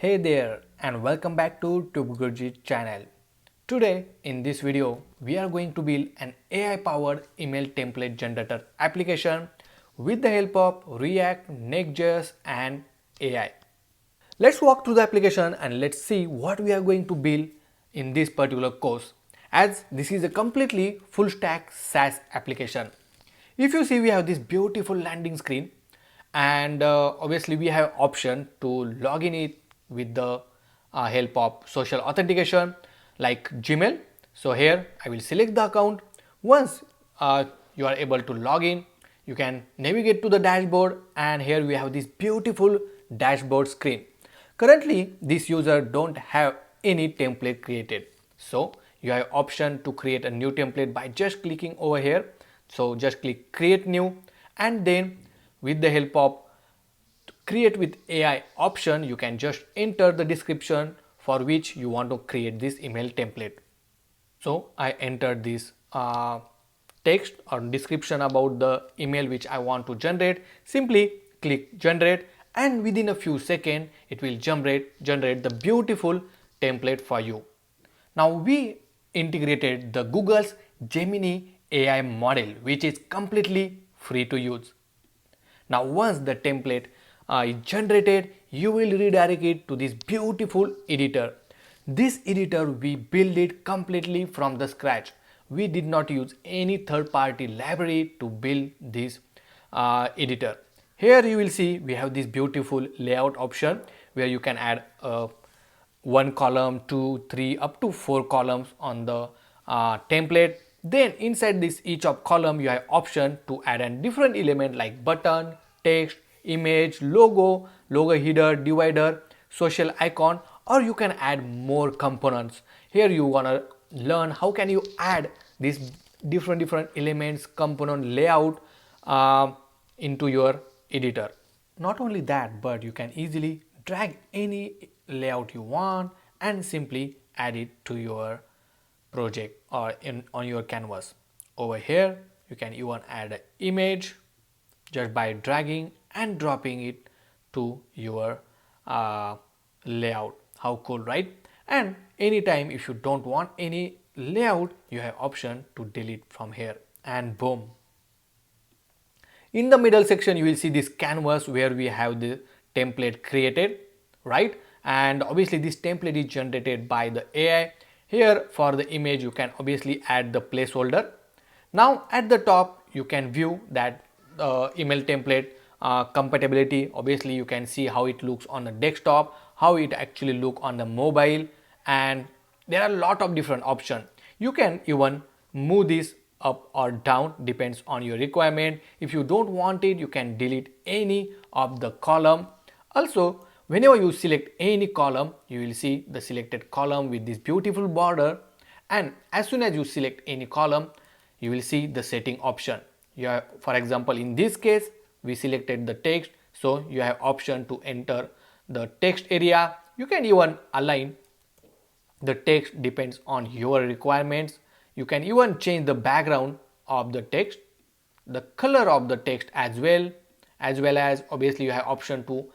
Hey there and welcome back to Tubgurji channel. Today in this video we are going to build an AI powered email template generator application with the help of React, Next.js and AI. Let's walk through the application and let's see what we are going to build in this particular course, as this is a completely full stack SaaS application. If you see, we have this beautiful landing screen and obviously we have option to log in it with the help of social authentication like Gmail. So here I will select the account. Once you are able to log in, you can navigate to the dashboard and here we have this beautiful dashboard screen. Currently this user don't have any template created, so you have option to create a new template by just clicking over here. So just click create new and then with the help of create with AI option you can just enter the description for which you want to create this email template. So I entered this text or description about the email which I want to generate. Simply click generate and within a few seconds it will generate the beautiful template for you. Now we integrated the Google's Gemini AI model which is completely free to use. Now once the template is generated, you will redirect it to this beautiful editor. This editor we built it completely from the scratch. We did not use any third-party library to build this editor. Here you will see we have this beautiful layout option where you can add one column, 2, 3, up to 4 columns on the template. Then inside this each of column you have option to add a different element like button, text, image, logo header, divider, social icon, or you can add more components. Here you wanna learn how can you add these different elements, component layout into your editor. Not only that, but you can easily drag any layout you want and simply add it to your project or on your canvas. Over here you can even add an image just by dragging and dropping it to your layout. How cool, right? And anytime if you don't want any layout, you have option to delete from here and boom. In the middle section you will see this canvas where we have the template created, right? And obviously this template is generated by the AI. Here for the image you can obviously add the placeholder. Now at the top you can view that email template compatibility. Obviously you can see how it looks on the desktop, how it actually look on the mobile, and there are a lot of different options. You can even move this up or down, depends on your requirement. If you don't want it, you can delete any of the column. Also, whenever you select any column, you will see the selected column with this beautiful border, and as soon as you select any column you will see the setting option. For example, in this case we selected the text, so you have option to enter the text area. You can even align the text, depends on your requirements. You can even change the background of the text, the color of the text as well as obviously you have option to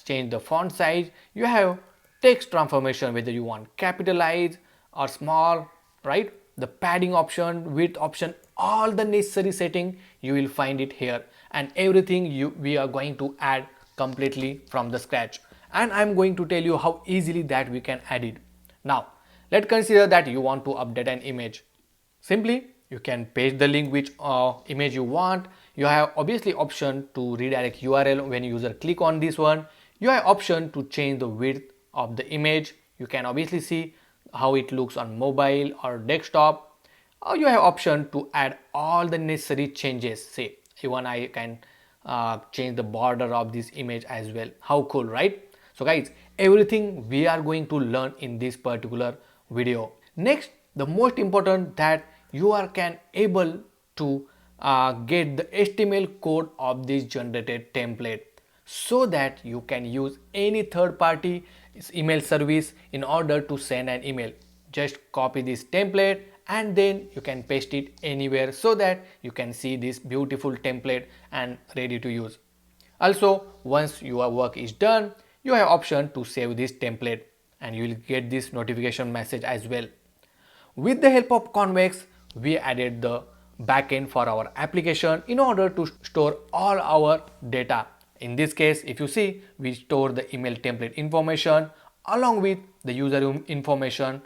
change the font size. You have text transformation, whether you want capitalize or small, right? The padding option, width option, all the necessary setting you will find it here, and everything we are going to add completely from the scratch, and I'm going to tell you how easily that we can add it. Now let's consider that you want to update an image. Simply you can paste the link which image you want. You have obviously option to redirect URL. When user click on this one, you have option to change the width of the image. You can obviously see how it looks on mobile or desktop, or you have option to add all the necessary changes. Say even I can change the border of this image as well. How cool, right? So guys, everything we are going to learn in this particular video. Next, the most important that you can able to get the HTML code of this generated template, so that you can use any third-party email service in order to send an email. Just copy this template and then you can paste it anywhere so that you can see this beautiful template and ready to use. Also, once your work is done, you have option to save this template and you will get this notification message as well. With the help of Convex, we added the backend for our application in order to store all our data. In this case, if you see, we store the email template information along with the user information,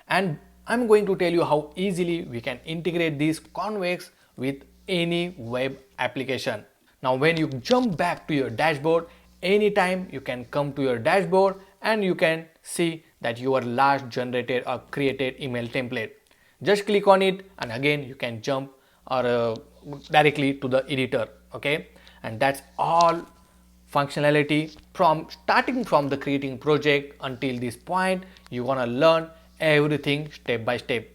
and I'm going to tell you how easily we can integrate this Convex with any web application. Now when you jump back to your dashboard, anytime you can come to your dashboard and you can see that your last generated or created email template. Just click on it and again you can jump or directly to the editor, okay? And that's all functionality from starting from the creating project until this point. You're gonna learn everything step by step.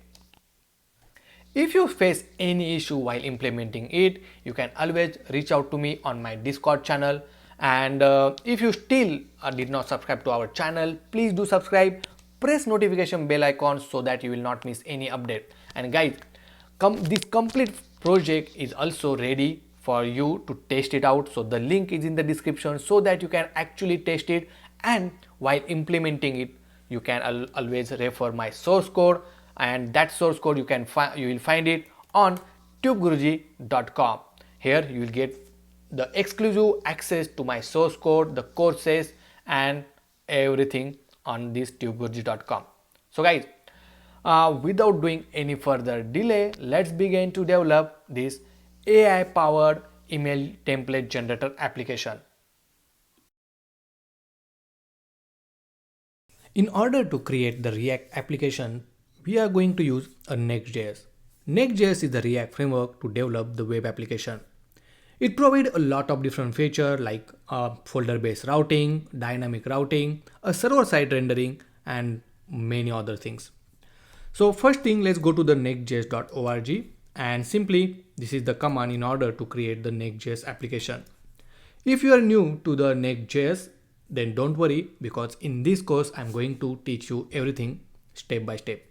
If you face any issue while implementing it, you can always reach out to me on my Discord channel. And if you still did not subscribe to our channel, please do subscribe. Press notification bell icon so that you will not miss any update. And guys, this complete project is also ready for you to test it out. So the link is in the description so that you can actually test it. And while implementing it, you can always refer my source code, and that source code you will find it on tubeguruji.com. Here you will get the exclusive access to my source code, the courses and everything on this tubeguruji.com. So guys, without doing any further delay, let's begin to develop this AI powered email template generator application. In order to create the React application, we are going to use a Next.js. Next.js is the React framework to develop the web application. It provides a lot of different features like folder-based routing, dynamic routing, a server-side rendering, and many other things. So first thing, let's go to the nextjs.org and simply this is the command in order to create the Next.js application. If you are new to the Next.js, then don't worry, because in this course I'm going to teach you everything step by step.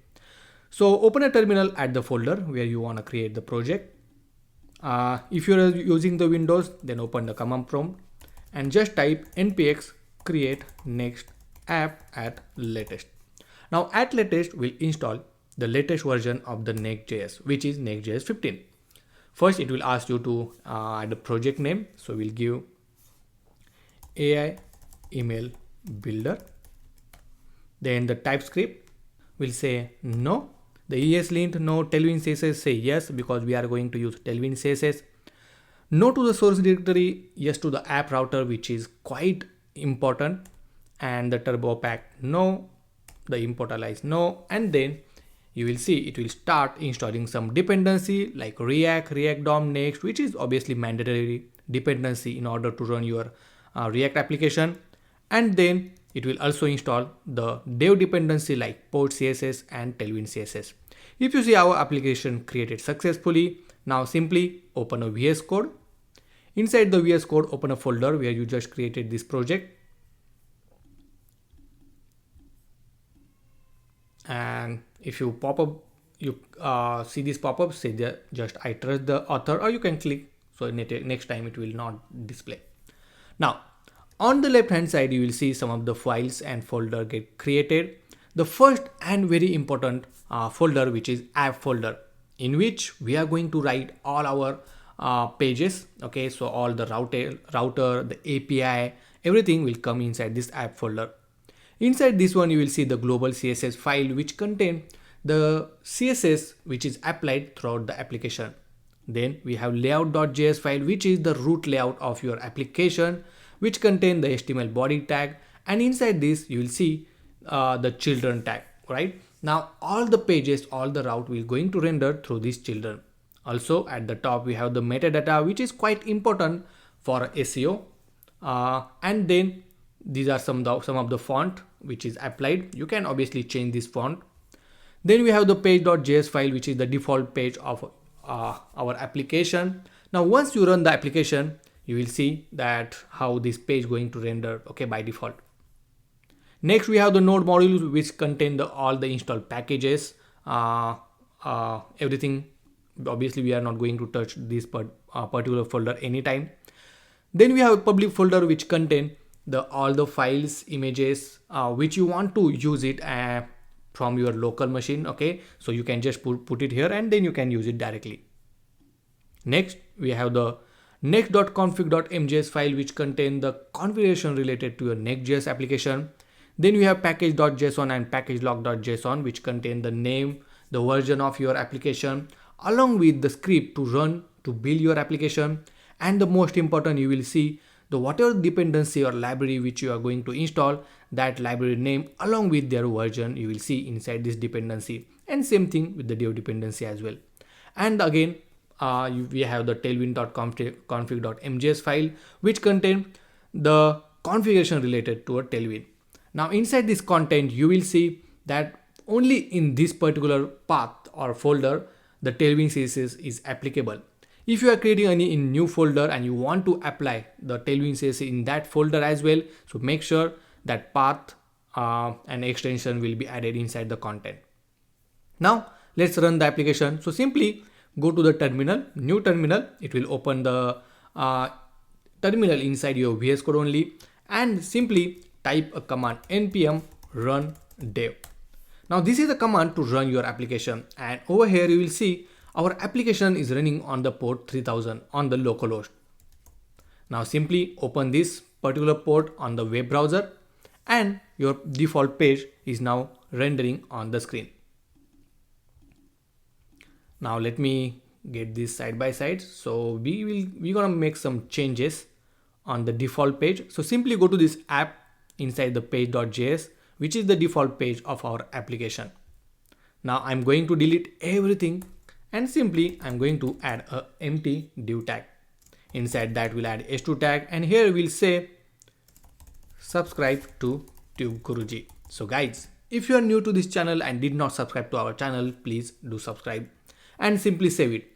So open a terminal at the folder where you want to create the project. If you are using the Windows, then open the command prompt and just type npx create next app at latest. Now at latest will install the latest version of the Next.js, which is Next.js 15. First it will ask you to add a project name, so we'll give AI email builder. Then the TypeScript will say no. The ESLint no. TailwindCSS say yes, because we are going to use TailwindCSS. No to the source directory, yes to the app router, which is quite important. And the turbo pack no, the import alias no. And then you will see it will start installing some dependency like React, React DOM Next, which is obviously mandatory dependency in order to run your React application. And then it will also install the dev dependency like port CSS and Tailwind CSS. If you see our application created successfully, now simply open a VS Code. Inside the VS Code, open a folder where you just created this project. And if you pop up, you see this pop-up, say just I trust the author, or you can click, so next time it will not display. Now on the left hand side, you will see some of the files and folder get created. The first and very important folder, which is app folder, in which we are going to write all our pages. Okay, so all the router, the API, everything will come inside this app folder. Inside this one, you will see the global CSS file, which contain the CSS which is applied throughout the application. Then we have layout.js file, which is the root layout of your application, which contain the HTML body tag, and inside this you will see the children tag. Right now all the pages, all the route will going to render through these children. Also at the top we have the metadata, which is quite important for SEO, and then these are some of the font which is applied. You can obviously change this font. Then we have the page.js file, which is the default page of our application. Now once you run the application, you will see that how this page going to render, okay, by default. Next we have the node modules, which contain all the installed packages, everything. Obviously we are not going to touch this particular folder anytime. Then we have a public folder which contain the all the files, images which you want to use it from your local machine. Okay, so you can just put it here and then you can use it directly. Next, we have the next.config.mjs file which contain the configuration related to your Next.js application. Then we have package.json and packagelog.json which contain the name, the version of your application along with the script to run to build your application. And the most important, you will see the whatever dependency or library which you are going to install, that library name along with their version you will see inside this dependency, and same thing with the dev dependency as well. And again, we have the tailwind.config.mjs file which contain the configuration related to a Tailwind. Now inside this content you will see that only in this particular path or folder the Tailwind CSS is applicable. If you are creating any new folder and you want to apply the Tailwind CSS in that folder as well, so make sure that path and extension will be added inside the content. Now let's run the application. So simply go to the terminal, new terminal. It will open the terminal inside your VS Code only, and simply type a command npm run dev. Now this is the command to run your application, and over here you will see our application is running on the port 3000 on the localhost. Now simply open this particular port on the web browser and your default page is now rendering on the screen. Now let me get this side by side. So we're gonna make some changes on the default page. So simply go to this app inside the page.js, which is the default page of our application. Now I'm going to delete everything and simply I'm going to add a empty div tag. Inside that we'll add h2 tag, and here we'll say subscribe to Tube Guruji. So guys, if you are new to this channel and did not subscribe to our channel, please do subscribe and simply save it.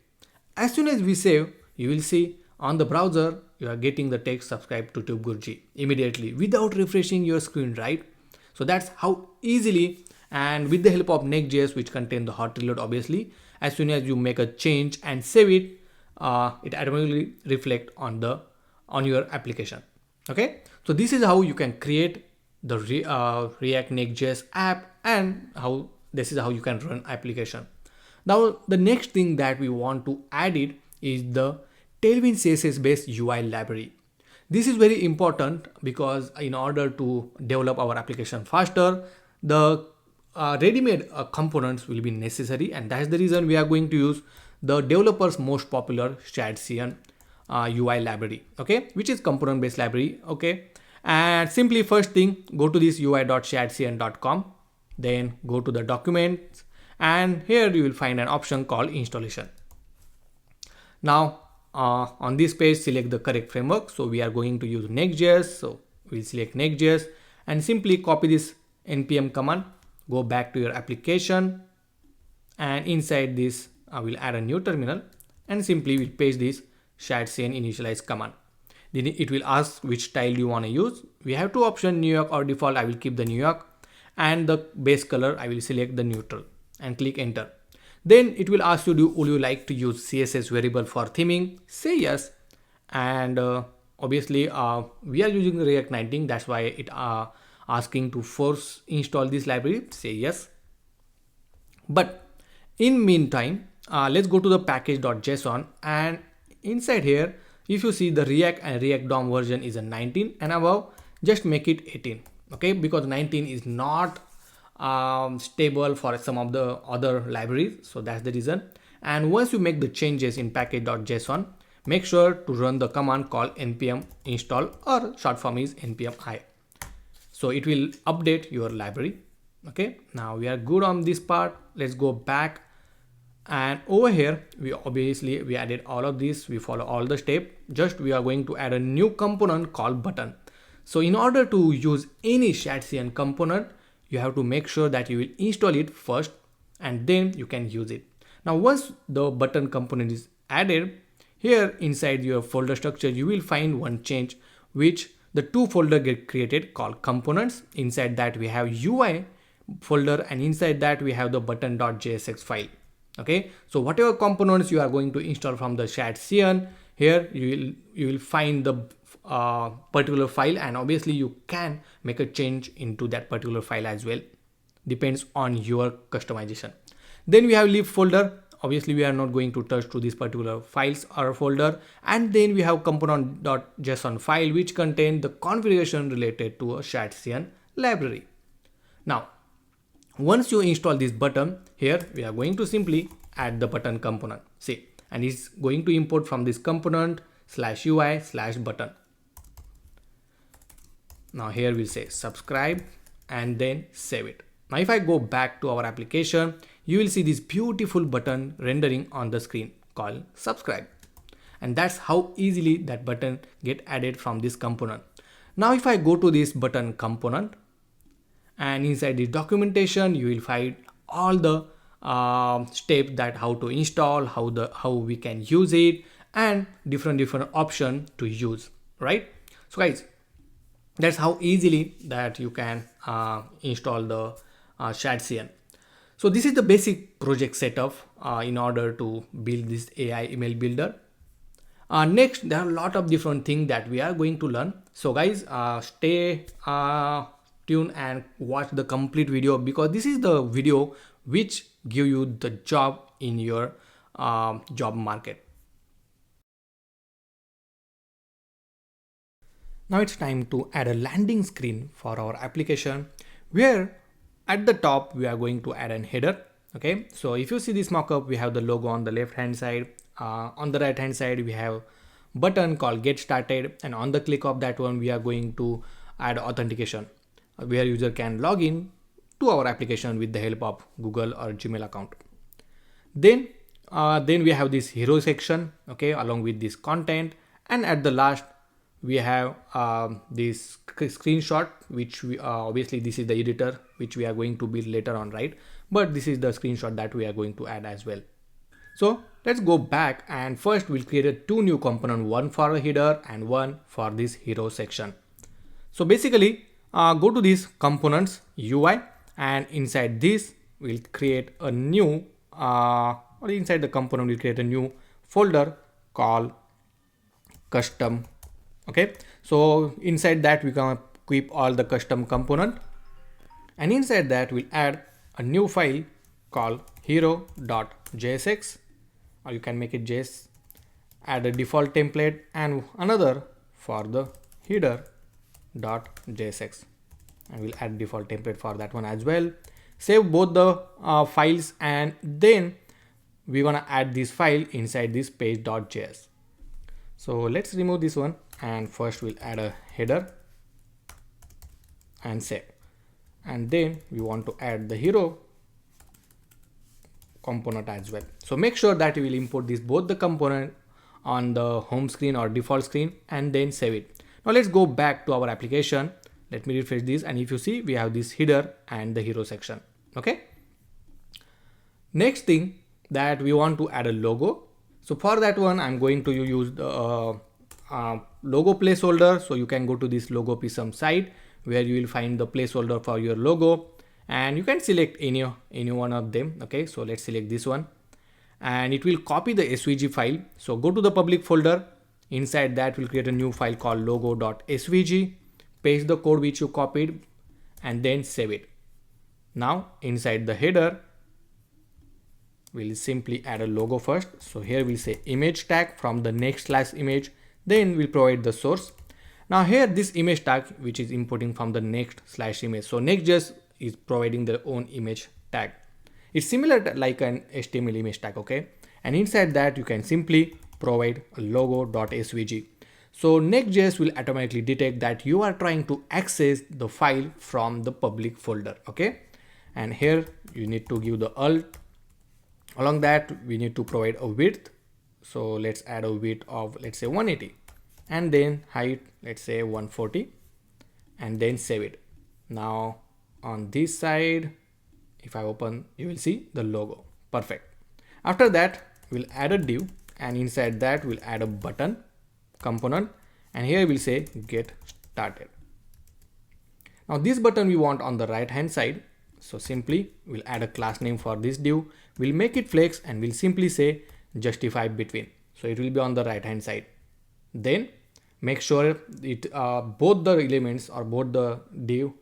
As soon as we save, you will see on the browser you are getting the text subscribe to Tube Guruji immediately without refreshing your screen, right? So that's how easily, and with the help of Next.js which contain the hot reload, obviously as soon as you make a change and save it, it automatically reflect on your application. Okay, so this is how you can create the React Next.js app, and this is how you can run application. Now the next thing that we want to add it is the Tailwind CSS based UI library. This is very important because in order to develop our application faster, the ready-made components will be necessary, and that's the reason we are going to use the developers most popular ShadCN UI library, okay, which is component based library. Okay, and simply first thing, go to this ui.shadcn.com, then go to the documents, and here you will find an option called installation. Now on this page select the correct framework. So we are going to use Next.js, so we'll select Next.js and simply copy this npm command, go back to your application, and inside this I will add a new terminal and simply will paste this shadcn initialize command. Then it will ask which style you want to use. We have two options, New York or default. I will keep the New York, and the base color I will select the neutral and click enter. Then it will ask you, would you like to use CSS variable for theming? Say yes. And obviously we are using React 19, that's why it asking to force install this library. Say yes. But in meantime, let's go to the package.json, and inside here if you see the React and React DOM version is a 19 and above, just make it 18. Okay, because 19 is not stable for some of the other libraries, so that's the reason. And once you make the changes in package.json, make sure to run the command called npm install, or short form is npm I. So it will update your library. Okay, now we are good on this part. Let's go back, and over here we added all of this. We follow all the steps. Just we are going to add a new component called button. So in order to use any ShadCN component, you have to make sure that you will install it first and then you can use it. Now once the button component is added, here inside your folder structure you will find one change, which the two folder get created called components. Inside that we have UI folder, and inside that we have the button.jsx file. Okay, so whatever components you are going to install from the ShadCN, here you will find the particular file, and obviously you can make a change into that particular file as well, depends on your customization. Then we have lib folder. Obviously we are not going to touch to these particular files or folder. And then we have component.json file which contain the configuration related to a ShadCN library. Now once you install this button, here we are going to simply add the button component. See, and it's going to import from this component /UI/button. Now here we'll say subscribe and then save it. Now if I go back to our application, you will see this beautiful button rendering on the screen called subscribe. And that's how easily that button get added from this component. Now if I go to this button component, and inside the documentation you will find all the steps that how to install, how we can use it, and different option to use, right? So guys, that's how easily that you can install the ShadCN. So this is the basic project setup in order to build this AI email builder. Next, there are a lot of different things that we are going to learn. So guys, stay tuned and watch the complete video, because this is the video which give you the job in your job market. Now it's time to add a landing screen for our application, where at the top we are going to add an header. Okay, so if you see this mockup, we have the logo on the left hand side. On the right hand side we have button called get started, and on the click of that one we are going to add authentication, where user can log in to our application with the help of Google or Gmail account. Then we have this hero section, okay, along with this content, and at the last we have this screenshot, which we obviously this is the editor which we are going to build later on, right? But this is the screenshot that we are going to add as well. So let's go back, and first we'll create two new component, one for the header and one for this hero section. So basically go to these components UI, and inside this we'll create a new or inside the component we'll create a new folder called custom. Okay, so inside that we can keep all the custom component, and inside that we'll add a new file called hero.jsx, or you can make it JS. Add a default template and another for the header.jsx, and we'll add default template for that one as well. Save both the files, and then we're gonna add this file inside this page.js. So let's remove this one, and first we'll add a header and save, and then we want to add the hero component as well. So make sure that you will import this both the component on the home screen or default screen, and then save it. Now let's go back to our application. Let me refresh this, and if you see, we have this header and the hero section. Okay, next thing that we want to add a logo. So for that one I'm going to use the logo placeholder. So you can go to this logo prism site, where you will find the placeholder for your logo, and you can select any one of them. Okay, so let's select this one, and it will copy the svg file. So go to the public folder. Inside that we'll create a new file called logo.svg, paste the code which you copied, and then save it. Now inside the header we'll simply add a logo first. So here we'll say image tag from the next/image, then we'll provide the source. Now here this image tag which is importing from the next/image. So Next.js is providing their own image tag. It's similar to like an HTML image tag, okay? And inside that you can simply provide a logo.svg. So Next.js will automatically detect that you are trying to access the file from the public folder, okay? And here you need to give the alt. Along that we need to provide a width. So let's add a width of, let's say 180, and then height, let's say 140, and then save it. Now on this side, if I open, you will see the logo. Perfect. After that we'll add a div, and inside that we'll add a button component, and here we'll say get started. Now this button we want on the right hand side. So simply we'll add a class name for this div. We'll make it flex, and we'll simply say justify between. So it will be on the right hand side. Then make sure it both the elements or both the div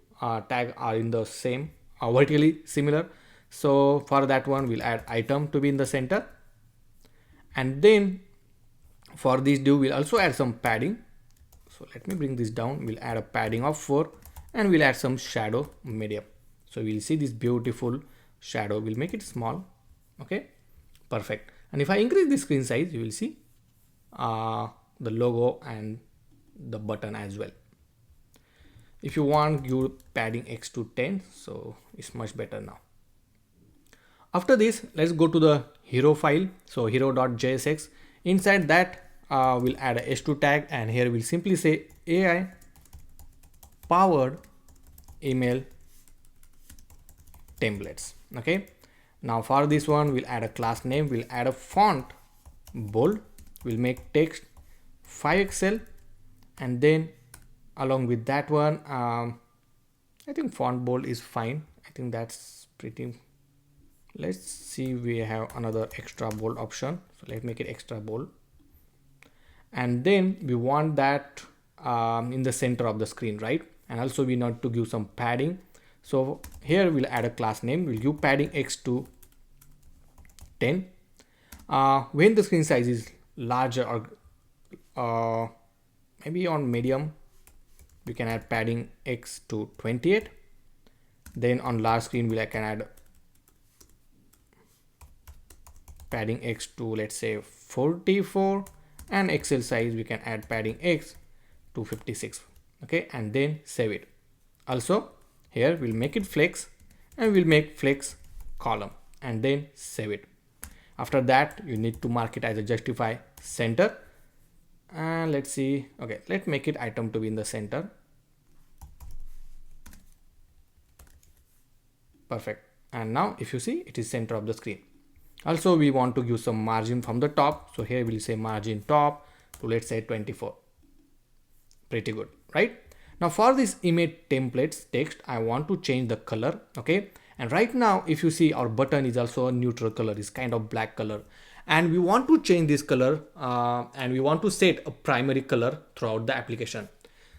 tag are in the same vertically similar. So for that one, we'll add item to be in the center, and then for this div we'll also add some padding. So let me bring this down. We'll add a padding of 4 and we'll add some shadow medium. So we'll see this beautiful shadow. We'll make it small. Okay, perfect. And if I increase the screen size, you will see the logo and the button as well. If you want your padding X to 10, so it's much better now. After this, let's go to the hero file. So hero.jsx. Inside that, we'll add a h2 tag, and here we'll simply say AI powered email templates. Okay. Now for this one, we'll add a class name. We'll add a font bold. We'll make text 5XL, and then along with that one, I think font bold is fine. I think that's pretty. Let's see, we have another extra bold option. So let's make it extra bold. And then we want that in the center of the screen, right? And also we need to give some padding. So here we'll add a class name. We'll give padding X to 10. When the screen size is larger or maybe on medium, we can add padding X to 28. Then on large screen, we can add padding X to, let's say, 44, and Excel size we can add padding X to 56. Okay, and then save it. Also here we'll make it flex, and we'll make flex column, and then save it. After that, you need to mark it as a justify center, and let's see. Okay, let's make it item to be in the center. Perfect. And now if you see, it is center of the screen. Also we want to give some margin from the top. So here we'll say margin top to, let's say, 24. Pretty good, right? Now for this image templates text, I want to change the color. Okay. And right now, if you see, our button is also a neutral color, is kind of black color. And we want to change this color and we want to set a primary color throughout the application.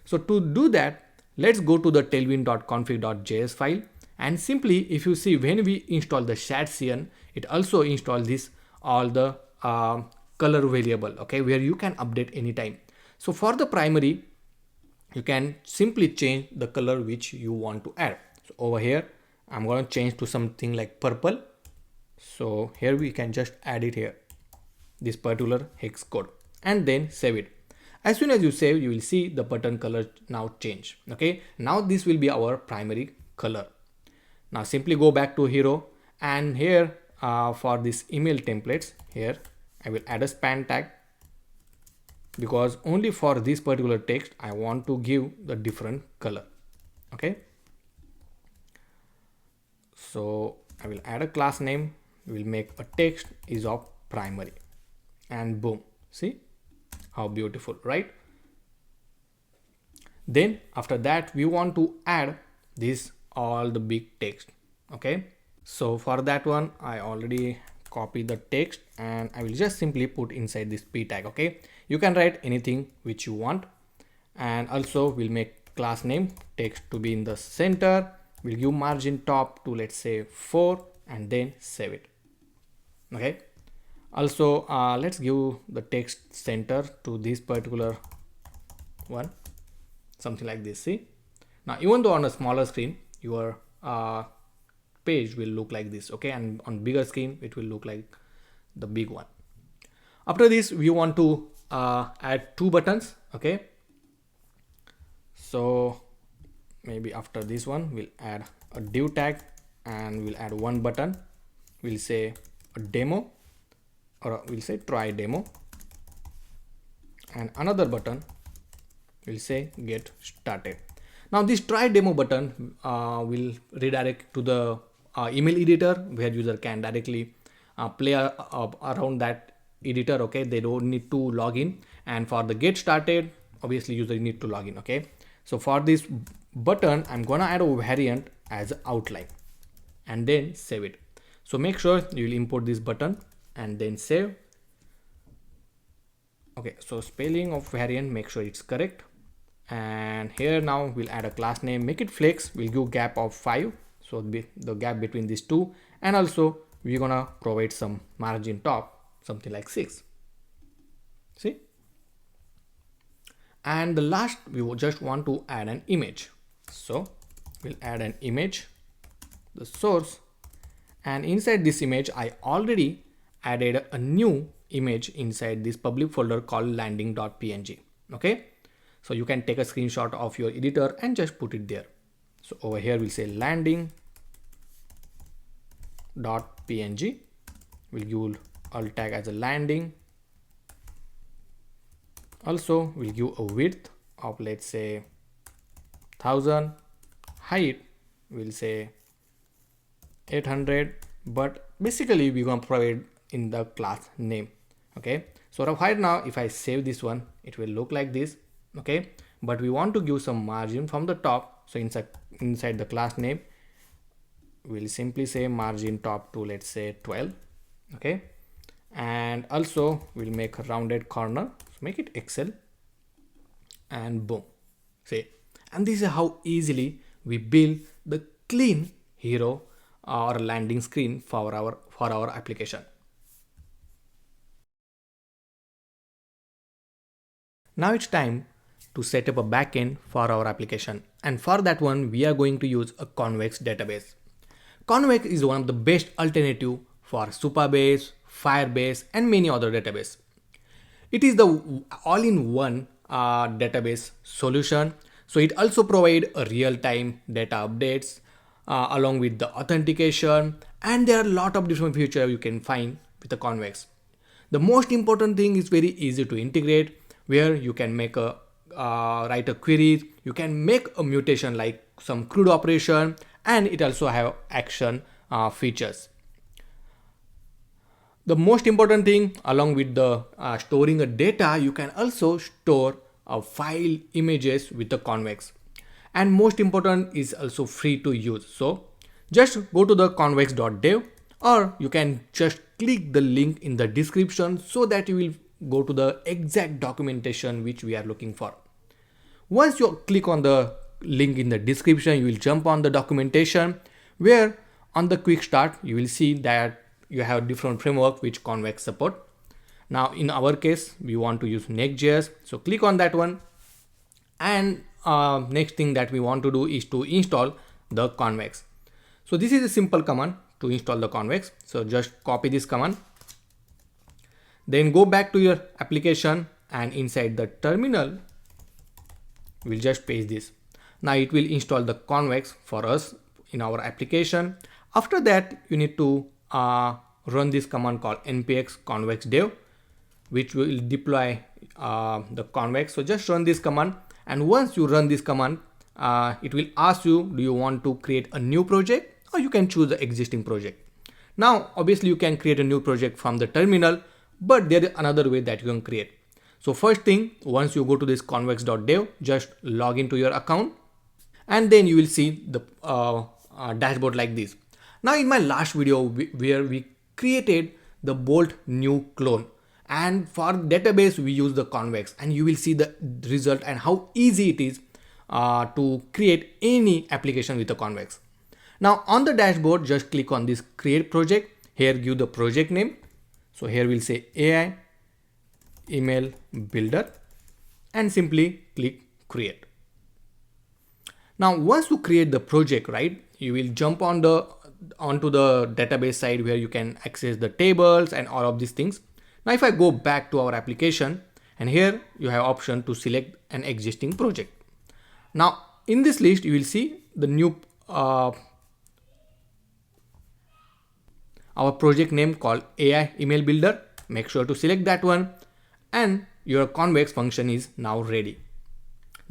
So to do that, let's go to the tailwind.config.js file. And simply, if you see, when we install the shadcn, it also installs this all the color variable, okay, where you can update anytime. So for the primary, you can simply change the color which you want to add. So over here, I'm going to change to something like purple. So here we can just add it here, this particular hex code, and then save it. As soon as you save, you will see the button color now change. Okay, now this will be our primary color. Now simply go back to hero, and here for this email templates, here I will add a span tag, because only for this particular text I want to give the different color. Okay, so I will add a class name. We will make a text is of primary, and boom, see how beautiful, right? Then after that, we want to add this all the big text. Okay, so for that one, I already copied the text, and I will just simply put inside this p tag. Okay, you can write anything which you want, and also we'll make class name text to be in the center. We'll give margin top to, let's say, 4, and then save it. Okay, also let's give the text center to this particular one, something like this. See, now even though on a smaller screen, your page will look like this. Okay, and on bigger screen it will look like the big one. After this, we want to add 2 buttons. Okay, so maybe after this one, we'll add a div tag, and we'll add 1 button. We'll say a demo, or we'll say try demo, and another button we'll say get started. Now this try demo button will redirect to the email editor, where user can directly play around that editor. Okay, they don't need to log in. And for the get started, obviously user need to log in. Okay, so for this button, I'm gonna add a variant as outline, and then save it. So make sure you will import this button and then save. Okay, so spelling of variant, make sure it's correct. And here now we'll add a class name, make it flex, we'll give gap of 5, so the gap between these two, and also we're gonna provide some margin top, something like 6. See, and the last we will just want to add an image, so we'll add an image, the source, and inside this image I already added a new image inside this public folder called landing.png. Okay, so you can take a screenshot of your editor and just put it there. So over here we'll say landing.png, we'll give alt tag as a landing. Also we'll give a width of, let's say, 1000, height we'll say 800, but basically we're going to provide in the class name. Okay, so right now if I save this one, it will look like this. Okay, but we want to give some margin from the top, so inside the class name we'll simply say margin top to, let's say, 12. Okay, and also we'll make a rounded corner, so make it Excel, and boom, see. And this is how easily we build the clean hero or landing screen for our application. Now it's time to set up a backend for our application, and for that one we are going to use a Convex database. Convex is one of the best alternative for Supabase, Firebase, and many other databases. It is the all-in-one database solution. So it also provides a real-time data updates along with the authentication, and there are a lot of different features you can find with the Convex. The most important thing is very easy to integrate, where you can make a write a query, you can make a mutation like some CRUD operation, and it also have action features. The most important thing, along with the storing a data, you can also store a file images with the Convex, and most important is also free to use. So just go to the convex.dev, or you can just click the link in the description so that you will go to the exact documentation which we are looking for. Once you click on the link in the description, you will jump on the documentation, where on the quick start you will see that you have different framework which Convex support. Now in our case we want to use Next.js, so click on that one, and next thing that we want to do is to install the Convex. So this is a simple command to install the Convex, so just copy this command, then go back to your application, and inside the terminal we'll just paste this. Now it will install the Convex for us in our application. After that you need to run this command called npx convex dev, which will deploy the Convex. So just run this command, and once you run this command, it will ask you, do you want to create a new project, or you can choose the existing project. Now obviously you can create a new project from the terminal, but there is another way that you can create. So first thing, once you go to this convex.dev, just log into your account, and then you will see the dashboard like this. Now in my last video where we created the Bolt new clone, and for database we use the Convex, and you will see the result and how easy it is to create any application with the Convex. Now on the dashboard, just click on this create project. Here give the project name. So here we'll say AI email builder, and simply click create. Now once you create the project, right, you will jump onto the database side where you can access the tables and all of these things. Now if I go back to our application, and here you have option to select an existing project. Now in this list you will see the new our project name called AI email builder. Make sure to select that one, and your Convex function is now ready.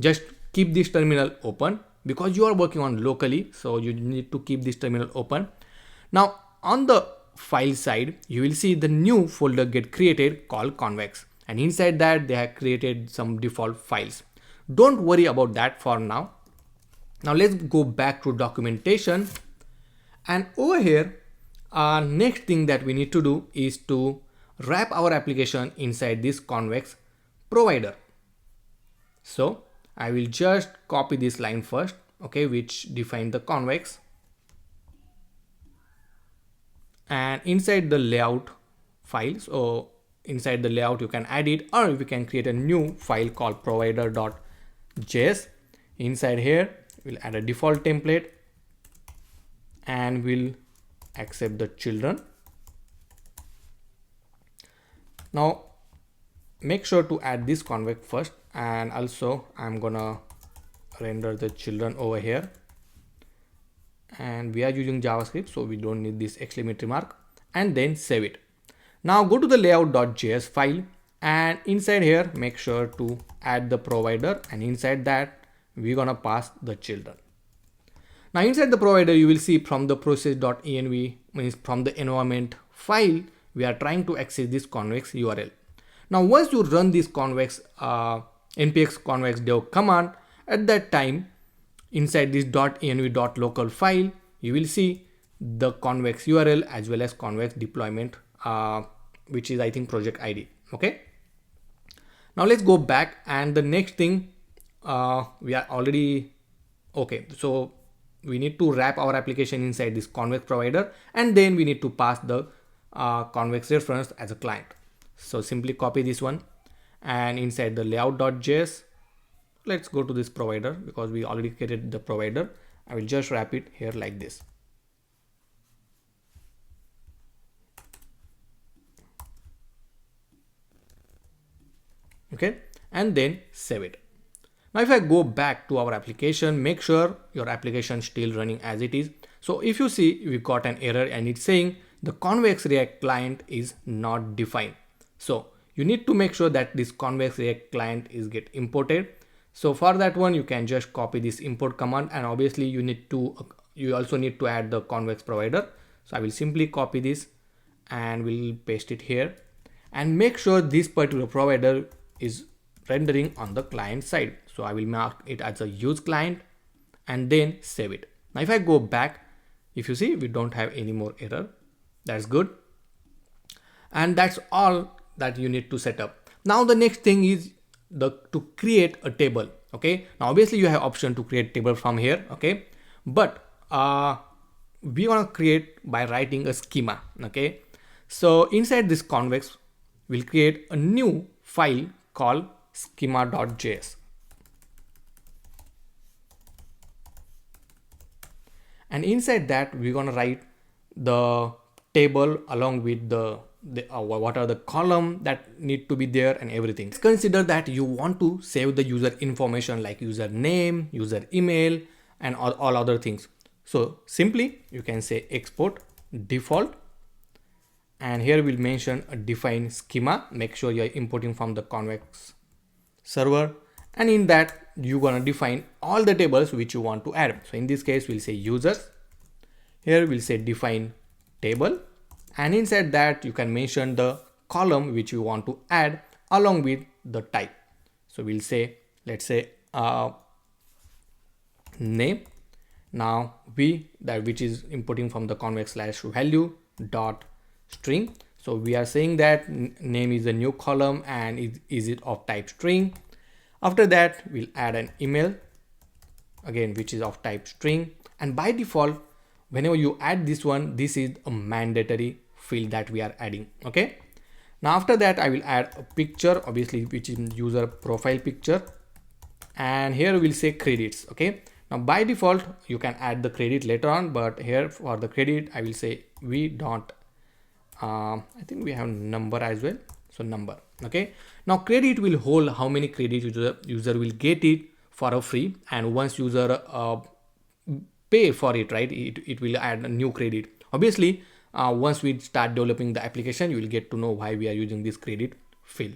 Just keep this terminal open because you are working on locally, so you need to keep this terminal open. Now on the file side you will see the new folder get created called Convex, and inside that they have created some default files. Don't worry about that for now. Now let's go back to documentation, and over here next thing that we need to do is to wrap our application inside this Convex provider. So I will just copy this line first, okay, which define the convex, and inside the layout file, so inside the layout you can add it, or we can create a new file called provider.js. Inside here we'll add a default template and we'll accept the children. Now make sure to add this convex first, and also I'm gonna render the children over here, and we are using JavaScript, so we don't need this exclamatory mark, and then save it. Now go to the layout.js file, and inside here make sure to add the provider, and inside that we're gonna pass the children. Now inside the provider you will see from the process.env, means from the environment file, we are trying to access this convex URL. Now once you run this convex npx convex dev command, at that time inside this .env.local file you will see the convex URL as well as convex deployment, which is I think project ID. Okay, now let's go back, and the next thing we are already okay, so we need to wrap our application inside this convex provider, and then we need to pass the convex reference as a client. So simply copy this one, and inside the layout.js, let's go to this provider because we already created the provider. I will just wrap it here like this. Okay, and then save it. Now if I go back to our application, make sure your application still running as it is. So if you see, we got an error and it's saying the Convex React client is not defined. So you need to make sure that this Convex React client is get imported. So for that one, you can just copy this import command, and obviously you also need to add the convex provider. So I will simply copy this and we'll paste it here, and make sure this particular provider is rendering on the client side. So I will mark it as a use client and then save it. Now if I go back, if you see, we don't have any more error. That's good. And that's all that you need to set up. Now the next thing is to create a table. Okay, now obviously you have option to create table from here. Okay, but we want to create by writing a schema. Okay, so inside this convex we'll create a new file called schema.js, and inside that we're gonna write the table along with the what are the column that need to be there and everything. Consider that you want to save the user information like user name, user email, and all other things. So simply you can say export default, and here we'll mention a define schema. Make sure you're importing from the Convex server, and in that you're gonna define all the tables which you want to add. So in this case we'll say users, here we'll say define table, and inside that you can mention the column which you want to add along with the type. So we'll say, let's say name. Now which is importing from the convex slash value dot string. So we are saying that name is a new column and is it of type string. After that we'll add an email again, which is of type string, and by default whenever you add this one, this is a mandatory field that we are adding. Okay, now after that I will add a picture, obviously, which is user profile picture, and here we'll say credits. Okay, now by default you can add the credit later on, but here for the credit I will say we don't I think we have number as well, so number. Okay, now credit will hold how many credit user will get it for a free, and once user pay for it, right, it will add a new credit. Obviously once we start developing the application, you will get to know why we are using this credit field.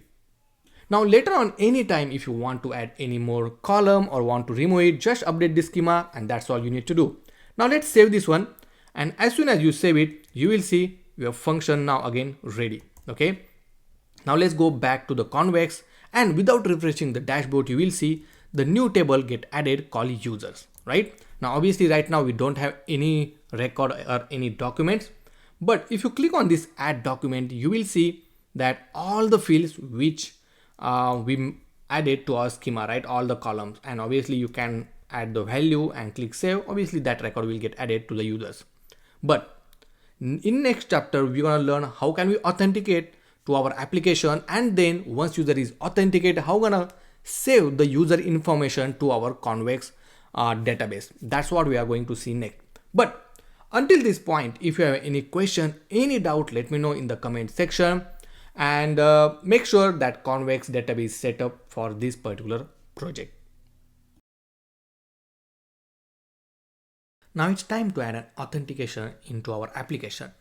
Now later on, anytime if you want to add any more column or want to remove it, just update the schema, and that's all you need to do. Now let's save this one, and as soon as you save it, you will see your function now again ready. Okay, now let's go back to the convex, and without refreshing the dashboard you will see the new table get added called users. Right now obviously right now we don't have any record or any documents, but if you click on this add document, you will see that all the fields which we added to our schema, right? All the columns, and obviously you can add the value and click save. Obviously that record will get added to the users. But in next chapter, we're gonna learn how can we authenticate to our application, and then once user is authenticated, how gonna save the user information to our Convex database. That's what we are going to see next. But until this point, if you have any question, any doubt, let me know in the comment section, and make sure that Convex database is set up for this particular project. Now it's time to add an authentication into our application.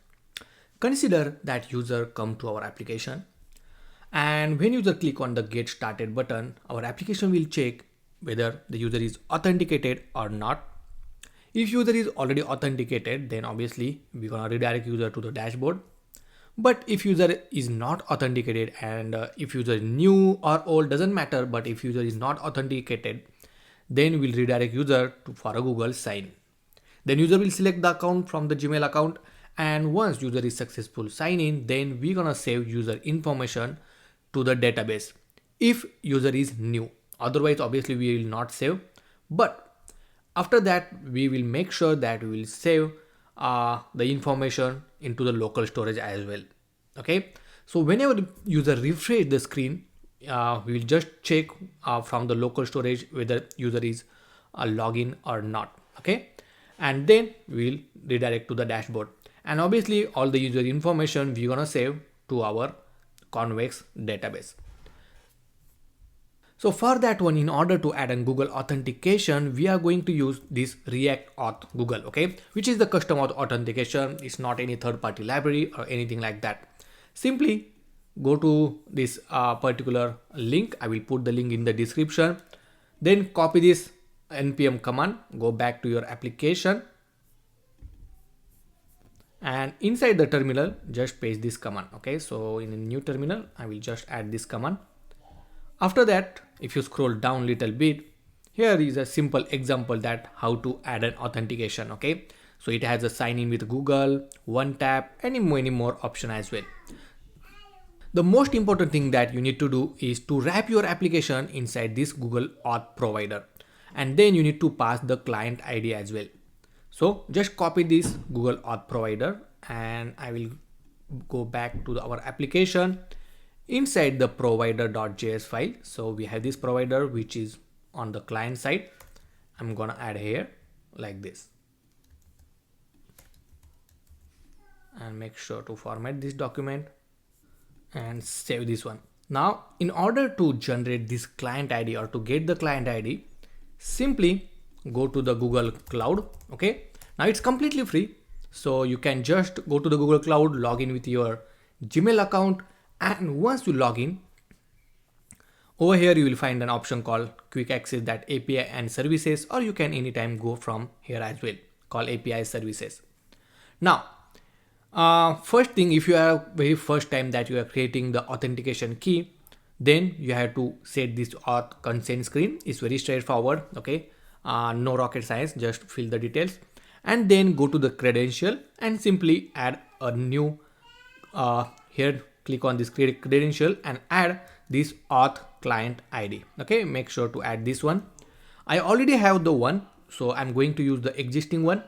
Consider that user come to our application, and when user click on the get started button, our application will check whether the user is authenticated or not. If user is already authenticated, then obviously we're gonna redirect user to the dashboard. But if user is not authenticated, and if user is new or old, doesn't matter, but if user is not authenticated, then we'll redirect user for a Google sign. Then user will select the account from the Gmail account, and once user is successful sign in, then we're gonna save user information to the database if user is new. Otherwise, obviously we will not save. But after that, we will make sure that we will save the information into the local storage as well. Okay, so whenever the user refresh the screen, we will just check from the local storage whether user is login or not. Okay, and then we'll redirect to the dashboard, and obviously all the user information we're gonna save to our Convex database. So for that one, in order to add a Google authentication, we are going to use this React Auth Google, okay, which is the custom authentication. It's not any third-party library or anything like that. Simply go to this particular link. I will put the link in the description. Then copy this npm command, go back to your application, and inside the terminal just paste this command. Okay, so in a new terminal I will just add this command. After that, if you scroll down little bit, here is a simple example that how to add an authentication. Okay, so it has a sign in with Google, one tap, and many more option as well. The most important thing that you need to do is to wrap your application inside this Google Auth provider, and then you need to pass the client ID as well. So just copy this Google Auth provider, and I will go back to our application inside the provider.js file. So we have this provider which is on the client side. I'm gonna add here like this, and make sure to format this document and save this one. Now in order to generate this client ID or to get the client ID, simply go to the Google Cloud. Okay, now it's completely free, so you can just go to the Google Cloud, log in with your Gmail account, and once you log in, over here you will find an option called quick access, that API and services, or you can anytime go from here as well, called API services. Now first thing, if you are very first time that you are creating the authentication key, then you have to set this auth consent screen. It's very straightforward. Okay, no rocket science, just fill the details, and then go to the credential and simply add a new here click on this create credential and add this auth client ID. Okay, make sure to add this one. I already have the one, so I'm going to use the existing one,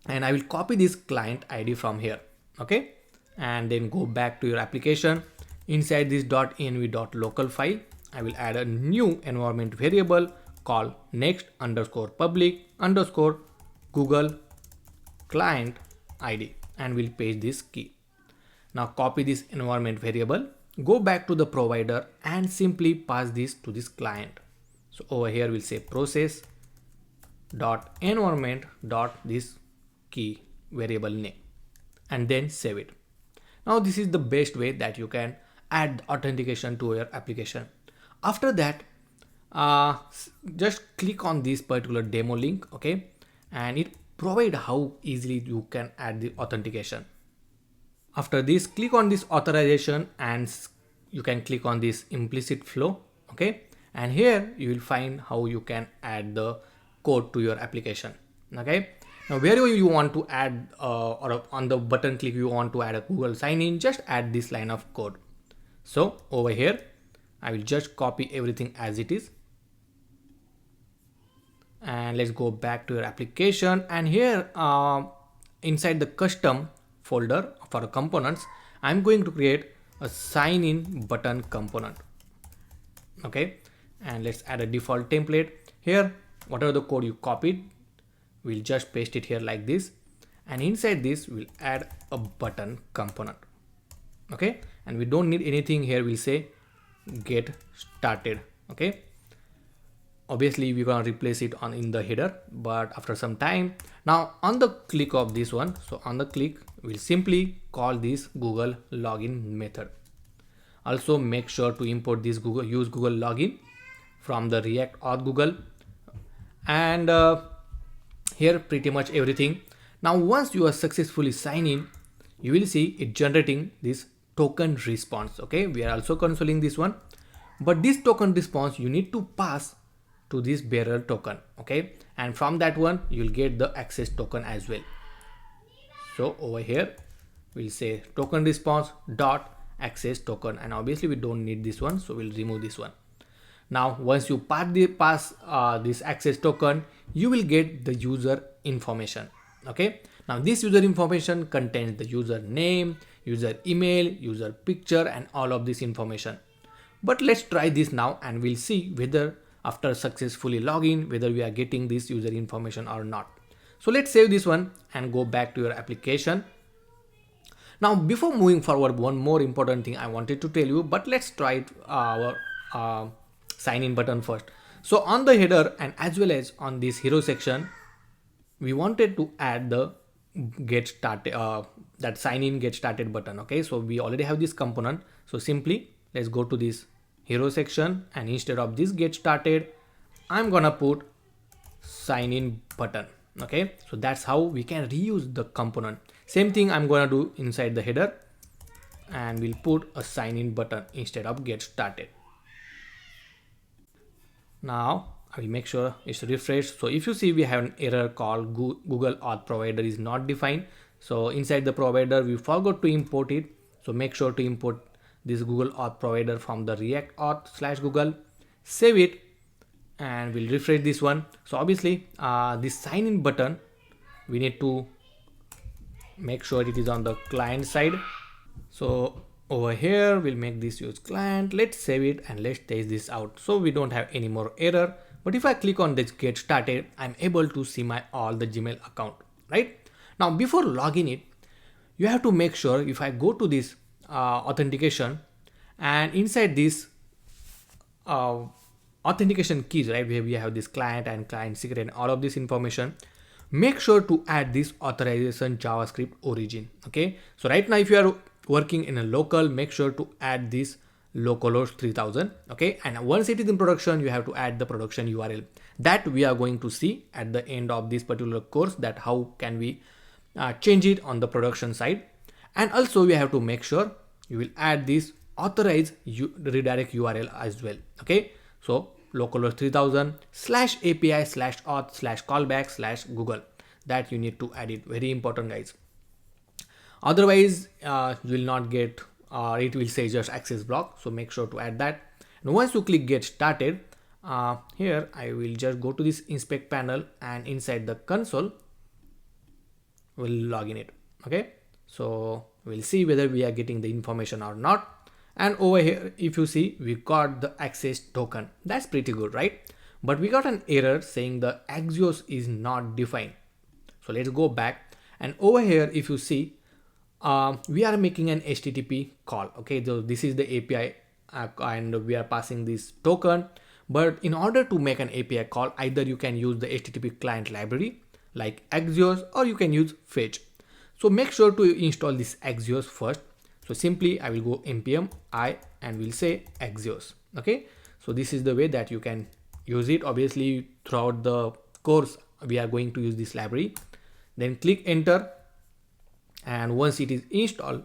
and I will copy this client ID from here. Okay, and then go back to your application. Inside this .env.local file, I will add a new environment variable called next_public_Google client ID, and we'll paste this key. Now copy this environment variable, go back to the provider, and simply pass this to this client. So over here we'll say process dot environment dot this key variable name, and then save it. Now this is the best way that you can add authentication to your application. After that, just click on this particular demo link. Okay, and it provide how easily you can add the authentication. After this, click on this authorization, and you can click on this implicit flow. Okay, and here you will find how you can add the code to your application. Okay, now wherever you want to add or on the button click you want to add a Google sign in, just add this line of code. So over here, I will just copy everything as it is. And let's go back to your application, and here inside the custom folder for components, I'm going to create a sign in button component. Okay, and let's add a default template here. Whatever the code you copied, we'll just paste it here like this, and inside this we'll add a button component. Okay, and we don't need anything here. We'll say get started. Okay, obviously we're gonna replace it on in the header, but after some time. Now on the click of this one, so on the click, we'll simply call this Google login method. Also make sure to import this use Google login from the React auth Google, and here pretty much everything. Now once you are successfully signed in, you will see it generating this token response. Okay, we are also consoling this one, but this token response you need to pass to this bearer token. Okay, and from that one you'll get the access token as well. So over here we'll say token response dot access token, and obviously we don't need this one, so we'll remove this one. Now once you pass this access token, you will get the user information. Okay, now this user information contains the user name, user email, user picture, and all of this information. But let's try this now, and we'll see whether after successfully login whether we are getting this user information or not. So let's save this one and go back to your application. Now before moving forward, one more important thing I wanted to tell you, but let's try it, our sign in button first. So on the header and as well as on this hero section, we wanted to add the get started that sign in get started button. Okay, so we already have this component, so simply let's go to this hero section, and instead of this get started, I'm gonna put sign in button. Okay, so that's how we can reuse the component. Same thing I'm gonna do inside the header, and we'll put a sign in button instead of get started. Now I will make sure it's refreshed. So if you see, we have an error called Google Auth provider is not defined. So inside the provider we forgot to import it, so make sure to import this Google Auth provider from the React Auth / Google. Save it, and we'll refresh this one. So obviously this sign in button, we need to make sure it is on the client side. So over here we'll make this use client. Let's save it and let's test this out, so we don't have any more error. But if I click on this get started, I'm able to see my all the Gmail account. Right now, before logging it, you have to make sure, if I go to this authentication, and inside this authentication keys, right, where we have this client and client secret and all of this information, make sure to add this authorization JavaScript origin. Okay, so right now if you are working in a local, make sure to add this localhost 3000. Okay, and once it is in production, you have to add the production URL that we are going to see at the end of this particular course, that how can we change it on the production side. And also we have to make sure you will add this authorize redirect URL as well. Okay, so localhost 3000 /API /auth /callback /Google, that you need to add it. Very important, guys. Otherwise you will not get, it will say just access block, so make sure to add that. And once you click get started, here I will just go to this inspect panel, and inside the console we'll log in it. Okay, so we'll see whether we are getting the information or not. And over here, if you see, we got the access token. That's pretty good, right? But we got an error saying the Axios is not defined. So let's go back, and over here if you see, we are making an HTTP call. Okay, so this is the API and we are passing this token. But in order to make an API call, either you can use the HTTP client library like Axios, or you can use Fetch. So make sure to install this Axios first. So simply I will go npm I and we'll say Axios. Okay, so this is the way that you can use it. Obviously throughout the course we are going to use this library. Then click enter, and once it is installed,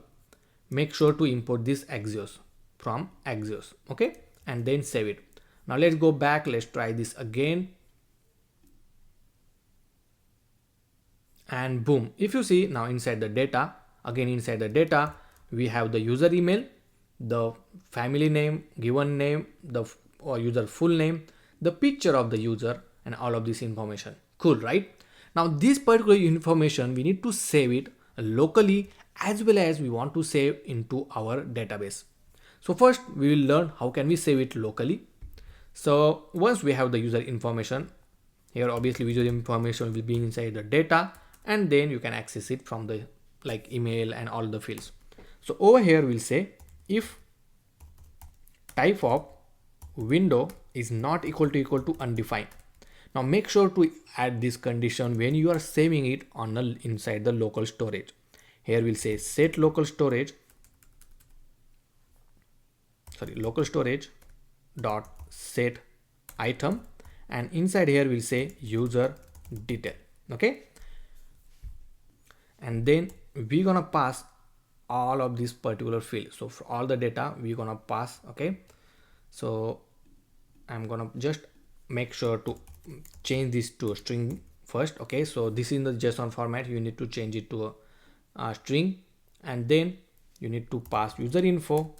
make sure to import this Axios from Axios. Okay, and then save it. Now let's go back, let's try this again, and boom, if you see now inside the data, again inside the data we have the user email, the family name, given name, the or user full name, the picture of the user, and all of this information. Cool, right? Now this particular information we need to save it locally, as well as we want to save into our database. So first we will learn how can we save it locally. So once we have the user information, here obviously user information will be inside the data, and then you can access it from the like email and all the fields. So over here we'll say if type of window is not equal to undefined. Now make sure to add this condition when you are saving it on the inside the local storage. Here we'll say set local storage dot set item, and inside here we'll say user detail. Okay, and then we're gonna pass all of this particular field. So for all the data we're gonna pass. Okay, so I'm gonna just make sure to change this to a string first. Okay, so this is in the JSON format, you need to change it to a string, and then you need to pass user info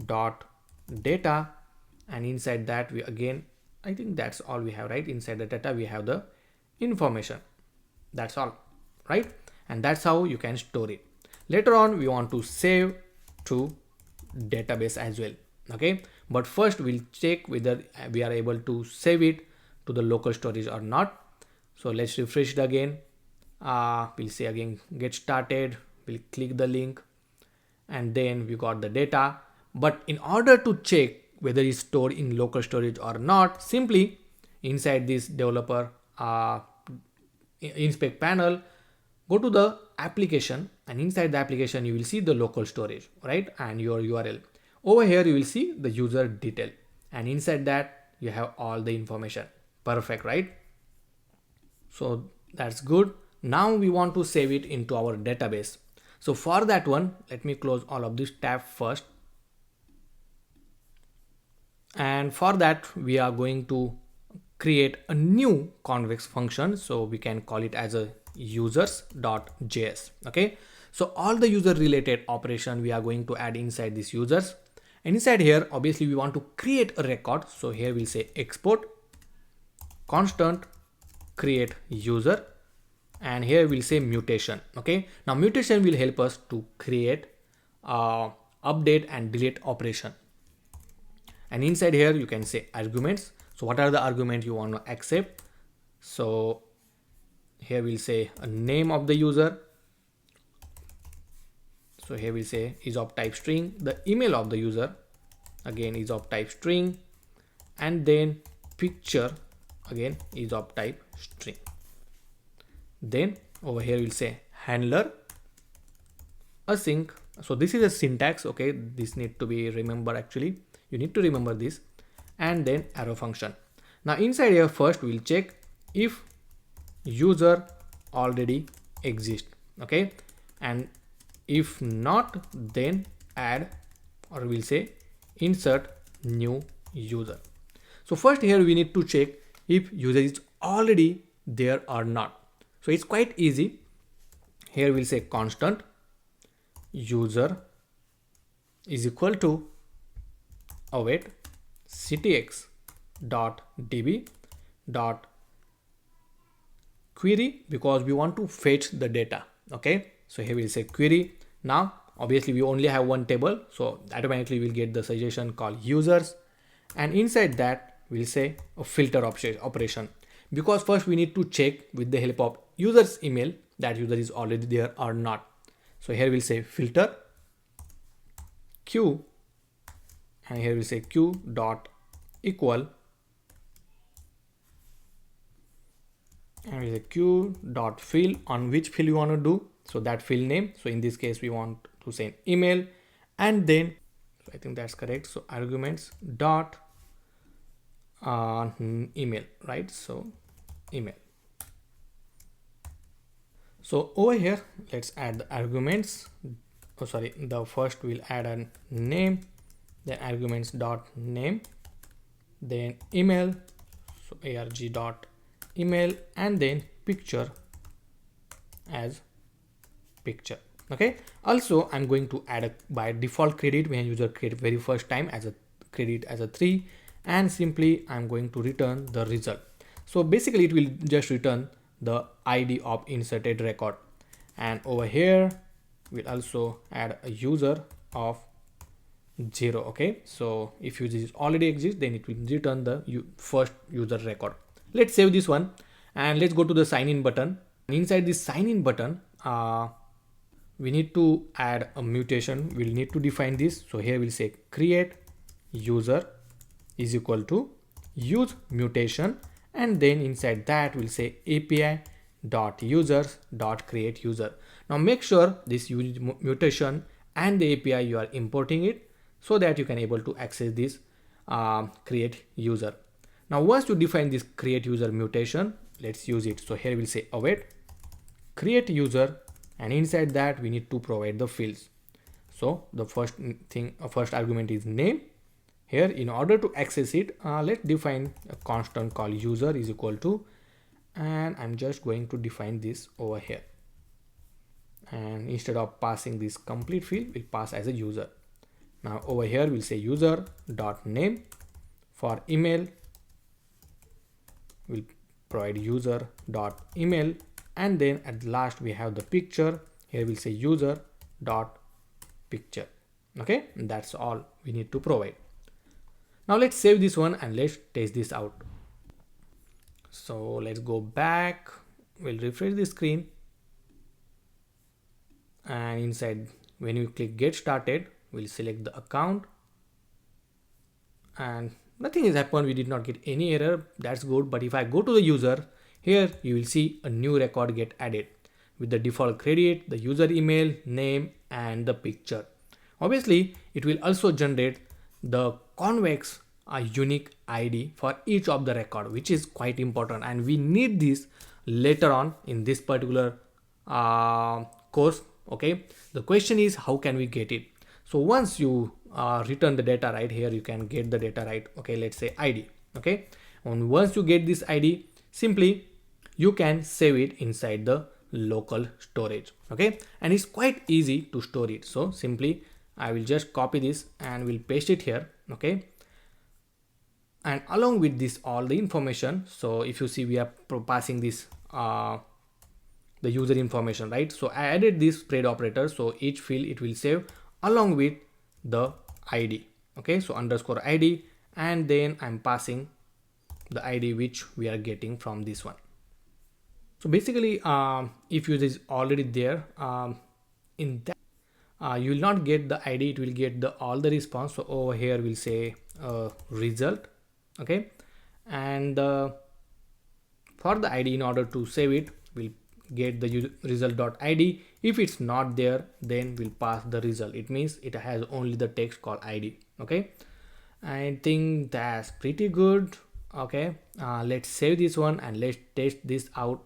dot data, and inside that we again, I think that's all we have, right? Inside the data we have the information. That's all, right? And that's how you can store it. Later on we want to save to database as well. Okay, but first we'll check whether we are able to save it to the local storage or not. So let's refresh it again. We'll say again get started, we'll click the link, and then we got the data. But in order to check whether it's stored in local storage or not, simply inside this developer inspect panel, go to the application, and inside the application you will see the local storage, right? And your URL. Over here you will see the user detail, and inside that you have all the information. Perfect, right? So that's good. Now we want to save it into our database. So for that one, let me close all of this tab first. And for that we are going to create a new Convex function. So we can call it as a users.js. Okay, so all the user related operation we are going to add inside this users, and inside here obviously we want to create a record. So here we'll say export constant create user, and here we'll say mutation. Okay, now mutation will help us to create update and delete operation. And inside here you can say arguments. So what are the arguments you want to accept? So here we'll say a name of the user. So here we'll say is of type string. The email of the user again is of type string, and then picture again is of type string. Then over here we'll say handler async. So this is a syntax. Okay, this need to be remembered. Actually you need to remember this, and then arrow function. Now inside here first we'll check if user already exists. Okay, and if not, then add, or we'll say insert new user. So first here we need to check if user is already there or not. So it's quite easy. Here we'll say constant user is equal to await ctx dot db dot query, because we want to fetch the data. Okay, so here we'll say query. Now obviously we only have one table, so automatically we'll get the suggestion called users, and inside that we'll say a filter operation, because first we need to check with the help of user's email that user is already there or not. So here we'll say filter q, and here we'll say q dot equal, and we'll say q dot fill, on which field you want to do, so that field name. So in this case we want to say email, and then so I think that's correct. So arguments dot email, right? So email. So over here let's add the arguments. Oh sorry, the first we'll add a name, then arguments dot name, then email, so arg dot email, and then picture as picture. Okay, also I'm going to add a by default credit when user create very first time as a credit as a 3, and simply I'm going to return the result. So basically it will just return the ID of inserted record, and over here we'll also add a user of 0. Okay, so if user already exists, then it will return the first user record. Let's save this one and let's go to the sign in button. Inside this sign in button, we need to add a mutation. We'll need to define this. So here we'll say create user is equal to use mutation, and then inside that we'll say API dot users dot create user. Now make sure this use mutation and the API you are importing it, so that you can able to access this create user. Now once you define this create user mutation, let's use it. So here we'll say await create user, and inside that we need to provide the fields. So the first argument is name. Here in order to access it, let's define a constant called user is equal to, and I'm just going to define this over here, and instead of passing this complete field, we'll pass as a user. Now over here we'll say user dot name. For email we'll provide user dot email, and then at last we have the picture. Here we'll say user dot picture. Okay, and that's all we need to provide. Now let's save this one and let's test this out. So let's go back, we'll refresh the screen, and inside when you click get started, we'll select the account, and nothing has happened. We did not get any error. That's good. But if I go to the user, here you will see a new record get added with the default credit, the user email, name, and the picture. Obviously it will also generate the convex unique ID for each of the record, which is quite important, and we need this later on in this particular course. Okay, the question is how can we get it? So once you return the data right here, you can get the data right. Okay, let's say ID. Okay, and once you get this ID, simply you can save it inside the local storage. Okay, and it's quite easy to store it. So simply I will just copy this and we'll paste it here. Okay, and along with this all the information, so if you see we are passing this the user information, right? So I added this spread operator, so each field it will save along with the ID. Okay, so underscore ID, and then I'm passing the ID which we are getting from this one. So basically if user is already there, in that you will not get the ID, it will get the all the response. So over here we'll say result. Okay, and for the ID, in order to save it, we'll get the result.id. If it's not there, then we'll pass the result. It means it has only the text called ID. Okay, I think that's pretty good. Okay, let's save this one and let's test this out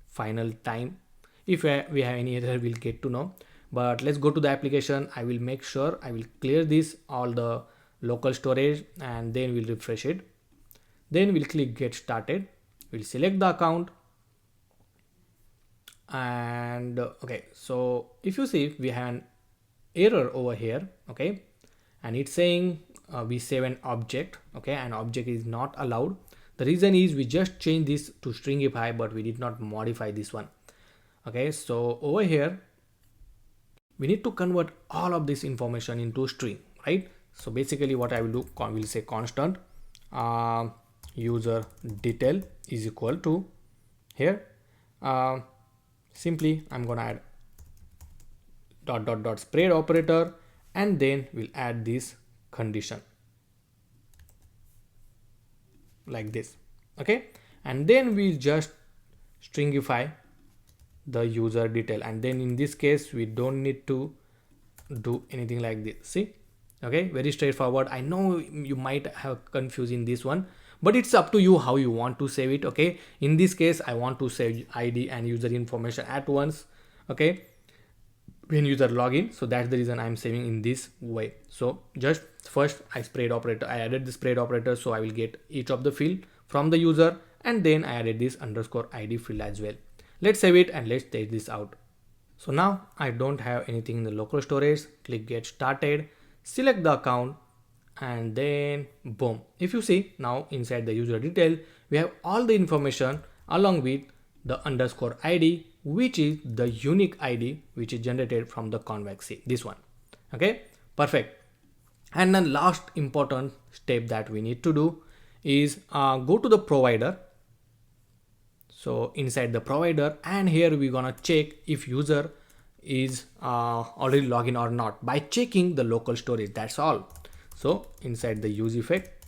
final time. If we have any error, we'll get to know. But let's go to the application. I will make sure I will clear this all the local storage, and then we'll refresh it. Then we'll click get started. We'll select the account, and okay, so if you see we have an error over here. Okay, and it's saying we save an object. Okay, an object is not allowed. The reason is we just changed this to stringify, but we did not modify this one. Okay, so over here we need to convert all of this information into string, right? So basically what I will do, will say constant user detail is equal to here simply I'm gonna add dot dot dot spread operator, and then we'll add this condition like this. Okay, and then we'll just stringify the user detail, and then in this case we don't need to do anything like this. See, okay, very straightforward. I know you might have confused in this one, but it's up to you how you want to save it. Okay, in this case I want to save ID and user information at once. Okay, when user login, so that's the reason I'm saving in this way. So just first I added the spread operator, so I will get each of the field from the user, and then I added this underscore ID field as well. Let's save it and let's test this out. So now I don't have anything in the local storage. Click get started, select the account, and then boom. If you see now inside the user detail, we have all the information along with the underscore ID, which is the unique ID which is generated from the Convex. This one. Okay, perfect. And then last important step that we need to do is go to the provider. So inside the provider, and here we're gonna check if user is already login or not by checking the local storage. That's all. So inside the use effect,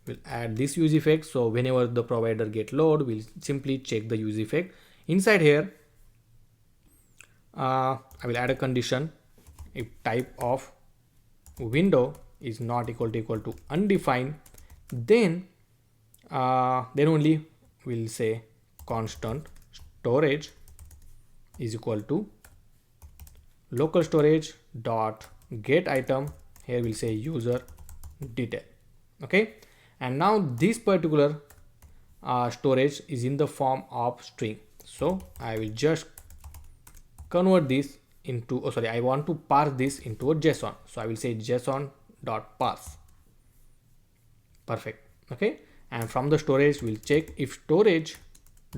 we'll add this use effect. So whenever the provider get load, we'll simply check the use effect. Inside here, I will add a condition if type of window is not equal to undefined, then only we'll say constant storage is equal to local storage dot get item. Here we'll say user detail. Okay, and now this particular storage is in the form of string. So I will just convert this into, I want to parse this into a JSON. So I will say JSON dot parse. Perfect. Okay, and from the storage we'll check if storage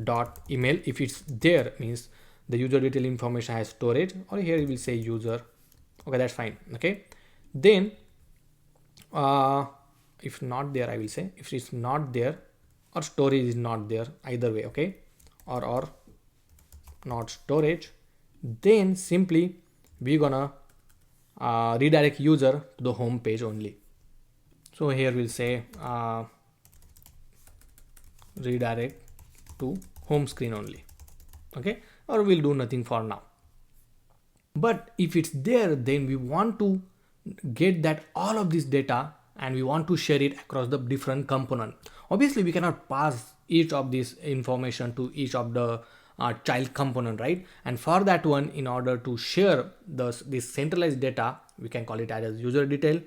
dot email, if it's there means the user detail information has storage, or here we will say user. Okay, that's fine. Okay, then if not there, I will say if it's not there or storage is not there, either way. Okay, or not storage, then simply we're gonna redirect user to the home page only. So here we'll say redirect to home screen only. Okay, or we'll do nothing for now. But if it's there, then we want to get that all of this data and we want to share it across the different component. Obviously we cannot pass each of this information to each of the child component, right? And for that one, in order to share this centralized data, we can call it as user detail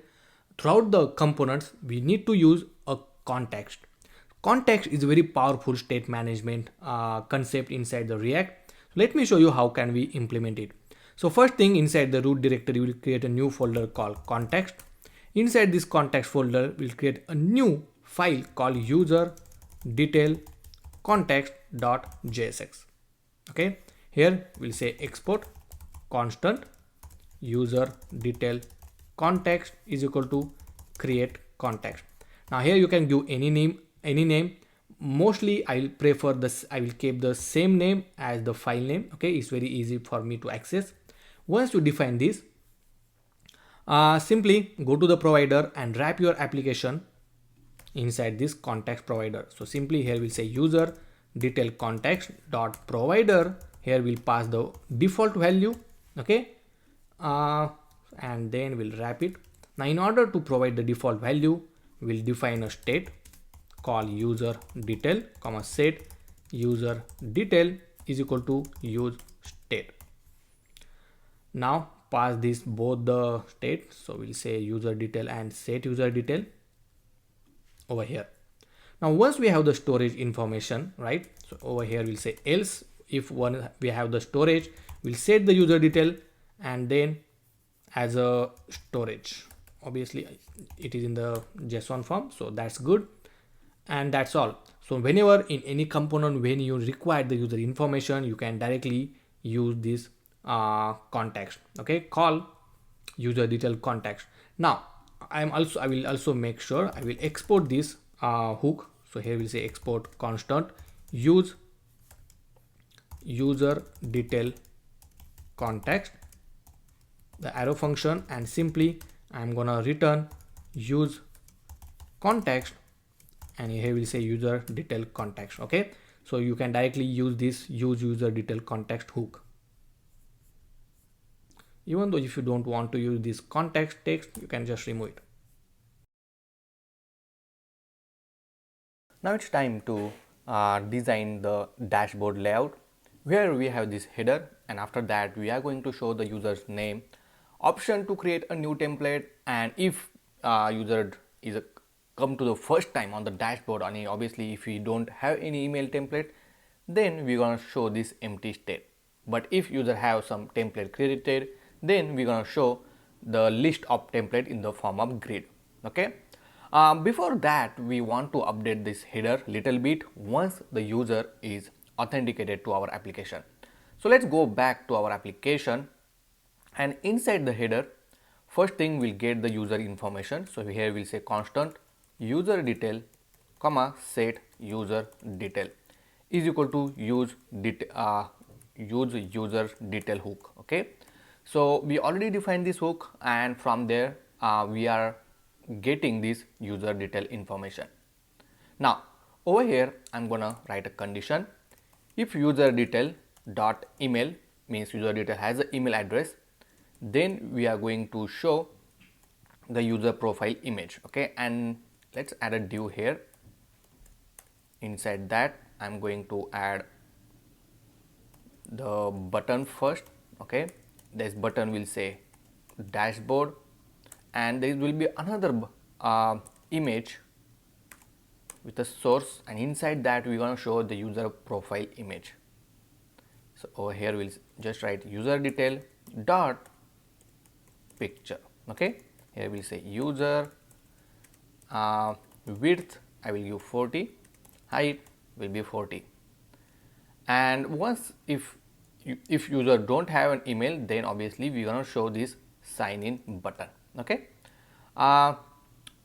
throughout the components, we need to use a context. Context is a very powerful state management concept inside the React. Let me show you how can we implement it. So first thing, inside the root directory, we'll create a new folder called context. Inside this context folder, we'll create a new file called user detail context.jsx. Okay, here we'll say export constant user detail context is equal to create context. Now here you can give any name. Mostly I will prefer this, I will keep the same name as the file name. Okay, it's very easy for me to access. Once you define this, simply go to the provider and wrap your application inside this context provider. So simply here we'll say user detail context dot provider. Here we'll pass the default value. Okay, and then we'll wrap it. Now in order to provide the default value, we'll define a state called user detail comma set user detail is equal to use state. Now pass this both the state. So we'll say user detail and set user detail over here. Now once we have the storage information, right? So over here we'll say else. If we have the storage, we'll set the user detail and then as a storage. Obviously it is in the JSON form, so that's good. And that's all. So whenever in any component, when you require the user information, you can directly use this context. Okay, call user detail context. Now I will also make sure I will export this hook. So here we'll say export constant use user detail context, the arrow function, and simply I'm gonna return use context, and here we'll say user detail context. Okay, so you can directly use this use user detail context hook. Even though if you don't want to use this context text, you can just remove it. Now it's time to design the dashboard layout, where we have this header, and after that we are going to show the user's name, option to create a new template, and if user is come to the first time on the dashboard, and obviously if we don't have any email template, then we're gonna show this empty state. But if user have some template created, then we're gonna show the list of template in the form of grid. Okay. Before that, we want to update this header little bit once the user is authenticated to our application. So let's go back to our application, and inside the header, first thing we'll get the user information. So here we'll say constant user detail comma set user detail is equal to use user detail hook. Okay, so we already defined this hook, and from there we are getting this user detail information. Now over here I'm gonna write a condition. If user detail dot email means user detail has an email address, then we are going to show the user profile image. Okay, and let's add a div here. Inside that I'm going to add the button first. Okay, this button will say dashboard, and there will be another image with a source, and inside that we're going to show the user profile image. So over here we'll just write user detail dot picture. Okay, here we'll say user width I will give 40, height will be 40, and once if user don't have an email, then obviously we're going to show this sign in button. Okay,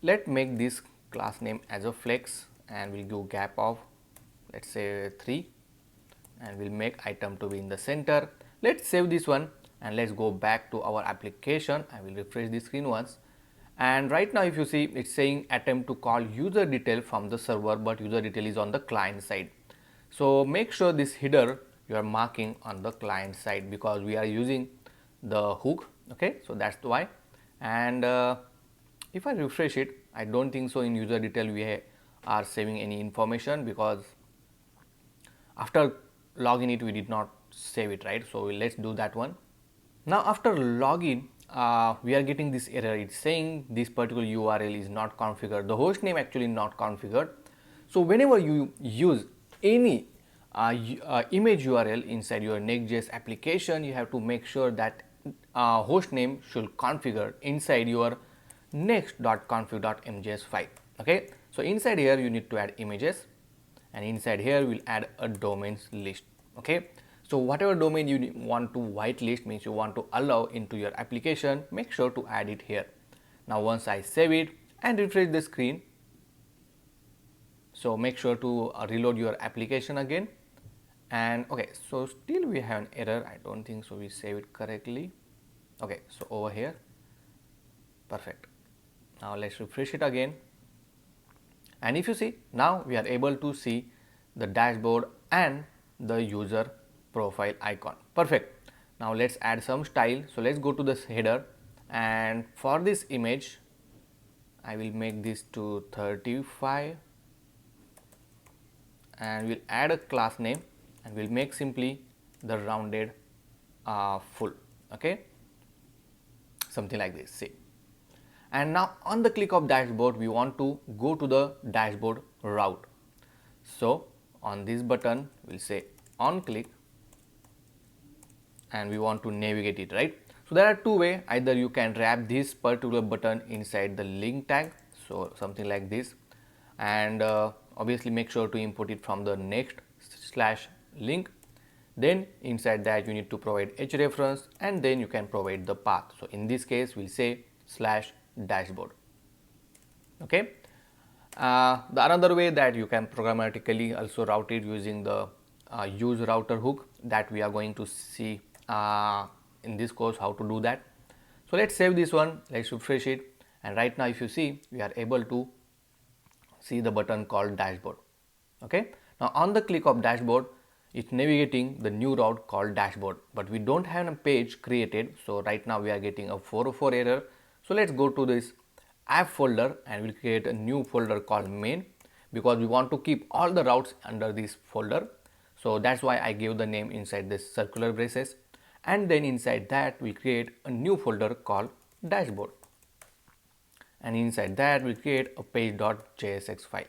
let's make this class name as a flex, and we'll give gap of let's say 3, and we'll make item to be in the center. Let's save this one and let's go back to our application. I will refresh the screen once, and right now if you see, it's saying attempt to call user detail from the server, but user detail is on the client side. So make sure this header you are marking on the client side, because we are using the hook. Okay, so that's why. And if I refresh it, I don't think so in user detail we are saving any information, because after login it we did not save it, right? So let's do that one. Now after login, we are getting this error. It's saying this particular URL is not configured. The host name actually not configured. So whenever you use any image URL inside your Next.js application, you have to make sure that host name should configure inside your next.config.mjs file. Okay, so inside here you need to add images, and inside here we'll add a domains list. Okay, so whatever domain you want to whitelist, means you want to allow into your application, make sure to add it here. Now once I save it and refresh the screen, so make sure to reload your application again. And okay, so still we have an error. I don't think so we save it correctly. Okay, so over here, perfect. Now let's refresh it again, and if you see, now we are able to see the dashboard and the user profile icon. Perfect. Now let's add some style. So let's go to this header, and for this image I will make this to 35, and we'll add a class name, and we'll make simply the rounded full. Okay, something like this. See, and now on the click of dashboard we want to go to the dashboard route. So on this button we'll say on click, and we want to navigate it, right? So there are two ways. Either you can wrap this particular button inside the link tag, so something like this, and obviously make sure to import it from the next/link. Then inside that you need to provide hrefs, and then you can provide the path. So in this case we'll say /dashboard. Okay, the another way that you can programmatically also route it using the use router hook, that we are going to see in this course how to do that. So let's save this one, let's refresh it, and right now if you see, we are able to see the button called dashboard. Okay, now on the click of dashboard, it's navigating the new route called dashboard, but we don't have a page created. So right now we are getting a 404 error. So let's go to this app folder, and we'll create a new folder called main, because we want to keep all the routes under this folder. So that's why I gave the name inside this circular braces, and then inside that we create a new folder called dashboard, and inside that we create a page.jsx file.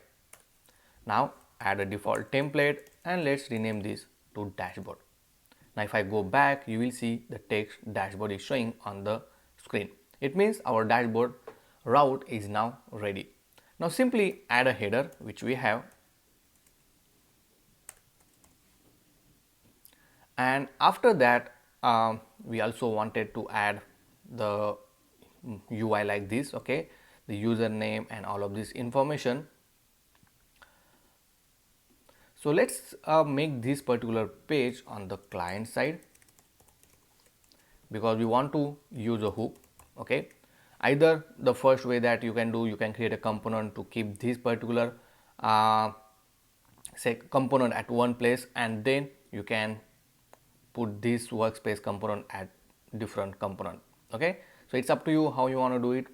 Now add a default template, and let's rename this to dashboard. Now if I go back, you will see the text dashboard is showing on the screen. It means our dashboard route is now ready. Now simply add a header which we have, and after that we also wanted to add the UI like this, okay, the username and all of this information. So let's make this particular page on the client side, because we want to use a hook, okay. Either the first way that you can do, you can create a component to keep this particular say component at one place, and then you can put this workspace component at different component, okay. So it's up to you how you want to do it.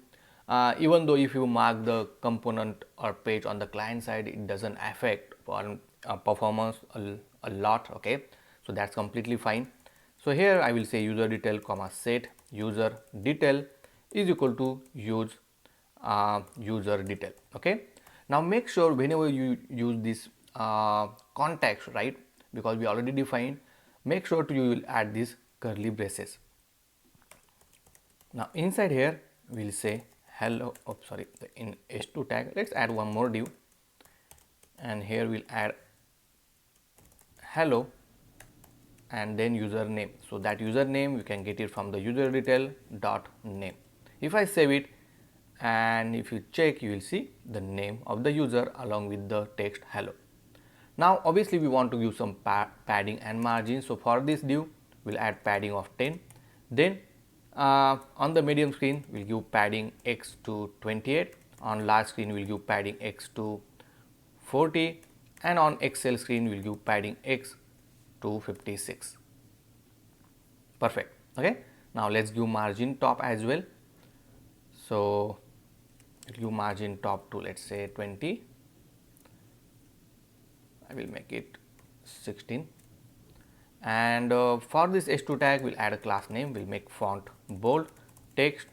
Even though if you mark the component or page on the client side, it doesn't affect on performance a lot, okay. So that's completely fine. So here I will say user detail comma set user detail is equal to user detail, okay. Now make sure whenever you use this context, right, because we already defined, make sure you will add these curly braces. Now inside here we'll say hello, in h2 tag let's add one more div, and here we'll add hello and then username. So that username you can get it from the user detail dot name. If I save it and if you check, you will see the name of the user along with the text hello. Now obviously we want to use some padding and margin. So for this div we'll add padding of 10. Then on the medium screen we'll give padding x to 28. On large screen we'll give padding x to 40, and on Excel screen we'll give padding x to 56. Perfect. Okay. Now let's give margin top as well. So give margin top to let's say 20. I will make it 16. And for this h2 tag we'll add a class name. We'll make font bold, text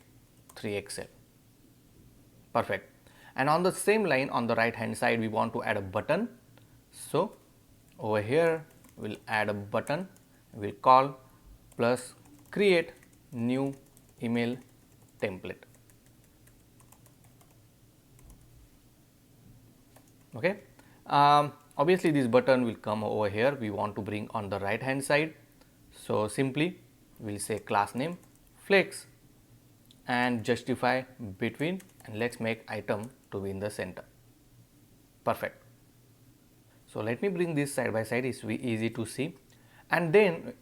3XL. Perfect. And on the same line on the right hand side we want to add a button. So over here we'll add a button, we'll call plus create new email template, okay. Obviously this button will come over here, we want to bring on the right hand side. So simply we'll say class name flex and justify between, and let's make item to be in the center. Perfect. So let me bring this side by side, it's easy to see. And then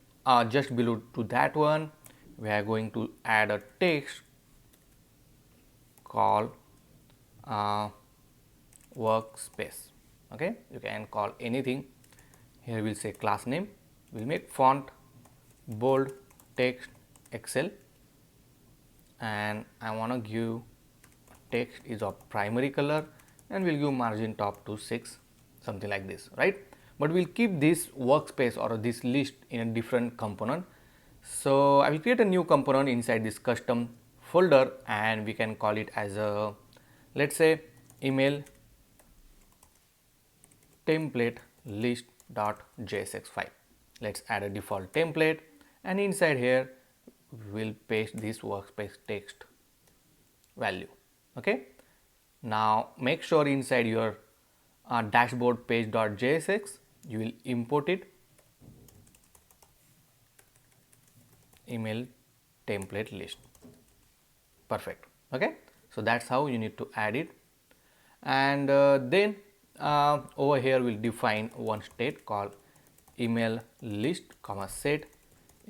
just below to that one we are going to add a text called workspace, okay. You can call anything. Here we'll say class name, we'll make font bold, text Excel, and I want to give text is of primary color, and we'll give margin top to 6, something like this, right. But we'll keep this workspace or this list in a different component. So I will create a new component inside this custom folder, and we can call it as a, let's say, email template list.jsx file. Let's add a default template, and inside here we'll paste this workspace text value, okay. Now make sure inside your dashboard page.jsx you will import it email template list. Perfect. Okay. So that's how you need to add it, and then over here we'll define one state called email list comma set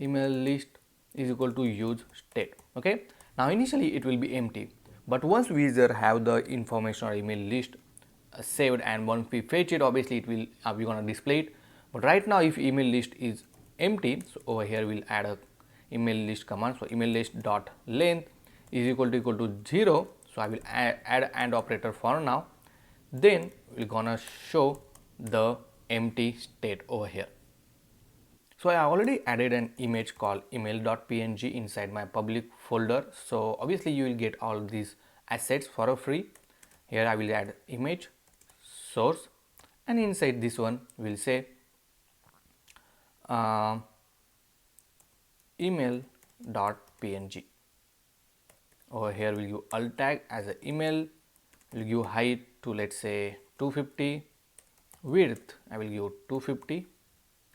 email list is equal to use state. Okay. Now initially it will be empty, but once we user have the information or email list saved, and once we fetch it, obviously it will we're gonna display it. But right now if email list is empty, so over here we'll add a email list command. So email list dot length is equal to 0. So I will add AND operator for now. Then we're gonna show the empty state over here. So I already added an image called email.png inside my public folder. So obviously you will get all these assets for a free. Here I will add image source, and inside this one we'll say email.png. Over here we'll give alt tag as an email, we'll give height to let's say 250, width I will give 250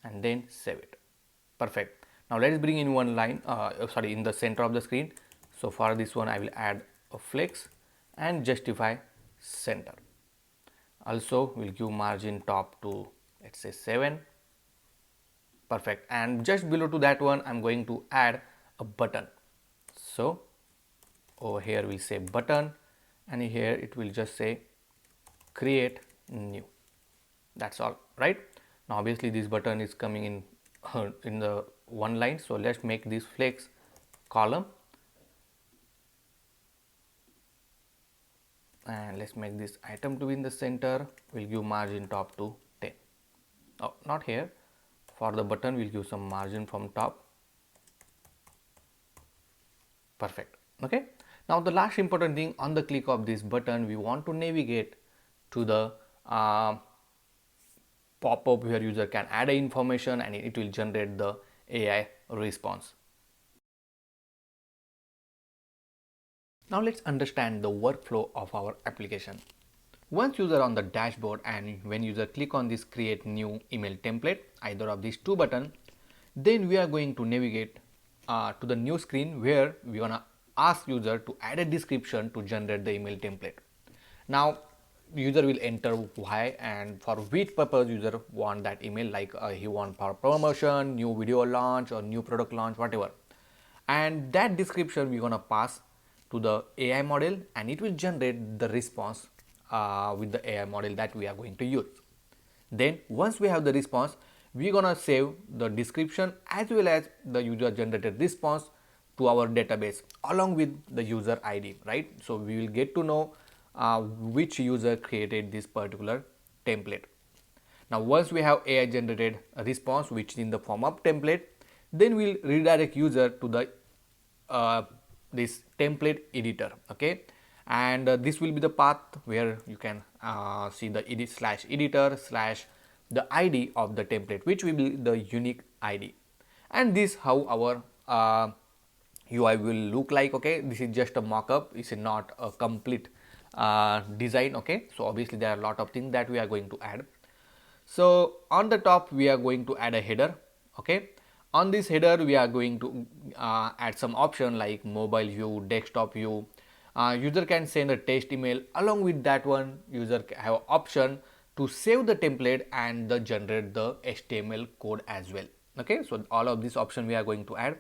and then save it. Perfect. Now let's bring in one line, in the center of the screen. So for this one I will add a flex and justify center. Also we'll give margin top to let's say 7. Perfect. And just below to that one I'm going to add a button. So over here we say button and here it will just say create new. That's all, right? Now obviously this button is coming in the one line, so let's make this flex column and let's make this item to be in the center. We'll give margin top to 10. Oh, not here. For the button we'll give some margin from top. Perfect. Okay. Now the last important thing, on the click of this button we want to navigate to the pop-up where user can add information and it will generate the AI response. Now let's understand the workflow of our application. Once user on the dashboard and when user click on this create new email template, either of these two buttons, then we are going to navigate to the new screen where we gonna ask user to add a description to generate the email template. Now user will enter why and for which purpose user want that email, like he want for promotion, new video launch or new product launch, whatever. And that description we're gonna pass to the AI model and it will generate the response with the AI model that we are going to use. Then once we have the response, we're gonna save the description as well as the user generated response to our database along with the user ID, right? So we will get to know which user created this particular template. Now once we have AI generated a response which is in the form of template, then we'll redirect user to the this template editor, okay? And this will be the path where you can see the edit/editor/ the ID of the template, which will be the unique ID. And this how our UI will look like, okay? This is just a mock-up, it's not a complete design, okay? So obviously there are a lot of things that we are going to add. So on the top we are going to add a header, okay? On this header we are going to add some option like mobile view, desktop view. User can send a test email. Along with that one, user have option to save the template and generate the HTML code as well, okay? So all of this option we are going to add.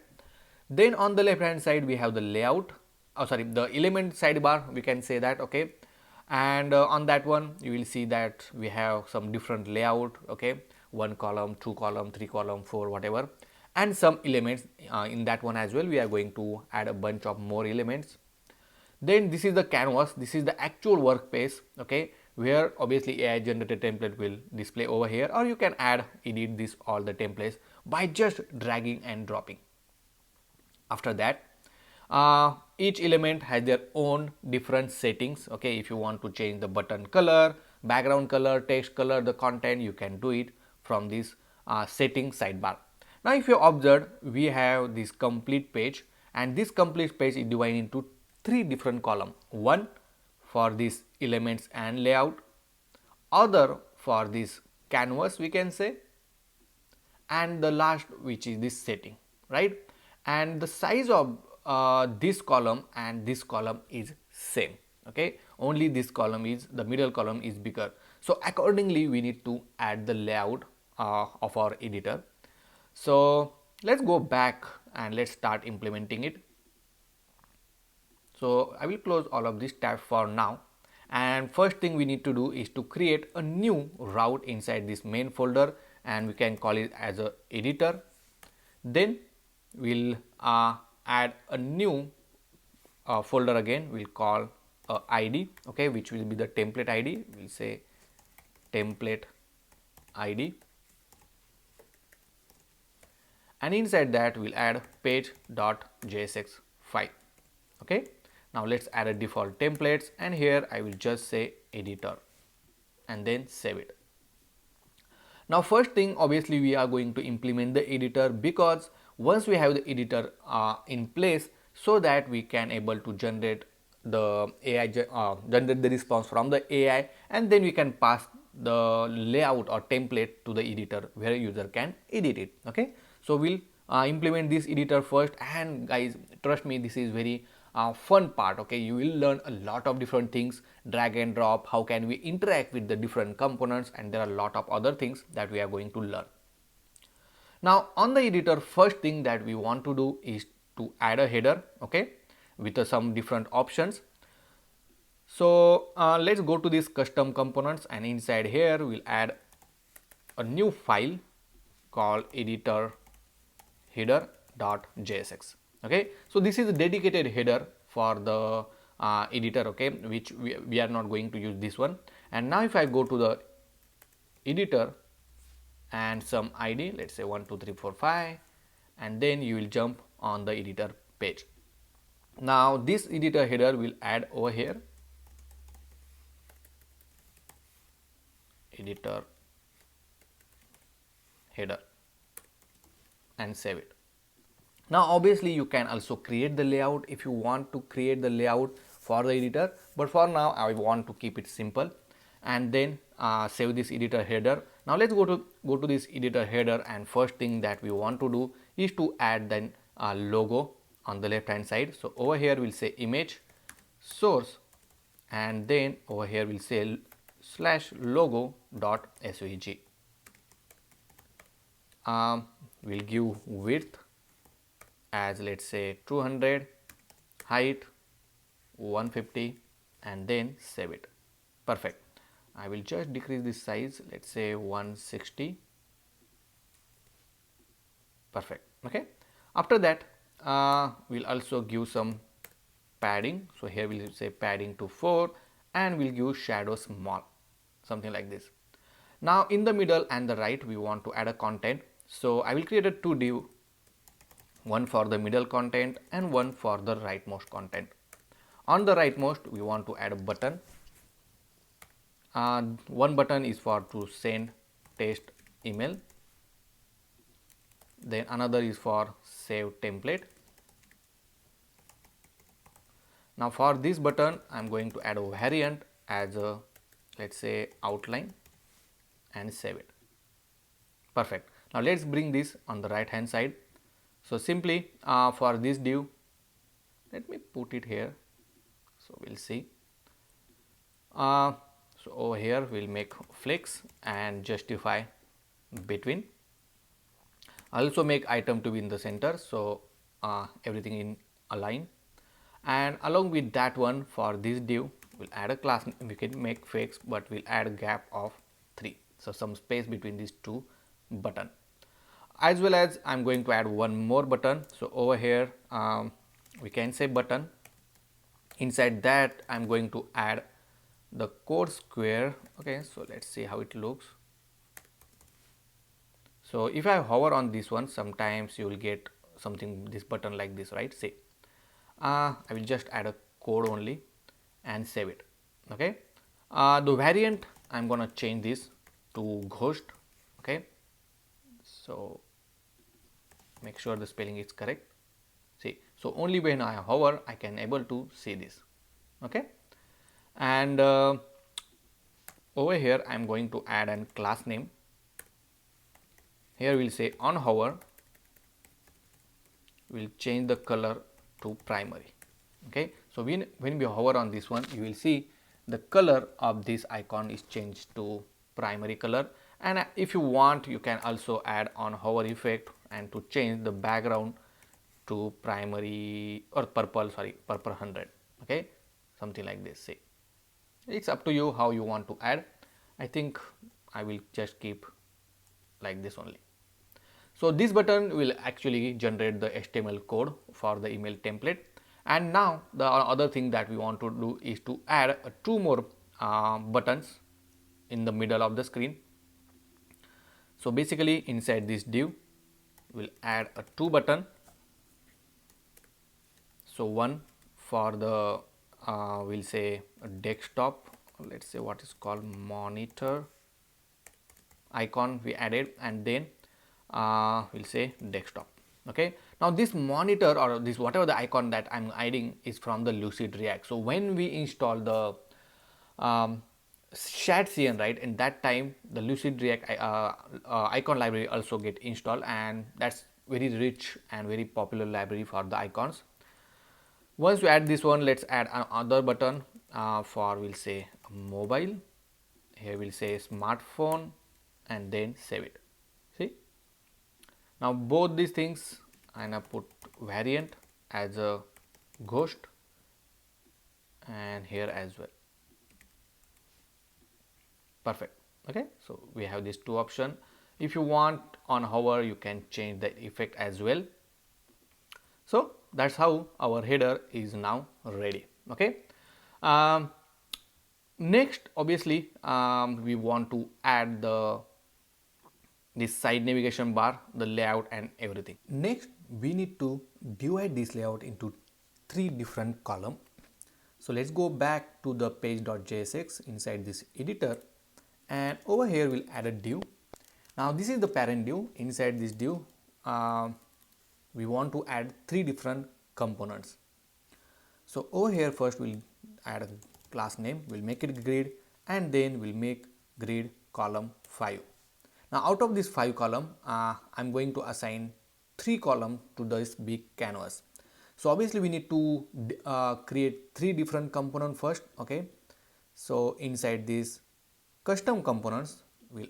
Then on the left hand side we have the layout, the element sidebar, we can say that, okay? And on that one you will see that we have some different layout, okay? 1 column, 2 column, 3 column, 4, whatever, and some elements in that one as well. We are going to add a bunch of more elements. Then this is the canvas, this is the actual workspace, okay, where obviously AI generated template will display over here, or you can edit this all the templates by just dragging and dropping. After that each element has their own different settings, okay? If you want to change the button color, background color, text color, the content, you can do it from this setting sidebar. Now if you observe, we have this complete page, and this complete page is divided into 3 different columns. One for these elements and layout, other for this canvas we can say, and the last which is this setting, right? And the size of this column and this column is same, okay? Only this column is, the middle column is bigger. So accordingly we need to add the layout of our editor. So let's go back and let's start implementing it. So I will close all of this tab for now, and first thing we need to do is to create a new route inside this main folder, and we can call it as a editor. Then we'll add a new folder again, we'll call ID, okay, which will be the template ID. We'll say template ID, and inside that we'll add page.jsx file, okay? Now let's add a default templates, and here I will just say editor and then save it. Now first thing, obviously we are going to implement the editor, because once we have the editor in place, so that we can able to generate the AI generate the response from the AI, and then we can pass the layout or template to the editor where user can edit it. Okay, so we'll implement this editor first, and guys, trust me, this is very fun part. Okay, you will learn a lot of different things, drag and drop, how can we interact with the different components, and there are a lot of other things that we are going to learn. Now on the editor, first thing that we want to do is to add a header, okay, with some different options. So let's go to this custom components, and inside here we'll add a new file called editor header.jsx. Okay, so this is a dedicated header for the editor, okay, which we are not going to use this one. And now if I go to the editor and some ID, let's say 1 2 3 4 5, and then you will jump on the editor page. Now this editor header will add over here, editor header, and save it. Now obviously you can also create the layout if you want to create the layout for the editor, but for now I want to keep it simple, and then save this editor header. Now let's go to this editor header, and first thing that we want to do is to add then a logo on the left hand side. So over here we'll say image source, and then over here we'll say /logo.svg. We'll give width as, let's say, 200, height 150, and then save it. Perfect. I will just decrease this size, let's say 160. Perfect. Okay, after that we'll also give some padding. So here we'll say padding to 4, and we'll give shadow small, something like this. Now in the middle and the right we want to add a content, so I will create a 2 div, one for the middle content and one for the rightmost content. On the rightmost we want to add a button. One button is for to send test email, then another is for save template. Now for this button I am going to add a variant as a, let's say, outline, and save it. Perfect. Now let's bring this on the right hand side. So simply for this div, let me put it here, so we'll see. So over here we'll make flex and justify between. Also make item to be in the center, so everything in align. And along with that one, for this div we'll add a class, we can make flex, but we'll add a gap of 3, so some space between these two button. As well as I'm going to add one more button. So over here we can say button. Inside that I'm going to add the code square. Okay, so let's see how it looks. So if I hover on this one, sometimes you will get something, this button like this, right? See, I will just add a code only and save it. Okay, the variant I'm gonna change this to ghost. Okay, so make sure the spelling is correct. See, so only when I hover I can able to see this. Okay, and over here I am going to add a class name. Here we'll say on hover we'll change the color to primary. Okay, so when we hover on this one, you will see the color of this icon is changed to primary color. And if you want, you can also add on hover effect and to change the background to primary or purple, sorry, purple 100. Okay, something like this. See, it's up to you how you want to add. I think I will just keep like this only. So this button will actually generate the HTML code for the email template. And now the other thing that we want to do is to add 2 more buttons in the middle of the screen. So basically inside this div we'll add a 2 button. So one for the we'll say a desktop, let's say what is called monitor icon we added, and then we'll say desktop. Okay, now this monitor or this whatever the icon that I'm adding is from the Lucid React. So when we install the shared CN, right, in that time the Lucid React icon library also get installed, and that's very rich and very popular library for the icons. Once we add this one, let's add another button for, we'll say mobile. Here we'll say smartphone and then save it. See, now both these things, and I put variant as a ghost and here as well. Perfect. Okay, so we have these two options. If you want on hover, you can change the effect as well. So that's how our header is now ready. Okay, next obviously we want to add this side navigation bar, the layout and everything. Next we need to divide this layout into 3 different columns. So let's go back to the page.jsx inside this editor, and over here we'll add a div. Now this is the parent div. Inside this div we want to add 3 different components. So over here first we'll add a class name, we'll make it grid, and then we'll make grid column 5. Now out of this 5 column, I'm going to assign 3 columns to this big canvas. So obviously we need to create 3 different components first. Okay, so inside these custom components we'll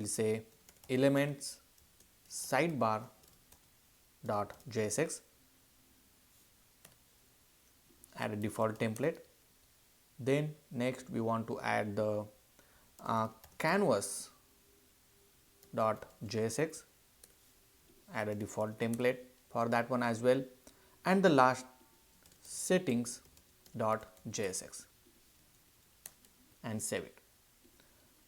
say elements sidebar dot jsx, add a default template. Then next we want to add the canvas dot jsx, add a default template for that one as well, and the last settings dot jsx, and save it.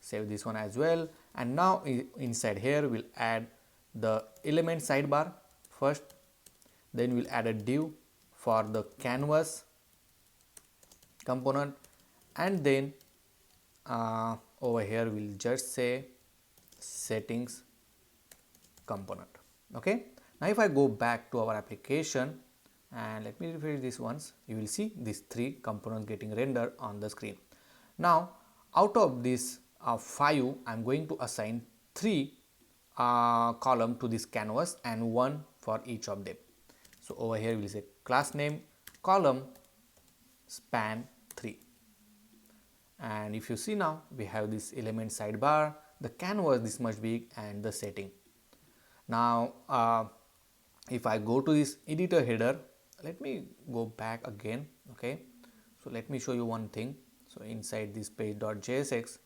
Save this one as well. And now inside here we'll add the element sidebar first, then we'll add a div for the canvas component, and then over here we'll just say settings component. Okay, now if I go back to our application and let me refresh this once, you will see these 3 components getting rendered on the screen. Now out of this 5, I'm going to assign 3 column to this canvas and 1 for each of them. So over here we'll say class name column span 3, and if you see now we have this element sidebar, the canvas this much big, and the setting. Now if I go to this editor header, let me go back again. Okay, so let me show you one thing. So inside this page.jsx,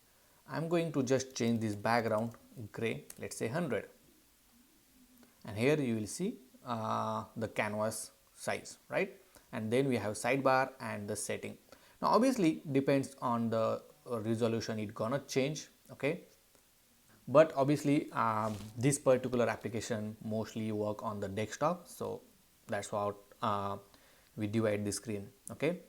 I'm going to just change this background gray, let's say 100, and here you will see the canvas size, right? And then we have sidebar and the setting. Now obviously depends on the resolution, it gonna change. Okay, but obviously this particular application mostly work on the desktop, so that's what we divide the screen. Okay,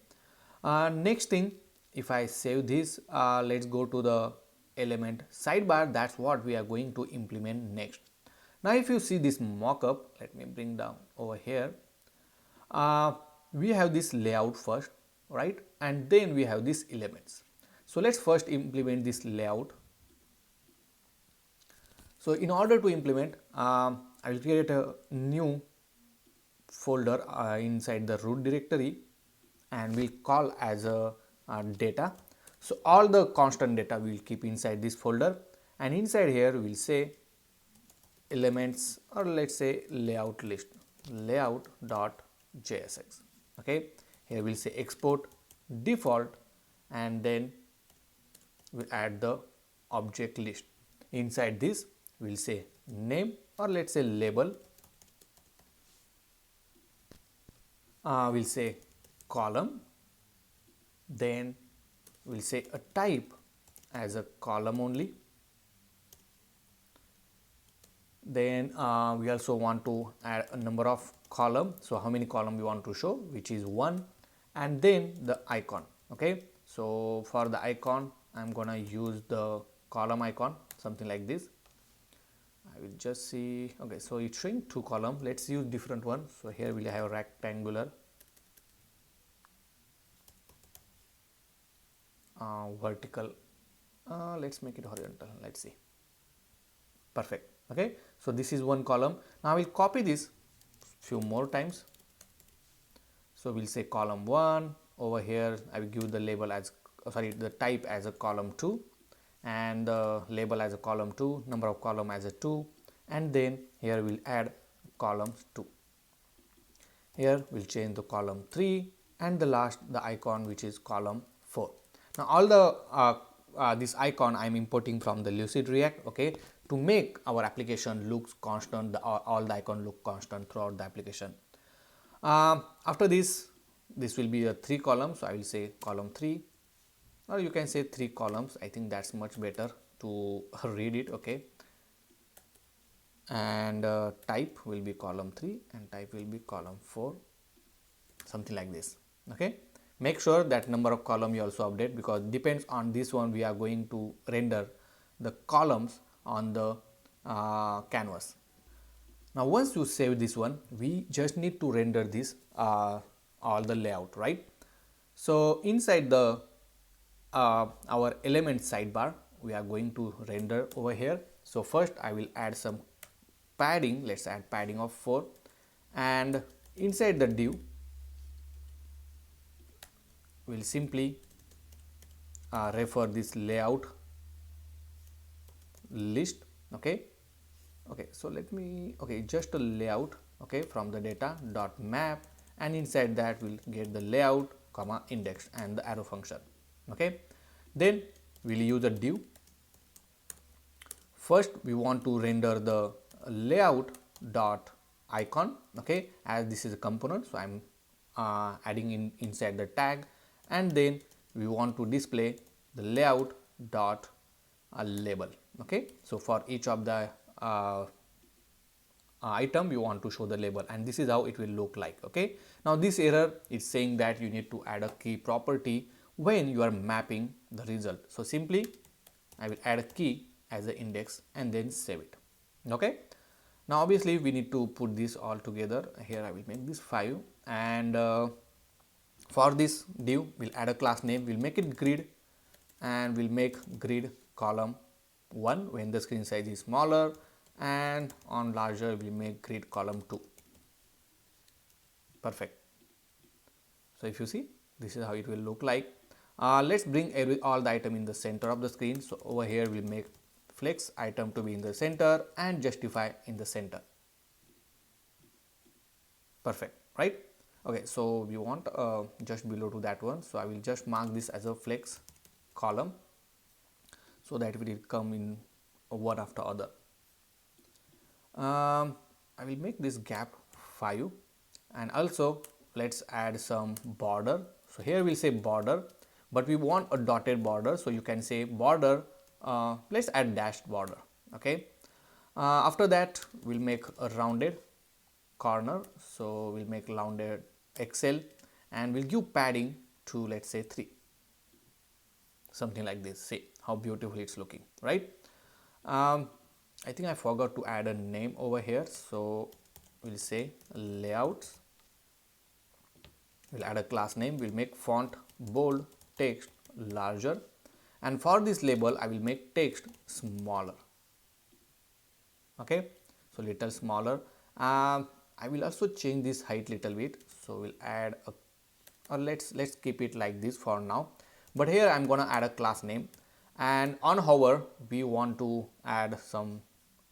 next thing, if I save this, let's go to the element sidebar. That's what we are going to implement next. Now if you see this mockup, let me bring down over here, we have this layout first, right, and then we have these elements. So let's first implement this layout. So in order to implement, I will create a new folder inside the root directory, and we'll call as a data. So all the constant data we will keep inside this folder, and inside here we'll say elements, or let's say layout list, layout.jsx. Okay, here we'll say export default, and then we'll add the object list. Inside this we'll say name, or let's say label, we'll say column, then we'll say a type as a column only. Then we also want to add a number of column, so how many column we want to show, which is 1, and then the icon. Okay, so for the icon I'm gonna use the column icon, something like this. I will just see. Okay, so it's showing 2 columns. Let's use different one. So here we'll have a rectangular, vertical. Let's make it horizontal. Let's see. Perfect. Okay, so this is one column. Now I will copy this few more times. So we'll say column 1 over here. I will give the label as the type as a column 2, and the label as a column 2, number of column as a 2, and then here we'll add columns 2. Here we'll change the column 3, and the last the icon which is column 4. Now all the this icon I am importing from the Lucid React, okay, to make our application looks constant, all the icon look constant throughout the application. After this will be a 3 columns, so I will say column 3, or you can say 3 columns. I think that's much better to read it, okay. And type will be column 3 and type will be column 4, something like this, okay. Make sure that number of column you also update, because depends on this one we are going to render the columns on the canvas. Now once you save this one, we just need to render this all the layout, right? So inside the our element sidebar, we are going to render over here. So first I will add some padding. Let's add padding of 4, and inside the div we'll simply refer this layout list, okay. Okay, so let me, okay, just a layout, okay, from the data dot map, and inside that we'll get the layout comma index and the arrow function, okay. Then we'll use a div. First we want to render the layout dot icon, okay, as this is a component, so I'm adding inside the tag, and then we want to display the layout dot label, okay. So for each of the item you want to show the label, and this is how it will look like, okay. Now this error is saying that you need to add a key property when you are mapping the result. So simply I will add a key as an index and then save it, okay. Now obviously we need to put this all together. Here I will make this 5, and for this div we'll add a class name. We'll make it grid, and we'll make grid column 1 when the screen size is smaller, and on larger we make grid column 2. Perfect. So if you see, this is how it will look like. Let's bring all the item in the center of the screen. So over here we'll make flex item to be in the center and justify in the center. Perfect, right? Okay, so we want just below to that one, so I will just mark this as a flex column so that it will come in one after other. I will make this gap 5, and also let's add some border. So here we'll say border, but we want a dotted border, so you can say border, let's add dashed border, okay. After that we'll make a rounded corner, so we'll make rounded XL, and we'll give padding to, let's say, 3, something like this. See how beautiful it's looking, right? I think I forgot to add a name over here, so we'll say layouts. We'll add a class name. We'll make font bold, text larger, and for this label I will make text smaller, okay, so little smaller. I will also change this height little bit, so we'll add a, or let's keep it like this for now, but here I'm gonna add a class name, and on hover we want to add some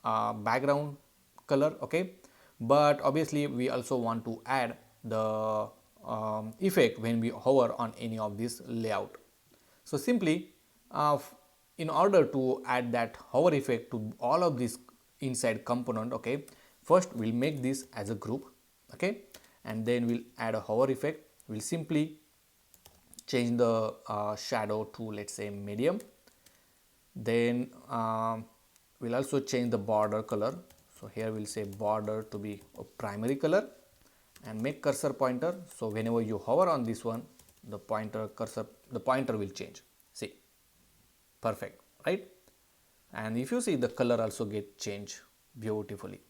background color, okay, but obviously we also want to add the effect when we hover on any of this layout. So simply in order to add that hover effect to all of this inside component, okay, first we'll make this as a group, okay, and then we'll add a hover effect. We'll simply change the shadow to, let's say, medium. Then we'll also change the border color, so here we'll say border to be a primary color, and make cursor pointer, so whenever you hover on this one, the pointer will change. See, perfect, right? And if you see, the color also get changed beautifully.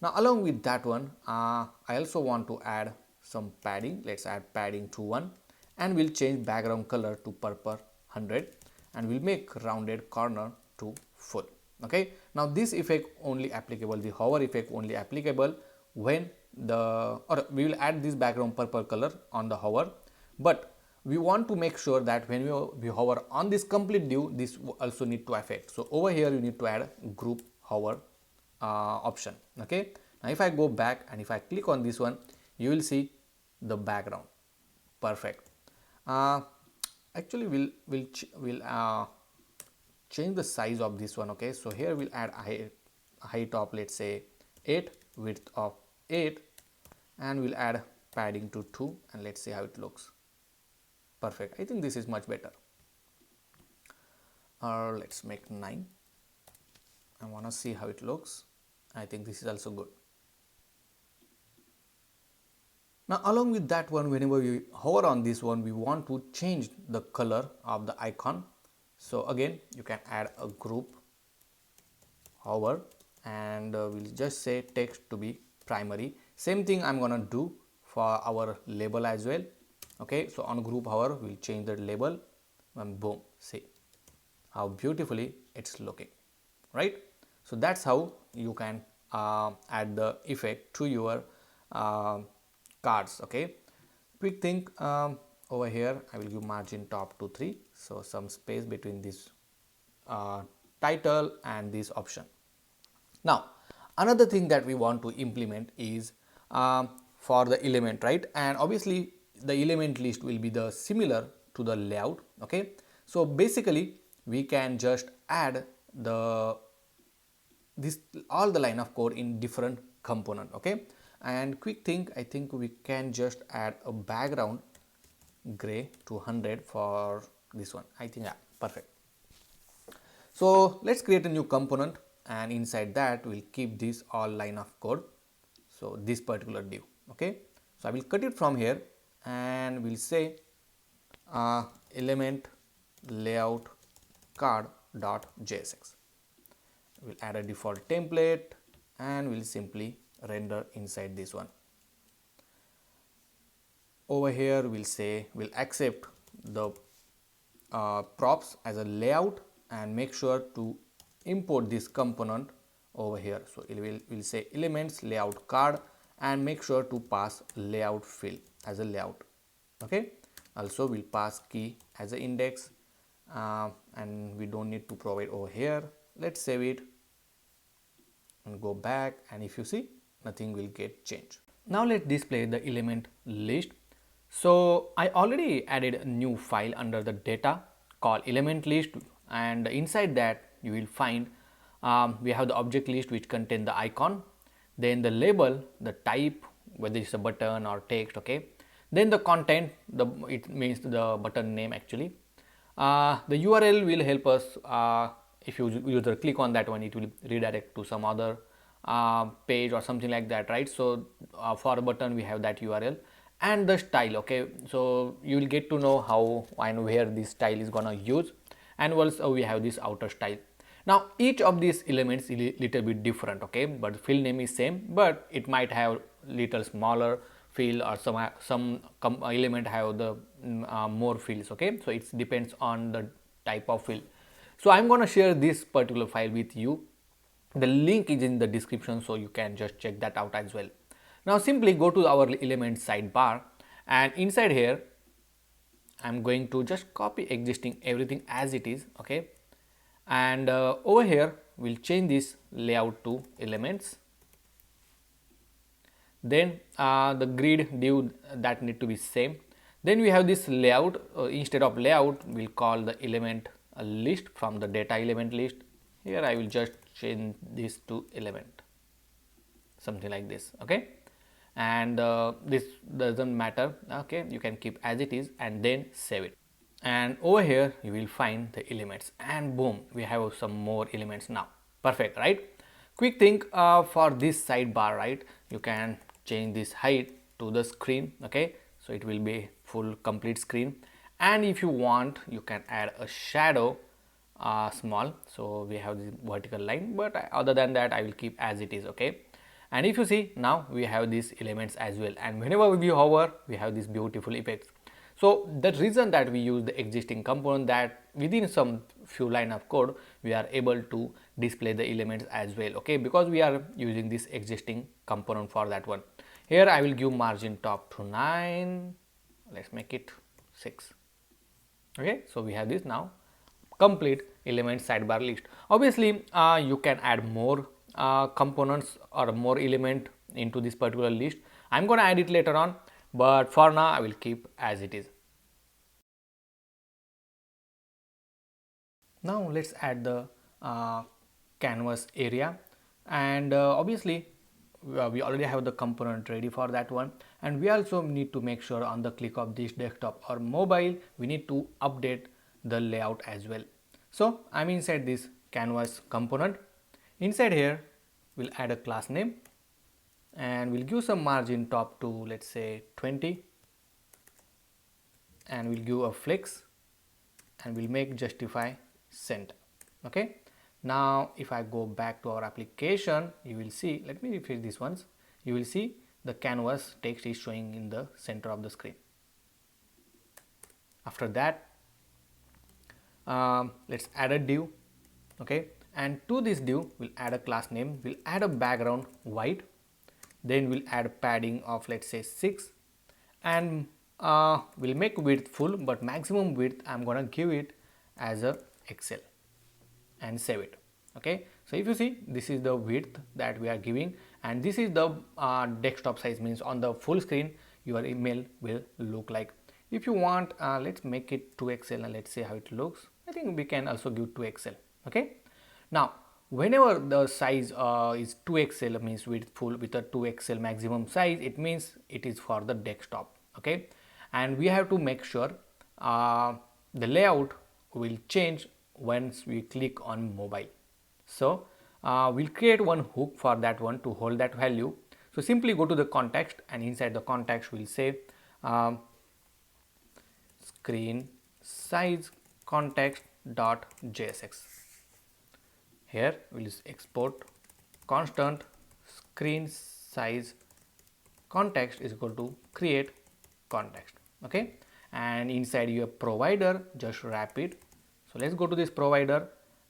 Now along with that one, I also want to add some padding. Let's add padding to 1 and we'll change background color to purple 100 and we'll make rounded corner to full. Okay, now this effect only applicable, the hover effect only applicable when or we will add this background purple color on the hover, but we want to make sure that when we hover on this complete div, this also need to affect. So over here you need to add group hover option. Okay, now if I go back and if I click on this one, you will see the background. Perfect. Actually we'll change the size of this one. Okay, so here we'll add height of, let's say, 8, width of 8, and we'll add padding to 2 and let's see how it looks. Perfect. I think this is much better. Or let's make 9. I want to see how it looks. I think this is also good. Now along with that one, whenever we hover on this one, we want to change the color of the icon. So again, you can add a group hover and we'll just say text to be primary. Same thing I'm gonna do for our label as well. Okay, so on group hover, we'll change the label and boom, see how beautifully it's looking, right? So that's how you can add the effect to your cards. Okay, quick thing, over here I will give margin top to 3, so some space between this title and this option. Now another thing that we want to implement is for the element, right? And obviously the element list will be the similar to the layout. Okay, so basically we can just add this all the line of code in different component. Okay, and quick thing, I think we can just add a background gray to 100 for this one. I think, yeah, perfect. So let's create a new component and inside that we'll keep this all line of code, so this particular div. Okay, so I will cut it from here and we'll say element layout card dot jsx. We'll add a default template and we'll simply render inside this one. Over here we'll say we'll accept the props as a layout and make sure to import this component over here. So we'll say elements layout card and make sure to pass layout field as a layout. Okay, also we'll pass key as an index and we don't need to provide over here. Let's save it and go back, and if you see, nothing will get changed. Now let's display the element list. So I already added a new file under the data called element list, and inside that you will find we have the object list which contain the icon, then the label, the type, whether it's a button or text. Okay, then the content, it means the button name actually. The URL will help us, if you user click on that one, it will redirect to some other page or something like that, right? So for a button we have that URL, and the style. Okay, so you will get to know how and where this style is gonna use, and also we have this outer style. Now each of these elements is little bit different. Okay, but field name is same, but it might have little smaller field or some element have the more fields. Okay, so it depends on the type of field. So I'm going to share this particular file with you. The link is in the description, so you can just check that out as well. Now simply go to our element sidebar, and inside here I'm going to just copy existing everything as it is. Okay, and over here we'll change this layout to elements. Then the grid div, that need to be same. Then we have this layout. Instead of layout, we'll call the element a list from the data element list. Here I will just change this to element, something like this. Okay, and this doesn't matter. Okay, you can keep as it is and then save it. And over here you will find the elements, and boom, we have some more elements now. Perfect, right? Quick thing, for this sidebar, right, you can change this height to the screen. Okay, so it will be full complete screen, and if you want you can add a shadow small, so we have this vertical line, but other than that I will keep as it is. Okay, and if you see, now we have these elements as well, and whenever we hover we have these beautiful effects. So the reason that we use the existing component, that within some few line of code we are able to display the elements as well. Okay, because we are using this existing component for that one. Here I will give margin top to 9, let's make it 6. Okay, so we have this now complete element sidebar list. Obviously you can add more components or more element into this particular list. I'm going to add it later on, but for now I will keep as it is. Now let's add the canvas area, and obviously we already have the component ready for that one, and we also need to make sure on the click of this desktop or mobile we need to update the layout as well. So I'm inside this canvas component. Inside here we'll add a class name, and we'll give some margin top to, let's say, 20, and we'll give a flex, and we'll make justify center. Okay, now if I go back to our application, you will see, let me refresh this once, you will see the canvas text is showing in the center of the screen. After that let's add a div. Okay, and to this div we'll add a class name, we'll add a background white, then we'll add padding of, let's say, 6, and we'll make width full, but maximum width I'm gonna give it as a Excel and save it. Okay, so if you see, this is the width that we are giving, and this is the desktop size, means on the full screen your email will look like. If you want, let's make it 2XL and let's see how it looks. I think we can also give 2XL. Okay, now whenever the size is 2XL, means width full with a 2XL maximum size, it means it is for the desktop. Okay, and we have to make sure the layout will change once we click on mobile. So we'll create one hook for that one to hold that value. So simply go to the context, and inside the context we'll say screen size context dot jsx. Here we'll export constant screen size context is equal to create context. Okay, and inside your provider just wrap it. So let's go to this provider,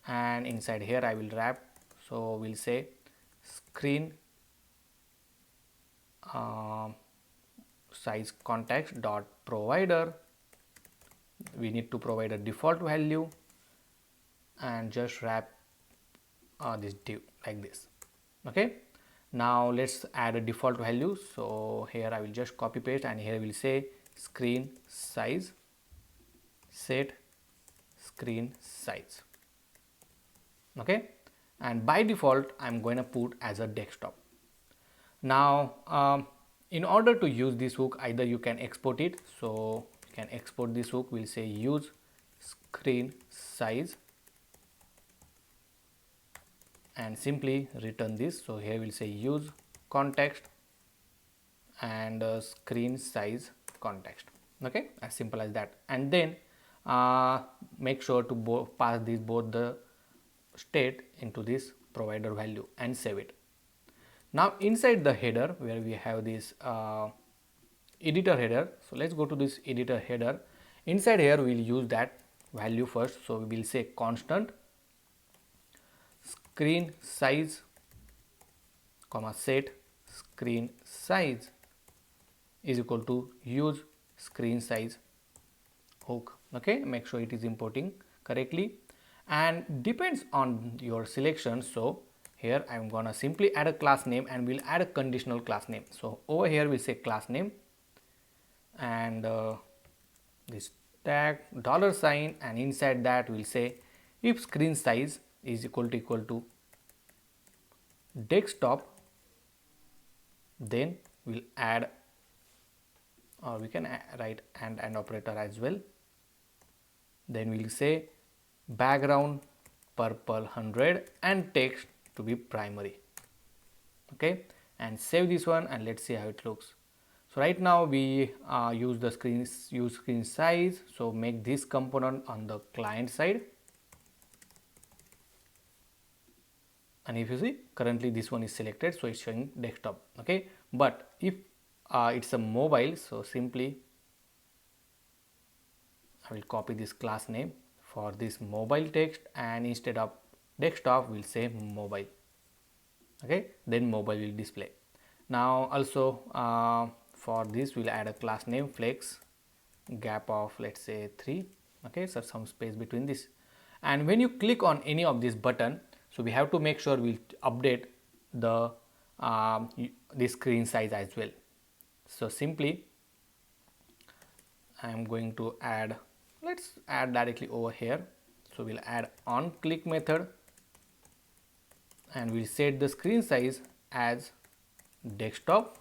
and inside here I will wrap. So we'll say screen size context dot provider. We need to provide a default value, and just wrap this div like this. Okay, now let's add a default value. So here I will just copy paste, and here we'll say screen size set screen size. Okay, and by default I'm going to put as a desktop. Now in order to use this hook, either you can export it. So you can export this hook. We'll say use screen size and simply return this. So here we'll say use context and screen size context. Okay, as simple as that. And then make sure to pass these both the state into this provider value and save it. Now inside the header where we have this editor header, so let's go to this editor header. Inside here we'll use that value first. So we will say constant screen size comma set screen size is equal to use screen size hook. Okay, make sure it is importing correctly, and depends on your selection. So here I'm gonna simply add a class name, and we'll add a conditional class name. So over here we say class name, and this tag $, and inside that we'll say if screen size is equal to desktop, then we'll add, or we can write and operator as well. Then we'll say background purple 100 and text to be primary. Okay, and save this one, and let's see how it looks. So right now we use screen size. So make this component on the client side, and if you see currently this one is selected, so it's showing desktop. Okay, but if it's a mobile, so simply I will copy this class name for this mobile text, and instead of desktop we'll say mobile. Okay, then mobile will display. Now also for this we'll add a class name flex, gap of let's say 3. Okay, so some space between this, and when you click on any of this button, so we have to make sure we'll update the the screen size as well. So simply I am going to add, let's add directly over here. So we'll add on click method, and we'll set the screen size as desktop,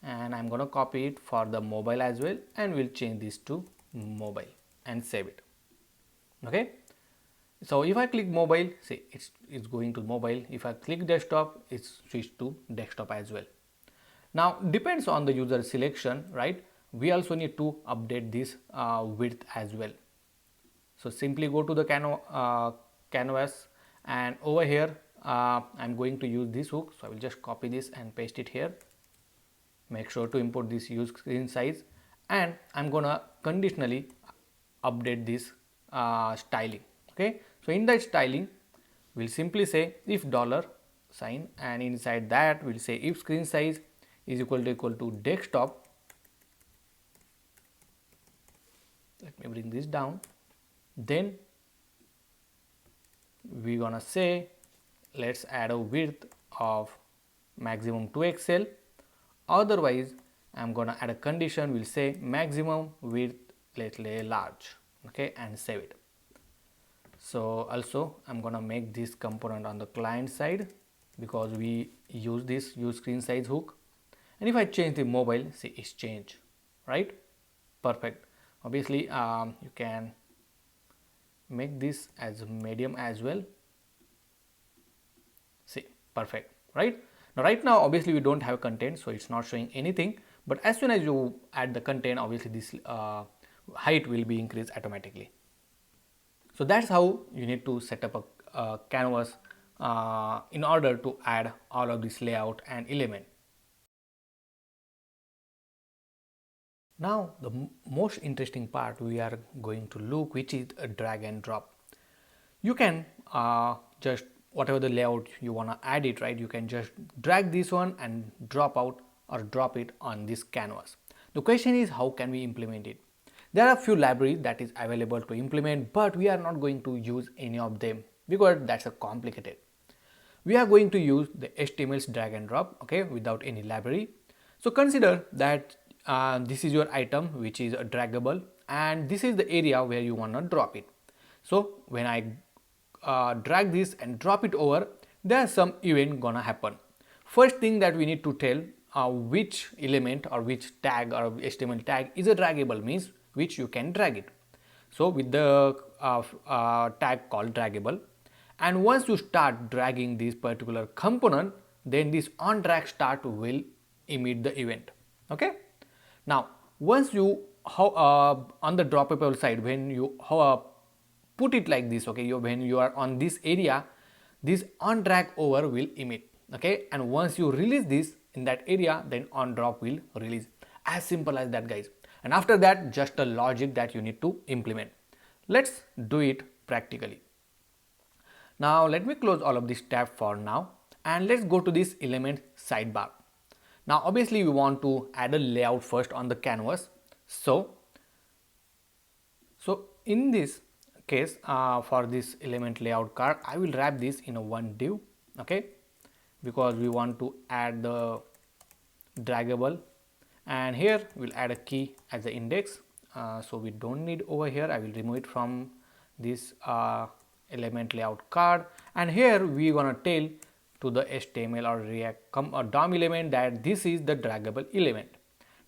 and I'm going to copy it for the mobile as well, and we'll change this to mobile and save it. Okay, so if I click mobile, see it's going to mobile. If I click desktop, it's switched to desktop as well. Now depends on the user selection, right? We also need to update this width as well. So simply go to the canvas, and over here I'm going to use this hook, so I will just copy this and paste it here. Make sure to import this use screen size, and I'm gonna conditionally update this styling. Okay, so in that styling we'll simply say if dollar sign, and inside that we'll say if screen size is equal to desktop. Let me bring this down. Then we're gonna say let's add a width of maximum 2 XL. Otherwise I'm gonna add a condition, we'll say maximum width let's say large. Okay, and save it. So also I'm gonna make this component on the client side because we use this use screen size hook. And if I change the mobile, see it's changed, right? Perfect. Obviously you can make this as medium as well. See, perfect, right? Now right now obviously we don't have content, so it's not showing anything, but as soon as you add the content, obviously this height will be increased automatically. So that's how you need to set up a canvas in order to add all of this layout and element. Now the most interesting part we are going to look, which is a drag and drop. You can just whatever the layout you want to add it, right? You can just drag this one and drop out or drop it on this canvas. The question is, how can we implement it? There are a few libraries that is available to implement, but we are not going to use any of them because that's a complicated. We are going to use the HTML's drag and drop, okay, without any library. So consider that this is your item which is draggable, and this is the area where you want to drop it. So when I drag this and drop it over, there's some event gonna happen. First thing that we need to tell which element or which tag or HTML tag is a draggable, means which you can drag it. So with the tag called draggable, and once you start dragging this particular component, then this on drag start will emit the event. Okay, now once you on the droppable side, when you put it like this, okay, when you are on this area, this on drag over will emit. Okay, and once you release this in that area, then on drop will release. As simple as that, guys. And after that, just a logic that you need to implement. Let's do it practically. Now let me close all of this tab for now, and let's go to this element sidebar. Now obviously we want to add a layout first on the canvas. So in this case, for this element layout card, I will wrap this in a one div, okay, because we want to add the draggable, and here we'll add a key as the index. So we don't need over here. I will remove it from this element layout card, and here we gonna tell to the HTML or React or DOM element that this is the draggable element.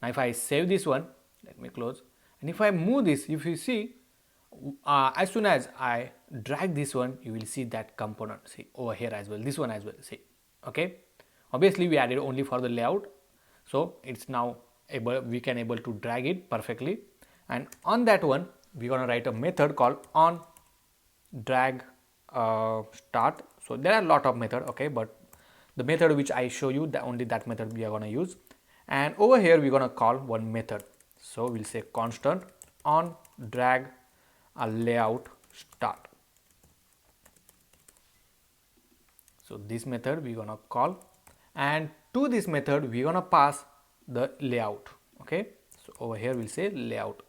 Now if I save this one, let me close, and if I move this, if you see, as soon as I drag this one, you will see that component, see over here as well, this one as well, see. Okay, obviously we added only for the layout, so it's now we can able to drag it perfectly. And on that one we're gonna write a method called on drag start. So there are a lot of method, okay, but the method which I show you, only that method we are going to use. And over here we're going to call one method. So we'll say constant on drag a layout start. So this method we're going to call, and to this method we're going to pass the layout. Okay, so over here we'll say layout,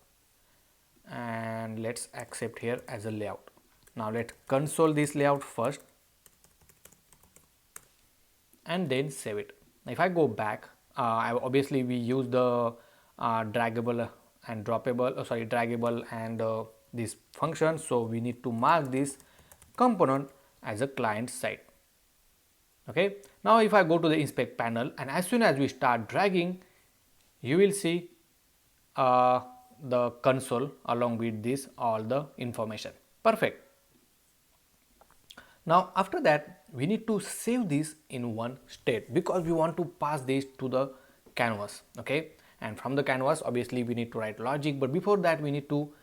and let's accept here as a layout. Now let's console this layout first and then save it. Now if I go back, obviously we use the draggable and droppable, draggable and this function, so we need to mark this component as a client side. Okay, now if I go to the inspect panel, and as soon as we start dragging, you will see the console along with this all the information. Perfect. Now after that we need to save this in one state because we want to pass this to the canvas. Okay, and from the canvas obviously we need to write logic, but before that we need to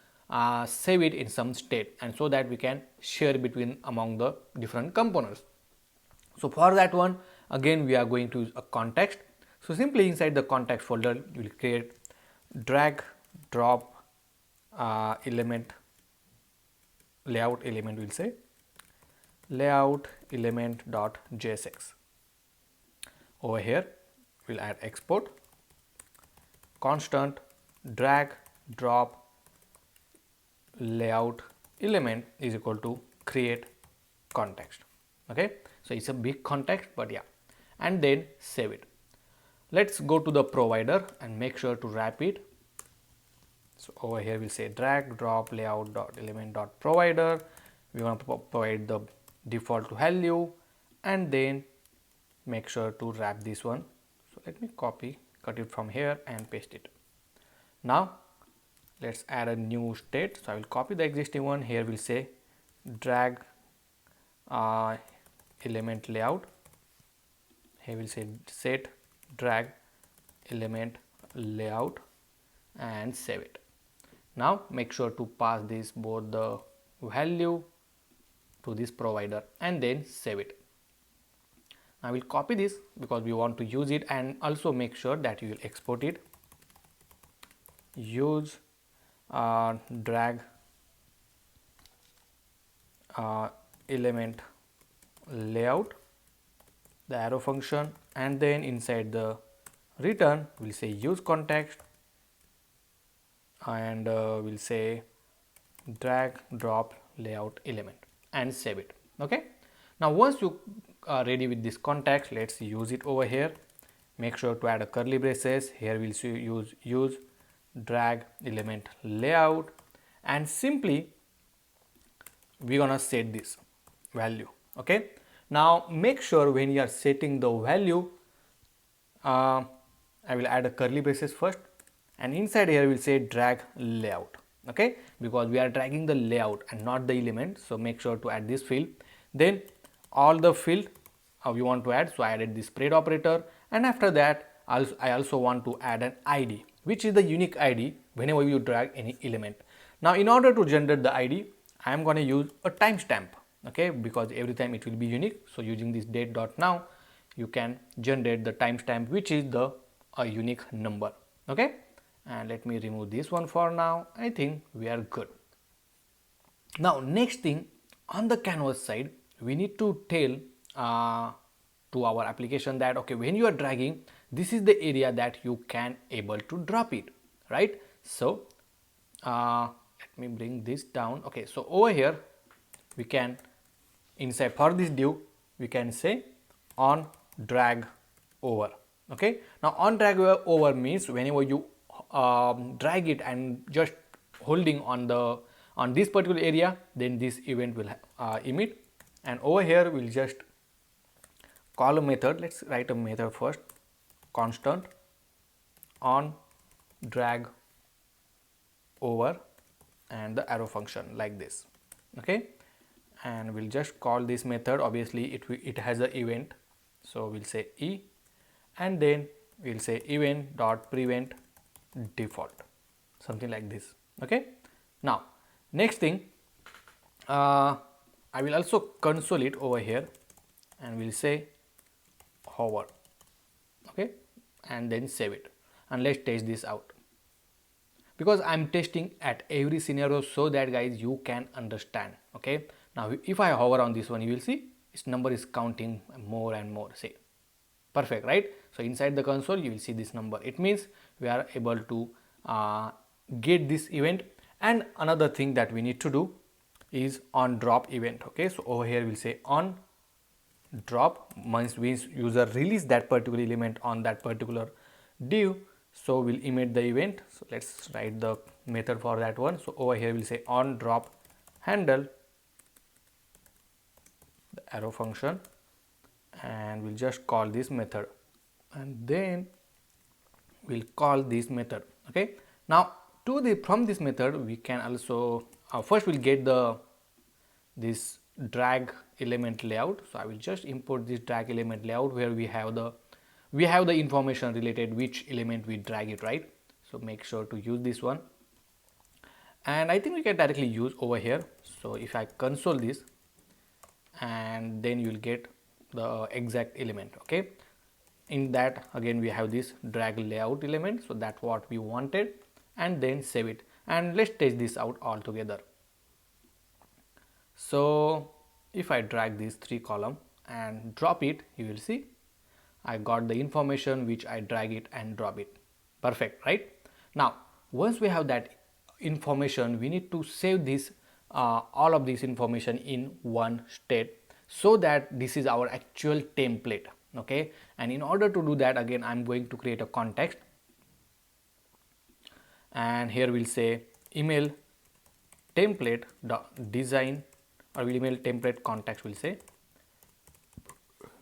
save it in some state, and so that we can share between among the different components. So for that one, again we are going to use a context. So simply inside the context folder we will create drag drop element, layout element, will say layout element dot jsx. Over here we'll add export constant drag drop layout element is equal to create context. Okay, so it's a big context, but yeah, and then save it. Let's go to the provider and make sure to wrap it. So over here we'll say drag drop layout dot element dot provider. We want to provide the default value and then make sure to wrap this one. So let me cut it from here and paste it. Now let's add a new state. So I will copy the existing one. Here we'll say drag element layout. Here we'll say set drag element layout and save it. Now make sure to pass this both the value to this provider and then save it. I will copy this because we want to use it, and also make sure that you will export it. Use drag element layout, the arrow function, and then inside the return we'll say use context, and we'll say drag drop layout element and save it. Okay, now once you are ready with this context, let's use it over here. Make sure to add a curly braces. Here we'll use drag element layout, and simply we're gonna set this value. Okay, now make sure when you are setting the value, I will add a curly braces first, and inside here we'll say drag layout. Okay, because we are dragging the layout and not the element, so make sure to add this field. Then all the field we want to add, so I added this spread operator, and after that I also want to add an ID, which is the unique ID whenever you drag any element. Now in order to generate the ID, I am going to use a timestamp. Okay, because every time it will be unique, so using this date.now you can generate the timestamp, which is the unique number. Okay, and let me remove this one for now. I think we are good. Now next thing, on the canvas side we need to tell to our application that okay, when you are dragging, this is the area that you can able to drop it, right? So let me bring this down. Okay, so over here we can, inside for this div we can say on drag over. Okay, now on drag over means whenever you drag it and just holding on this particular area, then this event will emit. And over here we'll just call a method. Let's write a method first, constant on drag over and the arrow function like this. Okay, and we'll just call this method. Obviously it has an event, so we'll say e, and then we'll say event dot prevent default, something like this. Okay, now next thing, I will also console it over here. and we'll say hover, okay, and then save it. And let's test this out, because I'm testing at every scenario so that guys you can understand. Okay, now if I hover on this one, you will see its number is counting more and more. Say perfect, right? So inside the console you will see this number. It means we are able to get this event. And another thing that we need to do is on drop event. Okay, so over here we'll say on drop means user release that particular element on that particular div, so we'll emit the event. So let's write the method for that one. So over here we'll say on drop handle, the arrow function, and we'll just call this method, and then we'll call this method. Okay, now from this method we can also first we'll get this drag element layout. So I will just import this drag element layout where we have the information related which element we drag it, right? So make sure to use this one, and I think we can directly use over here. So if I console this, and then you will get the exact element. Okay, in that again we have this drag layout element, so that's what we wanted, and then save it. And let's test this out all together. So if I drag these 3 column and drop it, you will see I got the information which I drag it and drop it. Perfect, right? Now once we have that information, we need to save this all of this information in one state, so that this is our actual template. Okay, and in order to do that, again I'm going to create a context, and here we'll say email template design, or we'll email template context, we'll say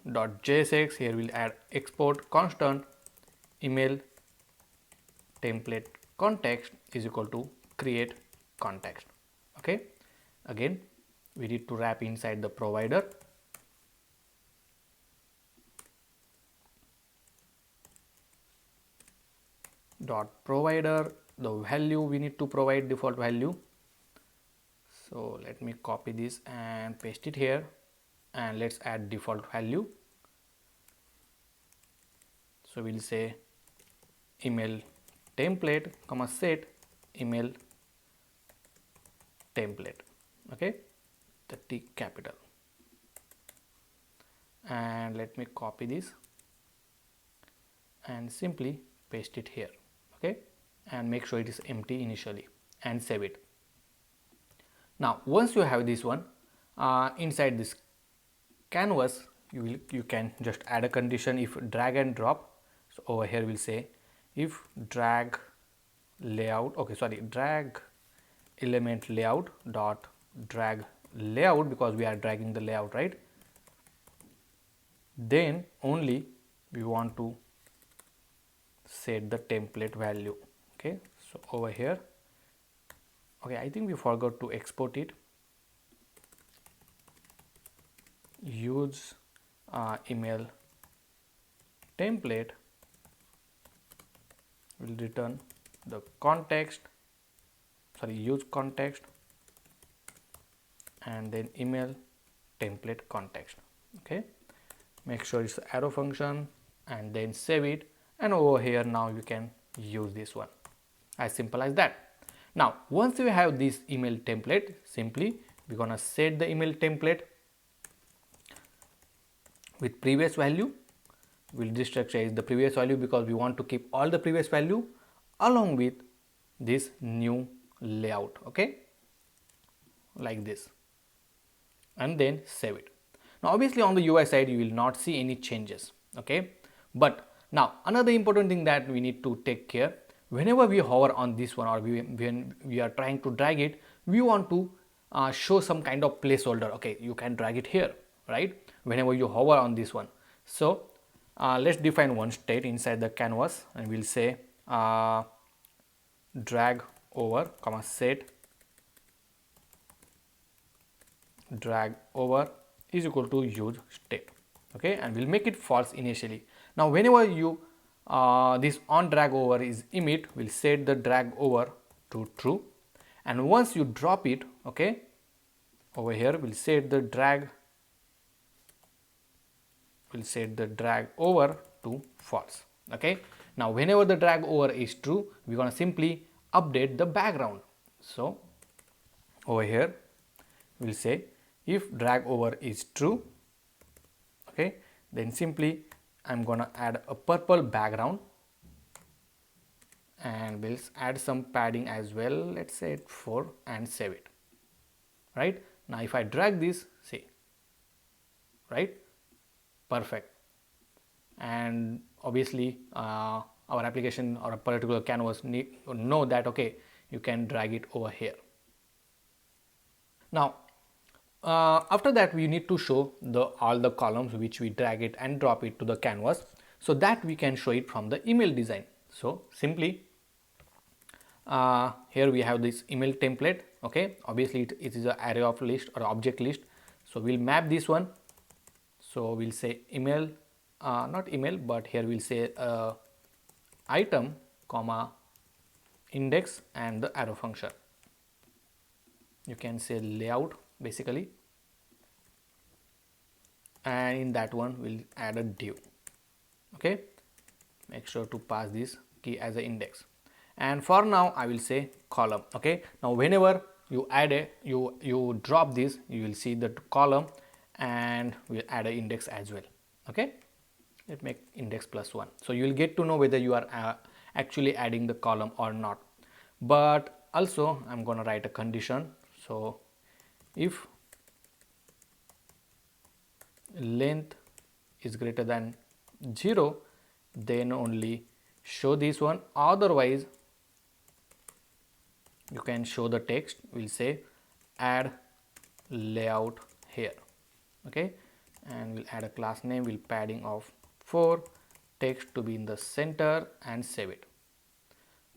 .jsx. Here we'll add export constant email template context is equal to create context. Okay, again we need to wrap inside the provider, dot provider, the value we need to provide default value. So let me copy this and paste it here, and let's add default value. So we'll say email template comma set email template, okay, the T capital, and let me copy this and simply paste it here. Okay, and make sure it is empty initially, and save it. Now once you have this one inside this canvas, you can just add a condition if drag and drop. So over here we'll say if drag layout, okay, sorry, drag element layout dot drag layout, because we are dragging the layout, right? Then only we want to set the template value. Okay, so over here, okay, I think we forgot to export it. Use email template will return the context, sorry, use context, and then email template context. Okay, make sure it's arrow function, and then save it. And over here now you can use this one, as simple as that. Now once you have this email template, simply we're gonna set the email template with previous value. We'll destructureize the previous value because we want to keep all the previous value along with this new layout. Okay, like this, and then save it. Now obviously on the UI side you will not see any changes. Okay, but now another important thing that we need to take care, whenever we hover on this one, or when we are trying to drag it, we want to show some kind of placeholder. Okay, you can drag it here, right, whenever you hover on this one. So let's define one state inside the canvas, and we'll say drag over comma set drag over is equal to use state. Okay, and we'll make it false initially. Now whenever you this on drag over is emit, we'll set the drag over to true, and once you drop it, okay, over here we'll set the drag we'll set the drag over to false. Okay, now whenever the drag over is true, we're gonna simply update the background. So over here we'll say if drag over is true, okay, then simply I'm gonna add a purple background and we'll add some padding as well, let's say 4, and save it. Right, now if I drag this, see, right, perfect. And obviously our application or a particular canvas need to know that okay, you can drag it over here. Now after that we need to show all the columns which we drag it and drop it to the canvas, so that we can show it from the email design. So simply here we have this email template. Okay, obviously it is an array of list or object list, so we'll map this one. So we'll say email, not email, but here we'll say item comma index and the arrow function. You can say layout basically, and in that one we'll add a div. Okay, make sure to pass this key as an index, and for now I will say column. Okay, now whenever you add a you drop this, you will see the column, and we'll add an index as well. Okay, let's make index +1, so you will get to know whether you are actually adding the column or not. But also I'm going to write a condition. So if length is greater than 0, then only show this one, otherwise you can show the text. We'll say add layout here. Okay, and we'll add a class name, we'll padding of 4, text to be in the center, and save it.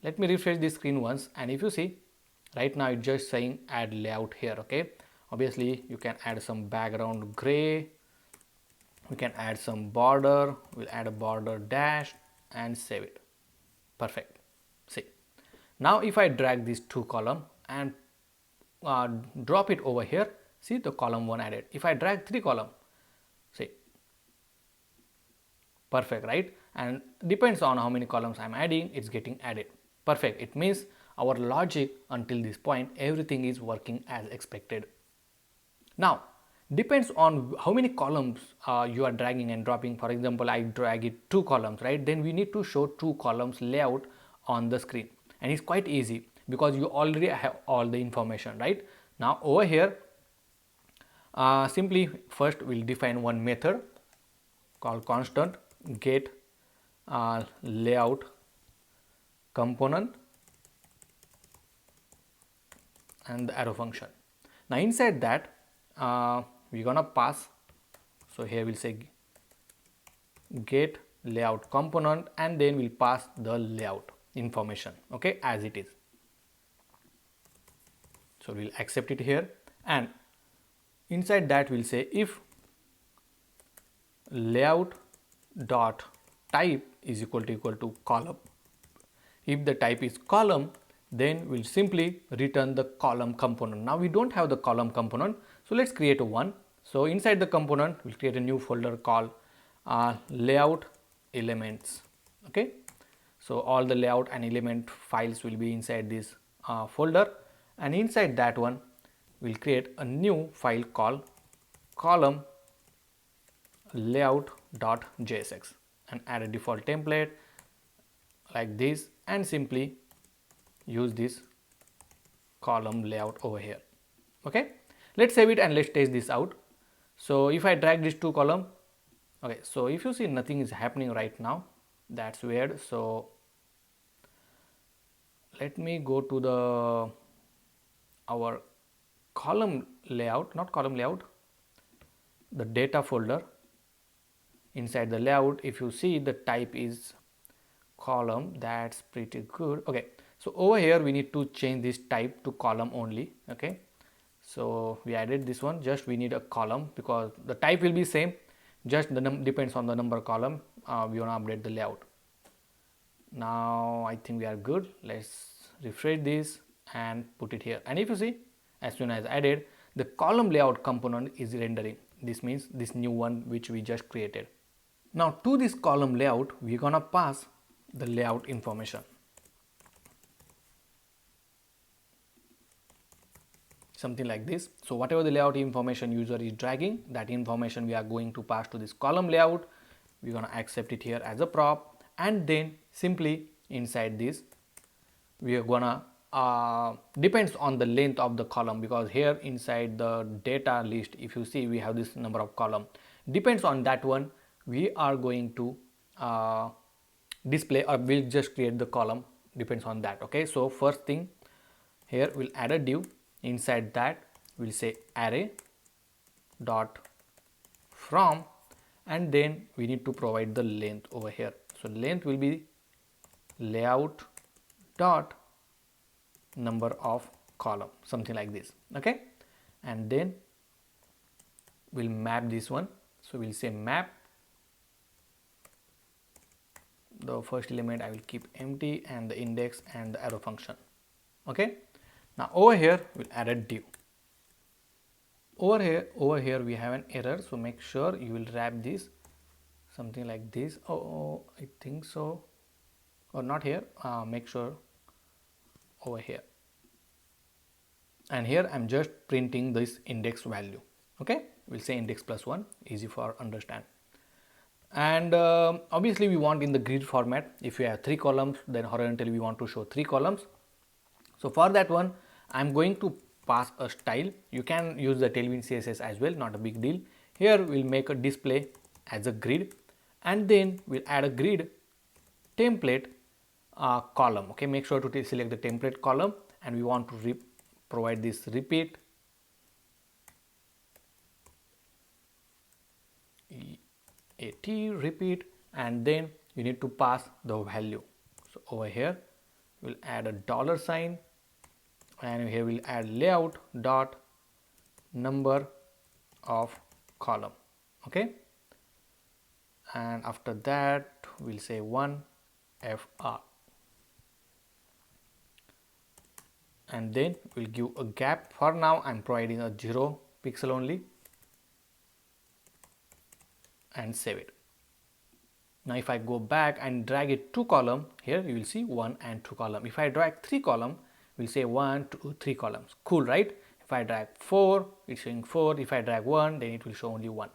Let me refresh this screen once, and if you see right now it's just saying add layout here. Okay, obviously you can add some background gray, we can add some border, we'll add a border dash and save it. Perfect. See, now if I drag these 2 column and drop it over here, see the column 1 added. If I drag 3 column, see, perfect, right? And depends on how many columns I'm adding, it's getting added. Perfect. It means our logic until this point, everything is working as expected. Now depends on how many columns you are dragging and dropping. For example, I drag it 2 columns, right? Then we need to show 2 columns layout on the screen, and it's quite easy because you already have all the information. Right now over here simply first we'll define one method called constant get layout component and the arrow function. Now inside that we're gonna pass, so here we'll say get layout component, and then we'll pass the layout information, okay, as it is. So we'll accept it here, and inside that we'll say if layout dot type is equal to column. If the type is column, then we'll simply return the column component. Now we don't have the column component, so let's create a one. So inside the component we'll create a new folder called layout elements. Okay, so all the layout and element files will be inside this folder, and inside that one we'll create a new file called column layout.jsx and add a default template like this, and simply use this column layout over here. Okay, let's save it and let's test this out. So if I drag these 2 columns, okay, so if you see nothing is happening right now, that's weird. So let me go to the our column layout, not column layout, the data folder. Inside the layout, if you see the type is column, that's pretty good. Okay, so over here we need to change this type to column only. Okay, so we added this one, just we need a column because the type will be same, just the depends on the number column. We want to update the layout. Now I think we are good. Let's refresh this and put it here, and if you see, as soon as added, the column layout component is rendering. This means this new one which we just created. Now to this column layout, we're gonna pass the layout information. Something like this. So whatever the layout information user is dragging, that information we are going to pass to this column layout. We're gonna accept it here as a prop, and then simply inside this we are gonna depends on the length of the column, because here inside the data list, if you see, we have this number of column. Depends on that one, we are going to display, or we'll just create the column, depends on that. Okay, so first thing, here we'll add a div. Inside that we'll say array dot from, and then we need to provide the length over here. So length will be layout dot number of column, something like this. Okay, and then we'll map this one. So we'll say map, the first element I will keep empty, and the index and the arrow function. Okay, now over here we'll add a div. Over here we have an error, so make sure you will wrap this something like this. Oh, I think so, or not here. Make sure over here, and here I'm just printing this index value. Okay, we'll say index +1, easy for understand. And obviously we want in the grid format. If you have 3 columns, then horizontally we want to show 3 columns. So for that one, I'm going to pass a style. You can use the TailwindCSS as well, not a big deal. Here we'll make a display as a grid, and then we'll add a grid template column. Okay, make sure to select the template column, and we want to provide this repeat repeat, and then you need to pass the value. So over here we'll add a $sign, and here we'll add layout dot number of column. Okay, and after that we'll say 1 fr, and then we'll give a gap. For now I'm providing a 0 pixel only, and save it. Now if I go back and drag it 2 column, here you will see 1 and 2 column. If I drag 3 column, we'll say 1, 2, 3 columns. Cool, right? If I drag 4, it's showing 4. If I drag 1, then it will show only 1.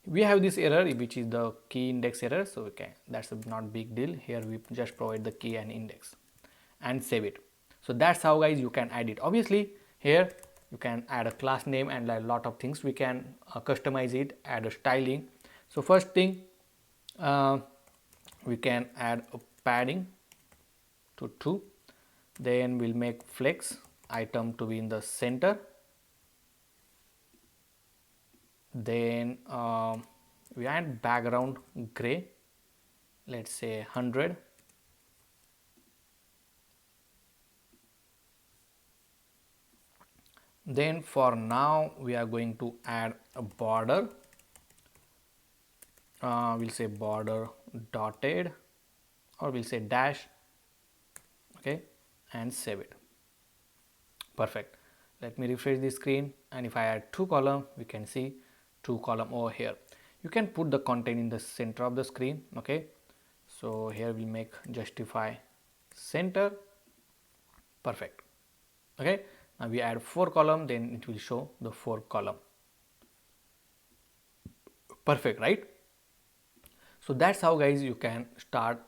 We have this error, which is the key index error. So okay, that's not big deal. Here we just provide the key and index and save it. So that's how guys you can add it. Obviously here you can add a class name and a lot of things. We can customize it, add a styling. So first thing, we can add a padding to 2. Then we'll make flex item to be in the center. Then we add background gray, let's say 100. Then for now we are going to add a border. We'll say border dotted, or we'll say dash. Okay, and save it. Perfect. Let me refresh the screen, and if I add 2 column, we can see 2 column over here. You can put the content in the center of the screen. Okay, so here we make justify center. Perfect. Okay, now we add 4 column, then it will show the 4 column. Perfect, right? So that's how guys you can start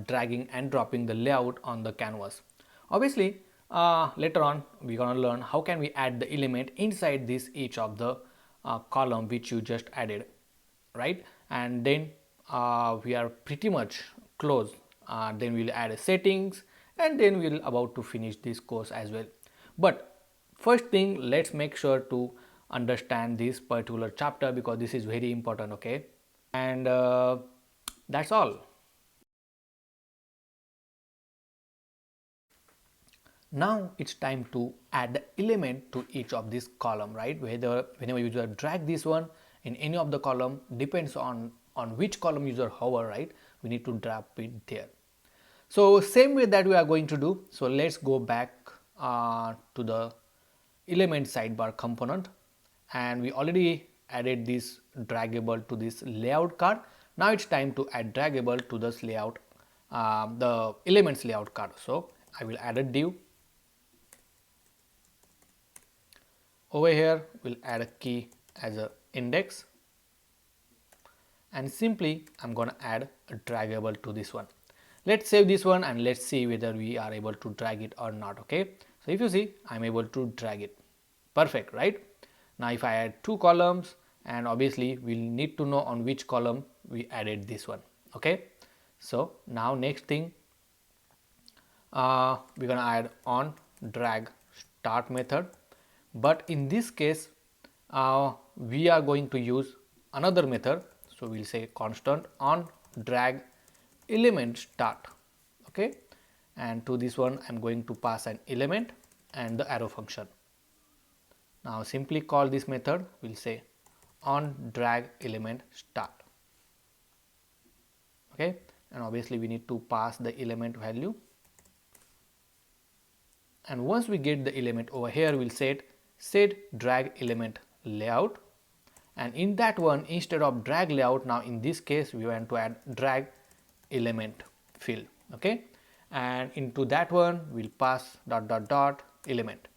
dragging and dropping the layout on the canvas. Obviously later on we're gonna learn how can we add the element inside this each of the column which you just added, right? And then we are pretty much close. Then we'll add a settings, and then we'll about to finish this course as well. But first thing, let's make sure to understand this particular chapter, because this is very important. Okay, and that's all. Now it's time to add the element to each of this column, right? Whenever user drag this one in any of the column, depends on which column user hover, right? We need to drop it there. So same way that we are going to do. So let's go back to the element sidebar component, and we already added this draggable to this layout card. Now it's time to add draggable to this layout, the elements layout card. So I will add a div. Over here we'll add a key as a index, and simply I'm gonna add a draggable to this one. Let's save this one and let's see whether we are able to drag it or not. Okay, so if you see, I'm able to drag it. Perfect, right? Now if I add two columns, and obviously we'll need to know on which column we added this one. Okay, so now next thing, we're gonna add on drag start method, but in this case we are going to use another method. So we'll say constant on drag element start. Okay, and to this one I'm going to pass an element and the arrow function. Now simply call this method, we'll say on drag element start. Okay, and obviously we need to pass the element value, and once we get the element over here, we'll set drag element layout, and in that one, instead of drag layout, now in this case we want to add drag element field. Okay, and into that one we'll pass dot dot dot element.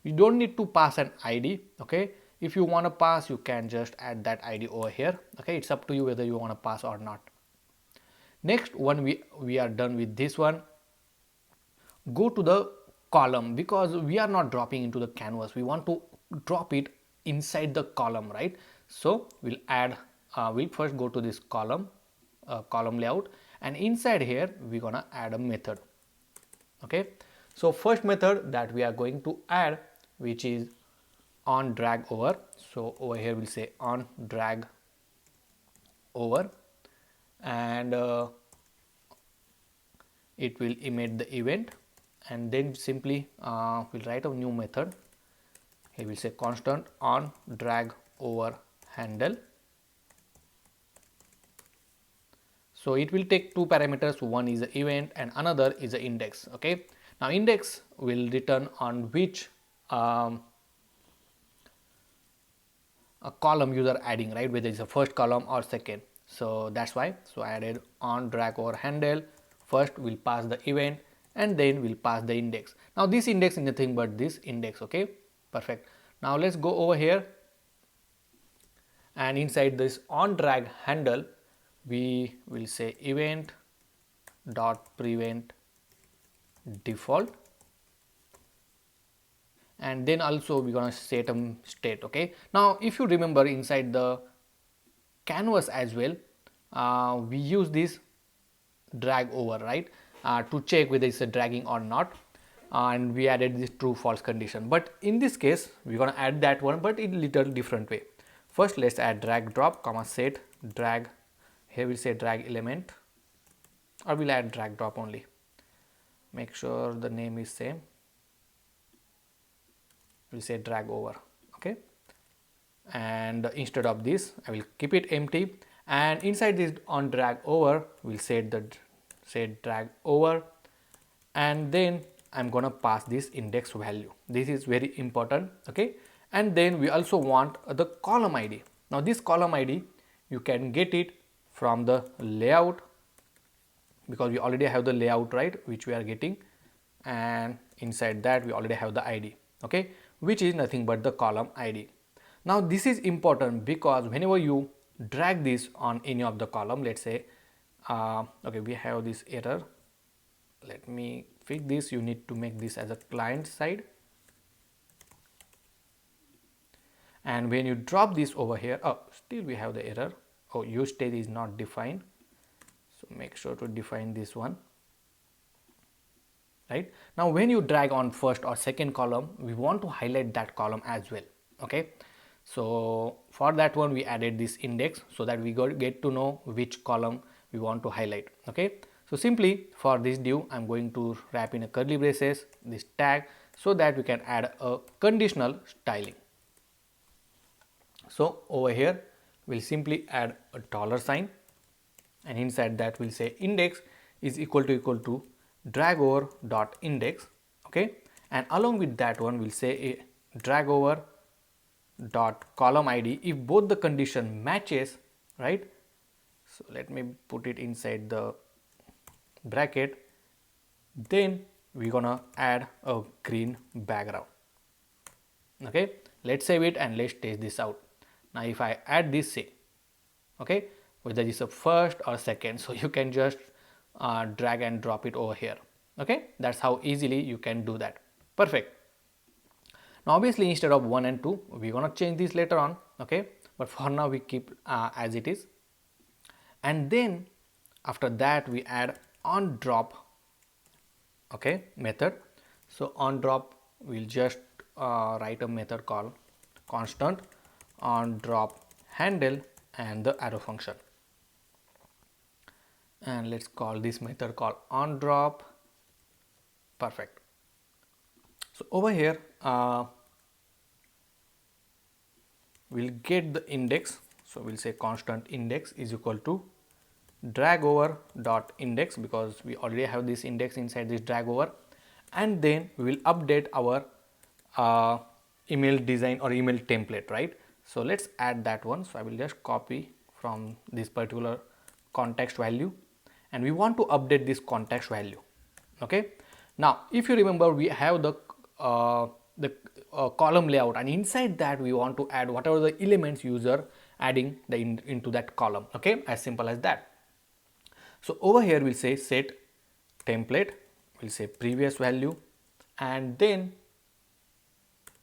You don't need to pass an ID. Okay, if you want to pass, you can just add that ID over here. Okay, it's up to you whether you want to pass or not. Next, when we are done with this one, go to the column, because we are not dropping into the canvas, we want to drop it inside the column, right? So we'll add, we'll first go to this column, column layout, and inside here we're gonna add a method. Okay, so first method that we are going to add, which is on drag over. So over here we'll say on drag over, and it will emit the event, and then simply we'll write a new method. Here we'll say constant on drag over handle. So it will take two parameters, one is the event and another is the index. Okay, now index will return on which a column you are adding, right, whether it's a first column or second. So that's why, so I added on drag over handle. First we'll pass the event and then we'll pass the index. Now this index is nothing but this index. Okay, perfect. Now let's go over here, and inside this on drag handle we will say event dot prevent default, and then also we're gonna set a state. Okay, now if you remember, inside the canvas as well, we use this drag over, right, to check whether it's a dragging or not, and we added this true false condition. But in this case we're gonna add that one, but in little different way. First let's add drag drop comma set drag. Here we'll say drag element, or we'll add drag drop only. Make sure the name is same. We'll say drag over. Okay, and instead of this I will keep it empty, and inside this on drag over we'll set drag over, and then I'm gonna pass this index value. This is very important. Okay, and then we also want the column ID. Now this column ID you can get it from the layout, because we already have the layout, right, which we are getting, and inside that we already have the ID. Okay, which is nothing but the column ID. Now this is important because whenever you drag this on any of the column, let's say okay, we have this error. Let me fix this. You need to make this as a client side, and when you drop this over here, oh, still we have the error. Oh, use state is not defined, so make sure to define this one. Right, now when you drag on first or second column, we want to highlight that column as well. Okay, so for that one we added this index so that we get to know which column we want to highlight. Okay, so simply for this div I'm going to wrap in a curly braces this tag so that we can add a conditional styling. So over here we'll simply add a dollar sign, and inside that we'll say index is equal to drag over dot index. Okay, and along with that one we'll say a drag over dot column ID if both the condition matches, right. So let me put it inside the bracket. Then we're gonna add a green background. Okay, let's save it and let's test this out. Now if I add this, say, okay, whether it's a first or second, so you can just drag and drop it over here. Okay, that's how easily you can do that. Perfect. Now obviously instead of 1 and 2 we're gonna change this later on. Okay, but for now we keep as it is. And then after that we add on drop, okay, method. So on drop we'll just write a method called constant on drop handle and the arrow function, and let's call this method called on drop. Perfect. So over here we'll get the index. So we'll say constant index is equal to drag over dot index, because we already have this index inside this drag over, and then we will update our email design or email template, right? So let's add that one. So I will just copy from this particular context value, and we want to update this context value. Okay, now if you remember we have the column layout, and inside that we want to add whatever the elements user adding into that column. Okay, as simple as that. So over here we'll say set template, we'll say previous value, and then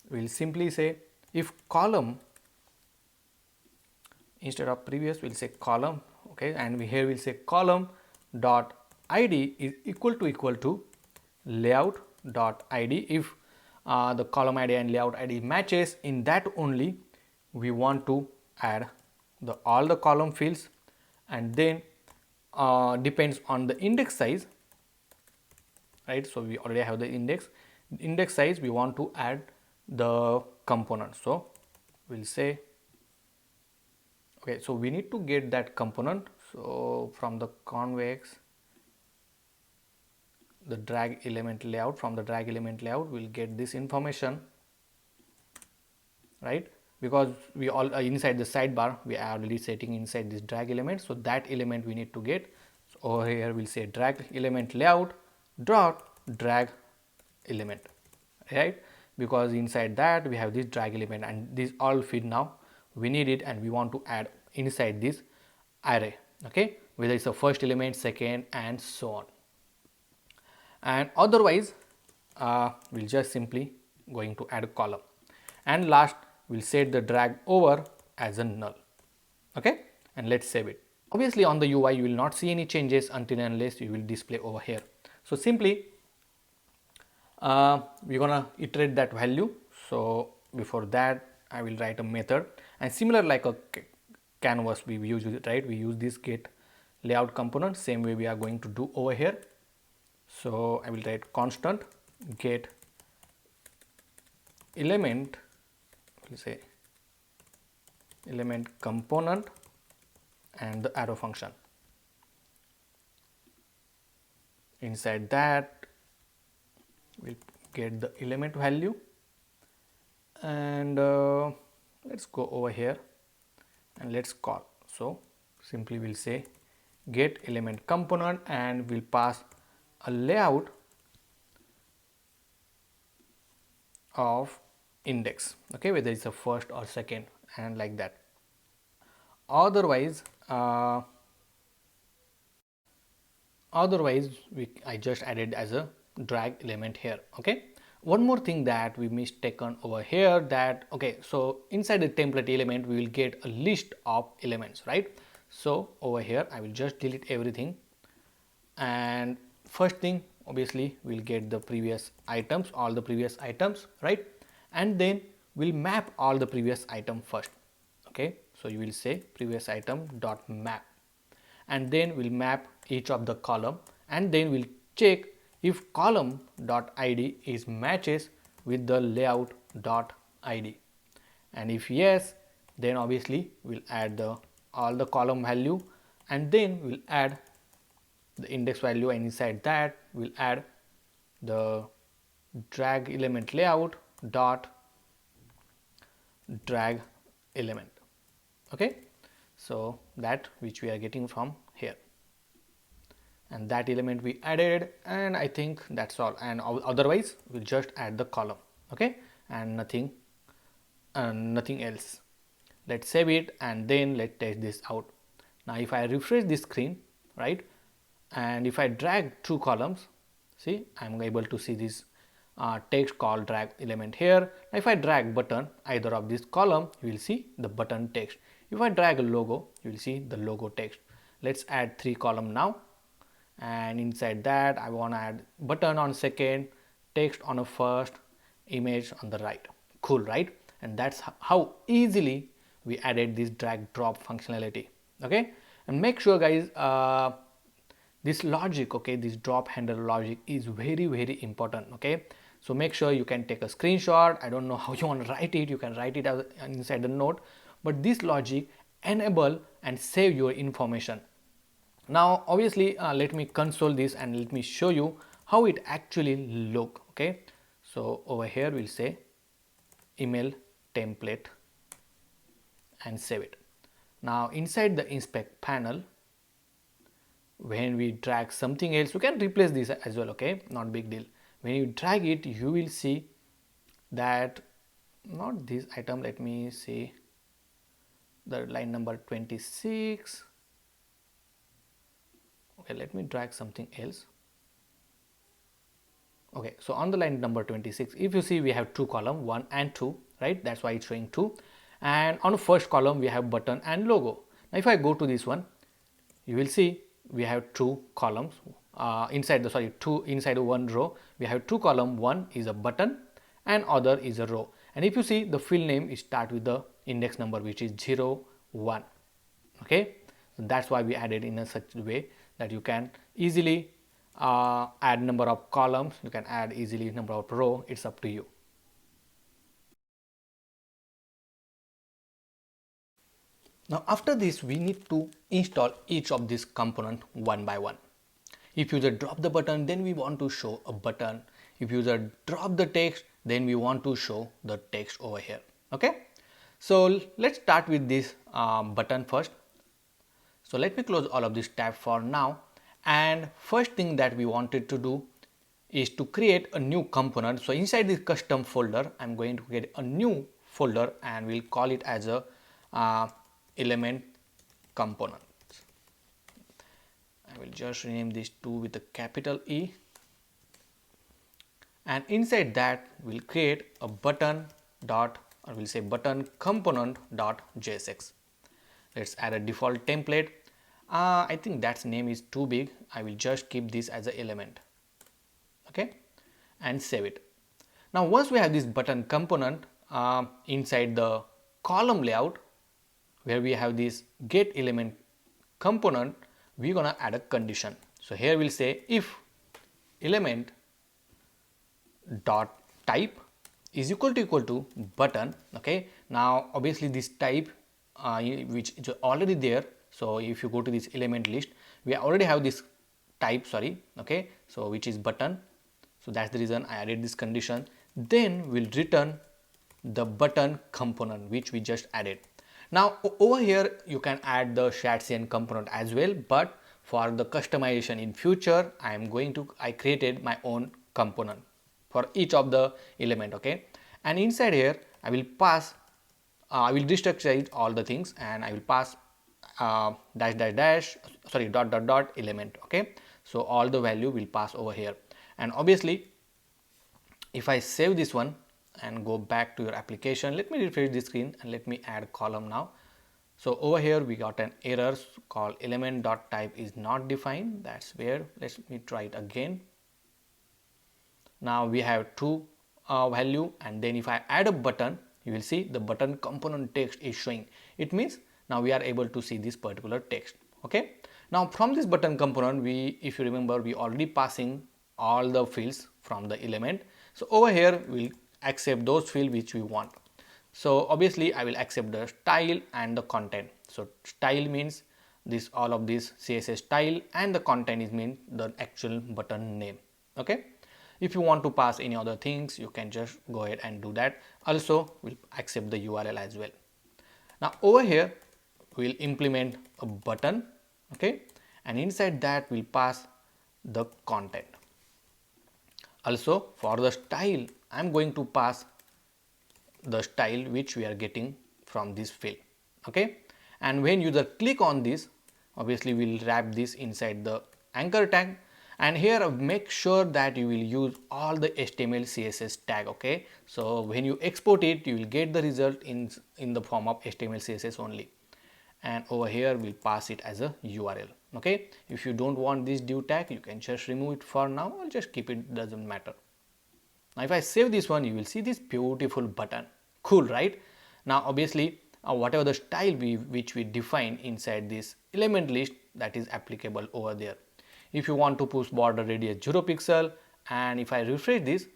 we'll simply say if column, instead of previous we'll say column. Okay, and here we'll say column dot id is equal to layout dot id. If the column id and layout id matches, in that only we want to add all the column fields, and then depends on the index size, right? So we already have the index size, we want to add the component. So we'll say, okay, so we need to get that component. So from the convex, the drag element layout, from the drag element layout we'll get this information, right? Because we all inside the sidebar we are already setting inside this drag element, so that element we need to get. So over here we'll say drag element layout dot drag element, right? Because inside that we have this drag element, and this all feed now we need it, and we want to add inside this array. Okay, whether it's a first element, second, and so on. And otherwise we'll just simply going to add a column, and last we'll set the drag over as a null. Okay, and let's save it. Obviously on the UI you will not see any changes until and unless you will display over here. So simply we're gonna iterate that value. So before that I will write a method, and similar like a canvas we use it, right? We use this get layout component, same way we are going to do over here. So I will write constant get element, we'll say element component and the arrow function. Inside that we'll get the element value, and let's go over here and let's call. So simply we'll say get element component, and we'll pass a layout of index, okay, whether it's a first or second, and like that. Otherwise I just added as a drag element here. Okay, one more thing that we mistaken over here, that okay, so inside the template element we will get a list of elements, right? So over here I will just delete everything, and first thing obviously we'll get the previous items, all the previous items, right? And then we'll map all the previous item first. Okay, so you will say previous item dot map, and then we'll map each of the column, and then we'll check if column dot id is matches with the layout dot id, and if yes, then obviously we'll add the all the column value, and then we'll add the index value, and inside that we'll add the drag element layout dot drag element. Okay, so that which we are getting from here, and that element we added, and I think that's all. And otherwise we'll just add the column, okay, and nothing else. Let's save it and then let's test this out. Now if I refresh this screen, right, and if I drag two columns, see, I'm able to see this text called drag element here. Now if I drag button either of this column, you will see the button text. If I drag a logo, you will see the logo text. Let's add 3 column now, and inside that I want to add button on second, text on a first, image on the right. Cool, right? And that's how easily we added this drag drop functionality. Okay, and make sure guys, this logic, okay, this drop handle logic is very important. Okay, so make sure you can take a screenshot. I don't know how you want to write it, you can write it as inside the note, but this logic enable and save your information. Now obviously let me console this and let me show you how it actually look. Okay, so over here we'll say email template and save it. Now inside the inspect panel, when we drag something else, you can replace this as well, okay, not big deal. When you drag it, you will see that not this item, let me see the line number 26. Okay, let me drag something else. Okay, so on the line number 26, if you see we have 2 columns, 1 and 2, right, that's why it's showing 2, and on the first column we have button and logo. Now if I go to this one, you will see we have 2 columns inside one row. We have 2 columns, one is a button and other is a row, and if you see the field name is start with the index number which is 0 1. Okay, so that's why we added in a such way that you can easily add number of columns, you can add easily number of row, it's up to you. Now after this we need to install each of these component one by one. If user drop the button, then we want to show a button. If user drop the text, then we want to show the text over here. Okay, so let's start with this button first. So let me close all of this tab for now, and first thing that we wanted to do is to create a new component. So inside this custom folder, I'm going to create a new folder and we'll call it as a element component. I will just rename this to with a capital E, and inside that we'll create a button dot, or we'll say button component dot JSX. Let's add a default template. I think that name is too big. I will just keep this as an element. Okay, and save it. Now once we have this button component inside the column layout where we have this get element component, we're gonna add a condition. So here we'll say if element dot type is equal to button. Okay, now obviously this type which is already there. So if you go to this element list, we already have this type, sorry, okay, so which is button. So that's the reason I added this condition. Then we'll return the button component which we just added. Now over here you can add the shared CN component as well, but for the customization in future I created my own component for each of the element. Okay, and inside here I will pass I will destructure all the things and I will pass dot element. Okay, so all the value will pass over here, and obviously if I save this one and go back to your application, let me refresh the screen and let me add column now. So over here we got an error called element dot type is not defined. That's where, let me try it again. Now we have 2 value, and then if I add a button, you will see the button component text is showing. It means now we are able to see this particular text. Okay, now from this button component, if you remember, we already passing all the fields from the element. So over here we'll accept those fields which we want. So obviously I will accept the style and the content. So style means this, all of this CSS style, and the content is mean the actual button name. Okay, if you want to pass any other things, you can just go ahead and do that. Also we'll accept the URL as well. Now over here we'll implement a button, okay, and inside that we'll pass the content. Also for the style, I'm going to pass the style which we are getting from this field, okay. And when user click on this, obviously we'll wrap this inside the anchor tag, and here make sure that you will use all the HTML CSS tag, okay. So when you export it, you will get the result in the form of HTML CSS only, and over here we'll pass it as a URL, okay. If you don't want this div tag, you can just remove it for now, or just keep it, doesn't matter. Now if I save this one, you will see this beautiful button. Cool, right? Now obviously whatever the style which we define inside this element list, that is applicable over there. If you want to push border radius 0 pixel, and if I refresh this,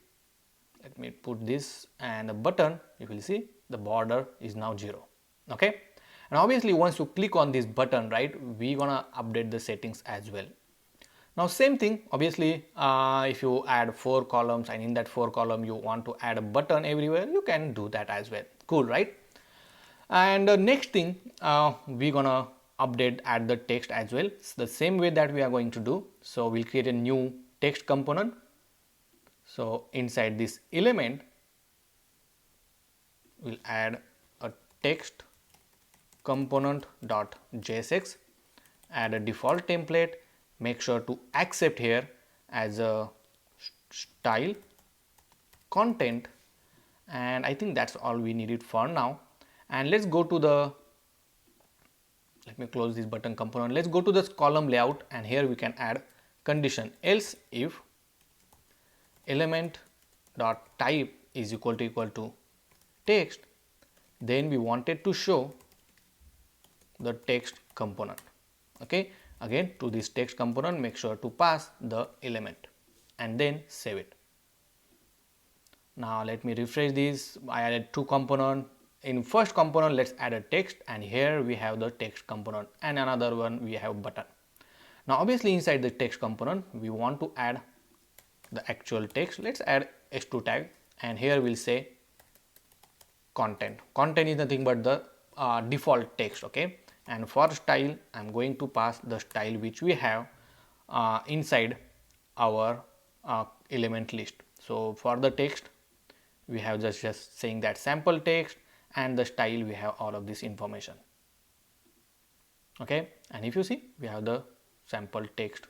let me put this and the button, you will see the border is now 0, okay. And obviously once you click on this button, right, we gonna update the settings as well. Now same thing, obviously if you add 4 columns and in that 4 column you want to add a button everywhere, you can do that as well. Cool, right? And next thing, we're gonna add the text as well. It's the same way that we are going to do. So we'll create a new text component. So inside this element, we'll add a text component.jsx, add a default template, make sure to accept here as a style content, and I think that's all we needed for now. And let's go to the, let me close this button component, let's go to this column layout, and here we can add condition else if element dot type is equal to text, then we wanted to show the text component, okay. Again, to this text component, make sure to pass the element and then save it. Now let me refresh this. I added 2 components. In first component, let's add a text, and here we have the text component, and another one we have button. Now obviously inside the text component, we want to add the actual text. Let's add h2 tag, and here we'll say content. Content is nothing but the default text, okay. And for style, I'm going to pass the style which we have inside our element list. So for the text, we have just saying that sample text, and the style we have all of this information, okay. And if you see, we have the sample text.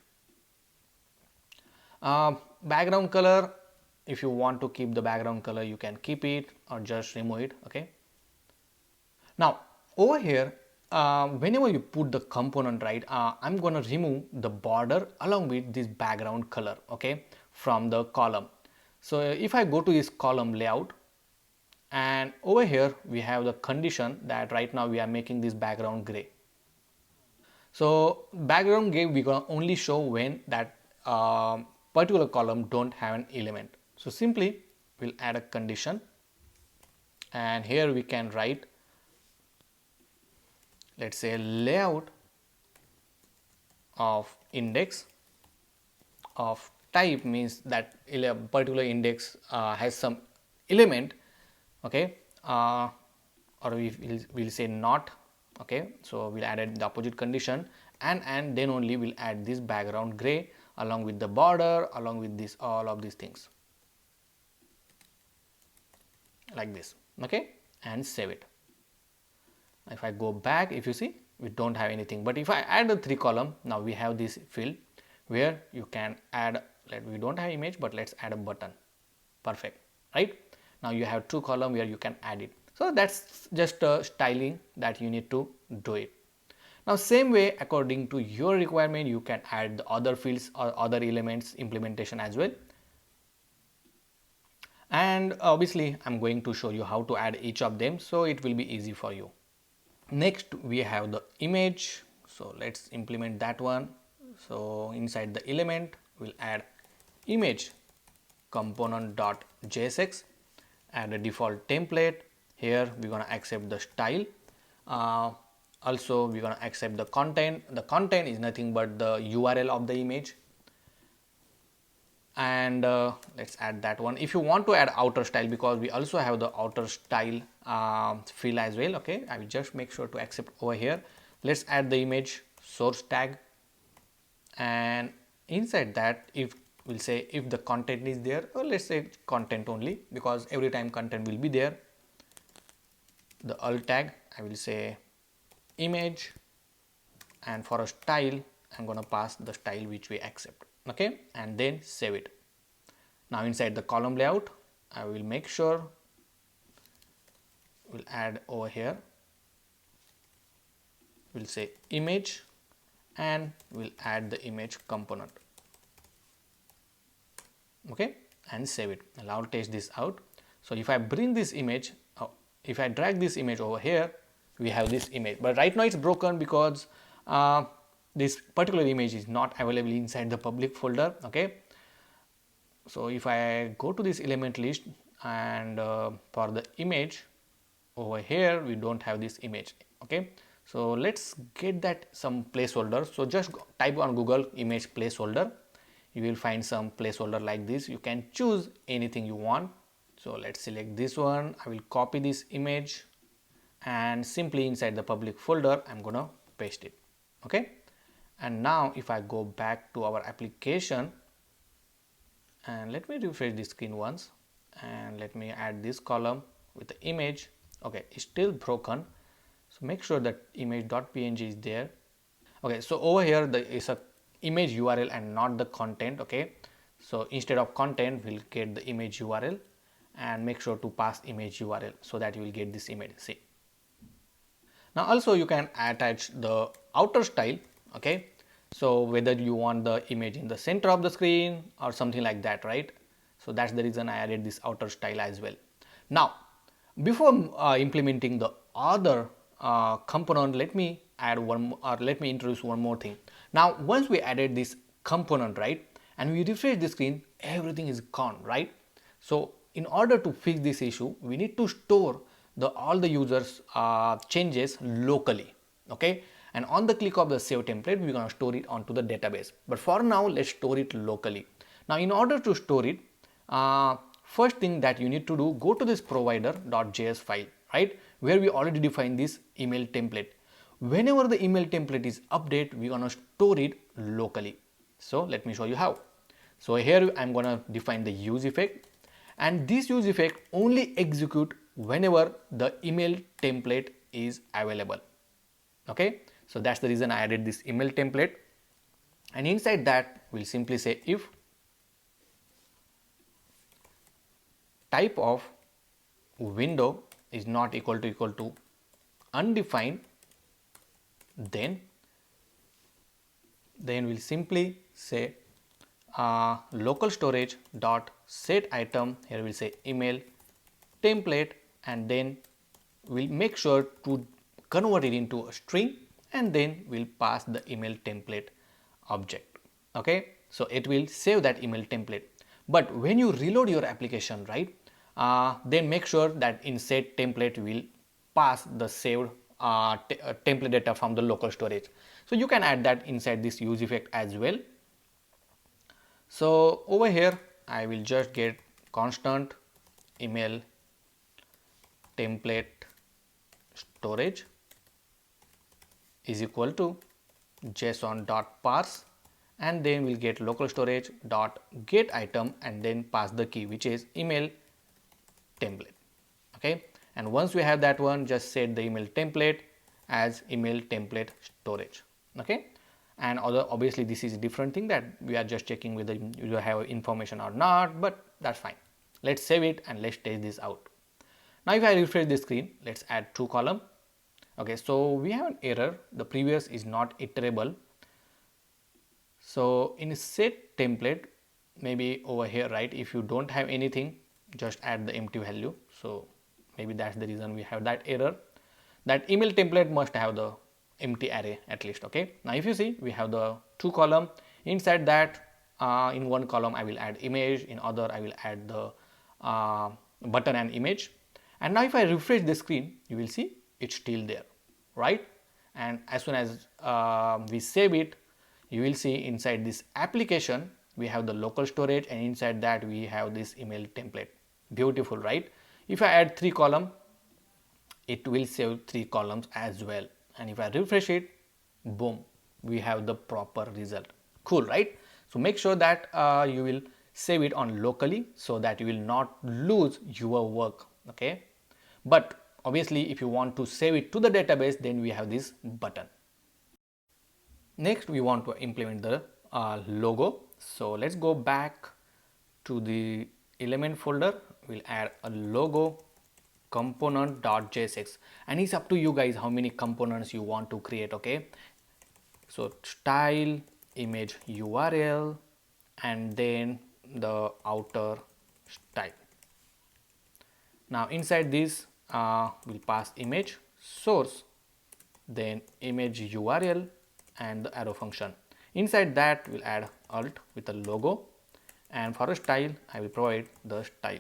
Background color, if you want to keep the background color, you can keep it or just remove it, okay. Now over here, whenever you put the component, right, I'm gonna remove the border along with this background color, okay, from the column. So if I go to this column layout, and over here we have the condition that right now we are making this background gray. So background gray we gonna only show when that particular column don't have an element. So simply we'll add a condition, and here we can write, let's say layout of index of type, means that a particular index has some element, okay, or we'll say not, okay. So we'll add the opposite condition, and then only we'll add this background gray along with the border, along with this, all of these things like this, okay, and save it. If I go back, if you see, we don't have anything, but if I add a 3 column, now we have this field where you can add, we don't have image, but let's add a button. Perfect, right? Now you have 2 column where you can add it. So that's just a styling that you need to do it. Now same way, according to your requirement, you can add the other fields or other elements implementation as well. And obviously I'm going to show you how to add each of them, so it will be easy for you. Next we have the image, so let's implement that one. So inside the element, we'll add image component.jsx, add a default template. Here we're gonna accept the style. Also we're gonna accept the content. The content is nothing but the URL of the image. And let's add that one. If you want to add outer style, because we also have the outer style field as well, okay, I will just make sure to accept over here. Let's add the image source tag, and inside that, if we'll say if the content is there, or let's say content only, because every time content will be there. The alt tag, I will say image, and for a style I'm going to pass the style which we accept. Okay, and then save it. Now inside the column layout, I will make sure we'll add over here, we'll say image, and we'll add the image component. Okay, and save it. Now I'll test this out. So if I bring this image, if I drag this image over here, we have this image, but right now it's broken because this particular image is not available inside the public folder. Okay, so if I go to this element list, and for the image over here we don't have this image. Okay, so let's get that some placeholder. So just type on Google image placeholder, you will find some placeholder like this. You can choose anything you want. So let's select this one. I will copy this image and simply inside the public folder I'm gonna paste it. Okay, and now if I go back to our application, and let me refresh the screen once, and let me add this column with the image. Okay, it's still broken, so make sure that image.png is there. Okay, so over here there is a image URL and not the content. Okay, so instead of content we'll get the image URL, and make sure to pass image URL so that you will get this image. See, now also you can attach the outer style. Okay, so whether you want the image in the center of the screen or something like that, right? So that's the reason I added this outer style as well. Now before implementing the other component, let me add one, or let me introduce one more thing. Now once we added this component, right, and we refresh the screen, everything is gone, right? So in order to fix this issue, we need to store all the users changes locally. Okay, and on the click of the save template we're going to store it onto the database, but for now let's store it locally. Now in order to store it, first thing that you need to do, go to this provider.js file, right, where we already defined this email template. Whenever the email template is updated, we're going to store it locally. So let me show you how. So here I'm going to define the use effect, and this use effect only execute whenever the email template is available. Okay, so that's the reason I added this email template, and inside that we'll simply say if type of window is not equal to undefined, then we'll simply say local storage dot set item, here we'll say email template, and then we'll make sure to convert it into a string, and then we'll pass the email template object. Okay, so it will save that email template. But when you reload your application, right, then make sure that in set template will pass the saved template data from the local storage. So you can add that inside this use effect as well. So over here I will just get constant email template storage is equal to json.parse, and then we'll get local storage dot get item, and then pass the key which is email template. Okay, and once we have that one, just set the email template as email template storage. Okay, and obviously this is a different thing that we are just checking whether you have information or not, but that's fine. Let's save it and let's test this out. Now if I refresh the screen, let's add two column. Okay, so we have an error, the previous is not iterable. So in set template, maybe over here, right, if you don't have anything, just add the empty value. So maybe that's the reason we have that error. That email template must have the empty array at least. Okay, now if you see, we have the two column. Inside that, in one column I will add image, in other I will add the button and image. And now if I refresh the screen, you will see it's still there, right? And as soon as we save it, you will see inside this application we have the local storage, and inside that we have this email template. Beautiful, right? If I add three column, it will save three columns as well, and if I refresh it, boom, we have the proper result. Cool, right? So make sure that you will save it on locally so that you will not lose your work. Okay, but obviously if you want to save it to the database, then we have this button. Next we want to implement the logo. So let's go back to the element folder. We'll add a logo component.jsx, and it's up to you guys how many components you want to create. Okay, so style, image URL, and then the outer style. Now inside this we'll pass image source, then image URL and the arrow function. Inside that we'll add alt with a logo, and for a style I will provide the style.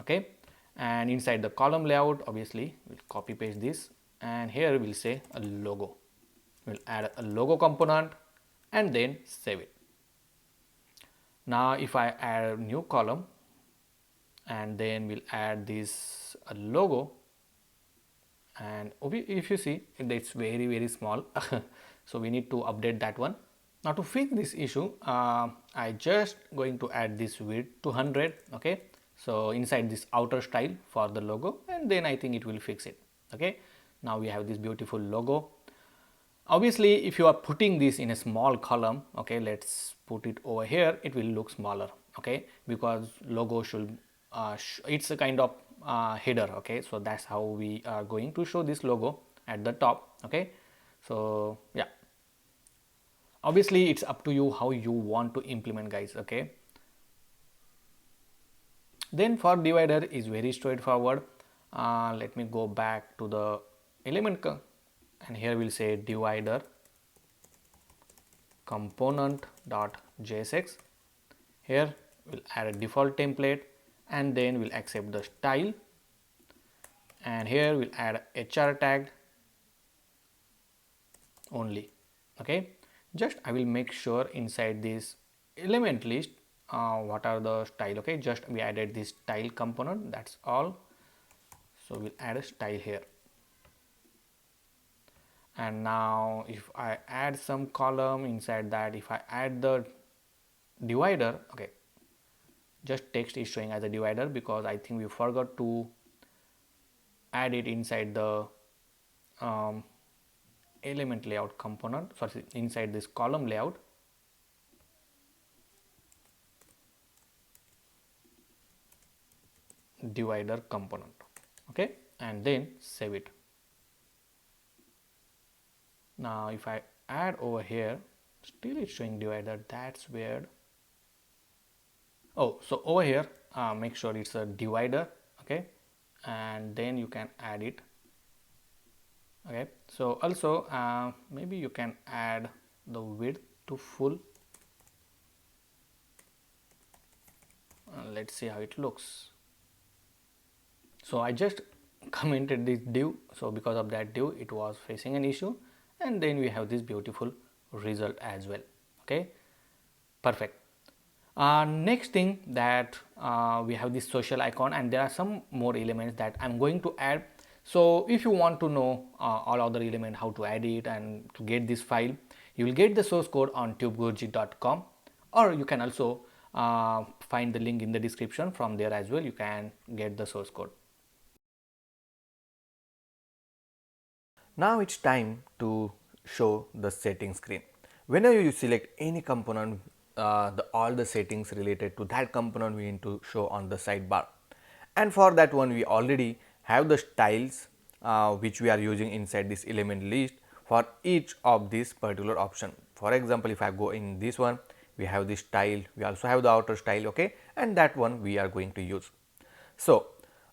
Okay, and inside the column layout obviously we'll copy paste this, and here we'll say a logo. We'll add a logo component and then save it. Now if I add a new column and then we'll add this logo, and if you see it's very small so we need to update that one. Now to fix this issue, I just going to add this width to 100. Okay, so inside this outer style for the logo, and then I think it will fix it. Okay, now we have this beautiful logo. Obviously if you are putting this in a small column, okay, let's put it over here, it will look smaller. Okay, because logo should it's a kind of header. Okay, so that's how we are going to show this logo at the top. Okay, so yeah, obviously it's up to you how you want to implement, guys. Okay, then for divider is very straightforward. Let me go back to the element and here we'll say divider component.jsx. Here we'll add a default template, and then we'll accept the style, and here we'll add a HR tag only. Okay, just I will make sure inside this element list what are the style. Okay, just we added this style component, that's all. So we'll add a style here, and now if I add some column inside that, if I add the divider, okay, just text is showing as a divider because I think we forgot to add it inside the element layout component, sorry, inside this column layout. Divider component. Okay, and then save it. Now if I add over here, still it's showing divider, that's weird. Oh, so over here make sure it's a divider. Okay, and then you can add it. Okay, so also maybe you can add the width to full. Let's see how it looks. So I just commented this div, so because of that div it was facing an issue, and then we have this beautiful result as well. Okay, perfect. Next thing that we have this social icon, and there are some more elements that I'm going to add. So if you want to know all other elements, how to add it and to get this file, you will get the source code on tubegurji.com, or you can also find the link in the description. From there as well you can get the source code. Now it's time to show the setting screen. Whenever you select any component, all the settings related to that component we need to show on the sidebar. And for that one we already have the styles which we are using inside this element list for each of this particular option. For example, if I go in this one, we have this style, we also have the outer style. Okay, and that one we are going to use. So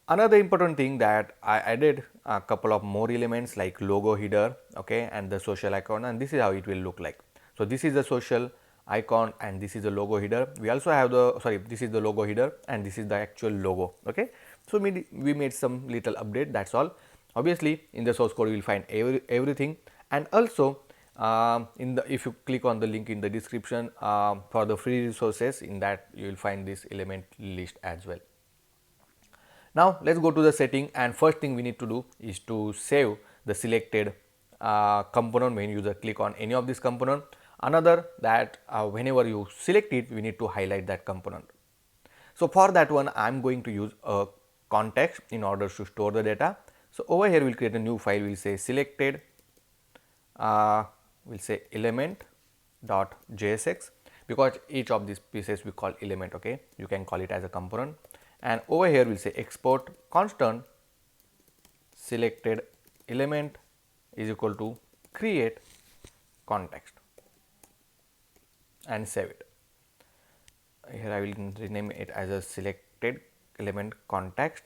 another important thing that I added a couple of more elements like logo header, okay, and the social icon, and this is how it will look like. So this is the social icon and this is the logo header. We also have the, sorry, this is the logo header and this is the actual logo. Okay, so we made some little update, that's all. Obviously in the source code you will find everything, and also if you click on the link in the description for the free resources, in that you will find this element list as well. Now let's go to the setting, and first thing we need to do is to save the selected component when user click on any of this component. Another that whenever you select it, we need to highlight that component. So for that one, I am going to use a context in order to store the data. So over here, we will create a new file. We will say selected, we will say element.jsx, because each of these pieces we call element. Okay, you can call it as a component. And over here, we will say export constant selected element is equal to create context and save it. Here I will rename it as a selected element context,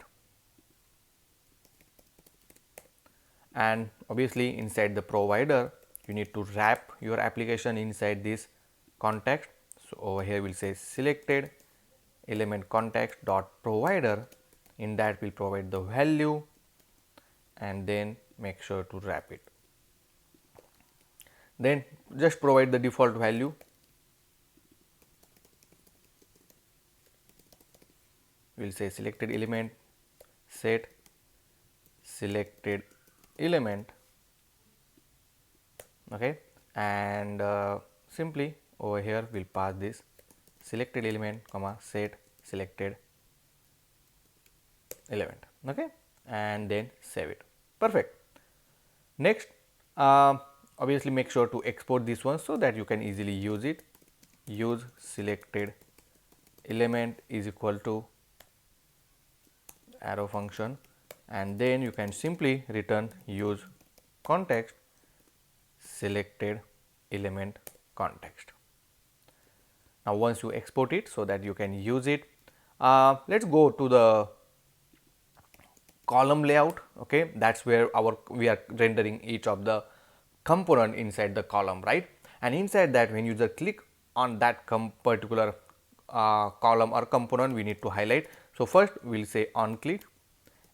and obviously inside the provider you need to wrap your application inside this context. So over here we will say selected element context dot provider, in that we will provide the value and then make sure to wrap it. Then just provide the default value. We will say selected element set selected element, okay, and simply over here we will pass this selected element comma set selected element, okay, and then save it. Perfect. Next, obviously make sure to export this one so that you can easily use it. Use selected element is equal to arrow function, and then you can simply return use context selected element context. Now once you export it so that you can use it, let's go to the column layout. Okay, that's where we are rendering each of the component inside the column, right? And inside that, when user click on that particular column or component, we need to highlight. So first we will say on click,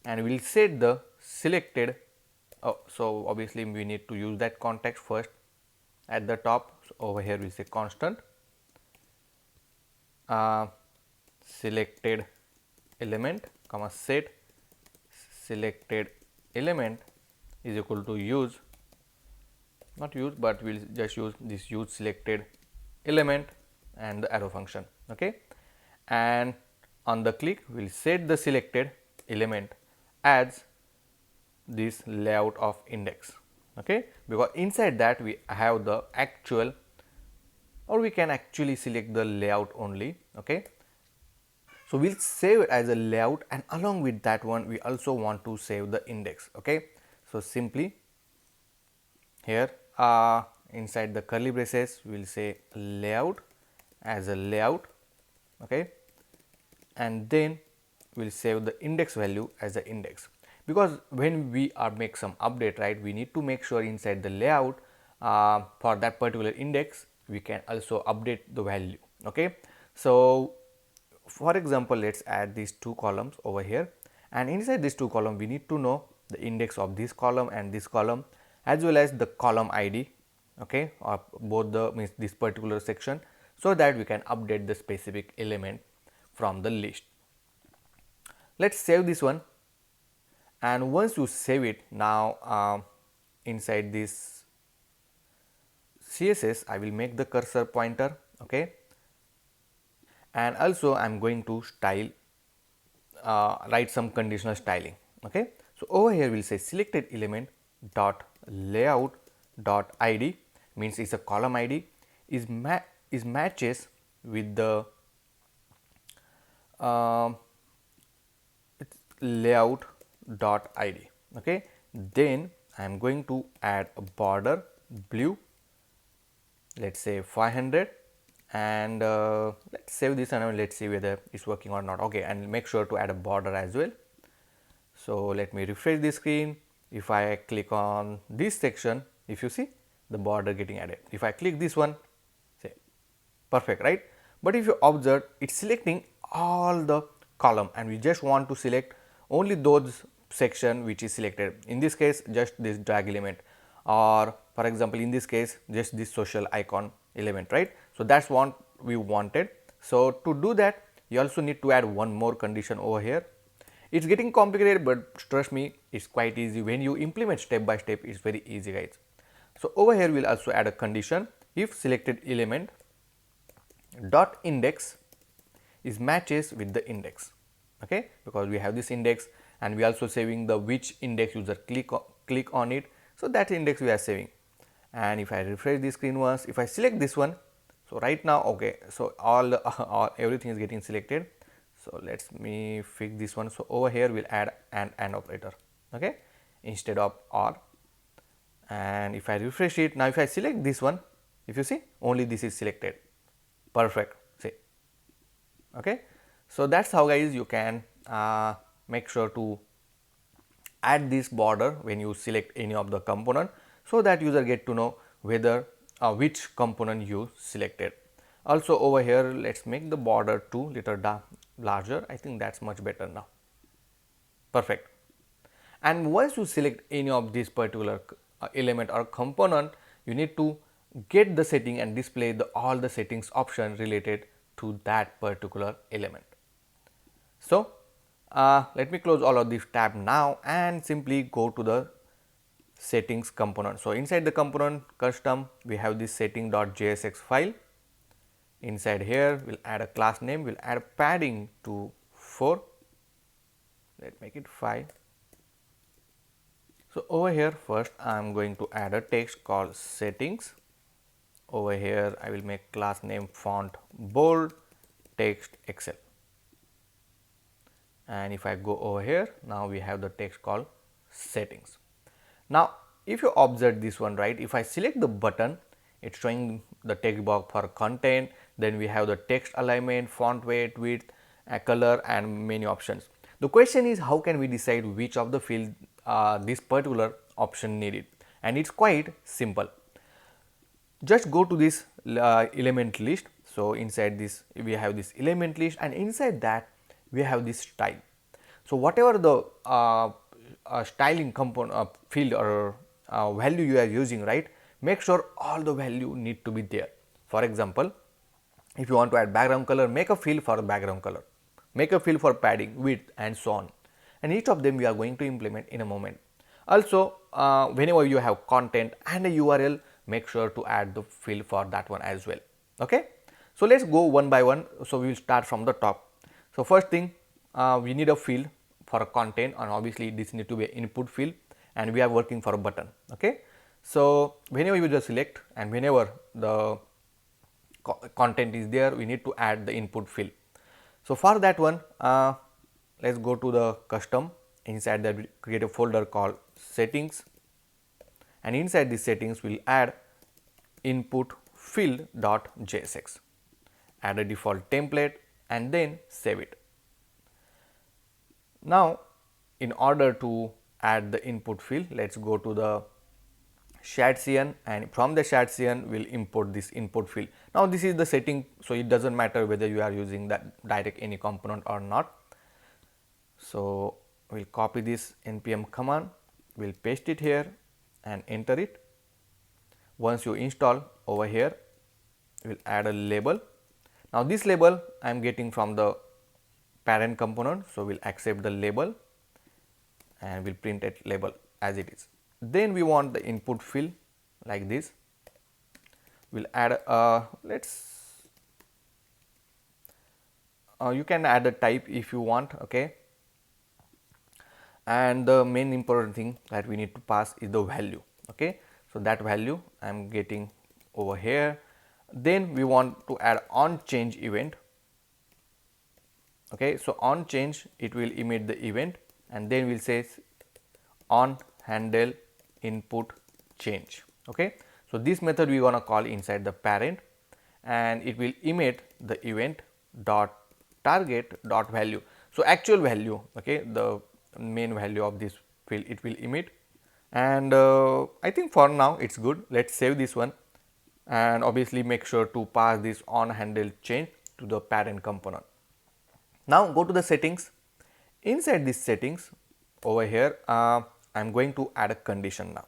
and we will set the selected. So obviously we need to use that context first at the top. So over here we will say constant selected element comma set selected element is equal to use, not use, but we will just use this use selected element and the arrow function, okay. And on the click we will set the selected element as this layout of index, okay, because inside that we have the actual, or we can actually select the layout only, okay. So we will save it as a layout, and along with that one we also want to save the index, okay. So simply here inside the curly braces we will say layout as a layout, okay, and then we will save the index value as the index, because when we are make some update, right, we need to make sure inside the layout for that particular index we can also update the value, okay. So for example, let's add these two columns over here, and inside these two columns we need to know the index of this column and this column, as well as the column ID, okay, or both the means this particular section, so that we can update the specific element from the list. Let's save this one, and once you save it, now inside this CSS I will make the cursor pointer, okay, and also I am going to style write some conditional styling, okay. So over here we will say selected element dot layout dot id, means it's a column ID, is matches with the layout dot id, okay. Then I am going to add a border blue, let's say 500, and let's save this and let's see whether it's working or not, okay, and make sure to add a border as well. So let me refresh the screen. If I click on this section, if you see the border getting added, if I click this one, say perfect, right? But if you observe, it's selecting all the column, and we just want to select only those section which is selected. In this case, just this drag element, or for example in this case just this social icon element, right? So that's what we wanted. So to do that, you also need to add one more condition over here. It's getting complicated, but trust me, it's quite easy. When you implement step by step, it's very easy, guys. So over here we'll also add a condition if selected element dot index is matches with the index, okay, because we have this index and we are also saving the which index user click on it. So that index we are saving, and if I refresh the screen once, if I select this one, so right now, okay, so all everything is getting selected. So let me fix this one. So over here we'll add an AND operator, okay, instead of OR. And if I refresh it now, if I select this one, if you see only this is selected, perfect, see, okay. So that's how guys you can make sure to add this border when you select any of the component, so that user get to know whether which component you selected. Also over here let's make the border to little larger. I think that's much better now, perfect. And once you select any of this particular element or component, you need to get the setting and display all the settings option related to that particular element. So let me close all of these tab now and simply go to the settings component. So inside the component custom, we have this setting.jsx file. Inside here we'll add a class name, we'll add padding to 4, let's make it 5. So over here first I am going to add a text called settings. Over here I will make class name font bold text Excel, and if I go over here, now we have the text called settings. Now if you observe this one, right, if I select the button, it's showing the text box for content, then we have the text alignment, font weight, width, color and many options. The question is how can we decide which of the field this particular option needed, and it's quite simple. Just go to this element list. So inside this we have this element list, and inside that we have this style. So whatever the styling component field or value you are using, right, make sure all the value need to be there. For example, if you want to add background color, make a field for background color, make a field for padding, width and so on, and each of them we are going to implement in a moment. Also whenever you have content and a URL, make sure to add the field for that one as well, okay. So let's go one by one. So we will start from the top. So first thing, we need a field for a content, and obviously this need to be an input field, and we are working for a button, okay. So whenever you just select and whenever the content is there, we need to add the input field. So for that one, let's go to the custom. Inside that we create a folder called settings, and inside these settings we will add input field.jsx, add a default template and then save it. Now in order to add the input field, let's go to the shared CN, and from the shared CN we'll import this input field. Now this is the setting, so it doesn't matter whether you are using that direct any component or not. So we'll copy this npm command, we'll paste it here and enter it. Once you install, over here we'll add a label. Now this label I am getting from the parent component, so we'll accept the label and we'll print it label as it is. Then we want the input field like this. We'll add you can add a type if you want, okay. And the main important thing that we need to pass is the value, okay. So that value I am getting over here. Then we want to add on change event, okay. So on change it will emit the event, and then we'll say on handle input change, okay. So this method we gonna call inside the parent, and it will emit the event dot target dot value. So actual value, okay, the main value of this field it will emit, and I think for now it's good. Let's save this one, and obviously make sure to pass this on handle change to the parent component. Now go to the settings. Inside these settings over here I am going to add a condition now,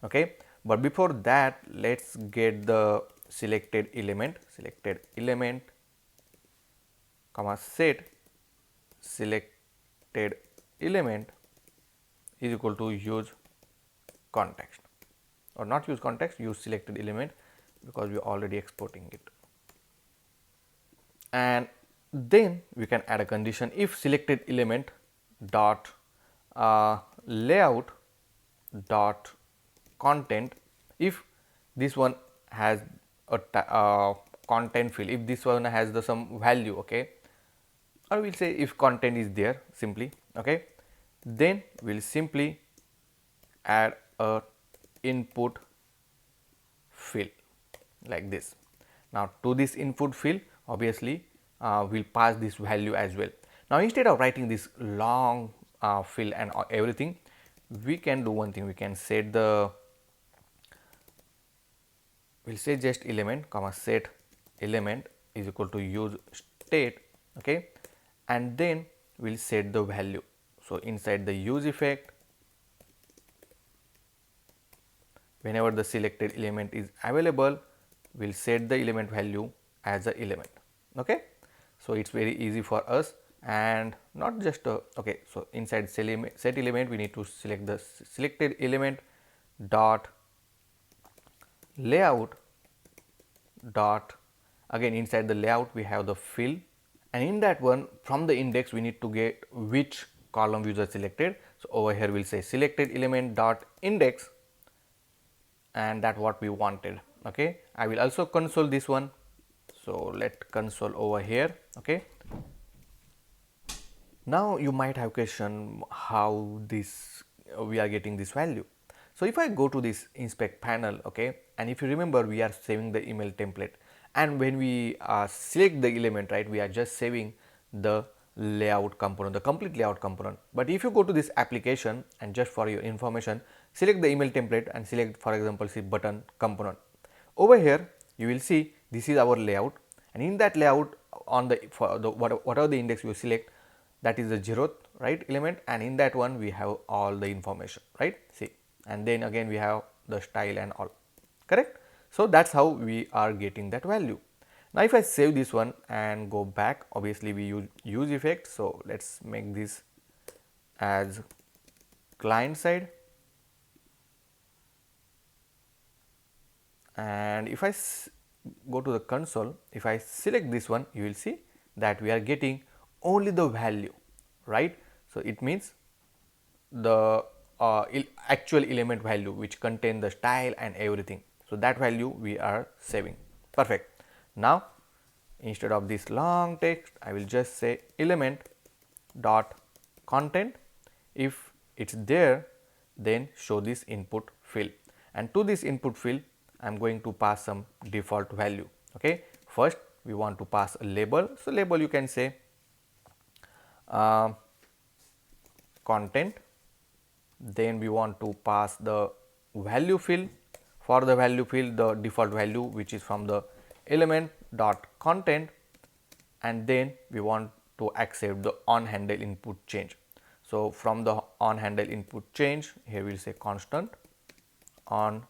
okay. But before that, let's get the selected element comma set selected element is equal to use context, or not use context, use selected element, because we are already exporting it. And then we can add a condition if selected element dot layout dot content, if this one has a content field, if this one has the some value, okay, or we'll say if content is there simply, okay, then we'll simply add a input field like this. Now to this input field, obviously we'll pass this value as well. Now instead of writing this long field and everything, we can do one thing. We can set the, we'll say just element comma set element is equal to use state, okay, and then we'll set the value. So inside the use effect, whenever the selected element is available, we'll set the element value as a element, okay. So it's very easy for us, and not just okay. So inside set element, we need to select the selected element dot layout dot, again inside the layout we have the field, and in that one from the index we need to get which column user selected. So over here we'll say selected element dot index, and that what we wanted, okay. I will also console this one. So let console over here, okay. Now you might have question how this we are getting this value. So if I go to this inspect panel, okay, and if you remember, we are saving the email template, and when we select the element, right, we are just saving the layout component, the complete layout component. But if you go to this application, and just for your information, select the email template and select, for example, see button component. Over here you will see this is our layout, and in that layout on the for the whatever the index you select, that is the 0th right element, and in that one we have all the information, right, see, and then again we have the style and all, correct. So that's how we are getting that value. Now if I save this one and go back, obviously we use effect. So let's make this as client side, and if I go to the console, if I select this one, you will see that we are getting only the value, right. So it means the actual element value which contain the style and everything. So that value we are saving, perfect. Now instead of this long text, I will just say element dot content. If it's there, then show this input field, and to this input field I am going to pass some default value, okay. First we want to pass a label. So label you can say content, then we want to pass the value field. For the value field, the default value which is from the element dot content, and then we want to accept the on handle input change. So from the on handle input change, here we will say constant on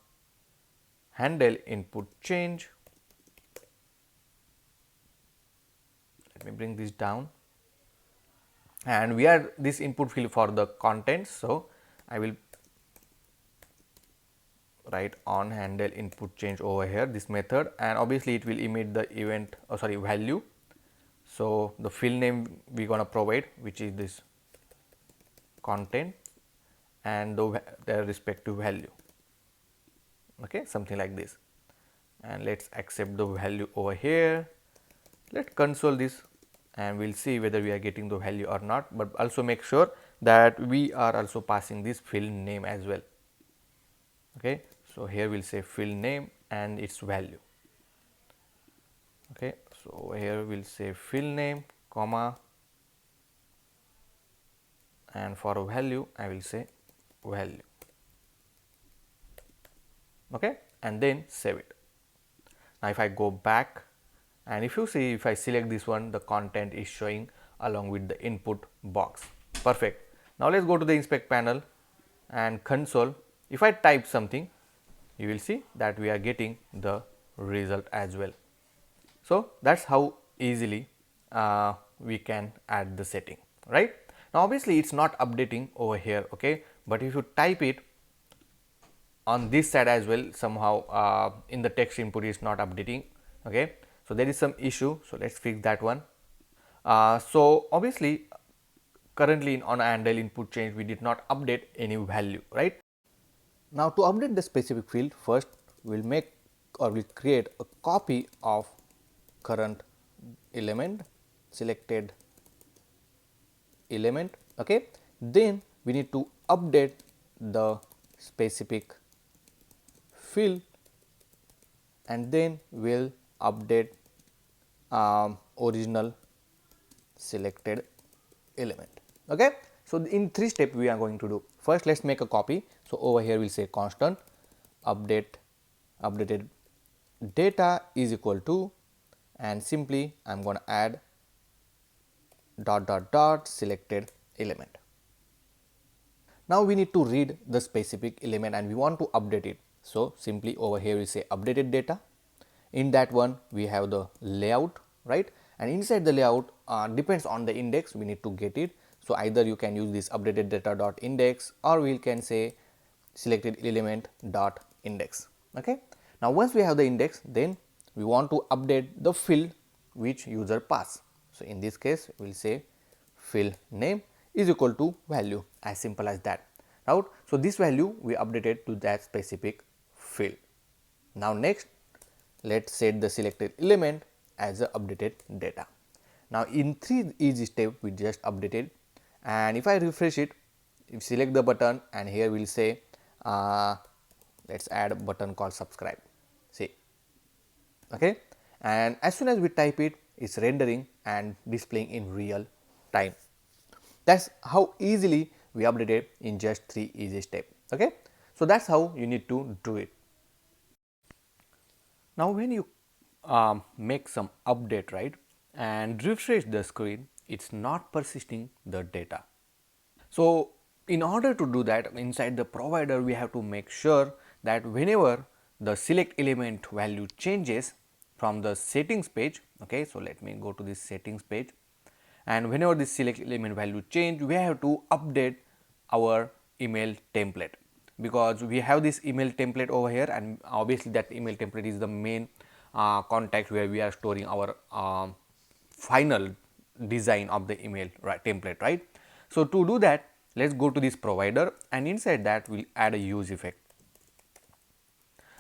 handle input change. Let me bring this down, and we are this input field for the content. So I will write on handle input change over here, this method, and obviously it will emit the event value. So the field name we gonna provide, which is this content, and the respective value, okay, something like this. And let's accept the value over here. Let's console this, and we'll see whether we are getting the value or not, but also make sure that we are also passing this field name as well, okay. So here we'll say field name and its value, okay. So here we'll say field name comma, and for a value I will say value, okay, and then save it. Now if I go back, and if you see, if I select this one, the content is showing along with the input box, perfect. Now let's go to the inspect panel and console. If I type something, you will see that we are getting the result as well. So that's how easily we can add the setting, right. Now obviously it's not updating over here, okay, but if you type it on this side as well, somehow in the text input is not updating. Okay, so there is some issue, so let's fix that one. So obviously currently on handle input change we did not update any value, right? Now to update the specific field, first we'll make or we'll create a copy of current element, selected element. Okay, then we need to update the specific field, and then we'll update original selected element. Okay, so in 3 steps we are going to do. First, let's make a copy. So over here we'll say constant updated data is equal to, and simply I'm going to add dot dot dot selected element. Now we need to read the specific element and we want to update it. So simply over here we say updated data. In that one we have the layout, right? And inside the layout depends on the index, we need to get it. So either you can use this updated data dot index, or we can say selected element dot index. Okay. Now once we have the index, then we want to update the field which user pass. So in this case we will say field name is equal to value, as simple as that. Right? So this value we updated to that specific field. Now next, let's set the selected element as a updated data. Now in 3 easy steps we just updated, and if I refresh it, if select the button, and here we will say let's add a button called subscribe. See, okay, and as soon as we type it, it's rendering and displaying in real time. That's how easily we updated in just 3 easy steps. Okay, so that's how you need to do it. Now when you make some update, right, and refresh the screen, it's not persisting the data. So in order to do that, inside the provider we have to make sure that whenever the select element value changes from the settings page, okay, so let me go to this settings page, and whenever this select element value change, we have to update our email template, because we have this email template over here, and obviously that email template is the main context where we are storing our final design of the email template, right. So to do that, let's go to this provider, and inside that we'll add a use effect.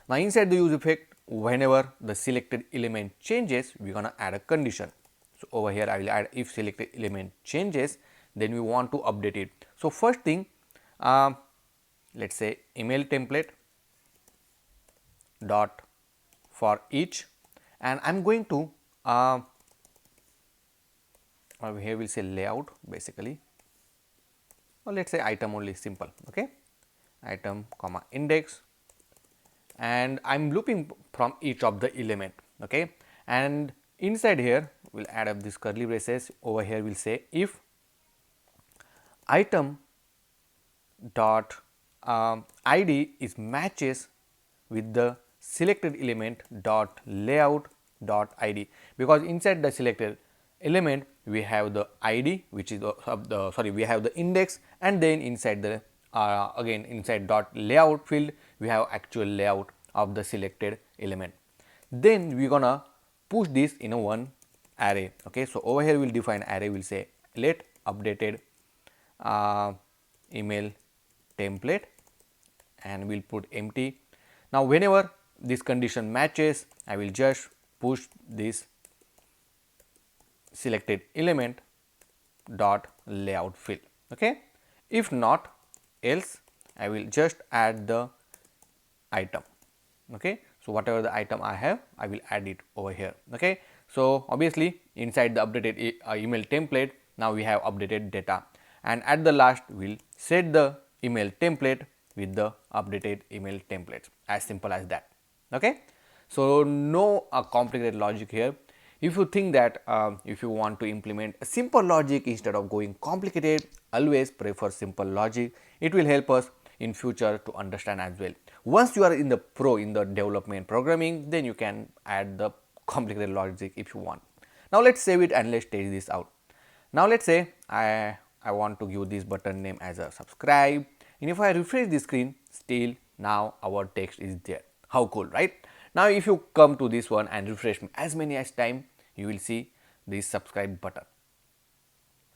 Now inside the use effect, whenever the selected element changes, we're gonna add a condition. So over here I will add if selected element changes, then we want to update it. So first thing, let's say email template dot for each, and I'm going to over here we'll say layout basically, or let's say item only, simple. Okay, item comma index, and I'm looping from each of the element. Okay, and inside here we'll add up this curly braces. Over here we'll say if item dot id is matches with the selected element dot layout dot id, because inside the selected element we have the id, which is we have the index, and then inside the again inside dot layout field we have actual layout of the selected element. Then we gonna push this in a one array. Okay, so over here we'll define array, we'll say let updated email template, and we'll put empty. Now whenever this condition matches, I will just push this selected element dot layout field. Okay, if not, else I will just add the item. Okay, so whatever the item I have, I will add it over here. Okay, so obviously inside the updated email template, now we have updated data, and at the last we'll set the email template with the updated email templates, as simple as that. Okay, so no complicated logic here. If you think that if you want to implement a simple logic instead of going complicated, always prefer simple logic. It will help us in future to understand as well. Once you are in the pro in the development programming, then you can add the complicated logic if you want. Now let's save it and let's test this out. Now let's say I want to give this button name as a subscribe, and if I refresh the screen, still Now our text is there. How cool, right? Now if you come to this one and refresh as many as time, you will see this subscribe button.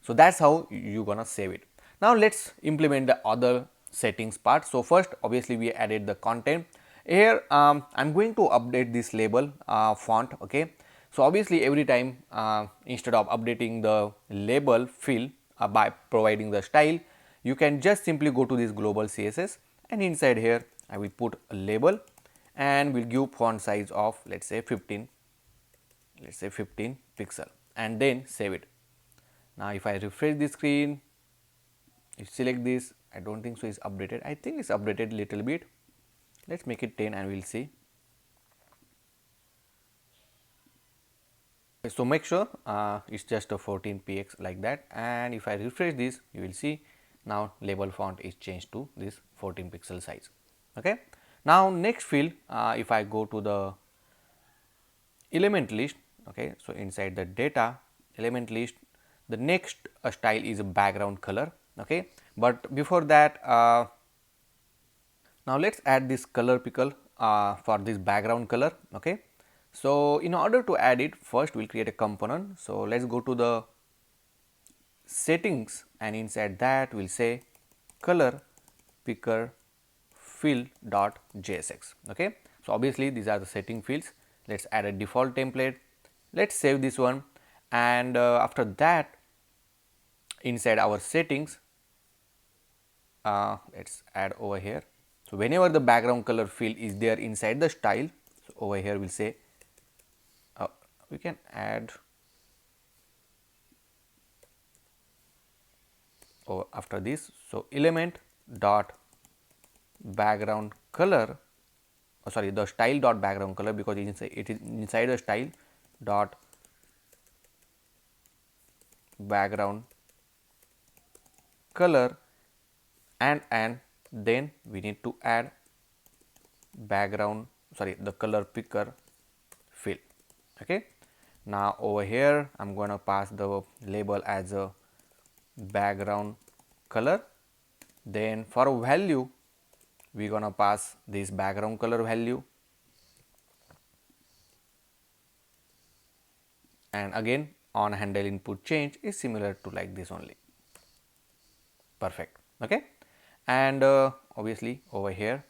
So that's how you're gonna save it. Now let's implement the other settings part. So first, obviously we added the content. Here I'm going to update this label font. Okay, so obviously every time instead of updating the label field by providing the style, you can just simply go to this global CSS, and inside here I will put a label and will give font size of let's say 15 pixel, and then save it. Now if I refresh the screen, if select this, I don't think so it's updated. I think it's updated little bit. Let's make it 10 and we'll see. So make sure it's just a 14px like that, and if I refresh this, you will see now label font is changed to this 14 pixel size. Okay. Now next field, if I go to the element list, okay, so inside the data element list, the next style is a background color. Okay, but before that, now let's add this color pickle for this background color. Okay, so in order to add it, first we'll create a component. So let's go to the settings, and inside that we'll say color picker field.jsx. Okay, so obviously these are the setting fields. Let's add a default template. Let's save this one, and after that, inside our settings, let's add over here. So whenever the background color field is there inside the style, so over here we'll say we can add after this. So element dot background color, sorry, the style dot background color, because it is inside the style dot background color, and then we need to add background, sorry, the color picker field. Okay, now over here I'm going to pass the label as a background color. Then for value, we're going to pass this background color value, and again on handle input change is similar to like this only. Perfect. Okay, and obviously over here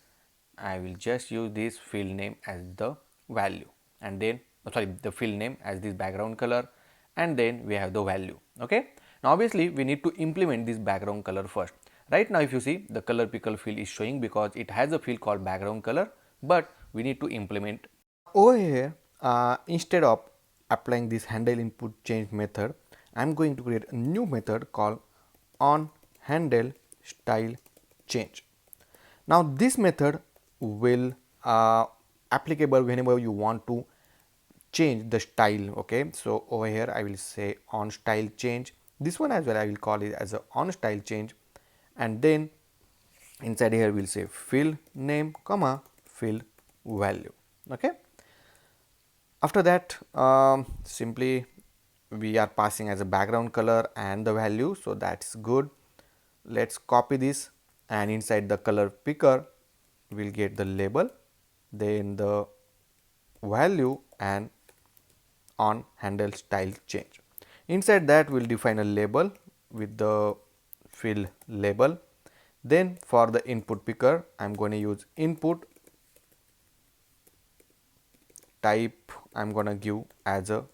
I will just use this field name as the value, and then sorry, the field name as this background color, and then we have the value. Okay, now obviously we need to implement this background color first. Right now if you see, the color pickle field is showing because it has a field called background color, but we need to implement over here. Instead of applying this handle input change method, I am going to create a new method called on handle style change. Now this method will applicable whenever you want to change the style. Okay, so over here I will say on style change. This one as well I will call it as a on style change, and then inside here we'll say field name comma field value. Okay, after that simply we are passing as a background color and the value, so that's good. Let's copy this, and inside the color picker we'll get the label, then the value, and on handle style change. Inside that we'll define a label with the field label. Then for the input picker I'm going to use input type, I'm going to give as a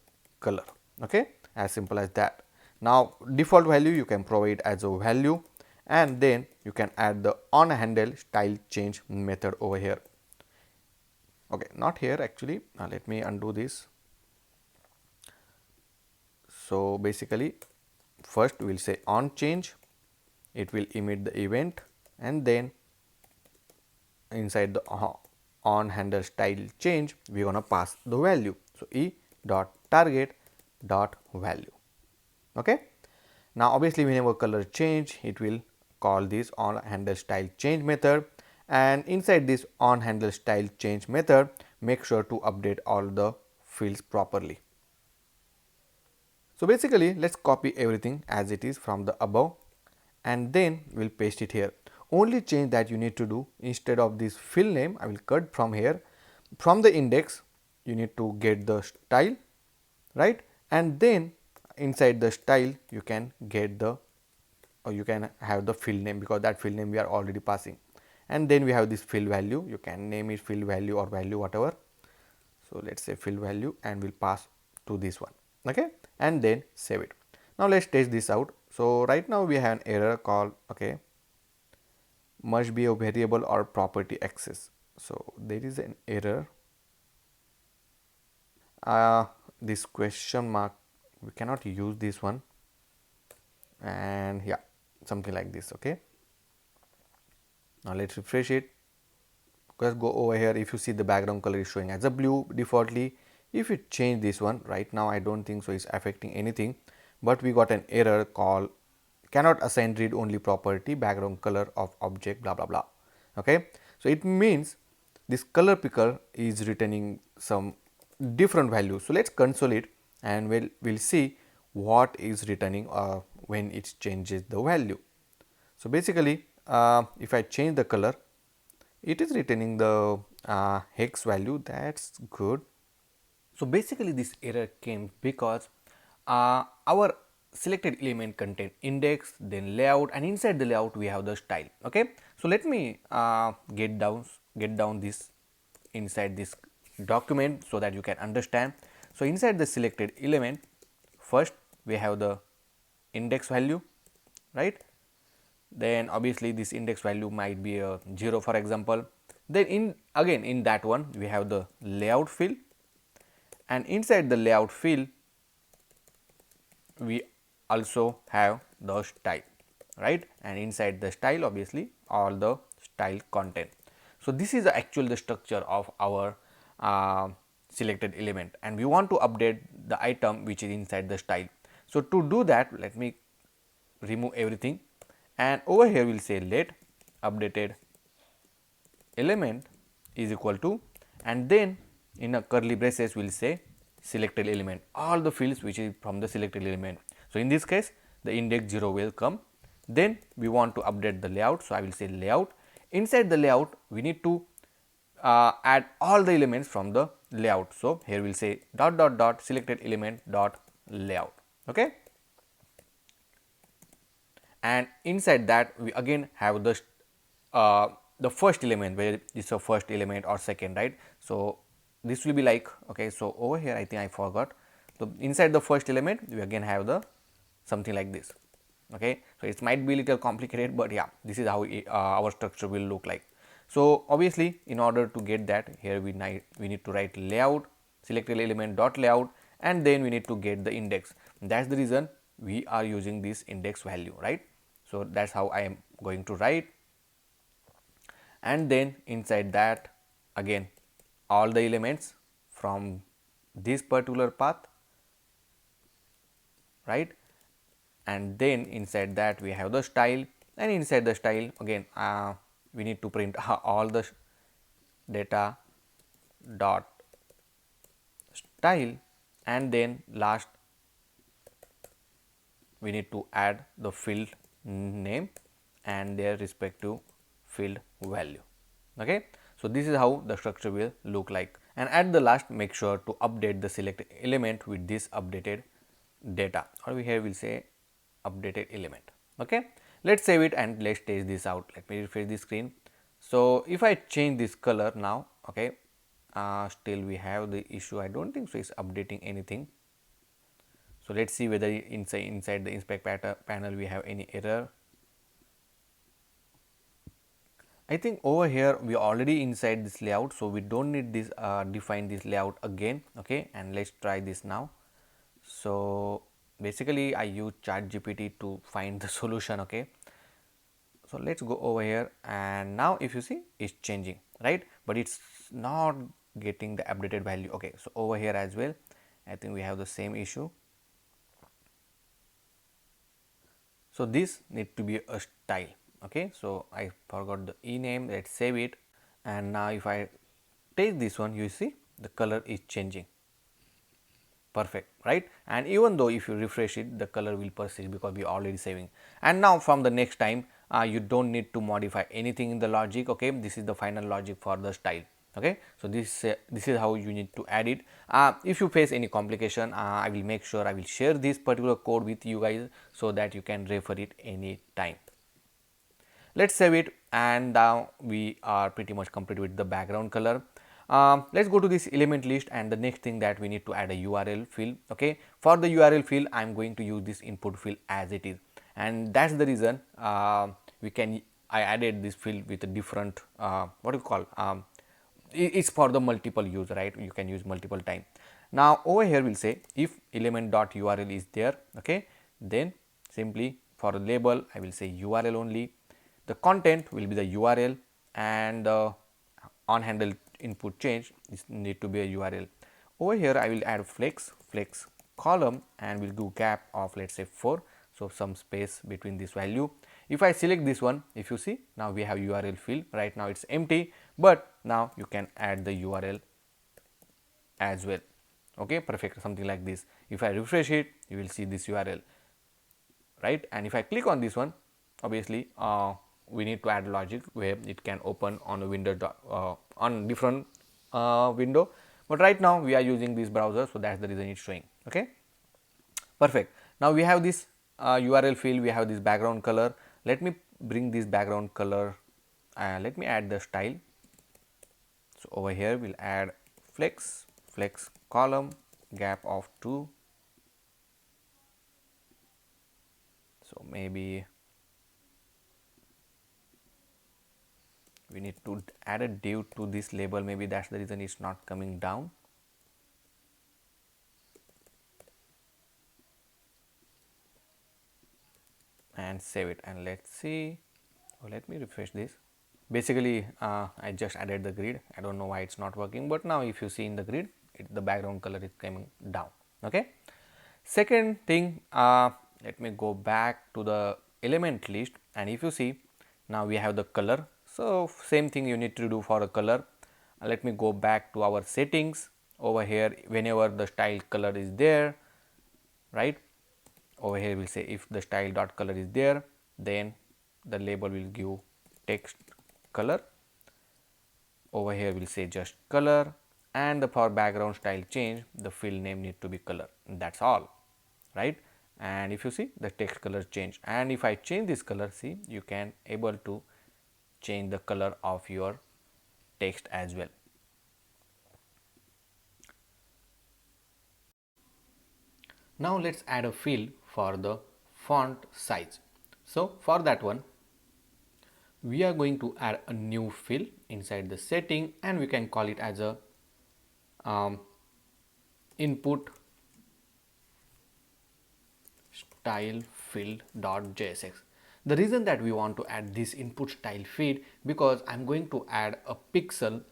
color. Okay, as simple as that. Now default value you can provide as a value, and then you can add the on handle style change method over here. Okay, not here actually. Now let me undo this. So basically first we will say on change, it will emit the event, and then inside the on handle style change we are going to pass the value. So e dot target dot value. Okay, now obviously whenever color change, it will call this on handle style change method, and inside this on handle style change method make sure to update all the fields properly. So basically let's copy everything as it is from the above, and then we'll paste it here. only change that you need to do, instead of this fill name, I will cut from here, from the index you need to get the style, right, and then inside the style you can get the, or you can have the field name, because that field name we are already passing, and then we have this field value, you can name it field value or value whatever. So let's say field value, and we'll pass to this one, okay, and then save it. Now let's test this out. So right now we have an error called, okay, must be a variable or property access. So there is an error, this question mark, we cannot use this one, and yeah, something like this, okay. Now let's refresh it. Just go over here, if you see the background color is showing as a blue defaultly. If you change this one, right now I don't think so it's affecting anything, but we got an error called cannot assign read only property background color of object blah blah blah, okay. So it means this color picker is returning some different value. So let's console it, and we'll see what is returning when it changes the value. So basically if I change the color, it is returning the hex value. That's good. So basically this error came because our selected element contain index, then layout, and inside the layout we have the style, okay. So let me get down this inside this document so that you can understand. So inside the selected element, first we have the index value, right. Then obviously this index value might be a 0 for example. Then in that one we have the layout field, and inside the layout field we also have the style, right, and inside the style obviously all the style content. So this is actually the structure of our selected element, and we want to update the item which is inside the style. So to do that, let me remove everything, and over here we will say let updated element is equal to, and then in a curly braces we will say selected element, all the fields which is from the selected element. So in this case the index 0 will come. Then we want to update the layout, so I will say layout. Inside the layout we need to add all the elements from the layout. So here we will say dot dot dot selected element dot layout, okay. And inside that we again have the first element, where it's a first element or second, right. So this will be like, okay, so over here I think I forgot. So inside the first element we again have the something like this, okay. So it might be little complicated, but yeah, this is how our structure will look like. So obviously in order to get that, here we need to write layout selected element dot layout, and then we need to get the index. That's the reason we are using this index value, right. So that's how I am going to write, and then inside that again all the elements from this particular path, right, and then inside that we have the style, and inside the style again we need to print all the data dot style, and then last we need to add the field name and their respective field value, okay. So this is how the structure will look like, and at the last make sure to update the selected element with this updated data, or we here will say updated element, okay. Let's save it and let's test this out. Let me refresh the screen. So if I change this color now, okay, still we have the issue. I don't think so it's updating anything. So let's see whether inside the inspect panel we have any error. I think over here we are already inside this layout, so we don't need this define this layout again, okay. And let's try this now. So basically I use ChatGPT to find the solution, okay. So let's go over here, and now if you see it's changing, right, but it's not getting the updated value, okay. So over here as well I think we have the same issue. So this need to be a style, okay. So I forgot the e name. Let's save it, and now if I take this one, you see the color is changing, perfect, right. And even though if you refresh it, the color will persist because we are already saving. And now from the next time you don't need to modify anything in the logic. Okay, this is the final logic for the style. Okay, so this is how you need to add it. If you face any complication, I will make sure I will share this particular code with you guys so that you can refer it any time. Let's save it, and now we are pretty much complete with the background color. Let's go to this element list, and the next thing that we need to add a URL field. Okay, for the URL field I'm going to use this input field as it is, and that's the reason I added this field with a different what do you call it's for the multiple use, right? You can use multiple time. Now over here we'll say if element.url is there, okay, then simply for a label I will say URL only. The content will be the URL, and on handle input change is need to be a URL. Over here I will add flex column, and we'll do gap of let's say 4, so some space between this value. If I select this one, if you see, now we have URL field. Right now it's empty, but now you can add the URL as well. Okay, perfect, something like this. If I refresh it, you will see this URL, right? And if I click on this one, obviously we need to add logic where it can open on a window on different window, but right now we are using this browser, so that's the reason it's showing. Okay, perfect. Now we have this URL field, we have this background color. Let me bring this background color, let me add the style. So over here we'll add flex column, gap of 2, so maybe we need to add a div to this label, maybe that's the reason it's not coming down. And save it, and let's see. Let me refresh this. Basically I just added the grid. I don't know why it's not working, but now if you see in the grid, the background color is coming down. Okay, second thing, let me go back to the element list, and if you see, now we have the color. So same thing you need to do for a color. Let me go back to our settings. Over here, whenever the style color is there, right, over here we'll say if the style dot color is there, then the label will give text color. Over here we'll say just color, and for background style change, the field name need to be color. That's all, right? And if you see, the text color change, and if I change this color, see, you can able to change the color of your text as well. Now let's add a field for the font size. So for that one, we are going to add a new field inside the setting, and we can call it as a input style field.jsx. The reason that we want to add this input style field, because I'm going to add a pixel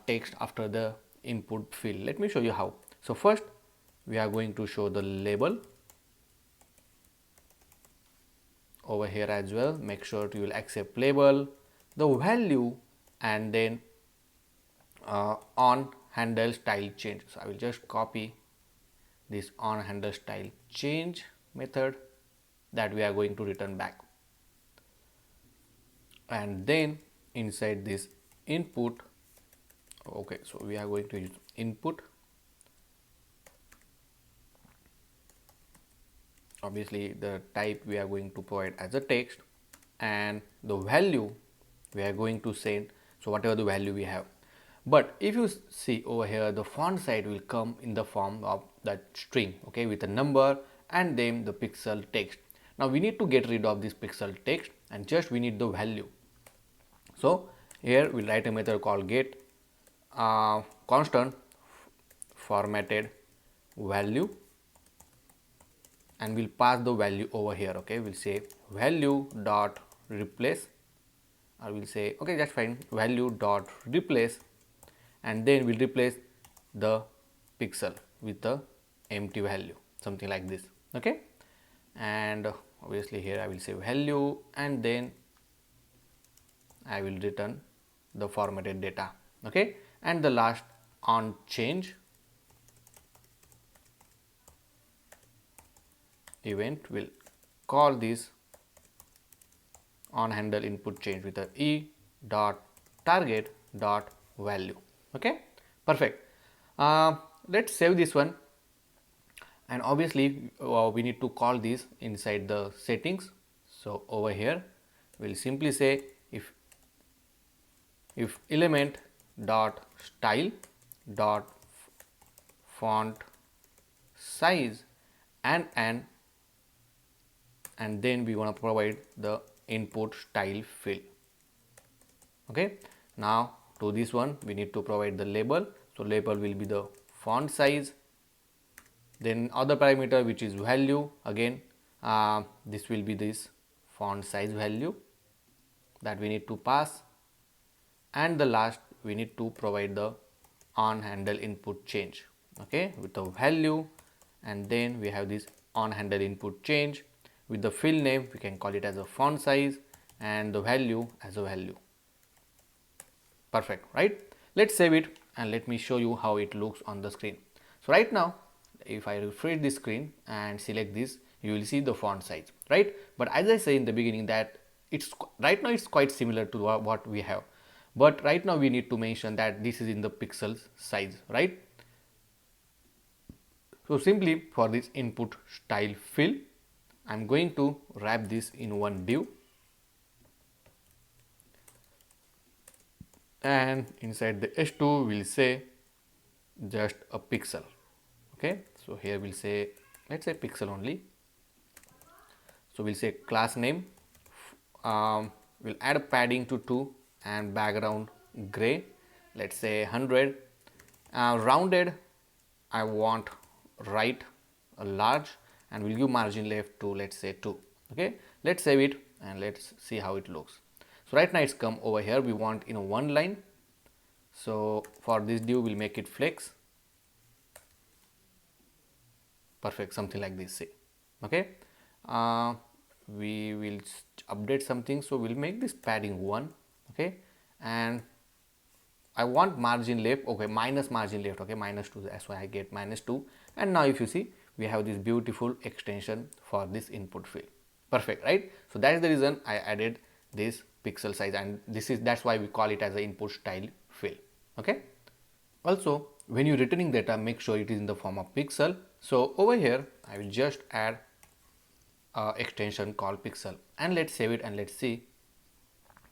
text after the input field. Let me show you how. So first we are going to show the label over here as well. Make sure you will accept label, the value, and then on handle style change. So I will just copy this on handle style change method that we are going to return back, and then inside this input, okay, so we are going to use input. Obviously the type we are going to provide as a text, and the value we are going to send, so whatever the value we have. But if you see over here, the font size will come in the form of that string, okay, with a number and then the pixel text. Now we need to get rid of this pixel text, and just we need the value. So here we'll write a method called get constant formatted value, and we'll pass the value over here. Okay, we'll say value dot replace, or we'll say okay, that's fine, value dot replace, and then we'll replace the pixel with the empty value, something like this. Okay, and obviously here I will say value, and then I will return the formatted data. Okay, and the last on change event will call this on handle input change with a e dot target dot value. Okay, perfect. Let's save this one, and obviously we need to call this inside the settings. So over here we'll simply say if element dot style dot font size and then we want to provide the input style field. Okay, now to this one we need to provide the label. So label will be the font size, then other parameter which is value. Again this will be this font size value that we need to pass, and the last we need to provide the on handle input change, okay, with the value, and then we have this on handle input change with the field name. We can call it as a font size and the value as a value. Perfect, right? Let's save it and let me show you how it looks on the screen. So right now if I refresh the screen and select this, you will see the font size, right? But as I say in the beginning that it's right now it's quite similar to what we have, but right now we need to mention that this is in the pixels size, right? So simply for this input style field, I'm going to wrap this in one div, and inside the h2 we'll say just a pixel. Okay, so here we'll say, let's say pixel only. So we'll say class name, we'll add a padding to 2 and background gray, let's say 100. Rounded I want right a large, and we'll give margin left to let's say 2. Okay, let's save it and let's see how it looks. So right now it's come over here, we want in one line. So for this div we'll make it flex. Perfect, something like this, say. Okay, we will update something, so we'll make this padding 1. Okay, and I want margin left, okay, minus margin left, okay, -2, that's why I get -2. And now if you see, we have this beautiful extension for this input field. Perfect, right? So that is the reason I added this pixel size, and that's why we call it as an input style field. Okay, also when you're returning data, make sure it is in the form of pixel. So over here I will just add extension called pixel, and let's save it and let's see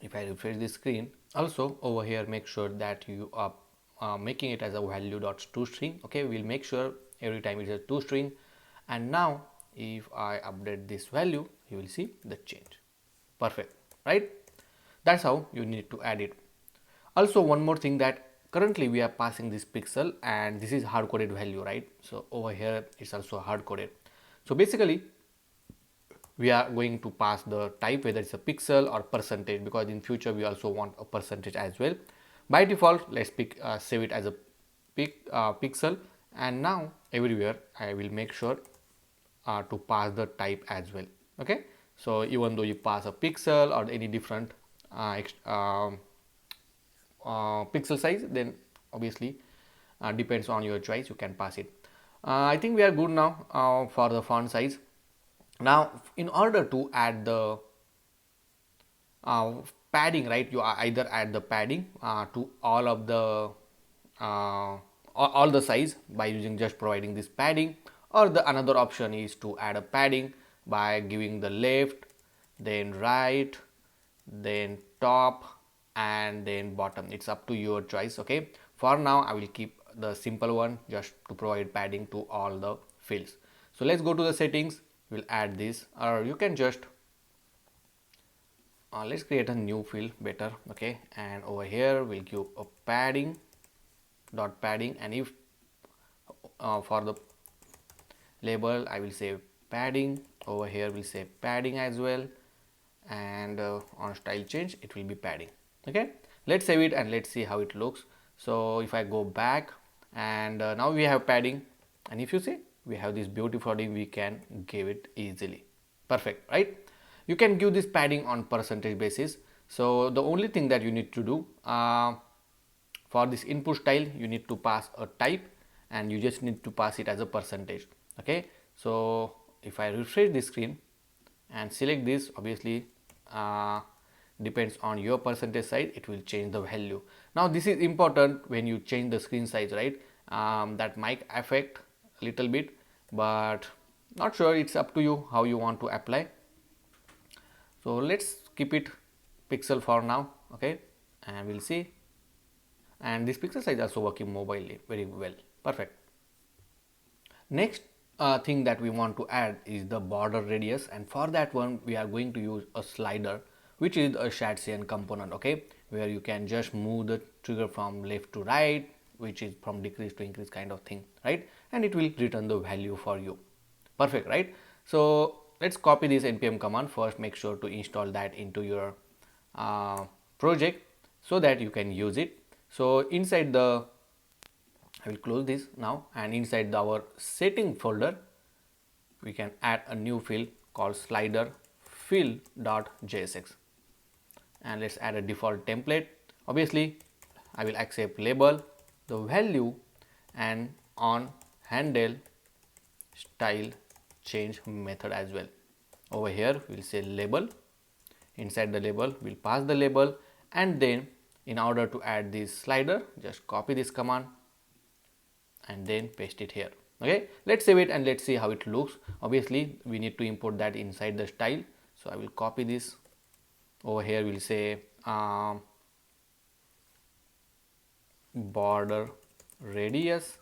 if I refresh the screen. Also over here make sure that you are making it as a value.toString. okay, we'll make sure every time it is a toString, and now if I update this value you will see the change. Perfect, right? That's how you need to add it. Also one more thing, that currently we are passing this pixel and this is hard coded value, right? So over here it's also hard coded. So basically we are going to pass the type, whether it's a pixel or percentage, because in future we also want a percentage as well. By default let's save it as a pixel, and now everywhere I will make sure to pass the type as well. Okay, so even though you pass a pixel or any different pixel size, then obviously depends on your choice, you can pass it. I think we are good now for the font size. Now in order to add the padding, right, you either add the padding to all of the all the size by using just providing this padding, or the another option is to add a padding by giving the left, then right, then top, and then bottom. It's up to your choice. Okay, for now I will keep the simple one, just to provide padding to all the fields. So let's go to the settings, we'll add this, or you can just let's create a new field better. Okay, and over here we'll give a padding dot padding, and if for the label I will say padding, over here we'll say padding as well, and on style change it will be padding. Okay, let's save it and let's see how it looks. So if I go back, and now we have padding, and if you see we have this beautiful padding, we can give it easily. Perfect, right? You can give this padding on percentage basis. So the only thing that you need to do for this input style, you need to pass a type, and you just need to pass it as a percentage. Okay, so if I refresh the screen and select this, obviously depends on your percentage size, it will change the value. Now this is important when you change the screen size, right? That might affect a little bit, but not sure, it's up to you how you want to apply. So let's keep it pixel for now, okay, and we'll see. And this pixel size also working mobilely very well. Perfect. Next thing that we want to add is the border radius, and for that one we are going to use a slider, which is a Shadcn component, okay, where you can just move the trigger from left to right, which is from decrease to increase kind of thing, right? And it will return the value for you. Perfect, right? So let's copy this npm command first. Make sure to install that into your project so that you can use it. So inside the, I will close this now, and inside our setting folder we can add a new field called slider fill.jsx, and let's add a default template. Obviously I will accept label, the value, and on handle style change method as well. Over here we'll say label. Inside the label we'll pass the label, and then in order to add this slider, just copy this command and then paste it here. Okay, let's save it and let's see how it looks. Obviously we need to import that inside the style, so I will copy this. Over here we'll say border radius.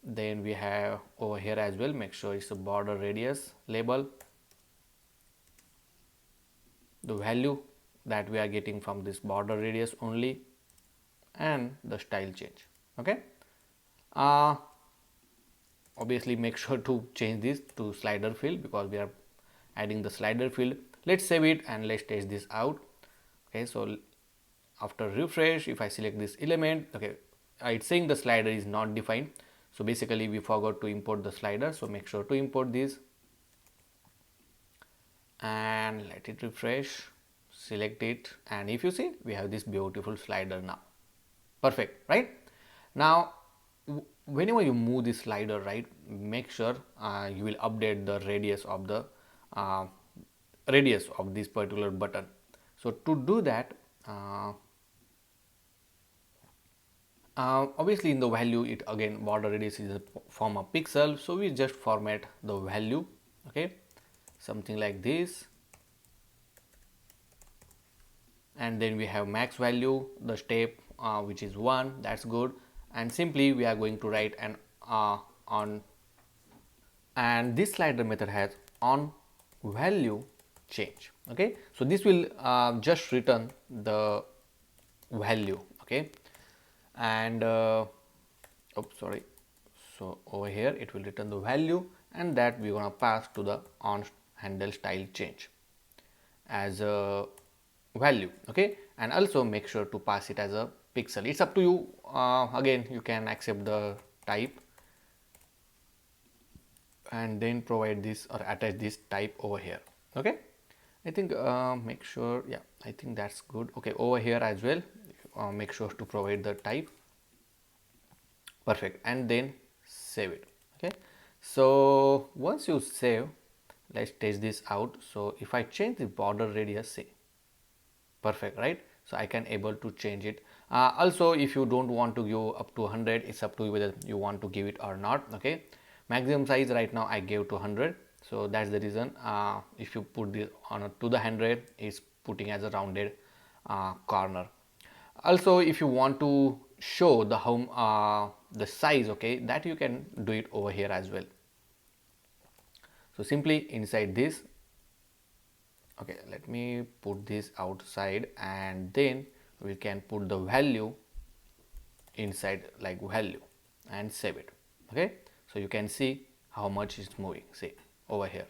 Then we have over here as well, make sure it's a border radius label, the value that we are getting from this border radius only, and the style change. Okay, obviously make sure to change this to slider field because we are adding the slider field. Let's save it and let's test this out. Okay, so after refresh, if I select this element, okay, it's saying the slider is not defined, so basically we forgot to import the slider. So make sure to import this and let it refresh, select it, and if you see, we have this beautiful slider now. Perfect, right? Now whenever you move this slider, right, make sure you will update the radius of the this particular button. So to do that, obviously in the value, it again border radius is a form of pixel, so we just format the value, okay, something like this, and then we have max value, the step which is 1, that's good, and simply we are going to write an on, and this slider method has on value change. Okay, so this will just return the value. Okay, and oops, sorry, so over here it will return the value, and that we're gonna pass to the on handle style change as a value. Okay, and also make sure to pass it as a pixel. It's up to you. Again, you can accept the type and then provide this or attach this type over here. Okay, I think make sure, yeah, I think that's good. Okay, over here as well, make sure to provide the type. Perfect, and then save it. Okay, so once you save, let's test this out. So if I change the border radius, see, perfect, right? So I can able to change it. Also, if you don't want to go up to 100, it's up to you whether you want to give it or not. Okay, maximum size right now I gave to 100, so that's the reason. If you put this on to the 100, it's putting as a rounded corner. Also, if you want to show the home the size, okay, that you can do it over here as well. So simply inside this, okay, let me put this outside, and then we can put the value inside like value and save it. Okay, so you can see how much is moving, see over here.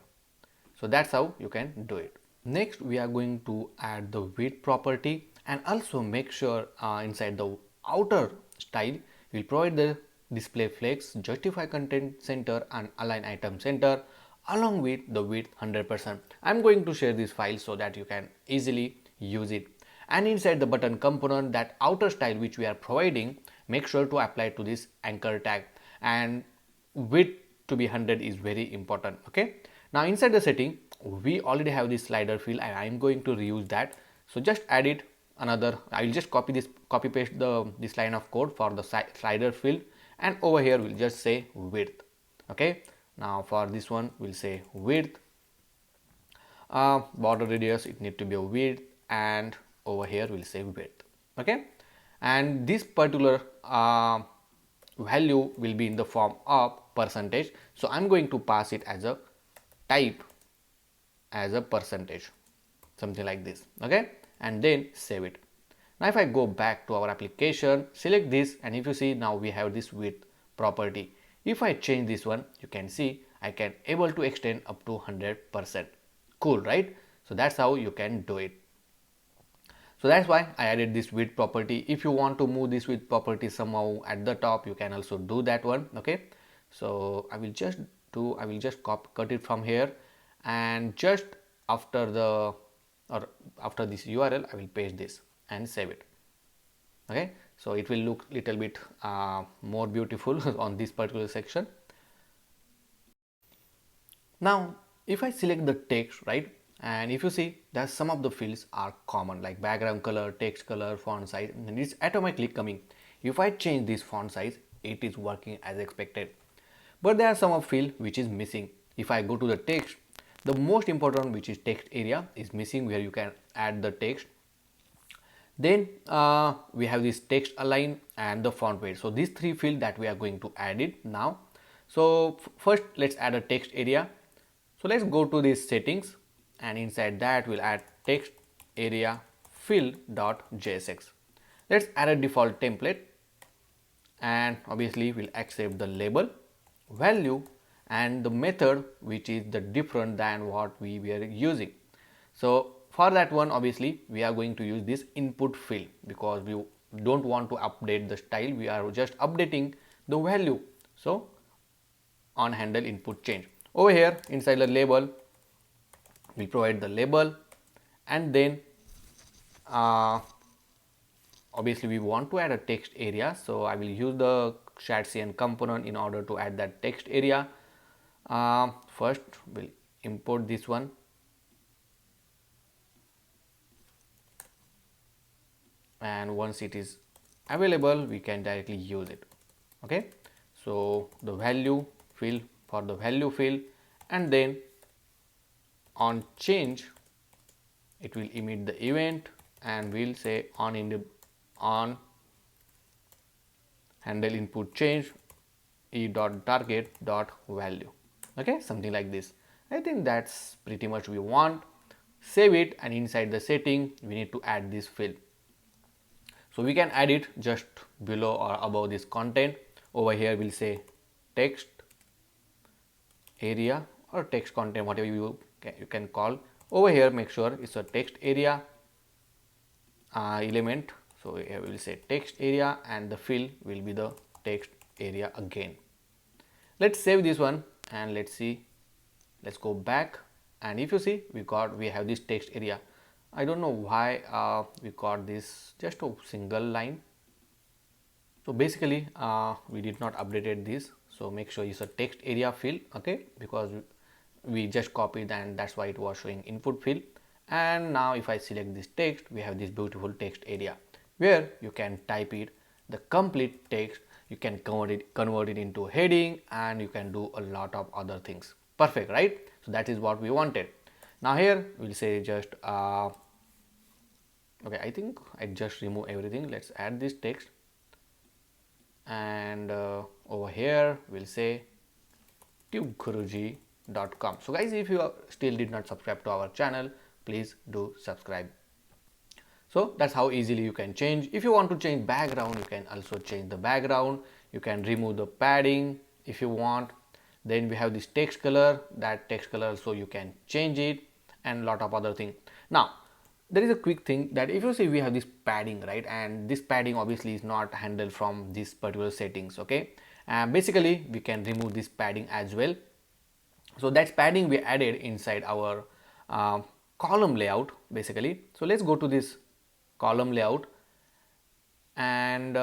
So that's how you can do it. Next, we are going to add the width property, and also make sure inside the outer style we'll provide the display flex, justify content center, and align item center along with the width 100%. I'm going to share this file so that you can easily use it. And inside the button component, that outer style which we are providing, make sure to apply to this anchor tag, and width to be 100 is very important. Okay, now inside the setting, we already have this slider field and I'm going to reuse that. So just add it another, I will just copy paste this line of code for the slider field, and over here we'll just say width. Okay, now for this one we'll say width, border radius it need to be a width, and over here we'll say width. Okay, and this particular value will be in the form of percentage, so I'm going to pass it as a type as a percentage, something like this. Okay, and then save it. Now if I go back to our application, select this, and if you see, now we have this width property. If I change this one, you can see I can able to extend up to 100%. Cool, right? So that's how you can do it. So that's why I added this width property. If you want to move this width property somehow at the top, you can also do that one. Okay, so I will just cut it from here, and just after after this URL I will paste this and save it. Okay, so it will look little bit more beautiful on this particular section. Now if I select the text, right, and if you see that some of the fields are common like background color, text color, font size, and it's automatically coming. If I change this font size, it is working as expected. But there are some of field which is missing. If I go to the text, the most important, which is text area, is missing, where you can add the text. Then we have this text align and the font weight. So these three fields that we are going to add it now. So first let's add a text area. So let's go to these settings, and inside that we'll add text area fill.jsx. Let's add a default template, and obviously we'll accept the label, value, and the method which is the different than what we were using. So for that one, obviously we are going to use this input field, because we don't want to update the style, we are just updating the value. So on handle input change, over here inside the label we provide the label, and then obviously we want to add a text area, so I will use the ShadCN component in order to add that text area. First we'll import this one, and once it is available we can directly use it. Okay, so the value field, for the value field, and then on change it will emit the event, and we'll say on handle input change e.target.value. Okay, something like this. I think that's pretty much we want. Save it, and inside the setting we need to add this field. So we can add it just below or above this content. Over here we'll say text area or text content, whatever you can call. Over here make sure it's a text area element. So here we will say text area, and the field will be the text area again. Let's save this one, and let's see, let's go back, and if you see we have this text area. I don't know why we got this just a single line. So basically we did not updated this, so make sure it's a text area field. Okay, because we just copied, and that's why it was showing input field. And now if I select this text, we have this beautiful text area where you can type it, the complete text. You can convert it into heading, and you can do a lot of other things. Perfect, right? So that is what we wanted. Now here we'll say just okay, I think I just remove everything. Let's add this text, and over here we'll say tubeguruji.com. So guys, if you still did not subscribe to our channel, please do subscribe. So that's how easily you can change. If you want to change background, you can also change the background. You can remove the padding if you want. Then we have this text color, that text color also you can change it, and lot of other things. Now there is a quick thing that if you see we have this padding, right, and this padding obviously is not handled from this particular settings. Okay, and basically we can remove this padding as well. So that's padding we added inside our column layout basically. So let's go to this column layout, and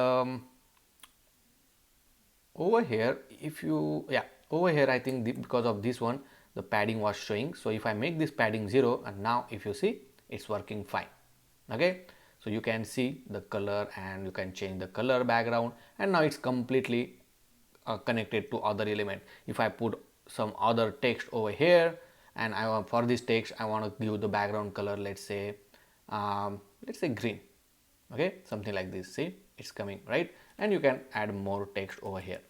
over here if you over here I think because of this one, the padding was showing. So if I make this padding 0, and now if you see, it's working fine. Okay, so you can see the color and you can change the color background, and now it's completely connected to other element. If I put some other text over here, and I want, for this text I want to give the background color, let's say green. Okay, something like this. See, it's coming, right? And you can add more text over here.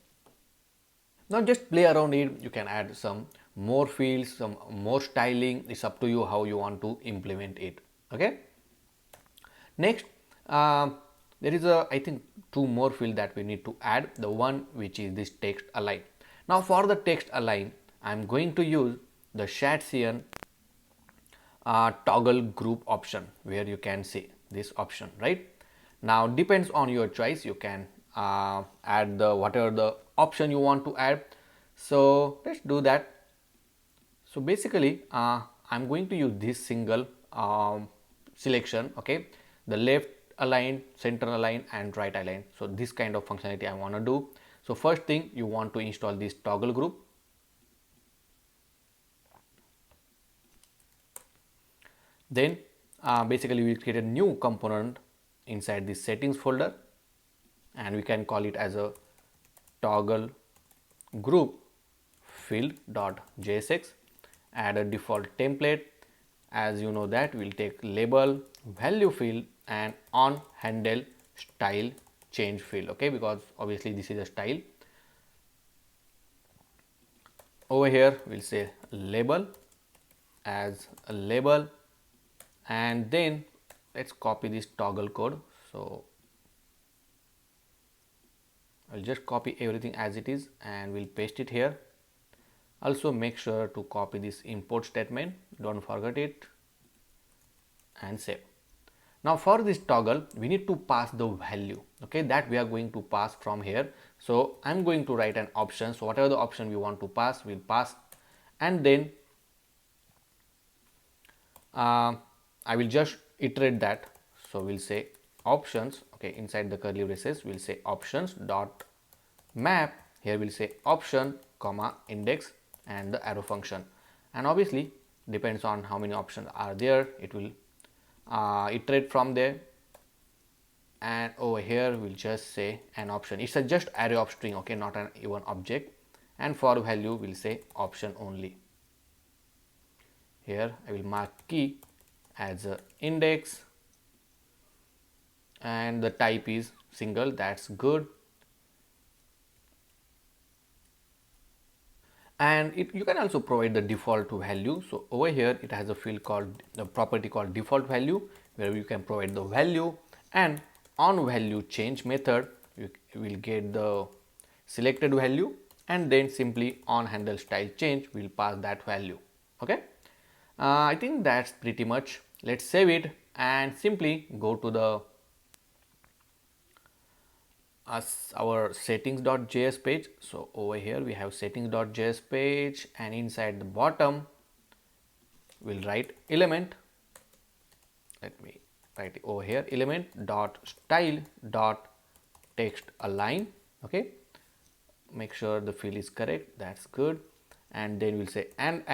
Now just play around it. You can add some more fields, some more styling. It's up to you how you want to implement it. Okay, next there is I think 2 more fields that we need to add. The one which is this text align. Now for the text align, I'm going to use the Shatsian toggle group option, where you can see this option, right? Now depends on your choice. You can add the whatever the option you want to add. So let's do that. So basically I'm going to use this single selection. Okay, the left align, center align and right align. So this kind of functionality I want to do. So first thing, you want to install this toggle group. Then basically we create a new component inside this settings folder, and we can call it as a toggle group field.jsx. Add a default template. As you know that we'll take label, value field and on handle style change field. Okay, because obviously this is a style. Over here we'll say label as a label, and then let's copy this toggle code. So I'll just copy everything as it is and we'll paste it here. Also make sure to copy this import statement, don't forget it, and save. Now for this toggle we need to pass the value, okay, that we are going to pass from here. So I'm going to write an option. So whatever the option we want to pass, we'll pass, and then I will just iterate that. So we'll say options, okay, inside the curly braces we'll say options dot map. Here we'll say option comma index and the arrow function, and obviously depends on how many options are there, it will iterate from there. And over here we'll just say an option. It's a just array of string, okay, not an even object. And for value we'll say option only. Here I will mark key as a index, and the type is single. That's good. And you can also provide the default value. So over here it has a field called the property called default value, where you can provide the value, and on value change method you will get the selected value, and then simply on handle style change will pass that value. Okay, I think that's pretty much. Let's save it and simply go to the our settings.js page. So over here we have settings.js page, and inside the bottom we'll write element. Let me write it over here, element dot style dot text align. Okay, make sure the field is correct, that's good. And then we'll say and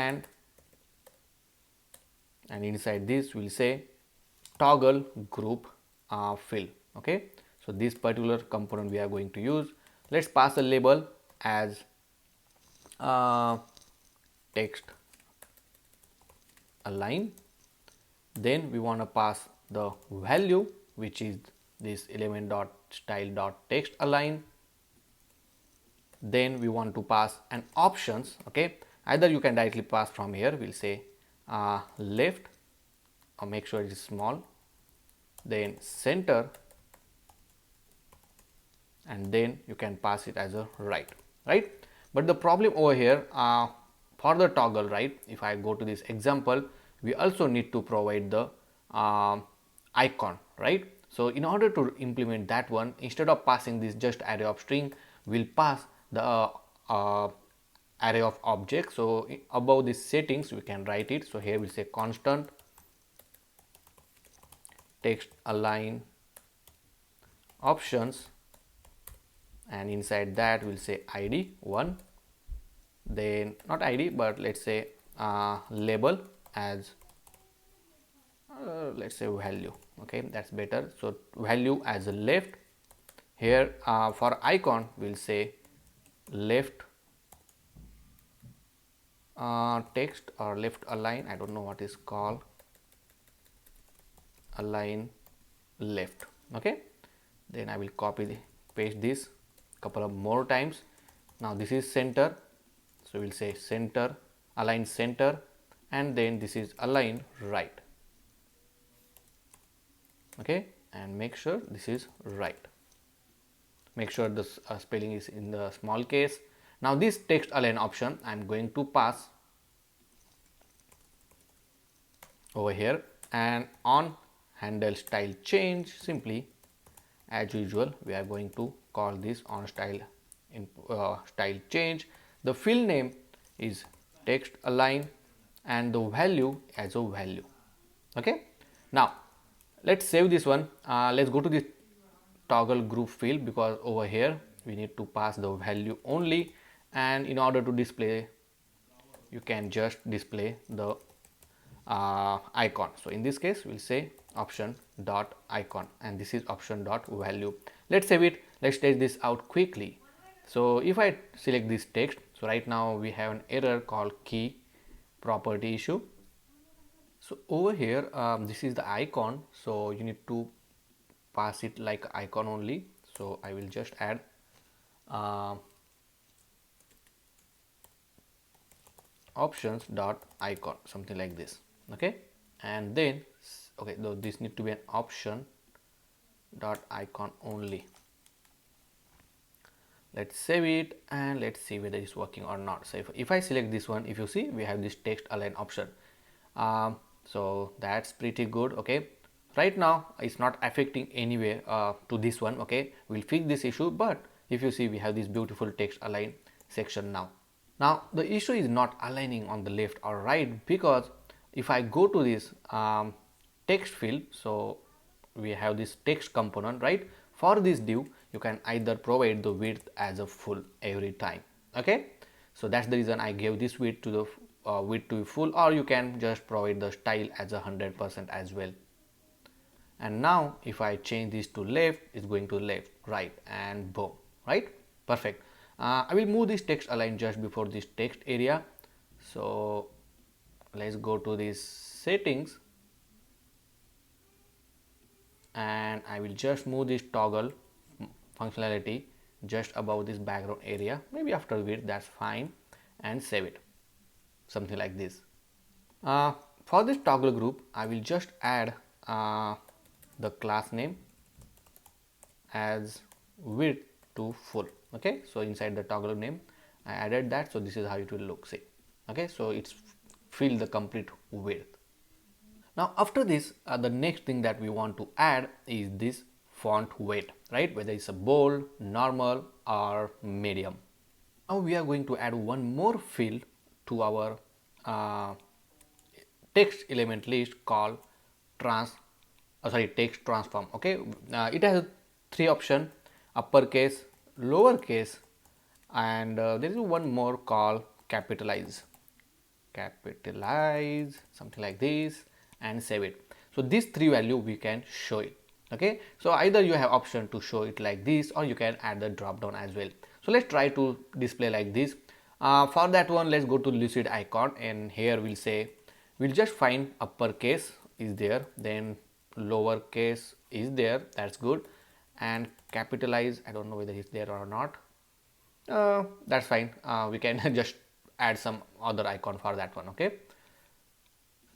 inside this we'll say toggle group fill. Okay, so this particular component we are going to use. Let's pass a label as text align. Then we want to pass the value, which is this element dot style dot text align. Then we want to pass an options. Okay, either you can directly pass from here. We'll say left, or make sure it is small, then center, and then you can pass it as a right. But the problem over here for the toggle, right, if I go to this example, we also need to provide the icon, right? So in order to implement that one, instead of passing this just array of string, we'll pass the array of objects. So above this settings we can write it. So here we'll say constant text align options, and inside that we'll say id 1, then not id but let's say label as let's say value. Okay, that's better. So value as a left. Here for icon we'll say left text or left align, I don't know what is called, align left. Okay, then I will paste this couple of more times. Now this is center, so we'll say center, align center, and then this is align right. Okay, and make sure this is right. Make sure the spelling is in the small case. Now this text align option I'm going to pass over here, and on handle style change, simply as usual we are going to call this on style style change. The field name is text align and the value as a value. Okay, now let's save this one. Let's go to this toggle group field, because over here we need to pass the value only, and in order to display you can just display the icon. So in this case we'll say option dot icon, and this is option dot value. Let's save it. Let's test this out quickly. So if I select this text, so right now we have an error called key property issue. So over here this is the icon, so you need to pass it like icon only. So I will just add options dot icon, something like this. Okay, and then okay, though this need to be an option dot icon only. Let's save it and let's see whether it's working or not. So if I select this one, if you see we have this text align option. So that's pretty good. Okay, right now it's not affecting anywhere to this one. Okay, we'll fix this issue, but if you see we have this beautiful text align section now. Now the issue is not aligning on the left or right, because if I go to this text field, so we have this text component, right? For this div you can either provide the width as a full every time. Okay, so that's the reason I gave this width to the width to be full, or you can just provide the style as 100% as well. And now if I change this to left, it's going to left, right, and boom, right? Perfect. I will move this text align just before this text area. So let's go to these settings, and I will just move this toggle functionality just above this background area, maybe after width, that's fine, and save it, something like this. For this toggle group I will just add the class name as width to full. Okay, so inside the toggle name I added that, so this is how it will look, see. Okay, so it's fill the complete width. Now after this the next thing that we want to add is this font weight, right? Whether it's a bold, normal, or medium. Now we are going to add one more field to our text element list called text transform. Okay, it has three options: uppercase, lowercase, and there is one more called capitalize, something like this, and save it. So these three value we can show it. Okay, so either you have option to show it like this, or you can add the drop down as well. So let's try to display like this. For that one, let's go to lucid icon, and here we'll just find uppercase is there, then lowercase is there, that's good, and capitalize, I don't know whether it's there or not. That's fine. We can just add some other icon for that one. Okay,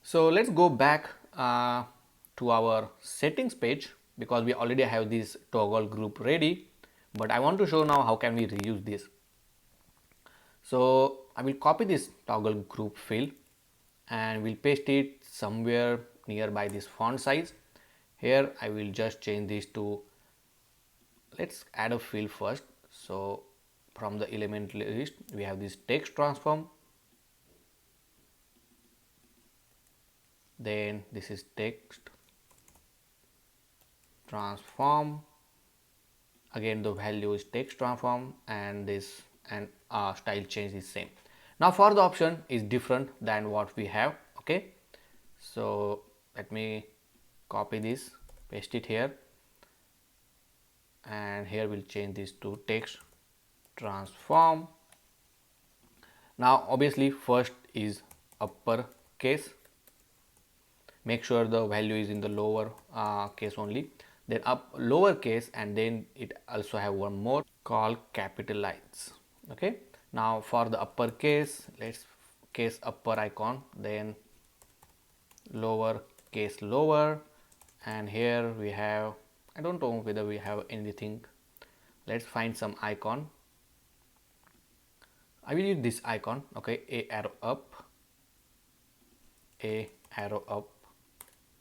so let's go back to our settings page, because we already have this toggle group ready, but I want to show now how can we reuse this. So I will copy this toggle group field and we'll paste it somewhere nearby this font size. Here I will just change this to, let's add a field first. So from the element list we have this text transform, then this is text transform, again the value is text transform, and this and style change is same. Now for the option is different than what we have. Okay, so let me copy this, paste it here, and here we'll change this to text transform. Now obviously first is uppercase, make sure the value is in the lower case only, then up lower case, and then it also have one more called capitalize. Okay, now for the uppercase, let's case upper icon, then lower case lower, and here we have, I don't know whether we have anything. Let's find some icon. I will use this icon. Okay, a arrow up,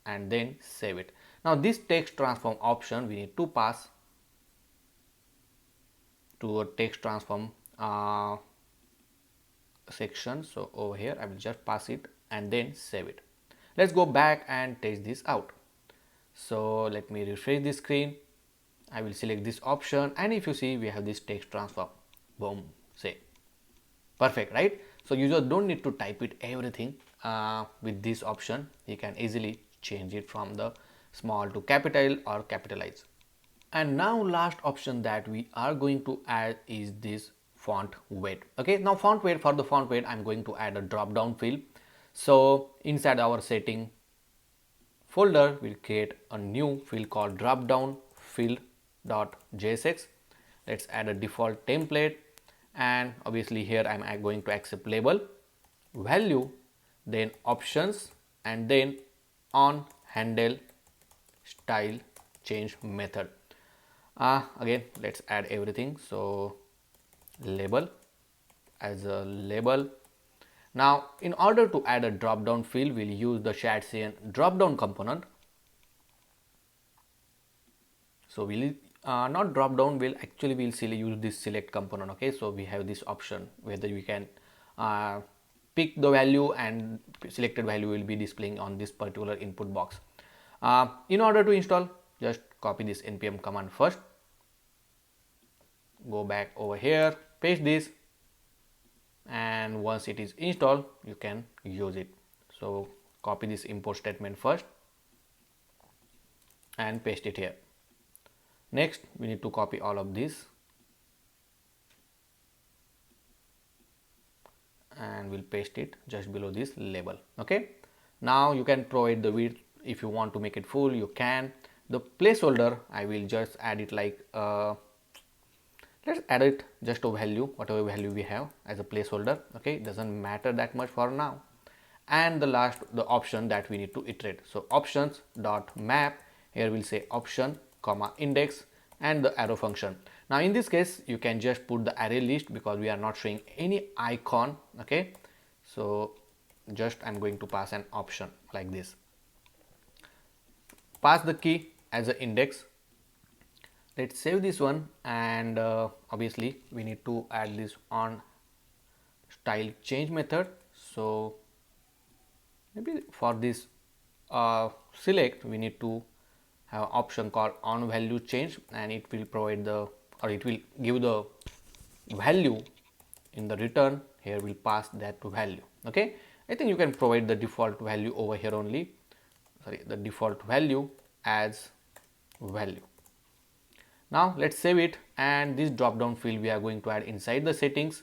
and then save it. Now this text transform option we need to pass to a text transform section. So over here I will just pass it and then save it. Let's go back and test this out. So let me refresh the screen. I will select this option, and if you see, we have this text transform. Boom, save. Perfect, right? So you just don't need to type it everything. With this option you can easily change it from the small to capital or capitalize. And now last option that we are going to add is this font weight. Okay, now font weight, for the font weight I'm going to add a drop down field. So inside our setting folder we'll create a new field called drop down field.jsx. let's add a default template, and obviously here I'm going to accept label, value, then options, and then on handle style change method. Again let's add everything. So label as a label. Now in order to add a drop down field, we'll use the shared CN drop down component. So we'll not drop down, we'll use this select component. Okay, so we have this option whether we can pick the value, and selected value will be displaying on this particular input box. In order to install, just copy this npm command first, go back over here, paste this, and once it is installed you can use it. So copy this import statement first and paste it here. Next we need to copy all of this and we'll paste it just below this label. Okay, now you can provide the width. If you want to make it full, you can. The placeholder, I will just add it like let's add it just a value, whatever value we have as a placeholder. Okay, it doesn't matter that much for now. And the last, the option that we need to iterate. So options dot map, here we'll say option comma index and the arrow function. Now in this case you can just put the array list because we are not showing any icon. Okay, so just I'm going to pass an option like this, pass the key as an index. Let's save this one, and obviously we need to add this on style change method. So maybe for this select we need to have an option called on value change, and it will provide the, or it will give the value in the return. Here we'll pass that to value. Okay, I think you can provide the default value over here only, sorry, the default value as value. Now let's save it, and this drop down field we are going to add inside the settings.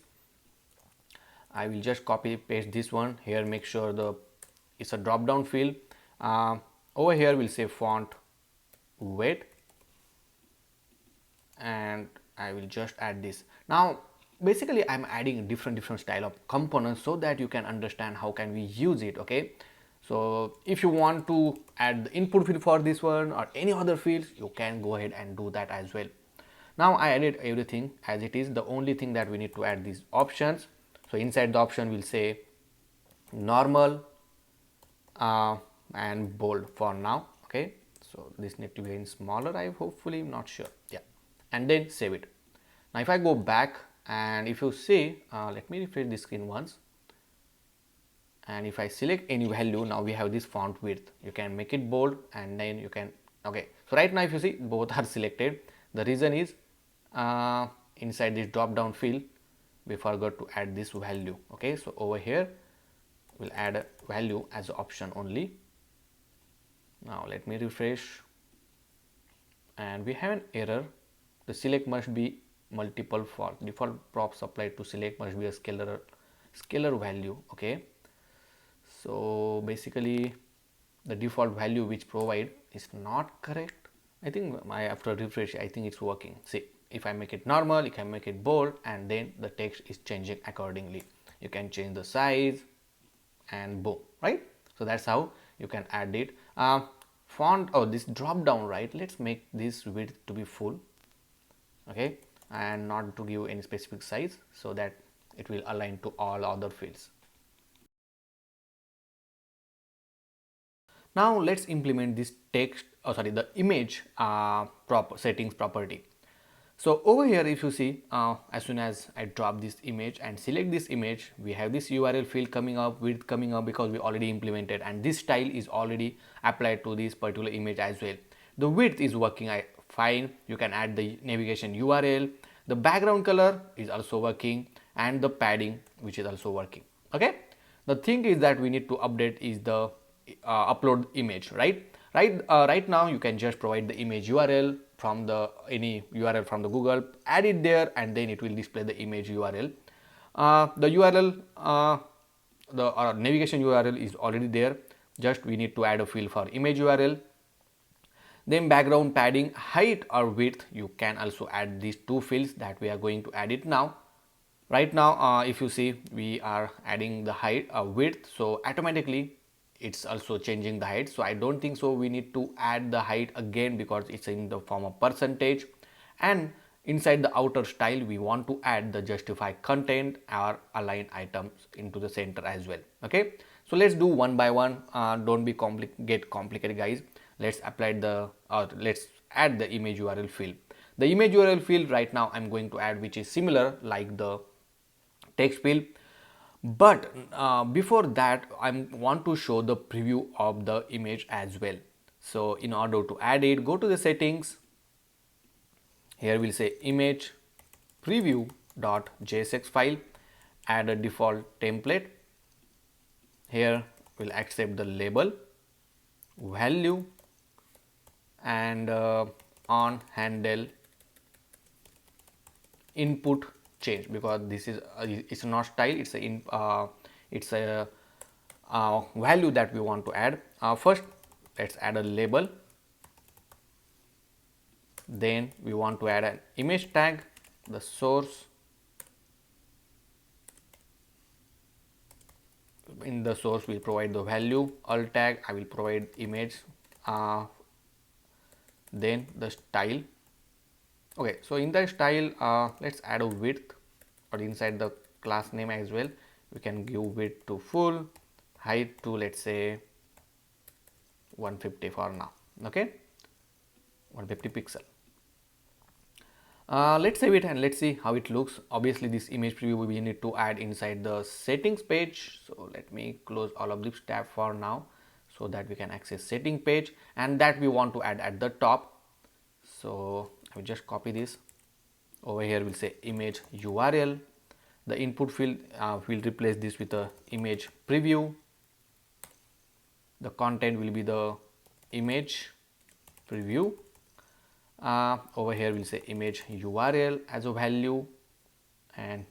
I will just copy paste this one here, make sure it's a drop down field. Over here we'll say font weight, and I will just add this. Now basically I'm adding different style of components so that you can understand how can we use it. Okay, so if you want to add the input field for this one or any other fields, you can go ahead and do that as well. Now I added everything as it is. The only thing that we need to add these options. So inside the option we'll say normal and bold for now. Okay, so this need to be in smaller, I hopefully, not sure. Yeah, and then save it. Now if I go back and if you see, let me refresh the screen once, and if I select any value, now we have this font width. You can make it bold, and then you can, okay, so right now if you see both are selected. The reason is inside this drop down field we forgot to add this value. Okay, so over here we'll add a value as an option only. Now let me refresh, and we have an error. The select must be multiple for default props applied to select must be a scalar value. Okay, so basically the default value which provide is not correct. I think after refresh, I think it's working. See, if I make it normal, you can make it bold, and then the text is changing accordingly. You can change the size and boom, right? So that's how you can add it. Font, oh, this drop down, right? Let's make this width to be full, okay, and not to give any specific size, so that it will align to all other fields. Now let's implement this text, the image settings property. So over here, if you see, as soon as I drop this image and select this image, we have this URL field coming up, width coming up, because we already implemented, and this style is already applied to this particular image as well. The width is working fine. You can add the navigation URL. The background color is also working, and the padding, which is also working. Okay. The thing is that we need to update is the upload image, right? Right now you can just provide the image URL from the any URL from the Google, add it there, and then it will display the image URL. The URL, the navigation URL is already there. Just we need to add a field for image URL. Then background padding, height or width, you can also add these two fields that we are going to add it now. Right now, if you see, we are adding the height width, so automatically it's also changing the height. So I don't think so we need to add the height again, because it's in the form of percentage. And inside the outer style, we want to add the justify content or align items into the center as well. Okay, so let's do one by one. Don't be get complicated, guys. Let's apply the let's add the image URL field. The image URL field right now I'm going to add, which is similar like the text field, but before that I want to show the preview of the image as well. So in order to add it, go to the settings. Here we'll say image preview.jsx file, add a default template. Here we'll accept the label, value, and on handle input change, because this is it's not style, it's a value that we want to add. First let's add a label, then we want to add an image tag, the source. In the source we'll provide the value, alt tag I will provide image, then the style. Okay, so in the style, let's add a width, or inside the class name as well we can give width to full, height to let's say 150 for now. Okay, 150 pixel. Let's save it and let's see how it looks. Obviously this image preview we need to add inside the settings page, so let me close all of this tab for now, so that we can access setting page, and that we want to add at the top. So I will just copy this. Over here we'll say image URL. The input field will replace this with a image preview. The content will be the image preview. Over here we'll say image URL as a value, and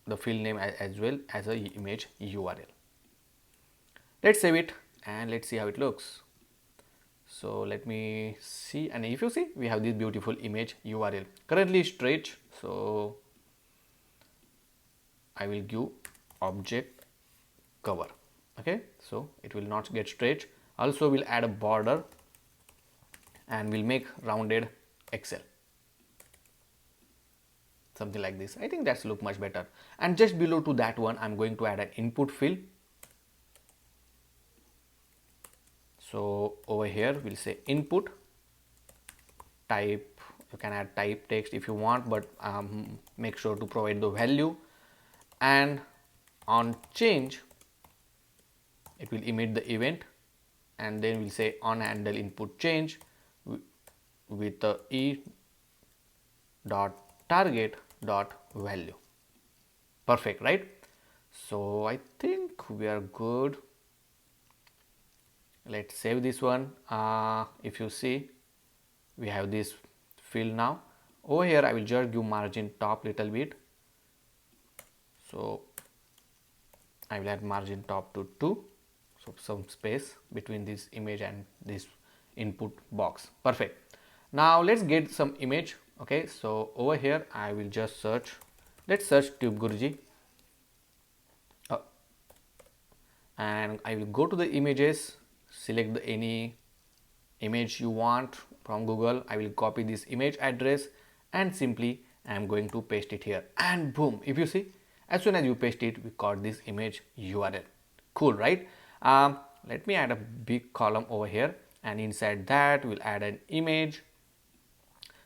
the field name as well as a image URL. Let's save it and let's see how it looks. So let me see, and if you see, we have this beautiful image URL. Currently stretch, so I will give object cover. Okay, so it will not get stretched. Also we'll add a border and we'll make rounded Excel, something like this. I think that's look much better. And just below to that one I'm going to add an input field. So over here we'll say input type. You can add type text if you want, but make sure to provide the value, and on change it will emit the event, and then we'll say on handle input change with the e dot target dot value. Perfect, right? So I think we are good. Let's save this one. If you see, we have this field now. Over here I will just give margin top little bit, so I will add margin top to 2, so some space between this image and this input box. Perfect. Now let's get some image. Okay, so over here I will just search, let's search TubeGuruji, and I will go to the images, select any image you want from Google. I will copy this image address and simply I am going to paste it here, and boom, if you see, as soon as you paste it, we got this image URL. Cool, right? Let me add a big column over here, and inside that we'll add an image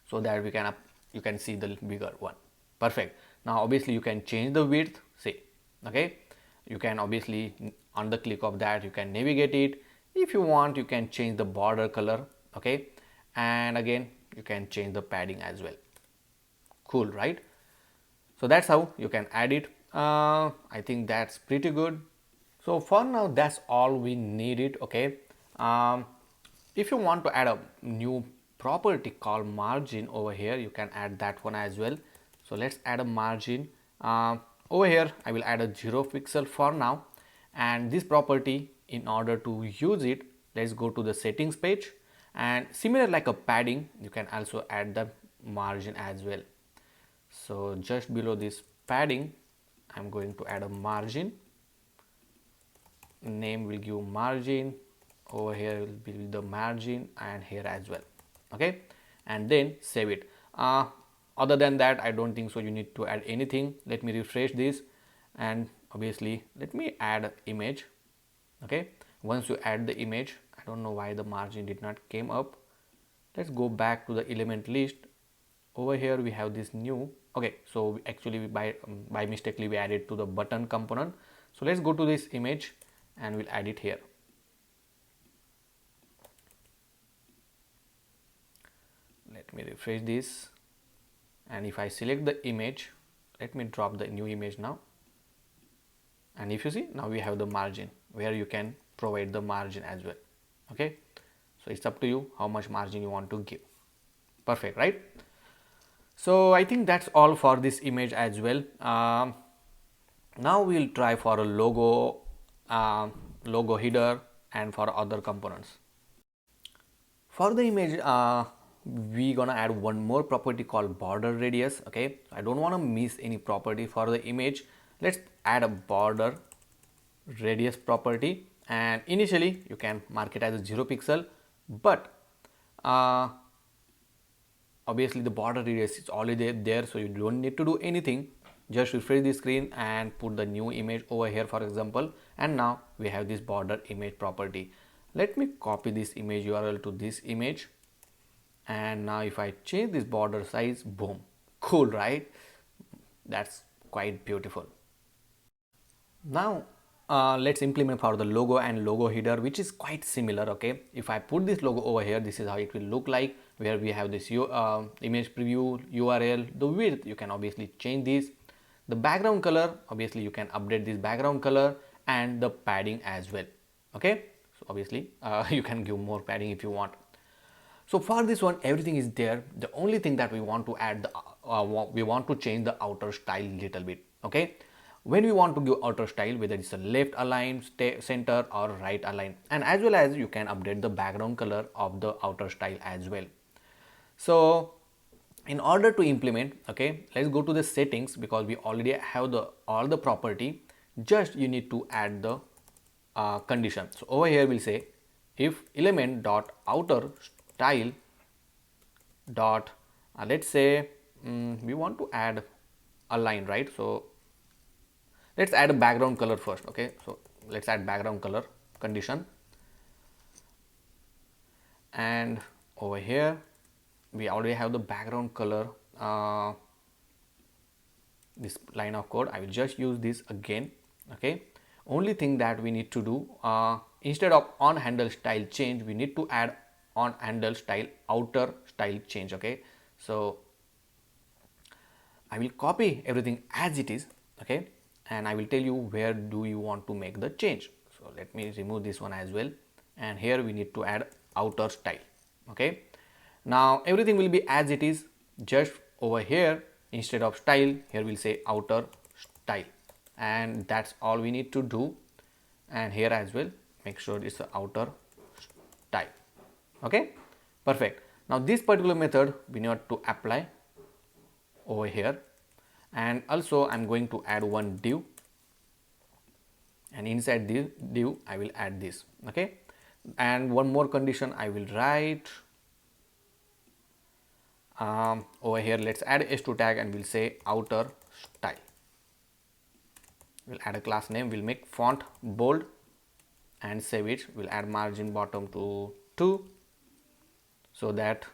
so that we can you can see the bigger one. Perfect. Now obviously you can change the width, see, okay, you can obviously on the click of that you can navigate it. If you want, you can change the border color, okay, and again you can change the padding as well. Cool, right? So that's how you can add it. I think that's pretty good. So for now that's all we needed. Okay, if you want to add a new property called margin over here, you can add that one as well. So let's add a margin. Over here I will add a 0 pixel for now, and this property, in order to use it, let's go to the settings page, and similar like a padding, you can also add the margin as well. So just below this padding I'm going to add a margin, name will give margin, over here will be the margin, and here as well. Okay, and then save it. Other than that I don't think so you need to add anything. Let me refresh this, and obviously let me add image. Okay, once you add the image, I don't know why the margin did not came up. Let's go back to the element list. Over here we have this new, okay, so actually by mistakenly we added to the button component. So let's go to this image and we'll add it here. Let me refresh this, and if I select the image, let me drop the new image now, and if you see, now we have the margin where you can provide the margin as well. Okay, so it's up to you how much margin you want to give. Perfect, right? So I think that's all for this image as well. Now we'll try for a logo, logo header, and for other components. For the image, we gonna add one more property called border radius. Okay, I don't want to miss any property for the image. Let's add a border radius property, and initially you can mark it as a 0 pixel, but obviously the border radius is already there, so you don't need to do anything. Just refresh the screen and put the new image over here, for example, and now we have this border image property. Let me copy this image URL to this image, and now if I change this border size, boom, cool, right? That's quite beautiful. Now let's implement for the logo and logo header, which is quite similar. Okay, if I put this logo over here, this is how it will look like, where we have this image preview, URL, the width you can obviously change this, the background color obviously you can update this background color, and the padding as well. Okay, so obviously you can give more padding if you want. So for this one everything is there. The only thing that we want to add, we want to change the outer style little bit. Okay, when we want to give outer style, whether it's a left align, center, or right align, and as well as you can update the background color of the outer style as well. So in order to implement, okay, let's go to the settings, because we already have the all the property. Just you need to add the condition. So over here we'll say if element dot outer style dot let's say we want to add align, right? So let's add a background color first. Okay, so let's add background color condition, and over here we already have the background color. This line of code I will just use this again. Okay, only thing that we need to do, instead of on handle style change, we need to add on handle style outer style change. Okay, so I will copy everything as it is. Okay, and I will tell you where do you want to make the change. So let me remove this one as well, and here we need to add outer style. Okay, now everything will be as it is, just over here instead of style here we'll say outer style, and that's all we need to do. And here as well make sure it's the outer style. Okay, perfect. Now this particular method we need to apply over here, and also I'm going to add one div, and inside this div I will add this. Okay, and one more condition I will write over here. Let's add h2 tag and we'll say outer style. We'll add a class name, we'll make font bold and save it. We'll add margin bottom to 2, so that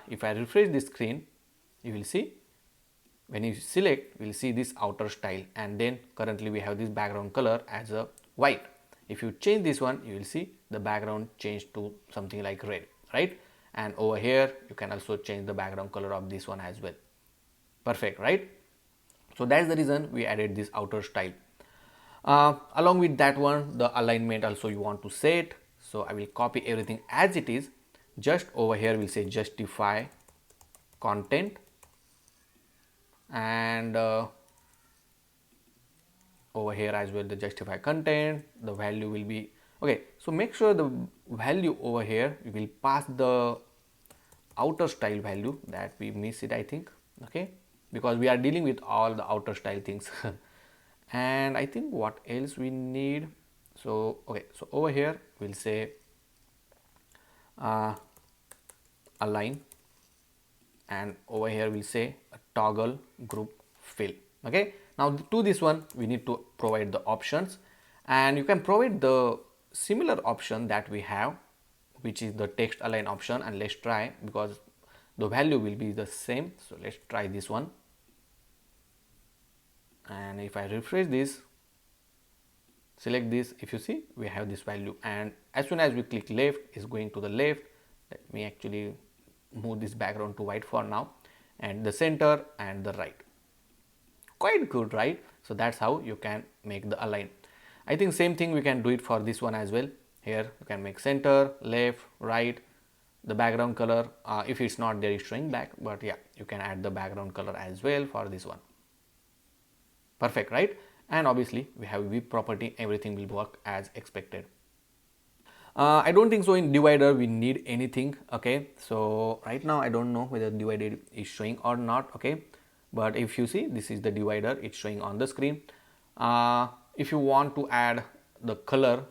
if I refresh the screen, you will see when you select, we'll see this outer style, and then currently we have this background color as a white. If you change this one, you will see the background change to something like red, right? And over here you can also change the background color of this one as well. Perfect, right? So that's the reason we added this outer style. Along with that one, the alignment also you want to set. So I will copy everything as it is. Just over here we'll say justify content, and over here as well the justify content, the value will be okay. So make sure the value over here we will pass the outer style value, that we miss it I think. Okay, because we are dealing with all the outer style things. And I think what else we need, so okay, so over here we'll say align, and over here we'll say a toggle group fill. Okay, now to this one we need to provide the options, and you can provide the similar option that we have, which is the text align option. And let's try, because the value will be the same. So let's try this one, and if I refresh this, select this, if you see we have this value, and as soon as we click left is going to the left. Let me actually move this background to white for now, and the center and the right. Quite good, right? So that's how you can make the align. I think same thing we can do it for this one as well. Here you can make center, left, right, the background color, if it's not there it's showing black, but yeah, you can add the background color as well for this one. Perfect, right? And obviously we have view property, everything will work as expected. I don't think so in divider we need anything. Okay, so right now I don't know whether divider is showing or not. Okay, but if you see, this is the divider, it's showing on the screen. If you want to add the color,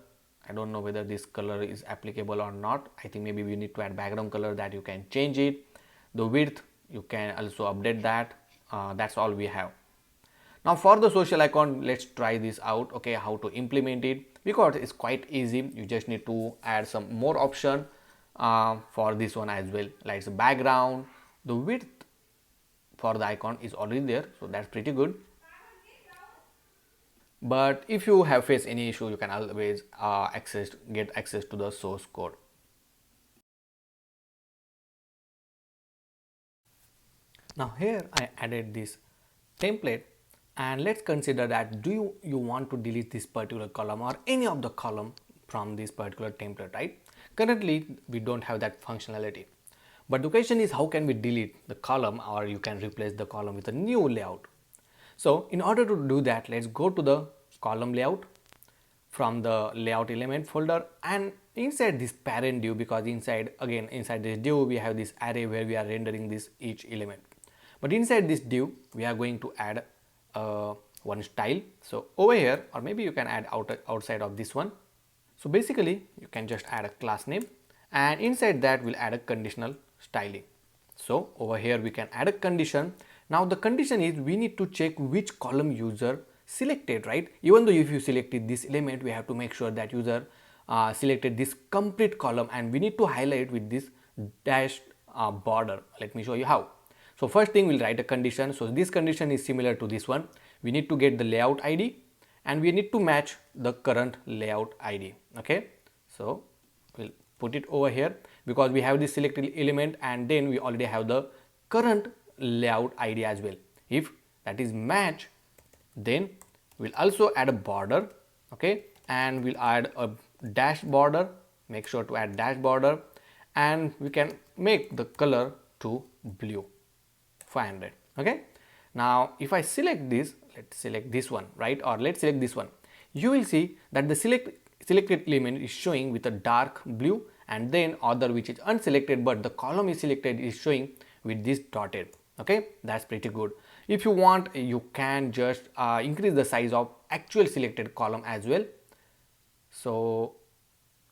I don't know whether this color is applicable or not. I think maybe we need to add background color, that you can change it. The width you can also update that. That's all we have. Now for the social icon, let's try this out. Okay, how to implement it, because it's quite easy. You just need to add some more option for this one as well, like the background. The width for the icon is already there, so that's pretty good. But if you have faced any issue, you can always get access to the source code. Now here I added this template, and let's consider that do you want to delete this particular column or any of the column from this particular template, right? Currently we don't have that functionality, but the question is how can we delete the column, or you can replace the column with a new layout. So in order to do that, let's go to the column layout from the layout element folder, and inside this parent div, because inside this div we have this array where we are rendering this each element, but inside this div we are going to add one style. So over here, or maybe you can add outside of this one. So basically you can just add a class name, and inside that we'll add a conditional styling. So over here we can add a condition. Now the condition is we need to check which column user selected, right? Even though if you selected this element, we have to make sure that user selected this complete column, and we need to highlight with this dashed border. Let me show you how. So first thing, we'll write a condition. So this condition is similar to this one. We need to get the layout ID, and we need to match the current layout ID. Okay, so we'll put it over here because we have this selected element, and then we already have the current layout ID as well. If that is match, then We'll also add a border, okay, and we'll add a dash border. Make sure to add dash border, and we can make the color to blue 500. Okay, now if I select this, let's select this one, right, or let's select this one, you will see that the selected element is showing with a dark blue, and then other which is unselected but the column is selected is showing with this dotted. Okay, that's pretty good. If you want, you can just increase the size of actual selected column as well. So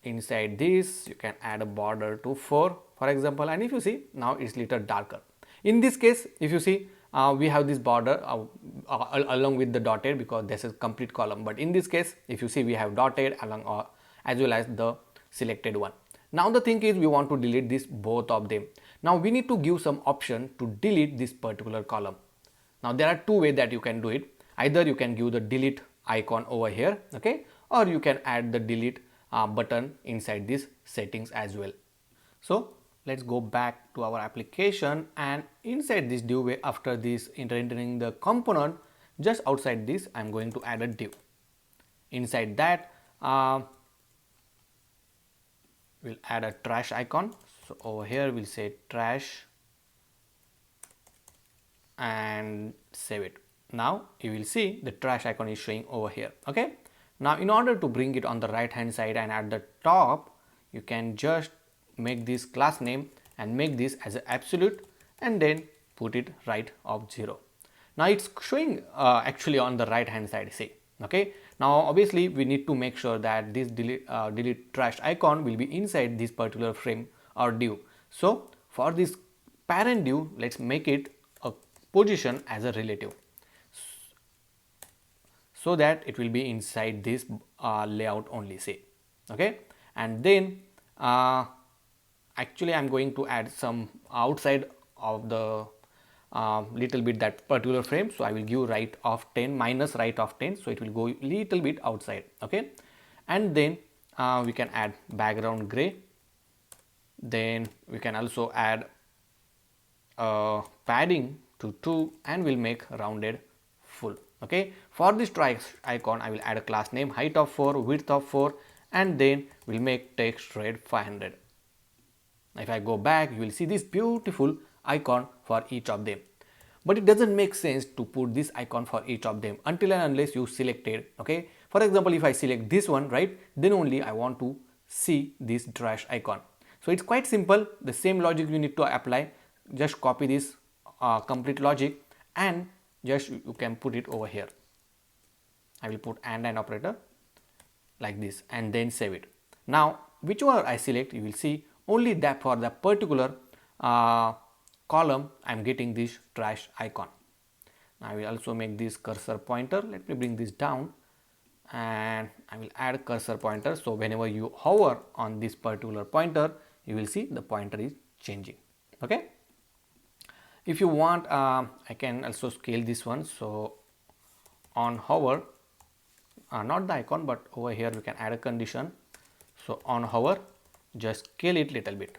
inside this you can add a border to 4 for example, and if you see now it's little darker. In this case, if you see, we have this border along with the dotted because this is complete column, but in this case if you see we have dotted along as well as the selected one. Now the thing is we want to delete this both of them. Now we need to give some option to delete this particular column. Now there are two ways that you can do it. Either you can give the delete icon over here, okay, or you can add the delete button inside this settings as well. So let's go back to our application, and inside this div, after this rendering the component, just outside this I'm going to add a div. Inside that we'll add a trash icon. So over here we'll say trash and save it. Now you will see the trash icon is showing over here. Okay, now in order to bring it on the right hand side and at the top, you can just make this class name and make this as an absolute and then put it right of 0. Now it's showing actually on the right hand side, see. Okay, now obviously we need to make sure that this delete trash icon will be inside this particular frame or div. So for this parent div, let's make it a position as a relative so that it will be inside this layout only, say. Okay, and then actually I'm going to add some outside of the little bit that particular frame, so I will give right of 10 minus right of 10, so it will go little bit outside. Okay, and then we can add background gray, then we can also add padding to 2 and we'll make rounded full. Okay, for this trash icon I will add a class name height of 4, width of 4, and then we'll make text red 500. If I go back, you will see this beautiful icon for each of them, but it doesn't make sense to put this icon for each of them until and unless you selected. Okay, for example, if I select this one, right, then only I want to see this trash icon. So it's quite simple, the same logic you need to apply. Just copy this complete logic and just you can put it over here. I will put and operator like this and then save it. Now whichever I select, you will see only that for the particular column I am getting this trash icon. Now I will also make this cursor pointer. Let me bring this down and I will add cursor pointer, so whenever you hover on this particular pointer, you will see the pointer is changing. Okay, if you want, I can also scale this one. So on hover, not the icon but over here we can add a condition. So on hover, just scale it little bit.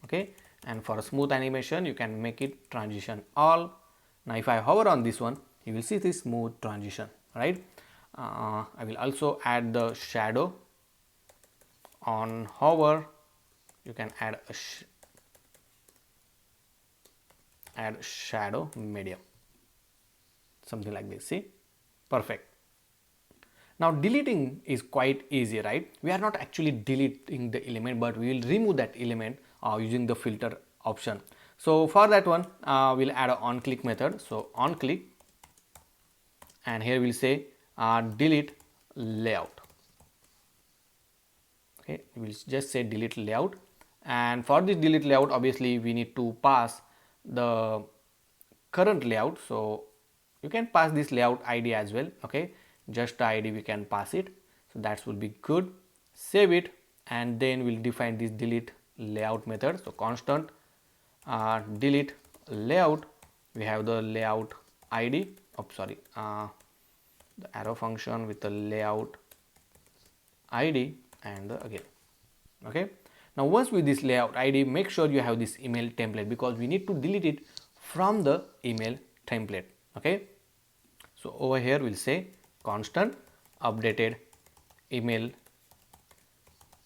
Okay, and for a smooth animation you can make it transition all. Now if I hover on this one, you will see this smooth transition, right. I will also add the shadow. On hover, you can add a shadow medium, something like this. See, perfect. Now deleting is quite easy, right? We are not actually deleting the element, but we will remove that element using the filter option. So for that one, we'll add an on click method. So on click, and here we'll say delete layout. Okay, we'll just say delete layout, and for this delete layout, obviously we need to pass the current layout. So you can pass this layout ID as well. Okay, just the ID we can pass it, so that will be good. Save it, and then we'll define this delete layout method. So constant delete layout, we have the layout ID, the arrow function with the layout ID and again. Okay, now once with this layout ID, make sure you have this email template because we need to delete it from the email template. Okay, so over here we'll say constant updated email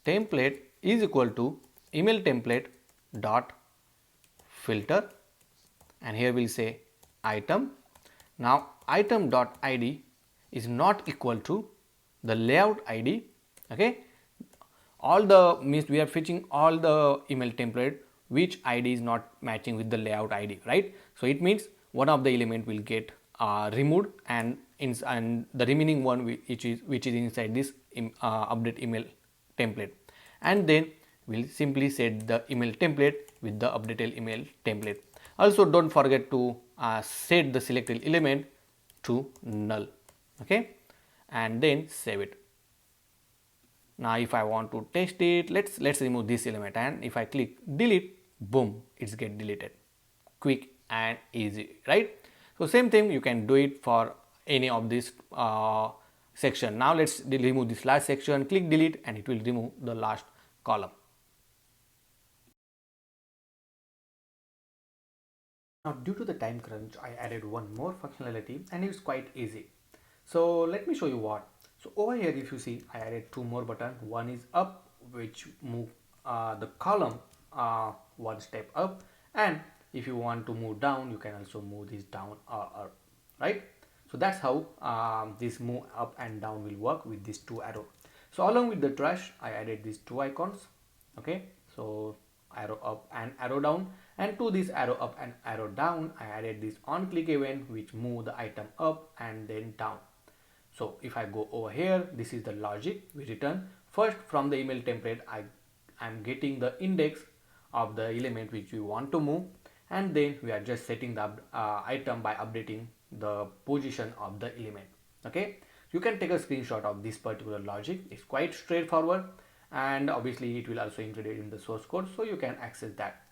template is equal to email template dot filter, and here we'll say item. Now item dot id is not equal to the layout id. Okay, all the means we are fetching all the email template which id is not matching with the layout id, right? So it means one of the element will get removed, and the remaining one which is inside this update email template, and then we'll simply set the email template with the updated email template. Also don't forget to set the selected element to null. Okay, and then save it. Now if I want to test it, let's remove this element, and if I click delete, boom, it's get deleted. Quick and easy, right? So same thing you can do it for any of this section. Now let's remove this last section, click delete, and it will remove the last column. Now due to the time crunch, I added one more functionality, and it's quite easy. So let me show you what. So over here, if you see, I added two more buttons. One is up, which move the column one step up, and if you want to move down, you can also move this down or up, right? So that's how this move up and down will work with these two arrows. So along with the trash, I added these two icons. Okay, so arrow up and arrow down, and to this arrow up and arrow down, I added this on click event which move the item up and then down. So if I go over here, this is the logic we return. First, from the email template, I'm getting the index of the element which we want to move, and then we are just setting the item by updating the position of the element. Okay, you can take a screenshot of this particular logic. It's quite straightforward, and obviously it will also included in the source code, so you can access that.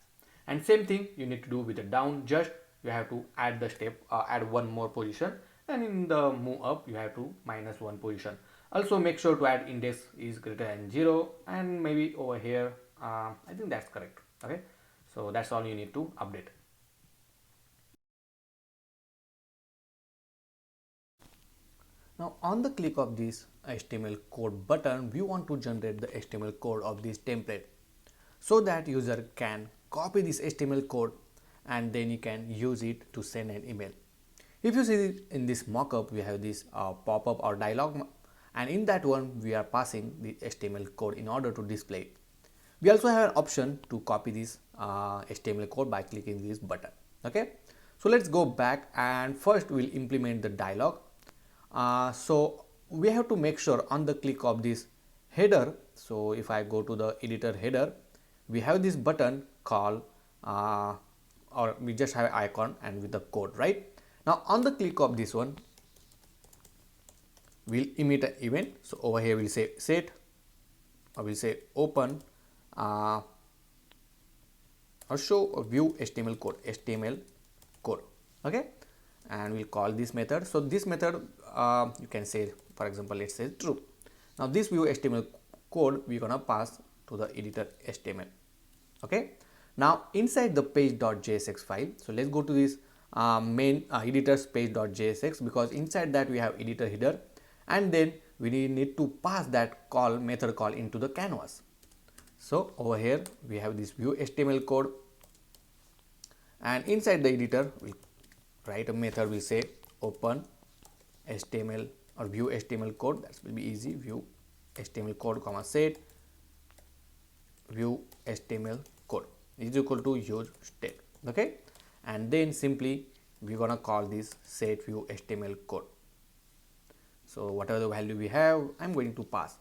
And same thing you need to do with the down. Just you have to add the step, add one more position, and in the move up you have to minus one position. Also make sure to add index is greater than 0, and maybe over here I think that's correct. Okay, so that's all you need to update. Now on the click of this HTML code button, we want to generate the HTML code of this template, so that user can copy this HTML code and then you can use it to send an email. If you see in this mockup, we have this pop-up or dialog, and in that one we are passing the HTML code in order to display it. We also have an option to copy this HTML code by clicking this button. Okay, so let's go back, and first we'll implement the dialog. So we have to make sure on the click of this header. So if I go to the editor header, we have this button called or we just have an icon and with the code, right? Now on the click of this one, we'll emit an event. So over here we'll say set, or we'll say open or show a view HTML code. Okay, and we'll call this method. So this method you can say, for example, let's say true. Now this view HTML code we're gonna pass to the editor HTML. Okay, now inside the page.jsx file, so let's go to this main editor's page.jsx, because inside that we have editor header, and then we need to pass that method call into the canvas. So over here we have this view HTML code, and inside the editor we'll write a method. We'll say open HTML or view HTML code. That will be easy. View HTML code comma set view HTML code is equal to use state. Okay, and then simply we're gonna call this set view HTML code. So whatever the value we have, I'm going to pass.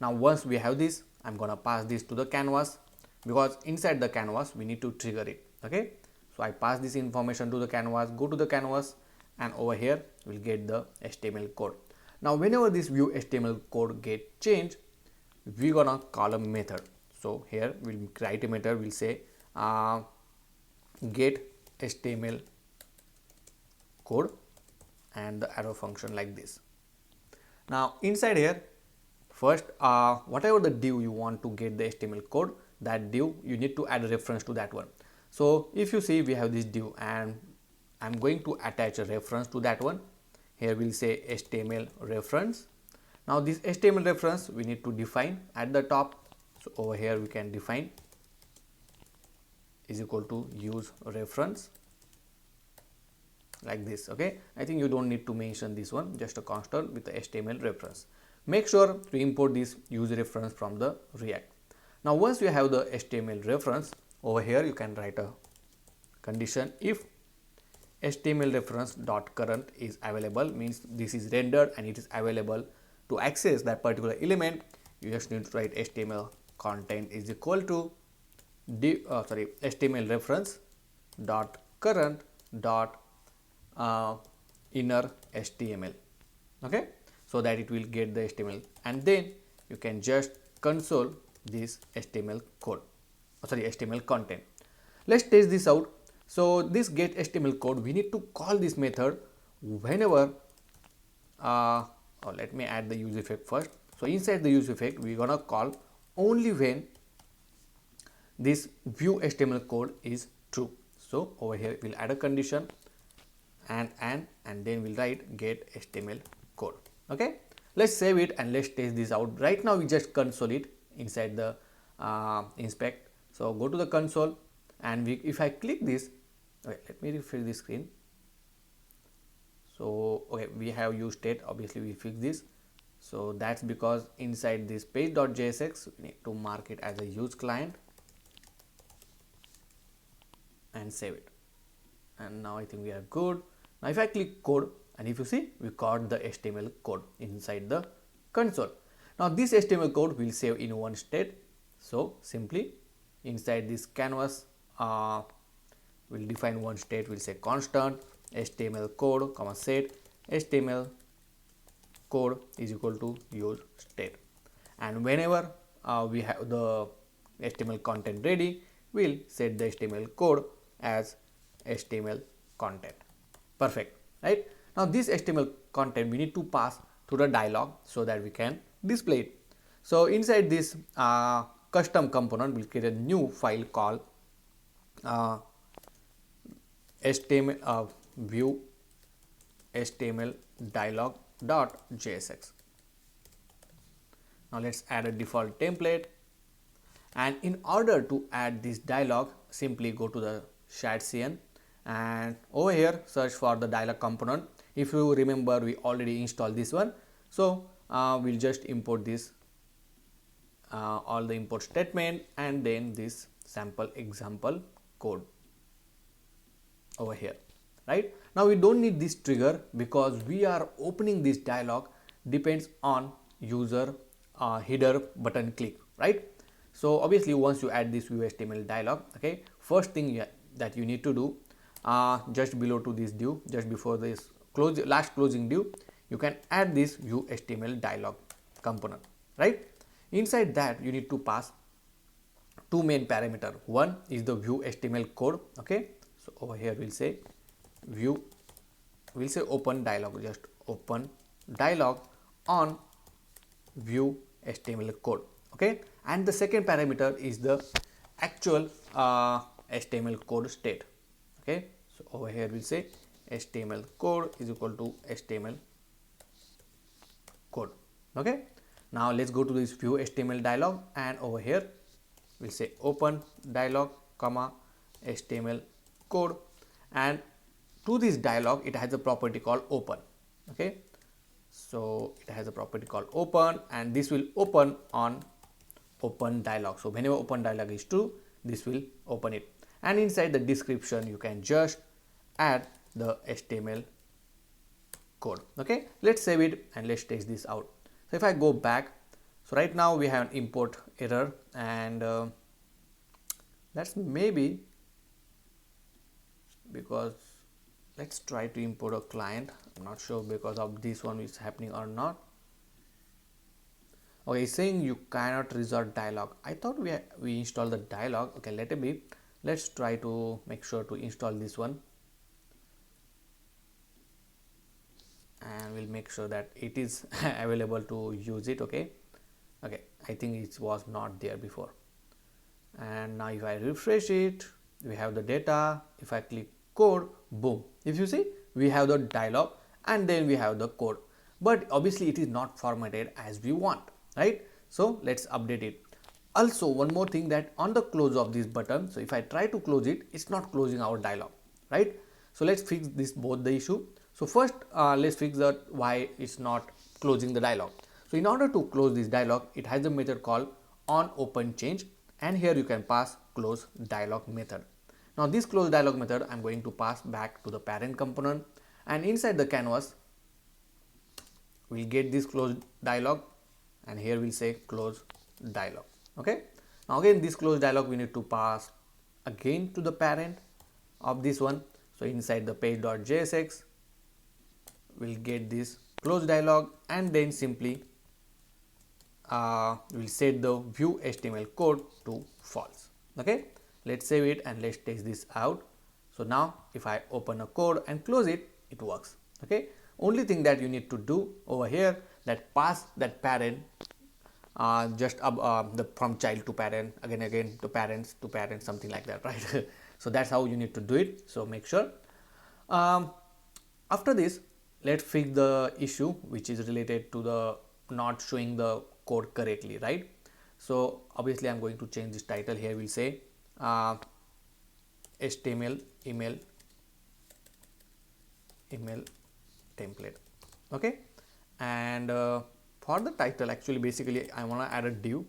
Now once we have this, I'm gonna pass this to the canvas, because inside the canvas we need to trigger it. Okay, so I pass this information to the canvas, go to the canvas, and over here we'll get the HTML code. Now whenever this view HTML code get changed, we're gonna call a method. So here we'll write a method. We'll say get HTML code and the arrow function like this. Now inside here, first whatever the div you want to get the HTML code, that div you need to add a reference to that one. So if you see we have this div, and I'm going to attach a reference to that one. Here we'll say HTML reference. Now this HTML reference we need to define at the top. So over here we can define is equal to use reference like this. Okay, I think you don't need to mention this one, just a constant with the HTML reference. Make sure to import this use reference from the React. Now once you have the HTML reference, over here you can write a condition if HTML reference dot current is available, means this is rendered and it is available to access that particular element. You just need to write HTML content is equal to HTML reference dot current dot inner HTML. Okay, so that it will get the HTML, and then you can just console this HTML code, HTML content. Let's test this out. So this get HTML code, we need to call this method whenever let me add the use effect first. So inside the use effect we're gonna call only when this view HTML code is true. So over here we'll add a condition and then we'll write get HTML code. Okay, let's save it and let's test this out. Right now we just console it inside the inspect. So go to the console, and if I click this, okay, let me refresh the screen. So okay, we have used state, obviously we fix this. So that's because inside this page.jsx we need to mark it as a use client and save it. And now I think we are good. Now if I click code, and if you see, we got the HTML code inside the console. Now this HTML code will save in one state. So simply inside this canvas we'll define one state. We'll say constant HTML code comma set HTML code is equal to use state, and whenever we have the HTML content ready, we'll set the HTML code as HTML content. Perfect, right? Now this HTML content we need to pass to the dialog so that we can display it. So inside this custom component, we'll create a new file called HTML view HTML dialog.jsx. Now let's add a default template, and in order to add this dialog, simply go to the shared CN and over here search for the dialog component. If you remember, we already installed this one, so we'll just import this all the import statement and then this sample example code over here. Right now we don't need this trigger because we are opening this dialog depends on user header button click, right? So obviously once you add this view HTML dialog, okay, first thing that you need to do, just below to this div, just before this last closing div, you can add this view HTML dialog component, right? Inside that you need to pass two main parameter. One is the view HTML code. Okay, so over here we'll say view, we'll say open dialog, just open dialog on view HTML code. Okay, and the second parameter is the actual HTML code state. Okay, so over here we'll say HTML code is equal to HTML code. Okay, now let's go to this view HTML dialog, and over here we'll say open dialog comma HTML code, and to this dialog it has a property called open. Okay, so it has a property called open, and this will open on open dialog. So whenever open dialog is true, this will open it, and inside the description you can just add the HTML code. Okay, let's save it and let's test this out. So if I go back, so right now we have an import error, and that's maybe because let's try to import a client. I'm not sure because of this one is happening or not. Okay, it's saying you cannot resort dialog. I thought we installed the dialog. Okay, let it be. Let's try to make sure to install this one, and we'll make sure that it is available to use it. Okay, I think it was not there before, and now if I refresh it, we have the data. If I click code, boom, if you see, we have the dialog and then we have the code, but obviously it is not formatted as we want, right? So let's update it. Also, one more thing, that on the close of this button, so if I try to close it, it's not closing our dialog, right? So let's fix this, both the issue. So first let's fix that why it's not closing the dialog. So in order to close this dialog, it has a method called onOpenChange, and here you can pass close dialog method. Now this close dialog method I'm going to pass back to the parent component, and inside the canvas we'll get this close dialog, and here we'll say close dialog. Okay, now again this close dialog we need to pass again to the parent of this one. So inside the page.jsx we'll get this close dialog, and then simply we'll set the view HTML code to false. Okay, let's save it and let's test this out. So now if I open a code and close it, it works. Okay, only thing that you need to do over here, that pass that parent just from child to parent, again to parents, something like that, right? So that's how you need to do it, so make sure. After this, let's fix the issue which is related to the not showing the code correctly, right? So obviously I'm going to change this title. Here we'll say HTML email template. Okay, and for the title, actually basically I want to add a div.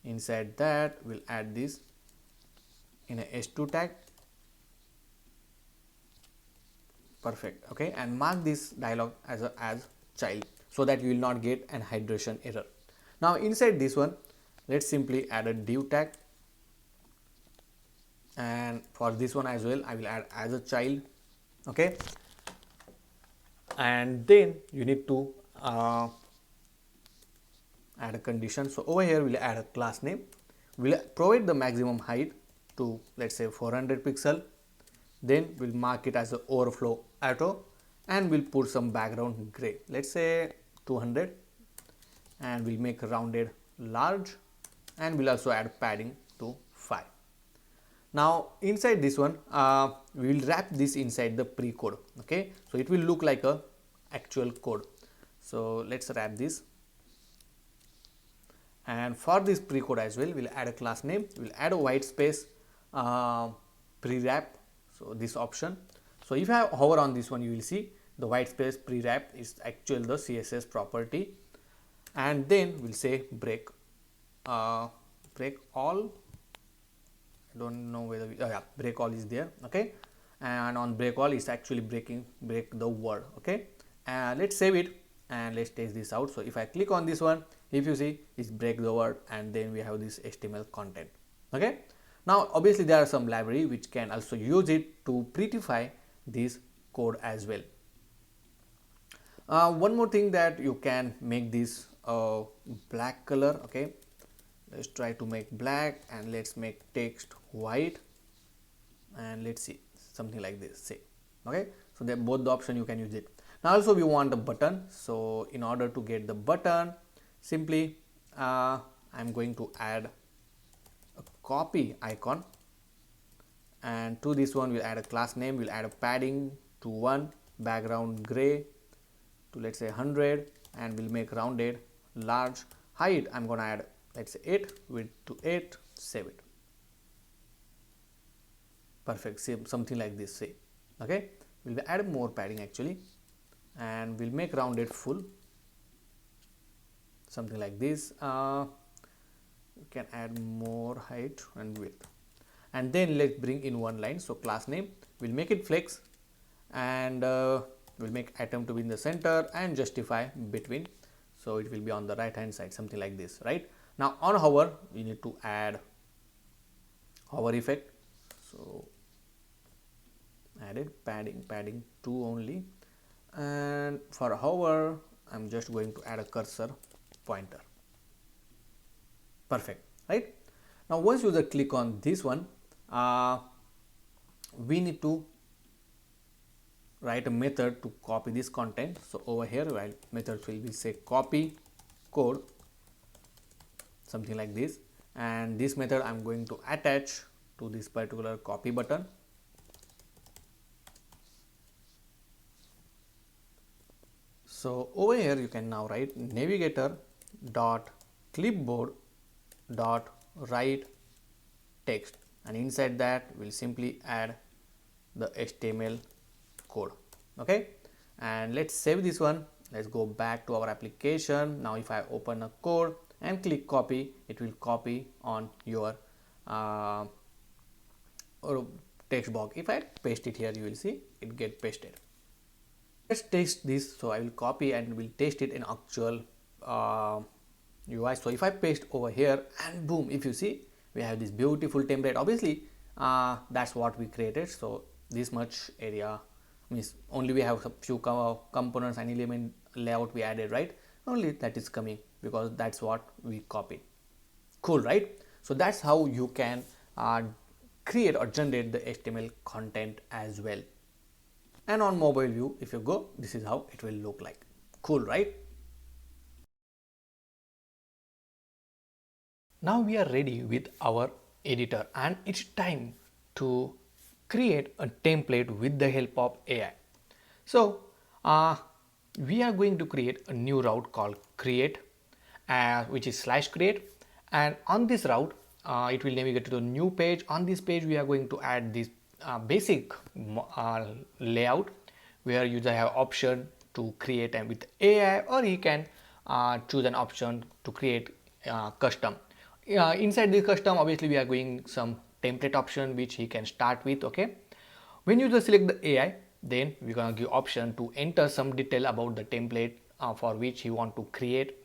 Inside that we'll add this in a h2 tag. Perfect. Okay, and mark this dialog as child, so that you will not get an hydration error. Now inside this one, let's simply add a div tag, and for this one as well I will add as a child. Okay, and then you need to add a condition. So over here we'll add a class name. We'll provide the maximum height to, let's say, 400 pixel. Then we'll mark it as a overflow auto, and we'll put some background gray, let's say 200, and we'll make rounded large, and we'll also add padding to 5. Now inside this one we will wrap this inside the pre-code. Okay, so it will look like a actual code. So let's wrap this, and for this pre-code as well we'll add a class name. We'll add a white space pre-wrap, so this option. So if I hover on this one, you will see the white space pre-wrap is actual the CSS property, and then we'll say break all. I don't know whether break all is there. Okay, and on break all is actually break the word. Okay, and let's save it and let's test this out. So if I click on this one, if you see, it's break the word, and then we have this HTML content. Okay, now obviously there are some library which can also use it to prettify this code as well. One more thing, that you can make this black color. Okay, let's try to make black, and let's make text white, and let's see something like this, say. Okay, so they're both the option, you can use it. Now also we want a button. So in order to get the button, simply I'm going to add a copy icon, and to this one we'll add a class name. We'll add a padding to 1, background gray to, let's say, 100, and we'll make rounded large. Height I'm gonna add, let's say, 8, width to 8, save it. Perfect, same, something like this, say. Okay, we'll add more padding actually, and we'll make rounded full, something like this. We can add more height and width, and then let's bring in one line. So class name, we'll make it flex, and we'll make item to be in the center and justify between, so it will be on the right hand side, something like this, right? Now on hover we need to add hover effect. So added padding 2 only, and for hover I'm just going to add a cursor pointer. Perfect, right? Now once user click on this one, we need to write a method to copy this content. So over here, right, method will be say copy code, something like this, and this method I'm going to attach to this particular copy button. So over here you can now write navigator dot clipboard dot write text, and inside that we'll simply add the HTML code. Okay, and let's save this one. Let's go back to our application. Now if I open a code and click copy, it will copy on your or text box. If I paste it here, you will see it get pasted. Let's test this. So I will copy and we'll test it in actual UI. So if I paste over here and boom, if you see, we have this beautiful template. Obviously that's what we created. So this much area means only we have a few components and element layout we added, right? Only that is coming because that's what we copied. Cool, right? So that's how you can create or generate the HTML content as well. And on mobile view, if you go, this is how it will look like. Cool, right? Now we are ready with our editor and it's time to create a template with the help of AI. So we are going to create a new route called create, which is /create, and on this route it will navigate to the new page. On this page we are going to add this basic layout where user have option to create and with AI, or he can choose an option to create custom. Inside the custom, obviously we are going some template option which he can start with. Okay, when you just select the AI, then we're gonna give option to enter some detail about the template for which you want to create,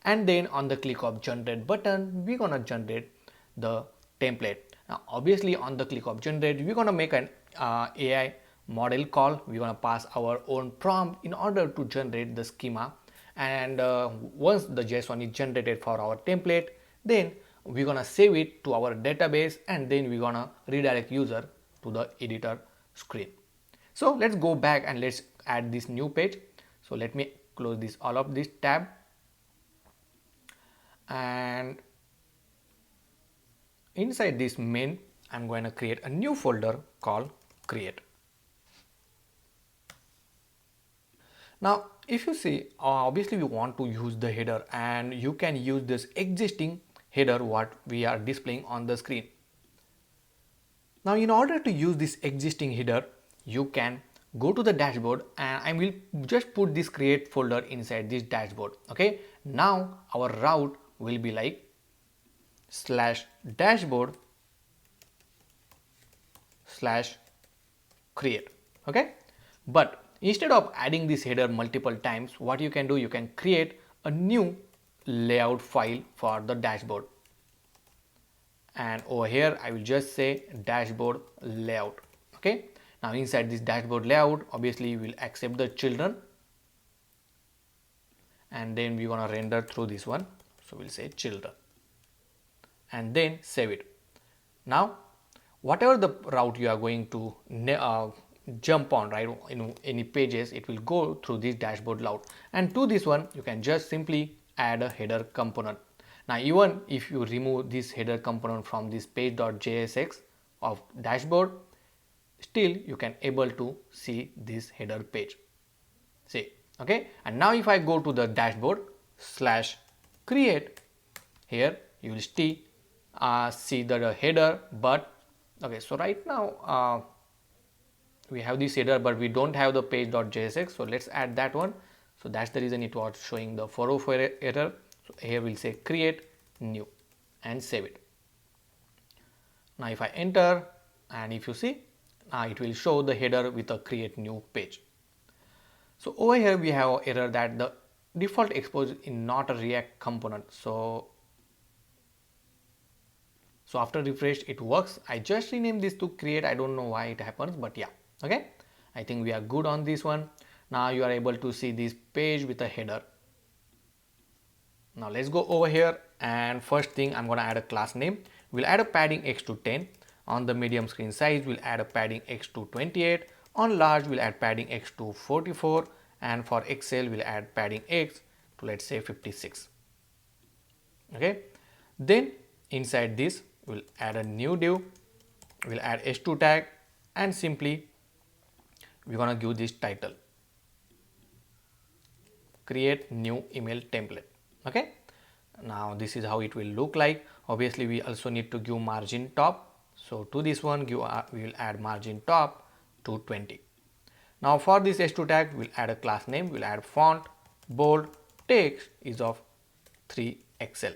and then on the click of generate button, we're gonna generate the template. Now obviously on the click of generate, we're gonna make an AI model call. We're gonna pass our own prompt in order to generate the schema, and once the JSON is generated for our template, then we're gonna save it to our database, and then we're gonna redirect user to the editor screen. So let's go back and let's add this new page. So let me close this all of this tab, and inside this main I'm going to create a new folder called create. Now if you see, obviously we want to use the header, and you can use this existing header what we are displaying on the screen. Now in order to use this existing header, you can go to the dashboard, and I will just put this create folder inside this dashboard. Okay, now our route will be like /dashboard/create. Okay, but instead of adding this header multiple times, what you can do, you can create a new layout file for the dashboard, and over here I will just say dashboard layout. Okay, now inside this dashboard layout, obviously we will accept the children, and then we're gonna render through this one. So we'll say children, and then save it. Now whatever the route you are going to jump on, right, in any pages, it will go through this dashboard layout, and to this one you can just simply add a header component. Now even if you remove this header component from this page.jsx of dashboard, still you can able to see this header page. See, okay, and now if I go to the dashboard /create, here you will see the header, but okay, so right now we have this header but we don't have the page.jsx, so let's add that one. So that's the reason it was showing the 404 error. So here we'll say create new and save it. Now if I enter, and if you see, it will show the header with a create new page. So over here we have an error that the default expose is not a React component. So after refresh it works. I just renamed this to create. I don't know why it happens, but yeah, okay, I think we are good on this one. Now you are able to see this page with a header. Now let's go over here, and first thing I'm going to add a class name. We'll add a padding x to 10. On the medium screen size we'll add a padding x to 28. On large we'll add padding x to 44, and for Excel we'll add padding x to, let's say, 56. Okay, then inside this we'll add a new div. We'll add h2 tag, and simply we're gonna give this title. create new email template. Okay, now this is how it will look like. Obviously we also need to give margin top, so to this one we will add margin top to 20. Now for this h2 tag we'll add a class name, we'll add font, bold, text is of 3XL.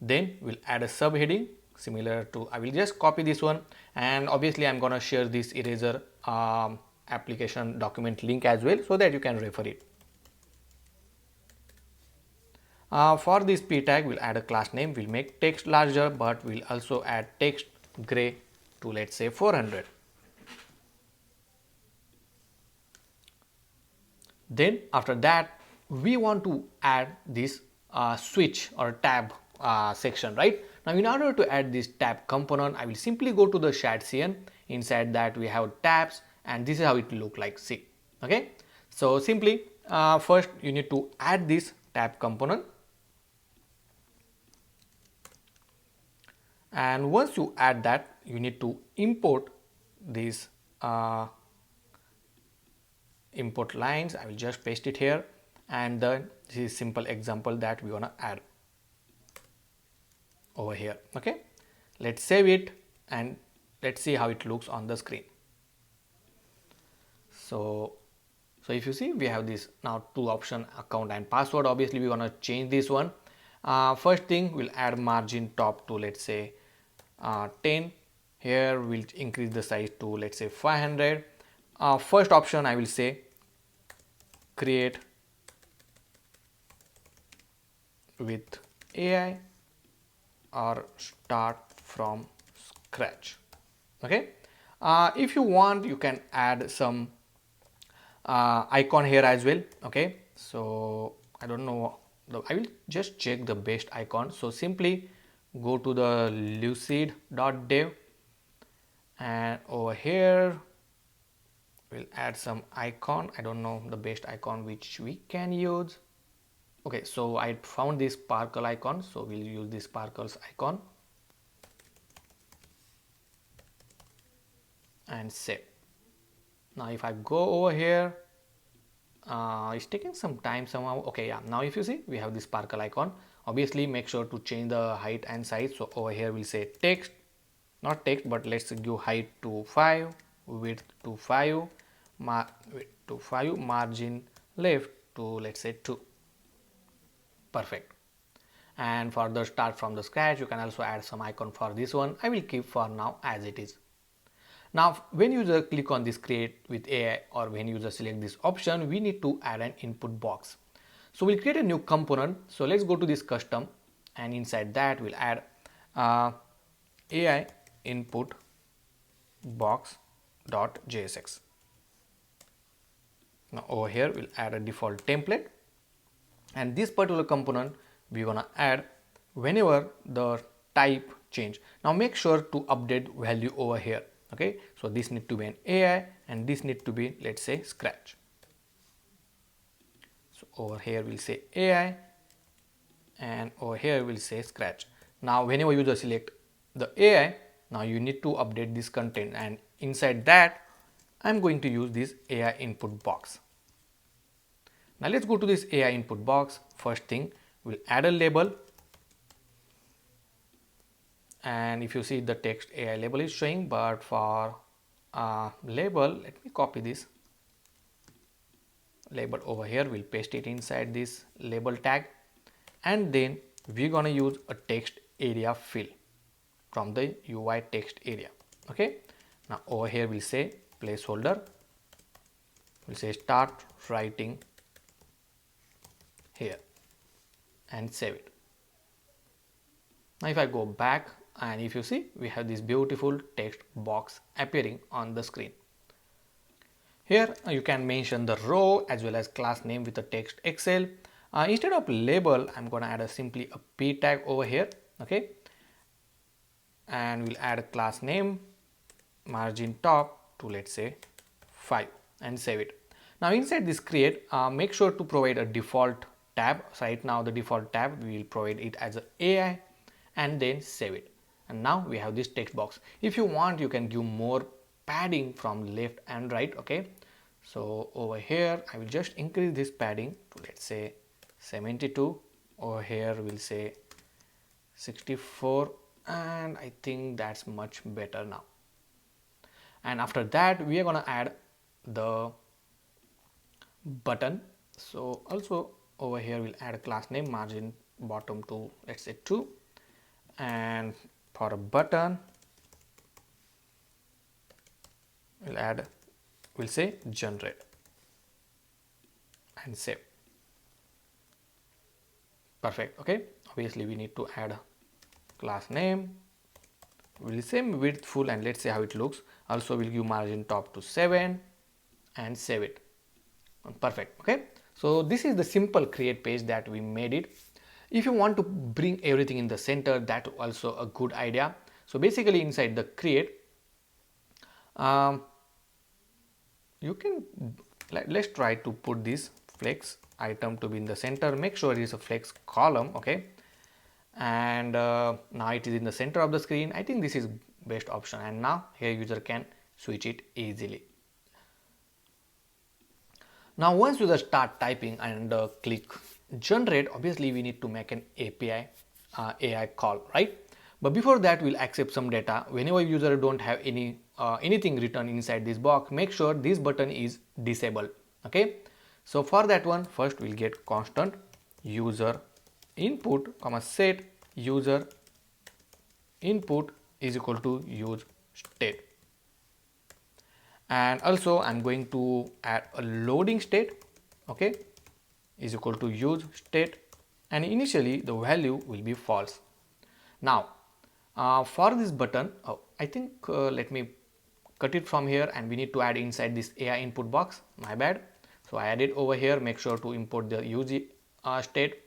Then we'll add a subheading similar to, I will just copy this one, and obviously I'm gonna share this eraser application document link as well so that you can refer it. For this p tag we'll add a class name, we'll make text larger, but we'll also add text gray to, let's say, 400. Then after that we want to add this switch or tab section, right? Now in order to add this tab component, I will simply go to the shared CN. Inside that we have tabs, and this is how it look like. See, okay, so simply first you need to add this tab component, and once you add that you need to import these import lines. I will just paste it here, and then this is simple example that we wanna add over here. Okay, let's save it and let's see how it looks on the screen. So if you see, we have this now two option, account and password. Obviously we want to change this one. First thing, we'll add margin top to, let's say, 10. Here we'll increase the size to, let's say, 500. First option I will say create with AI or start from scratch. Okay, if you want you can add some icon here as well. Okay, so I don't know, I will just check the best icon. So simply go to the lucid.dev, and over here we'll add some icon. I don't know the best icon which we can use. Okay, so I found this sparkle icon, so we'll use this sparkles icon and save. Now if I go over here, it's taking some time somehow. Okay, yeah, now if you see, we have this sparkle icon. Obviously make sure to change the height and size. So over here we'll say text, not text, but let's give height to 5, width to 5, margin left to, let's say, 2. Perfect. And for the start from the scratch, you can also add some icon for this one. I will keep for now as it is. Now when user click on this create with AI, or when user select this option, we need to add an input box. So we'll create a new component. So let's go to this custom, and inside that we'll add AI input box.jsx. Now over here we'll add a default template, and this particular component we wanna add whenever the type change. Now make sure to update value over here. Okay, so this need to be an AI and this need to be, let's say, scratch. So over here we'll say AI and over here we'll say scratch. Now whenever user select the AI, now you need to update this content, and inside that I'm going to use this AI input box. Now let's go to this AI input box. First thing, we'll add a label, and if you see the text AI label is showing, but for label, let me copy this label over here. We'll paste it inside this label tag, and then we're gonna use a text area fill from the UI text area. Okay, now over here we'll say placeholder, we'll say start writing here and save it. Now if I go back, and if you see, we have this beautiful text box appearing on the screen. Here you can mention the row as well as class name with the text Excel. Instead of label, I'm going to add simply a p tag over here. Okay, and we'll add a class name, margin top to, let's say, 5 and save it. Now inside this create, make sure to provide a default tab. So right now the default tab, we will provide it as a AI and then save it. And now we have this text box. If you want, you can give more padding from left and right. Okay, So over here I will just increase this padding to, let's say, 72. Over here we'll say 64, and I think that's much better now. And after that we are gonna add the button. So also over here we'll add a class name, margin bottom to, let's say, 2, and for a button we'll say generate and save. Perfect. Okay, obviously we need to add class name, we'll say width full, and let's see how it looks. Also we'll give margin top to 7 and save it. Perfect. Okay, so this is the simple create page that we made it. If you want to bring everything in the center, that's also a good idea. So basically inside the create, you can, let's try to put this flex item to be in the center. Make sure it is a flex column. Okay, and now it is in the center of the screen. I think this is best option, and now here user can switch it easily. Now once user start typing and click generate, obviously we need to make an API AI call, right? But before that we'll accept some data. Whenever user don't have anything written inside this box, make sure this button is disabled. Okay, so for that one, first we'll get constant user input comma set user input is equal to use state. And also I'm going to add a loading state, okay, is equal to use state, and initially the value will be false. Now for this button, I think let me cut it from here, and we need to add inside this AI input box, my bad. So I add it over here. Make sure to import the use state.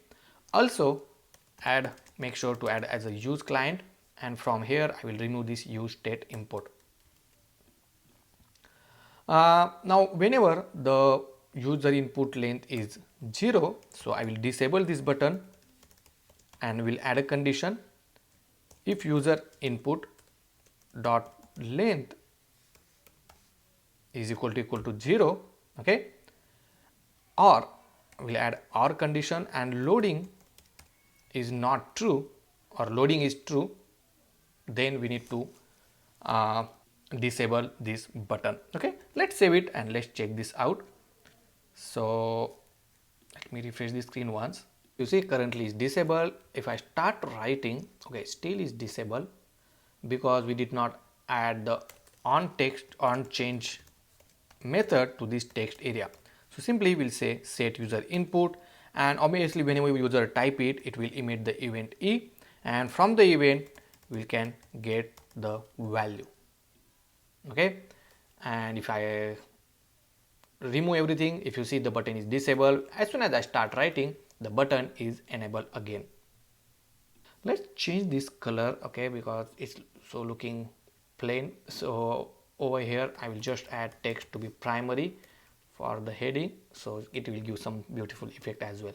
Also make sure to add as a use client, and from here I will remove this use state import. Now whenever the user input length is 0, so I will disable this button and will add a condition. If user input dot length is equal to 0, okay, or we'll add or condition, and loading is not true or loading is true, then we need to disable this button. Okay, let's save it and let's check this out. So let me refresh the screen once. You see currently is disabled. If I start writing, okay, still is disabled because we did not add the on text on change method to this text area. So simply we'll say set user input, and obviously whenever user type it, it will emit the event E, and from the event we can get the value. Okay, and if I remove everything, if you see the button is disabled, as soon as I start writing, the button is enabled again. Let's change this color, okay, because it's so looking plain. So over here I will just add text to be primary for the heading, so it will give some beautiful effect as well.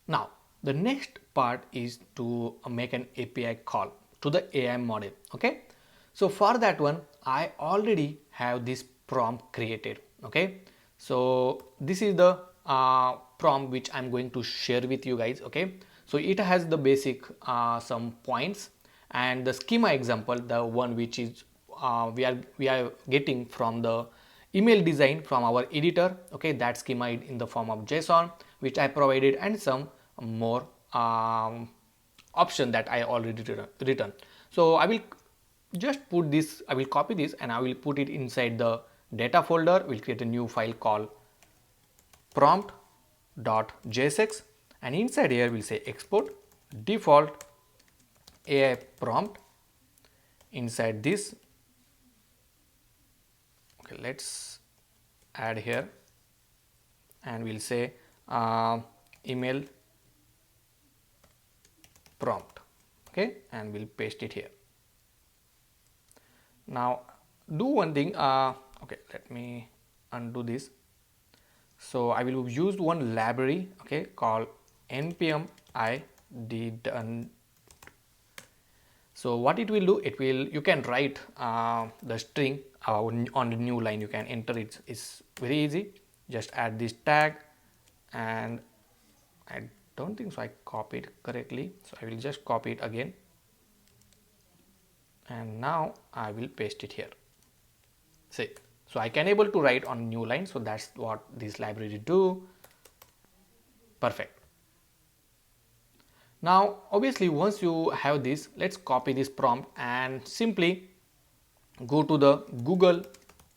Now the next part is to make an API call to the AI model. Okay, so for that one I already have this prompt created. Okay, so this is the prompt which I'm going to share with you guys. Okay, so it has the basic some points, and the schema example, the one which is we are getting from the email design from our editor. Okay, that schema is in the form of JSON which I provided, and some more option that I already written. So I will just put this, I will copy this and I will put it inside the data folder. We'll create a new file called prompt.jsx, and inside here we'll say export default AI prompt. Inside this, okay, let's add here, and we'll say email prompt. Okay, and we'll paste it here. Now do one thing, okay, let me undo this. So I will use one library, okay, called npm id done. So what it will do, you can write the string on the new line. You can enter it. It's very easy. Just add this tag, and I don't think so I copied correctly, so I will just copy it again, and now I will paste it here. See, so I can able to write on new line. So that's what this library do. Perfect. Now obviously once you have this, let's copy this prompt and simply go to the Google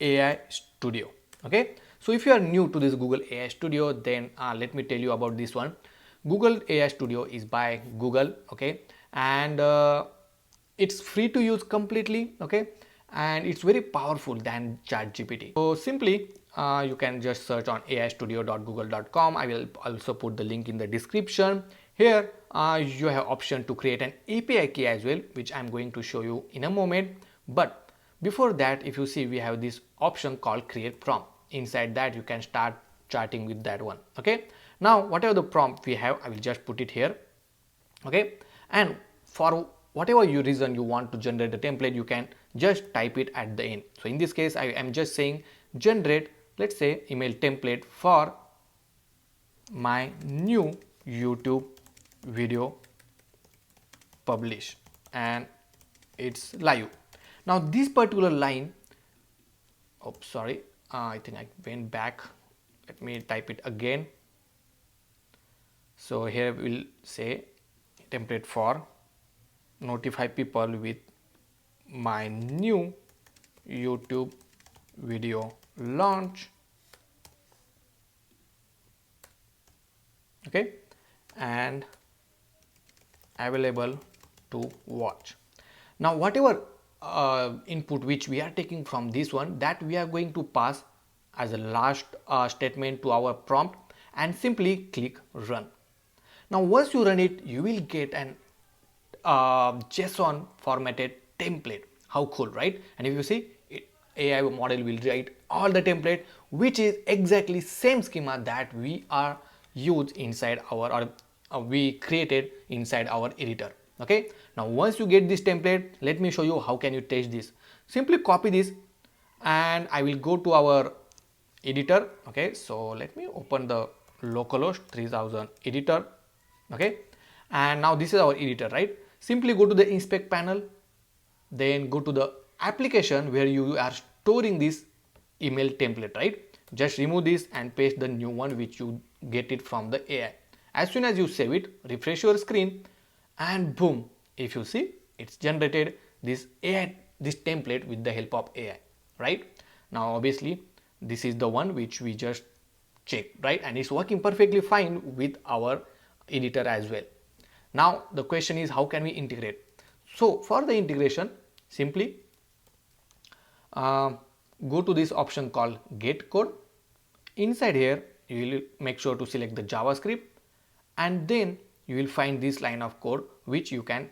AI Studio. Okay, so if you are new to this Google AI Studio, then let me tell you about this one. Google AI Studio is by Google, okay, and it's free to use completely, okay, and it's very powerful than ChatGPT. So simply you can just search on aistudio.google.com. I will also put the link in the description. Here you have option to create an API key as well, which I'm going to show you in a moment. But before that, if you see, we have this option called create prompt. Inside that you can start chatting with that one. Okay, now whatever the prompt we have, I will just put it here. Okay, and for whatever reason you want to generate the template, you can just type it at the end. So in this case, I am just saying generate, let's say, email template for my new YouTube video publish, and it's live. Now this particular line, sorry, I think I went back. Let me type it again. So here we'll say template for notify people with my new YouTube video launch. Okay, and available to watch. Now whatever input which we are taking from this one, that we are going to pass as a last statement to our prompt, and simply click run. Now once you run it, you will get an JSON formatted template. How cool, right? And if you see, AI model will write all the template, which is exactly same schema that we are used inside our we created inside our editor. Okay, now once you get this template, let me show you how can you test this. Simply copy this, and I will go to our editor. Okay, so let me open the localhost 3000 editor. Okay, and now this is our editor, right? Simply go to the inspect panel, then go to the application where you are storing this email template, right? Just remove this and paste the new one which you get it from the AI. As soon as you save it, refresh your screen, and boom, if you see, it's generated this template with the help of AI, right? Now obviously this is the one which we just checked, right? And it's working perfectly fine with our editor as well. Now the question is, how can we integrate? So for the integration, simply go to this option called get code. Inside here you will make sure to select the JavaScript, and then you will find this line of code which you can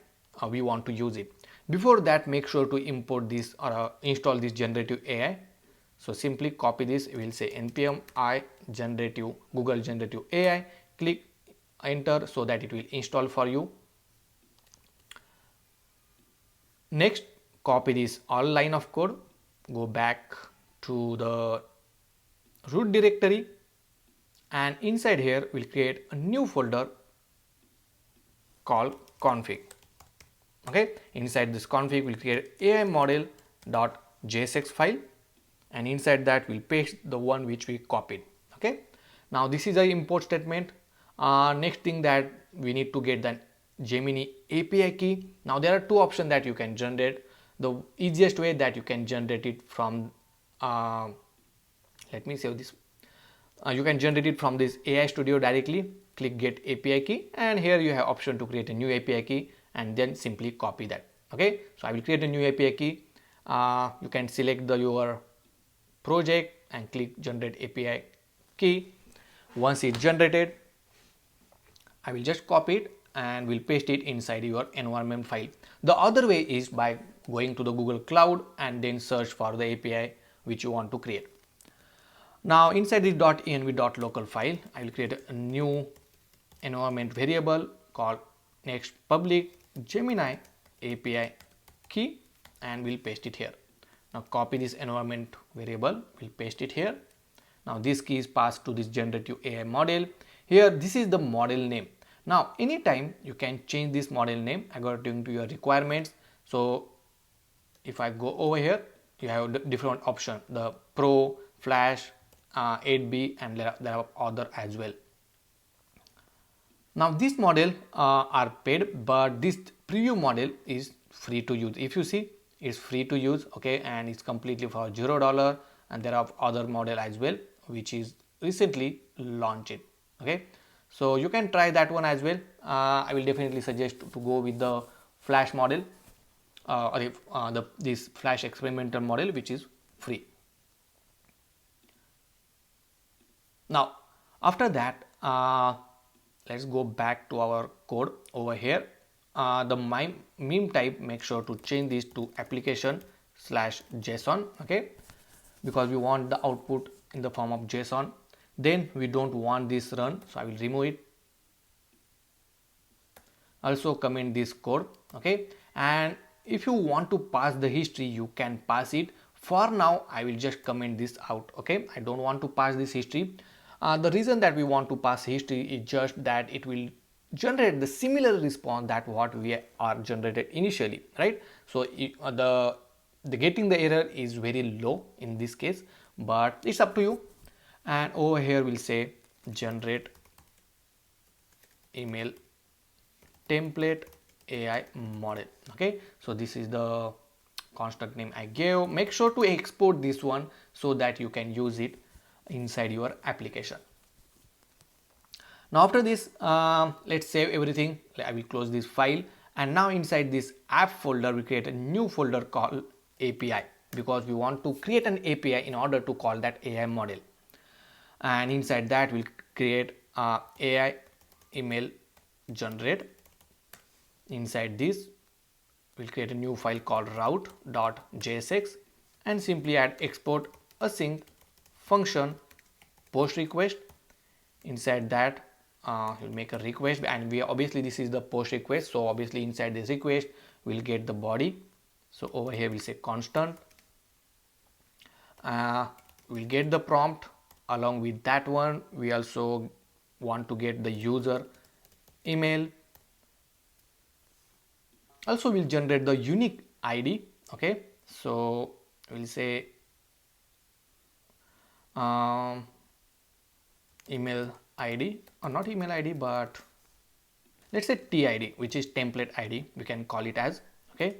we want to use it. Before that, make sure to import this or install this generative AI. So simply copy this. We will say npm I generative Google generative AI, click enter so that it will install for you. Next, copy this all line of code, go back to the root directory, and inside here we'll create a new folder called config. Okay, inside this config we'll create AI model.jsx file, and inside that we'll paste the one which we copied. Okay, now this is a import statement. Next thing that we need to get the Gemini API key. Now there are two options that you can generate. The easiest way that you can generate it from let me save this. You can generate it from this AI Studio directly. Click get API key, and here you have option to create a new API key, and then simply copy that. Okay, so I will create a new API key. You can select your project and click generate API key. Once it's generated, I will just copy it and will paste it inside your environment file. The other way is by going to the Google Cloud and then search for the API which you want to create. Now inside this .env.local file, I will create a new environment variable called next public Gemini API key and we'll paste it here. Now copy this environment variable, we'll paste it here. Now this key is passed to this generative AI model. Here this is the model name. Now anytime you can change this model name according to your requirements. So if I go over here, you have different options, the Pro, Flash, 8B, and there are other as well. Now this model are paid, but this preview model is free to use. If you see, it's free to use, okay, and it's completely for $0, and there are other model as well which is recently launched, okay. So you can try that one as well. I will definitely suggest to go with the Flash model this Flash experimental model which is free. Now after that, let's go back to our code over here. The meme type, make sure to change this to application/JSON, okay, because we want the output in the form of JSON. Then we don't want this run, so I will remove it. Also comment this code, okay, and if you want to pass the history, you can pass it. For now I will just comment this out, okay. I don't want to pass this history. The reason that we want to pass history is just that it will generate the similar response that what we are generated initially, right? So the getting the error is very low in this case, but it's up to you. And over here we'll say generate email template AI model, okay. So this is the construct name I gave. Make sure to export this one so that you can use it inside your application. Now after this, let's save everything. I will close this file, and now inside this app folder we create a new folder called API, because we want to create an API in order to call that AI model. And inside that we'll create AI email generate. Inside this we'll create a new file called route.jsx and simply add export async function post request. Inside that you'll make a request, and we obviously this is the post request, so obviously inside this request we'll get the body. So over here we'll say constant. We'll get the prompt. Along with that one we also want to get the user email. Also we'll generate the unique ID, okay. So we'll say email ID, or not email ID, but let's say TID, which is template ID, we can call it as, okay.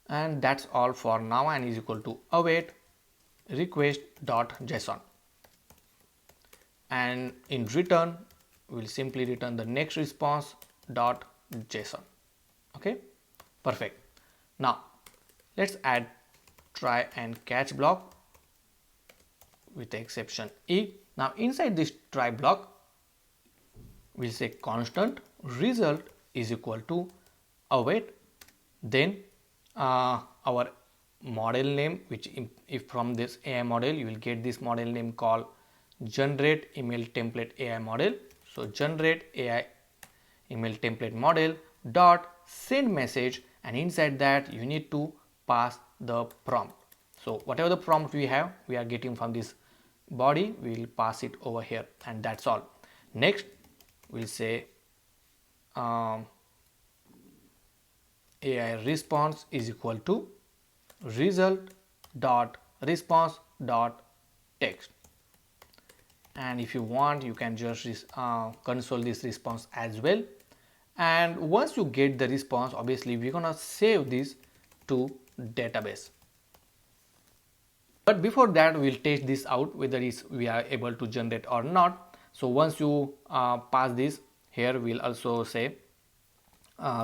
And that's all for now, and is equal to await request.json, and in return we'll simply return the next response.json, okay. Perfect. Now let's add try and catch block with the exception E. Now inside this try block we'll say constant result is equal to await, then our model name, which if from this AI model you will get this model name called generate email template AI model. So generate AI email template model dot send message, and inside that you need to pass the prompt. So whatever the prompt we have, we are getting from this body, we will pass it over here, and that's all. Next we'll say AI response is equal to result dot response dot text, and if you want you can just console this response as well. And once you get the response, obviously we're gonna save this to database. But before that we'll test this out whether we are able to generate or not. So once you pass this, here we'll also say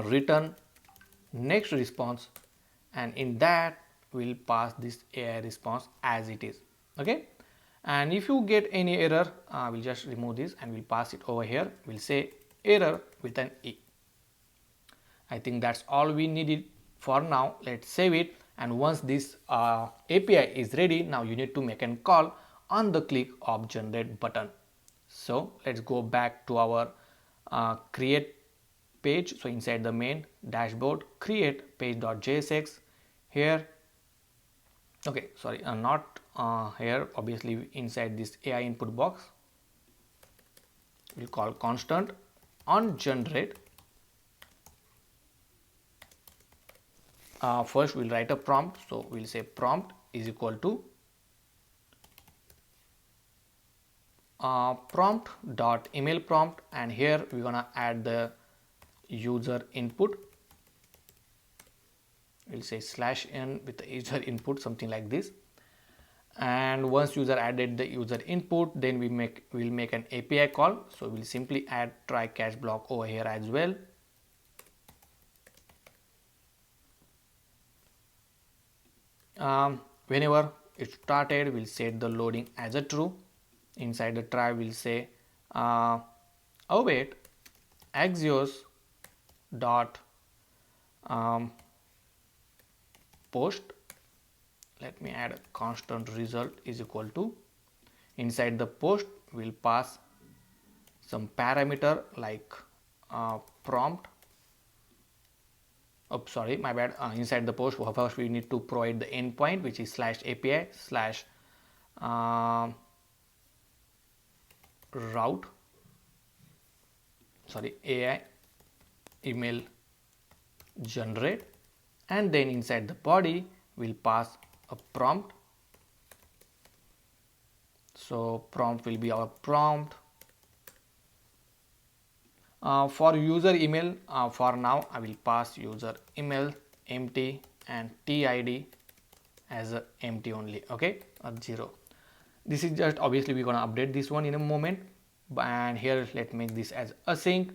return next response, and in that we'll pass this AI response as it is, okay. And if you get any error, we'll just remove this and we'll pass it over here. We'll say error with an E. I think that's all we needed for now. Let's save it, and once this API is ready, now you need to make a call on the click of generate button. So let's go back to our create page. So inside the main dashboard, create page.jsx here. Okay, sorry, not here, obviously inside this AI input box. We'll call constant on generate. First we'll write a prompt, so we'll say prompt is equal to prompt dot email prompt, and here we're gonna add the user input. We'll say /n with the user input, something like this. And once user added the user input, then we'll make an API call. So we'll simply add try catch block over here as well. Whenever it started, we'll set the loading as a true. Inside the try, we'll say await axios dot post. Let me add a constant result is equal to, inside the post we'll pass some parameter like prompt. Oh, sorry, my bad. Inside the post, first we need to provide the endpoint, which is /API route, sorry, AI email generate, and then inside the body we'll pass a prompt. So prompt will be our prompt. For user email, for now I will pass user email empty and TID as a empty only, okay, or 0. This is just, obviously we're gonna update this one in a moment, and here let's make this as async.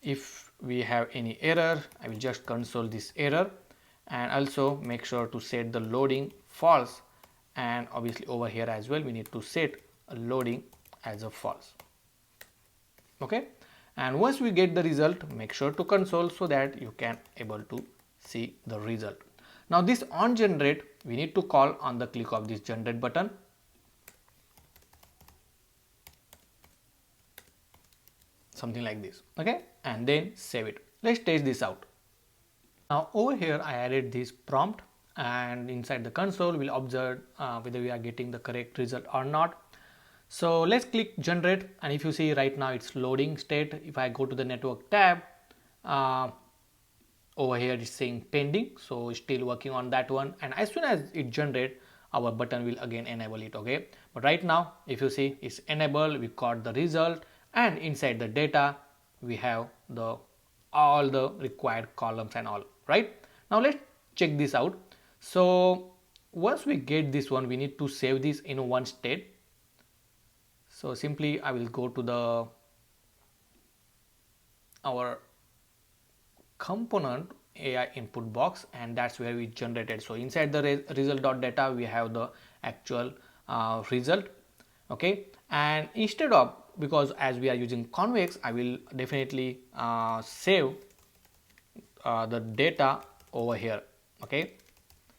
If we have any error, I will just console this error, and also make sure to set the loading false, and obviously over here as well we need to set a loading as a false, okay. And once we get the result, make sure to console so that you can able to see the result. Now this on generate, we need to call on the click of this generate button. Something like this, okay, and then save it. Let's test this out. Now over here I added this prompt, and inside the console we'll observe whether we are getting the correct result or not. So let's click generate, and if you see right now it's loading state. If I go to the network tab, over here it's saying pending, so it's still working on that one, and as soon as it generate, our button will again enable it, okay. But right now if you see it's enabled, we got the result, and inside the data we have the all the required columns and all, right. Now let's check this out. So once we get this one, we need to save this in one state. So simply I will go to the our component AI input box, and that's where we generated. So inside the result.data we have the actual result, okay. And instead of, because as we are using Convex, I will definitely save the data over here, okay,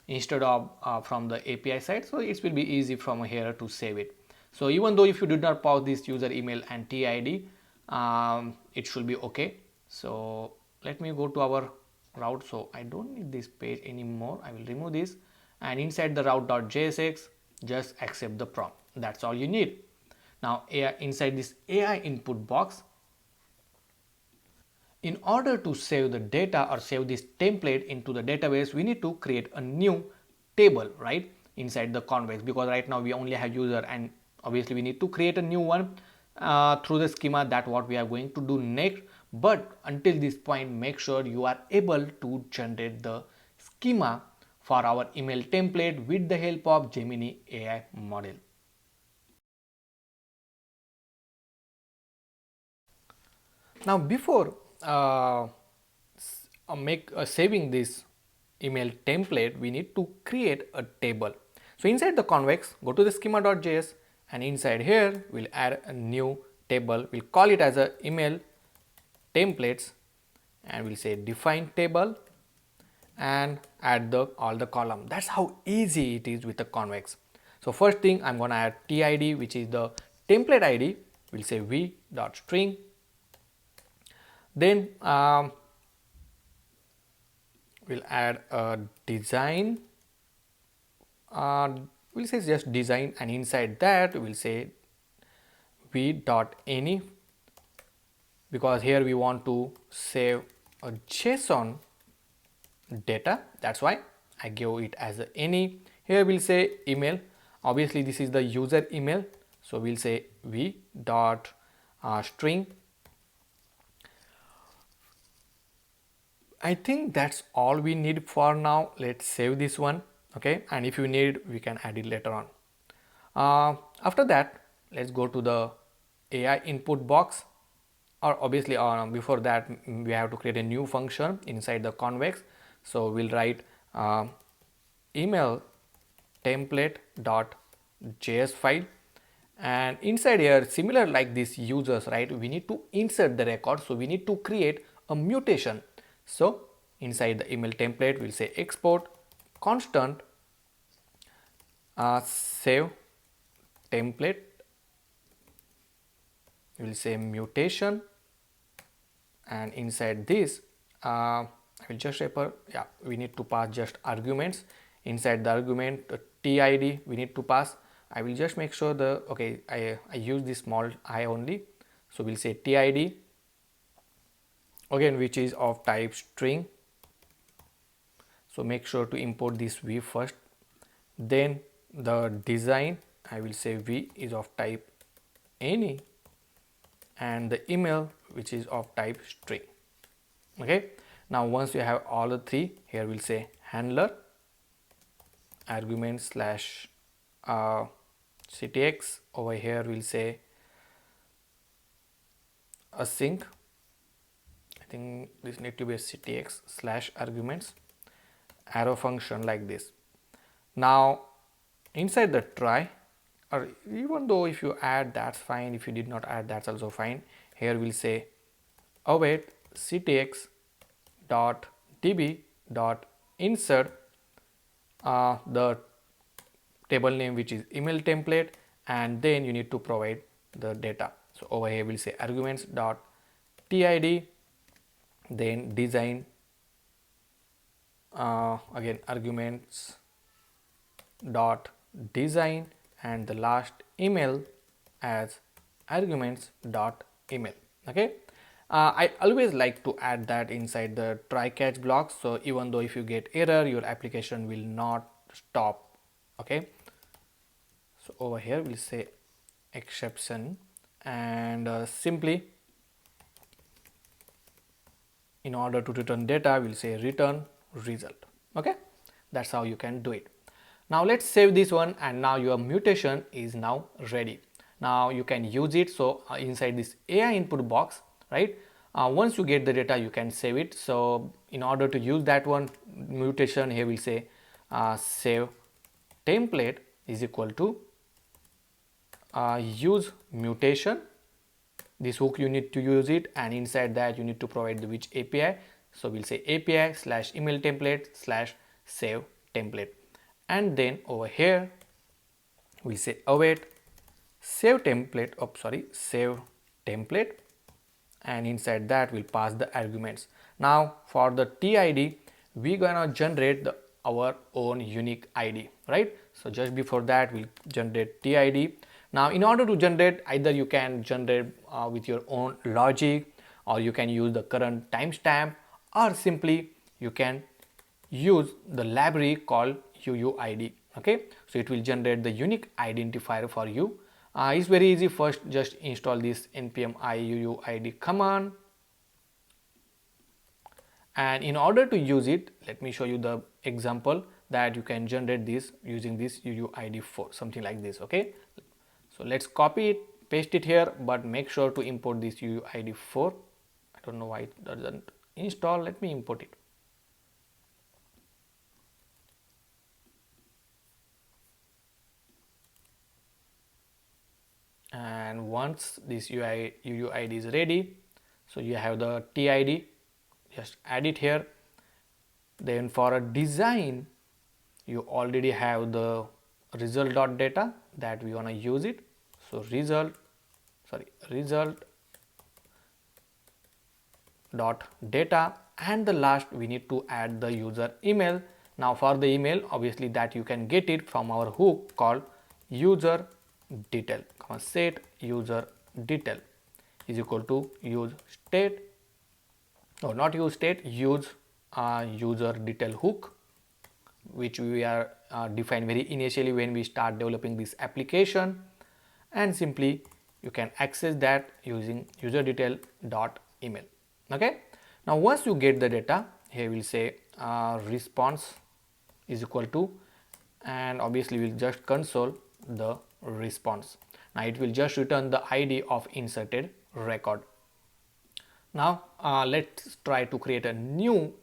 instead of from the API side. So it will be easy from here to save it. So even though if you did not pass this user email and TID, it should be okay. So let me go to our route. So I don't need this page anymore. I will remove this, and inside the route.jsx just accept the prompt. That's all you need. Now inside this AI input box, in order to save the data or save this template into the database, we need to create a new table, right, inside the Convex, because right now we only have user, and obviously we need to create a new one through the schema. That what we are going to do next. But until this point, make sure you are able to generate the schema for our email template with the help of Gemini AI model. Now before saving this email template, we need to create a table. So inside the Convex, go to the schema.js, and inside here we'll add a new table. We'll call it as a email templates, and we'll say define table and add all the column. That's how easy it is with the Convex. So first thing, I'm gonna add TID, which is the template ID. We'll say v.string. Then we'll add a design. We'll say just design, and inside that we'll say v.any, because here we want to save a JSON data. That's why I give it as a any. Here we'll say email. Obviously this is the user email, so we'll say v dot string. I think that's all we need for now. Let's save this one, okay, and if you need we can add it later on. After that, let's go to the AI input box, or obviously before that we have to create a new function inside the Convex. So we'll write email template dot js file, and inside here, similar like this users, right, we need to insert the record, so we need to create a mutation. So inside the email template we'll say export constant save template, we will say mutation, and inside this I will just refer, yeah, we need to pass just arguments. Inside the argument TID we need to pass. I will just make sure the, okay, I use this small I only, so we'll say TID again, which is of type string. So make sure to import this v first. Then the design, I will say v is of type any, and the email which is of type string. Okay, now once you have all the three, here we'll say handler argument slash ctx. Over here we'll say async. I think this need to be a ctx slash arguments arrow function like this. Now inside the try, or even though if you add, that's fine, if you did not add, that's also fine. Here we'll say await ctx dot db dot insert the table name which is email template, and then you need to provide the data. So over here we'll say arguments dot tid, then design, again arguments dot design, and the last email as arguments dot email. Okay, I always like to add that inside the try catch blocks, so even though if you get error, your application will not stop. Okay, so over here we'll say exception, and simply in order to return data we'll say return result. Okay, that's how you can do it. Now let's save this one, and now your mutation is now ready. Now you can use it. So inside this AI input box, right, once you get the data you can save it. So in order to use that one mutation, here we'll say save template is equal to use mutation. This hook you need to use it, and inside that you need to provide the which API. So we'll say API slash email template slash save template, and then over here we say await save template, save template, and inside that we'll pass the arguments. Now for the TID we gonna generate our own unique ID, right? So just before that we'll generate TID. Now in order to generate, either you can generate with your own logic, or you can use the current timestamp, or simply you can use the library called UUID. Okay, so it will generate the unique identifier for you. It's very easy. First just install this npm iuuid command, and in order to use it, let me show you the example that you can generate this using this UUID4, something like this. Okay, so let's copy it, paste it here, but make sure to import this UUID4. I don't know why it doesn't install. Let me import it. And once this UUID is ready, so you have the TID, just add it here. Then for a design, you already have the result.data that we want to use it. So result dot data, and the last we need to add the user email. Now for the email, obviously that you can get it from our hook called user detail, set user detail is equal to use state, no, not use state, use user detail hook, which we are defined very initially when we start developing this application, and simply you can access that using user detail dot email. Okay, now once you get the data, here we'll say response is equal to, and obviously we'll just console the response. Now it will just return the ID of inserted record. Now let's try to create a new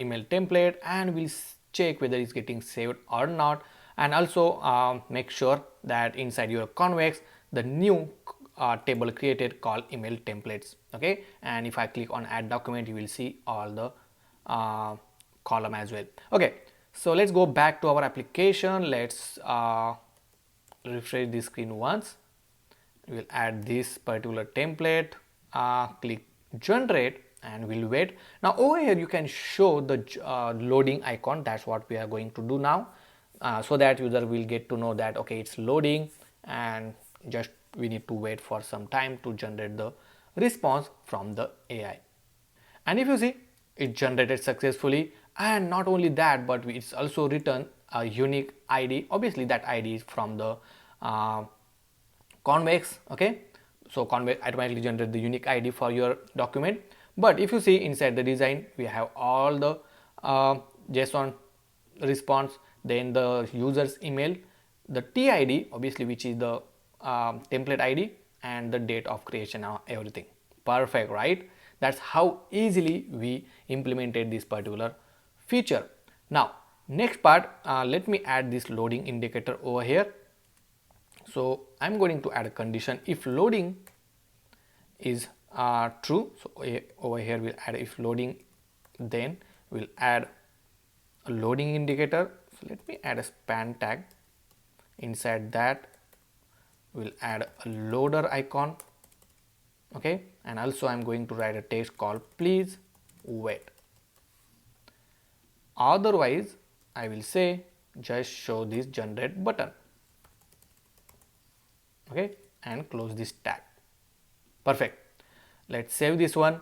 email template, and we'll check whether it's getting saved or not, and also make sure that inside your Convex the new table created called email templates. Okay, and if I click on add document, you will see all the column as well. Okay, so let's go back to our application. Let's refresh the screen once. We will add this particular template, click generate, and we'll wait. Now over here you can show the loading icon. That's what we are going to do now, so that user will get to know that okay, it's loading, and just we need to wait for some time to generate the response from the AI. And if you see, it generated successfully, and not only that, but it's also written a unique ID. Obviously that ID is from the Convex. Okay, so Convex automatically generate the unique ID for your document. But if you see inside the design, we have all the JSON response, then the user's email, the TID obviously, which is the template ID, and the date of creation, everything perfect, right? That's how easily we implemented this particular feature. Now next part, let me add this loading indicator over here. So I'm going to add a condition if loading is true. So over here we'll add if loading, then we'll add a loading indicator. So let me add a span tag. Inside that we'll add a loader icon. Okay, and also I'm going to write a text called please wait. Otherwise I will say just show this generate button. Okay, and close this tag. Perfect. Let's save this one.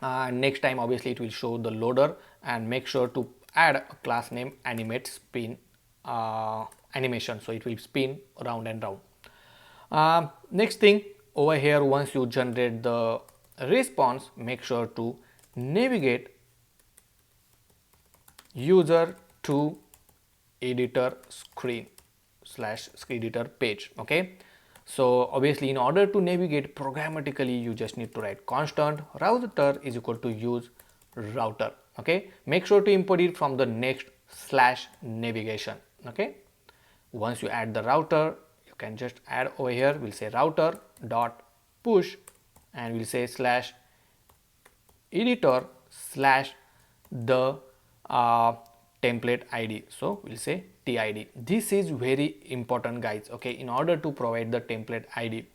Next time obviously it will show the loader, and make sure to add a class name animate spin animation, so it will spin round and round. Next thing over here, once you generate the response, make sure to navigate user to editor screen / editor page. Okay, so obviously in order to navigate programmatically, you just need to write constant router is equal to use router. Okay, make sure to import it from the next/navigation. Okay, once you add the router, you can just add over here. We'll say router dot push, and we'll say /editor/ the template ID. So we'll say TID. This is very important, guys. Okay, in order to provide the template ID,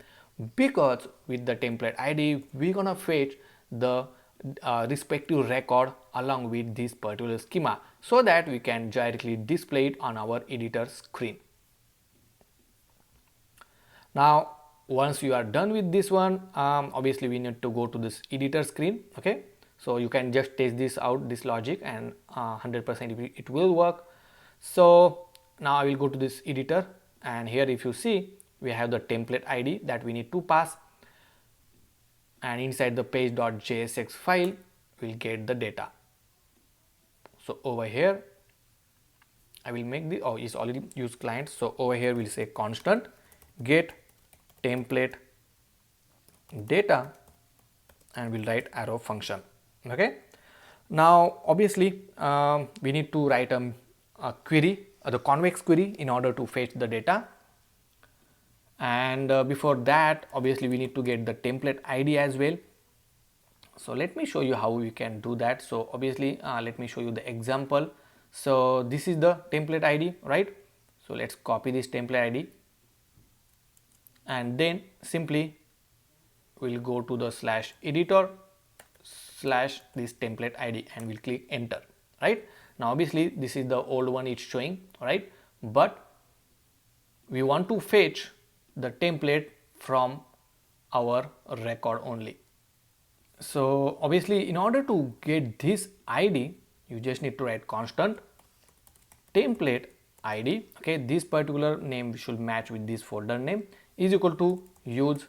because with the template ID we're gonna fetch the respective record along with this particular schema, so that we can directly display it on our editor screen. Now once you are done with this one, obviously we need to go to this editor screen. Okay, so you can just test this out, this logic, and 100% it will work. So now I will go to this editor, and here if you see, we have the template ID that we need to pass, and inside the page.jsx file we'll get the data. So over here I will make the it's already used client. So over here we'll say constant get template data, and we'll write arrow function. Okay, now obviously we need to write a query, the Convex query, in order to fetch the data. And before that, obviously we need to get the template ID as well. So let me show you how we can do that. So obviously let me show you the example. So this is the template ID, right? So let's copy this template ID, and then simply we'll go to the /editor slash this template id, and we'll click enter, right? Now obviously this is the old one it's showing, right? But we want to fetch the template from our record only. So obviously in order to get this id, you just need to write constant template id, okay, this particular name should match with this folder name, is equal to use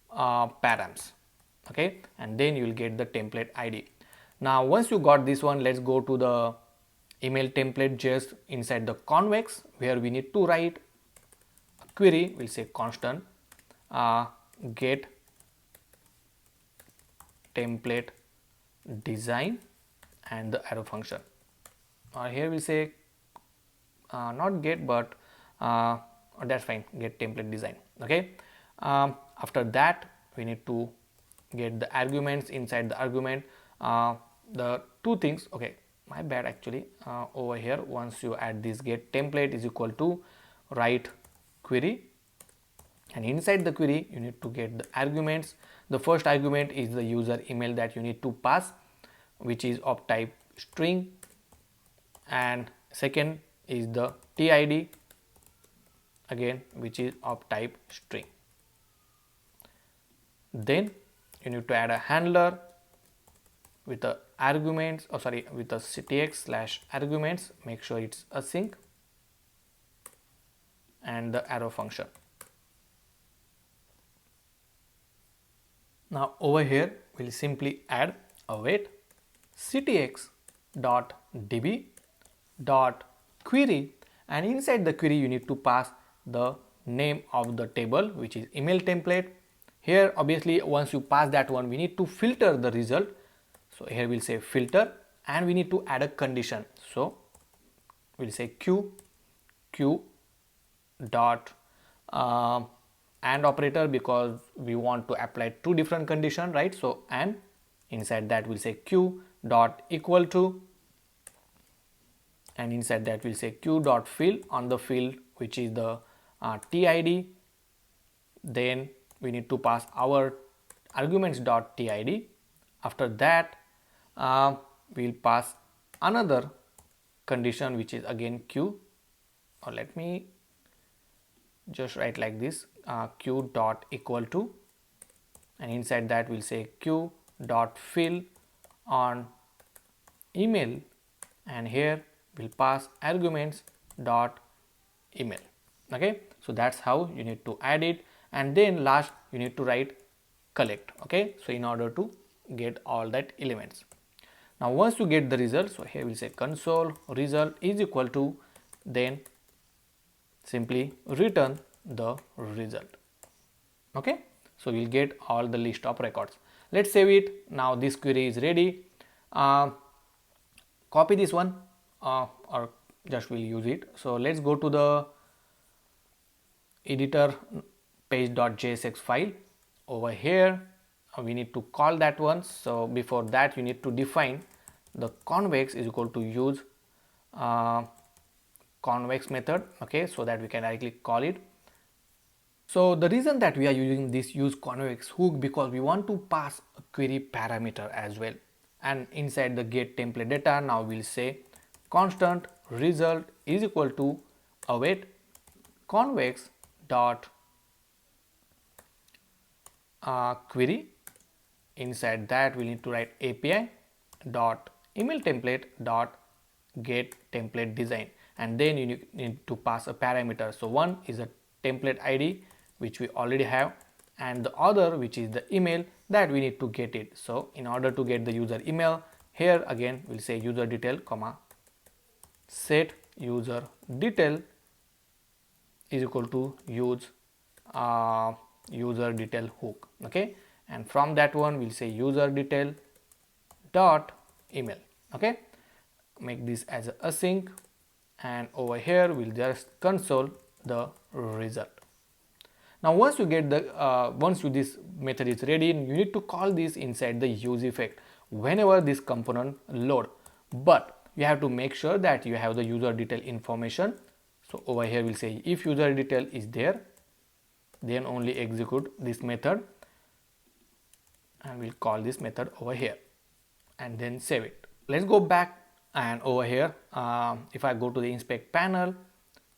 params, okay, and then you will get the template id. Now once you got this one, let's go to the email template just inside the convex, where we need to write a query. We'll say constant get template design and the arrow function, or here we'll say not get, but that's fine, get template design, okay. After that we need to get the arguments. Inside the argument, the two things, okay, my bad actually, over here once you add this get template is equal to write query, and inside the query you need to get the arguments. The first argument is the user email that you need to pass, which is of type string, and second is the TID again, which is of type string. Then you need to add a handler with the arguments, or sorry, with the tx slash arguments, make sure it's async, and the arrow function. Now over here we'll simply add await ctx dot db dot query, and inside the query you need to pass the name of the table, which is email template. Here obviously once you pass that one, we need to filter the result. So here we'll say filter, and we need to add a condition. So we'll say q dot and operator, because we want to apply two different conditions, right? So and inside that we'll say q dot equal to, and inside that we'll say q dot fill on the field, which is the TID. Then we need to pass our arguments dot TID. After that we'll pass another condition, which is again q, or let me just write like this, q dot equal to, and inside that we'll say q dot fill on email, and here we'll pass arguments dot email, okay. So that's how you need to add it, and then last you need to write collect, okay. So in order to get all that elements. Now once you get the result, so here we'll say console result is equal to, then simply return the result, okay. So we'll get all the list of records. Let's save it. Now this query is ready. Copy this one, or just we'll use it. So let's go to the editor page.jsx file. Over here we need to call that one. So before that you need to define the convex is equal to use convex method, okay, so that we can directly call it. So the reason that we are using this use convex hook, because we want to pass a query parameter as well, and inside the get template data now we'll say constant result is equal to await convex dot query. Inside that we need to write API dot email template dot get template design, and then you need to pass a parameter. So one is a template ID, which we already have, and the other, which is the email, that we need to get it. So in order to get the user email, here again we'll say user detail comma set user detail is equal to use user detail hook, okay, and from that one we'll say user detail dot email, okay. Make this as a async, and over here we'll just console the result. Now once you get the this method is ready, you need to call this inside the use effect whenever this component load, but you have to make sure that you have the user detail information. So over here we'll say if user detail is there, then only execute this method. and we'll call this method over here and then save it. Let's go back, and over here if I go to the inspect panel,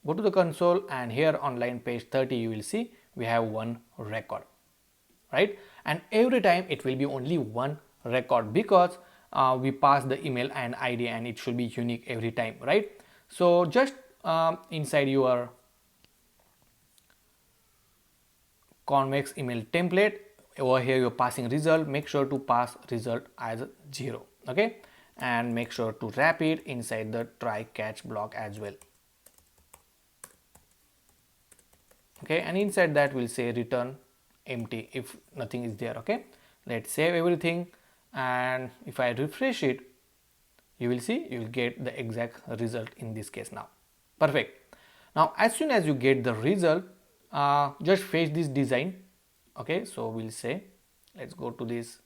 go to the console, and here on line page 30 you will see we have one record, right? And every time it will be only one record because we pass the email and ID, and it should be unique every time, right? So just inside your Convex email template, over here you're passing result, make sure to pass result as 0, okay? And make sure to wrap it inside the try catch block as well, okay? And inside that we'll say return empty if nothing is there, okay? Let's save everything, and if I refresh it, you will see you will get the exact result in this case now. Perfect. Now as soon as you get the result, just fetch this design, okay? So we'll say, let's go to this,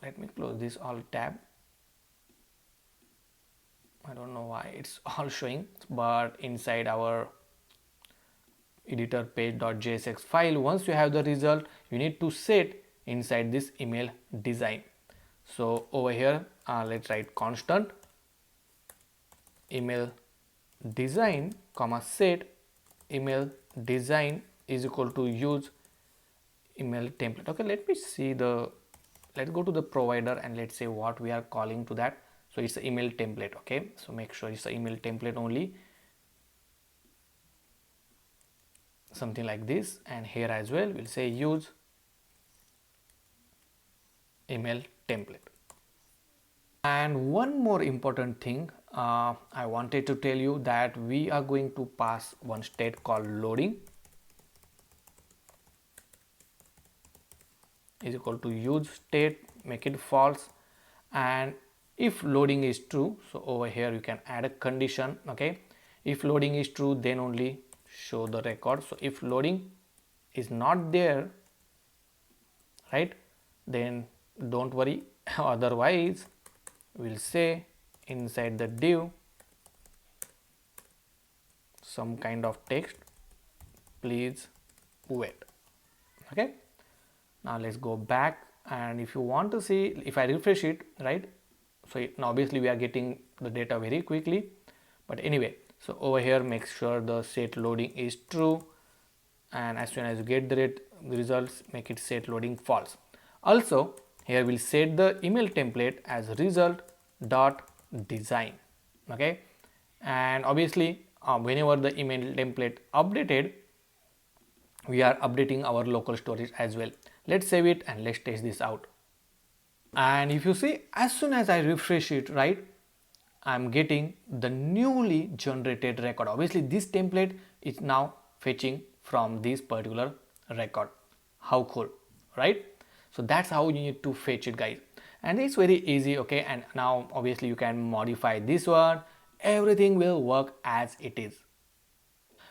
let me close this all tab. I don't know why it's all showing, but inside our editor page.jsx file, once you have the result, you need to set inside this email design. So over here let's write constant email design comma set email design is equal to use email template. Okay, let me see the, let's go to the provider and let's say what we are calling to that. So it's an email template, okay? So make sure it's an email template only, something like this. And here as well we'll say use email template. And one more important thing I wanted to tell you, that we are going to pass one state called loading is equal to use state, make it false, and if loading is true, so over here you can add a condition, okay? If loading is true, then only show the record. So if loading is not there, right, then don't worry. Otherwise we'll say inside the div some kind of text, please wait, okay? Now let's go back, and if you want to see, if I refresh it, right, so now obviously we are getting the data very quickly, but anyway, so over here make sure the set loading is true, and as soon as you get the results, make it set loading false. Also here we'll set the email template as result dot design, okay? And obviously whenever the email template updated, we are updating our local storage as well. Let's save it and let's test this out. And if you see, as soon as I refresh it, right, I'm getting the newly generated record. Obviously this template is now fetching from this particular record. How cool, right? So that's how you need to fetch it, guys, and it's very easy, okay? And now obviously you can modify this one, everything will work as it is.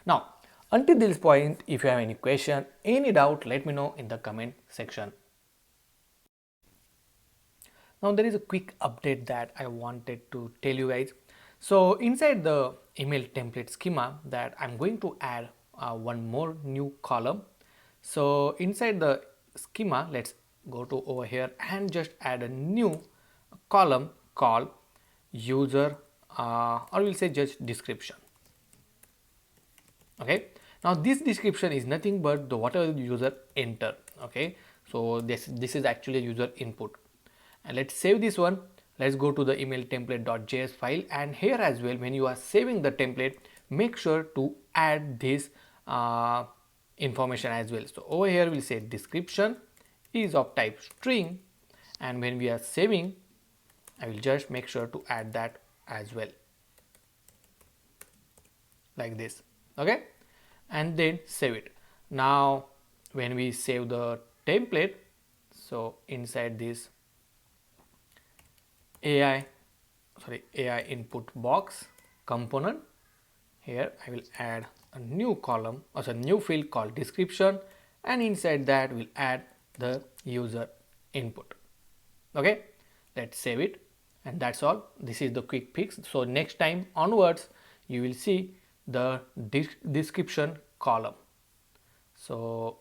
Now until this point, if you have any question, any doubt, let me know in the comment section. Now there is a quick update that I wanted to tell you guys. So inside the email template schema, that I'm going to add one more new column. So inside the schema, let's go to over here and just add a new column called user or we'll say just description, okay? Now this description is nothing but the whatever the user enter, okay? So this is actually user input, and let's save this one. Let's go to the email template.js file, and here as well, when you are saving the template, make sure to add this information as well. So over here we'll say description is of type string, and when we are saving, I will just make sure to add that as well, like this, okay? And then save it. Now when we save the template, so inside this AI input box component, here I will add a new column, or a new field called description, and inside that we'll add the user input, okay? Let's save it, and that's all. This is the quick fix. So next time onwards you will see the description column. So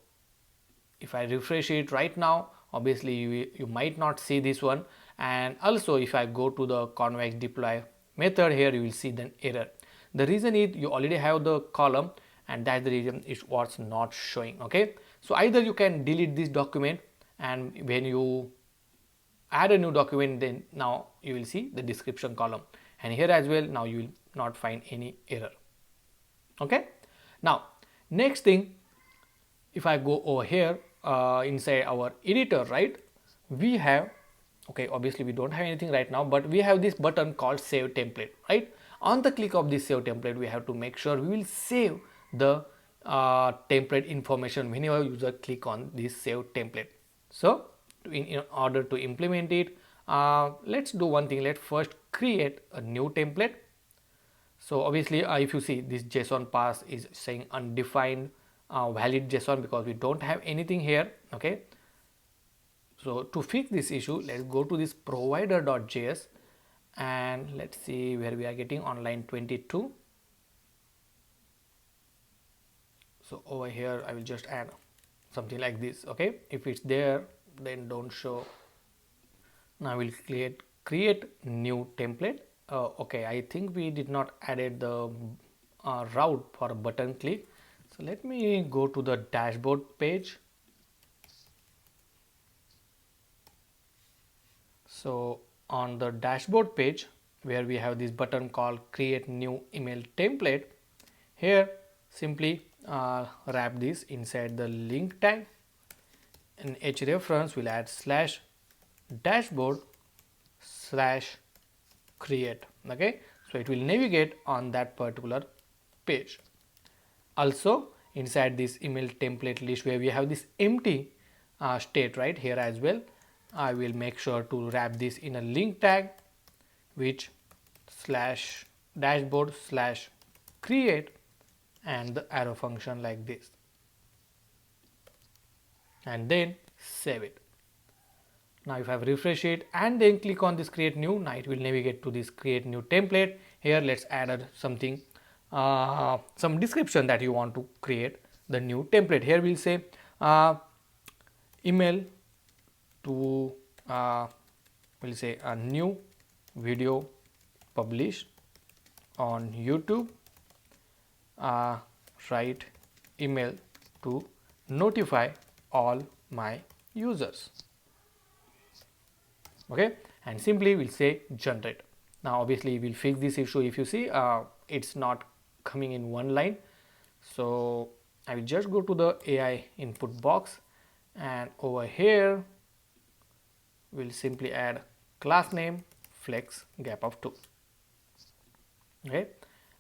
if I refresh it right now, obviously you might not see this one. And also if I go to the convex deploy method, here you will see the error. The reason is you already have the column, and that's the reason it was not showing. Okay, so either you can delete this document, and when you add a new document, then now you will see the description column, and here as well now you will not find any error. Okay, now next thing, if I go over here inside our editor, right, we have, okay, obviously we don't have anything right now, but we have this button called save template, right? On the click of this save template, we have to make sure we will save the template information whenever user click on this save template. So in order to implement it, let's do one thing. Let's first create a new template. So obviously if you see, this JSON pass is saying undefined valid JSON because we don't have anything here. Okay, so to fix this issue, let's go to this provider.js and let's see where we are getting on line 22. So over here I will just add something like this. Okay, if it's there, then don't show. Now we'll create new template. Okay, I think we did not added the route for a button click. So let me go to the dashboard page. So on the dashboard page, where we have this button called create new email template, here simply wrap this inside the link tag. In hrefs we'll add /dashboard/create. Okay, so it will navigate on that particular page. Also inside this email template list, where we have this empty state right here as well, I will make sure to wrap this in a link tag, which /dashboard/create and the arrow function like this, and then save it. Now if I refresh it and then click on this create new, now it will navigate to this create new template. Here let's add something, some description that you want to create the new template. Here we'll say email to we'll say a new video published on YouTube, write email to notify all my users. Okay, and simply we'll say generate. Now obviously we'll fix this issue. If you see it's not coming in one line, so I will just go to the AI input box, and over here we'll simply add class name flex gap of 2. Okay,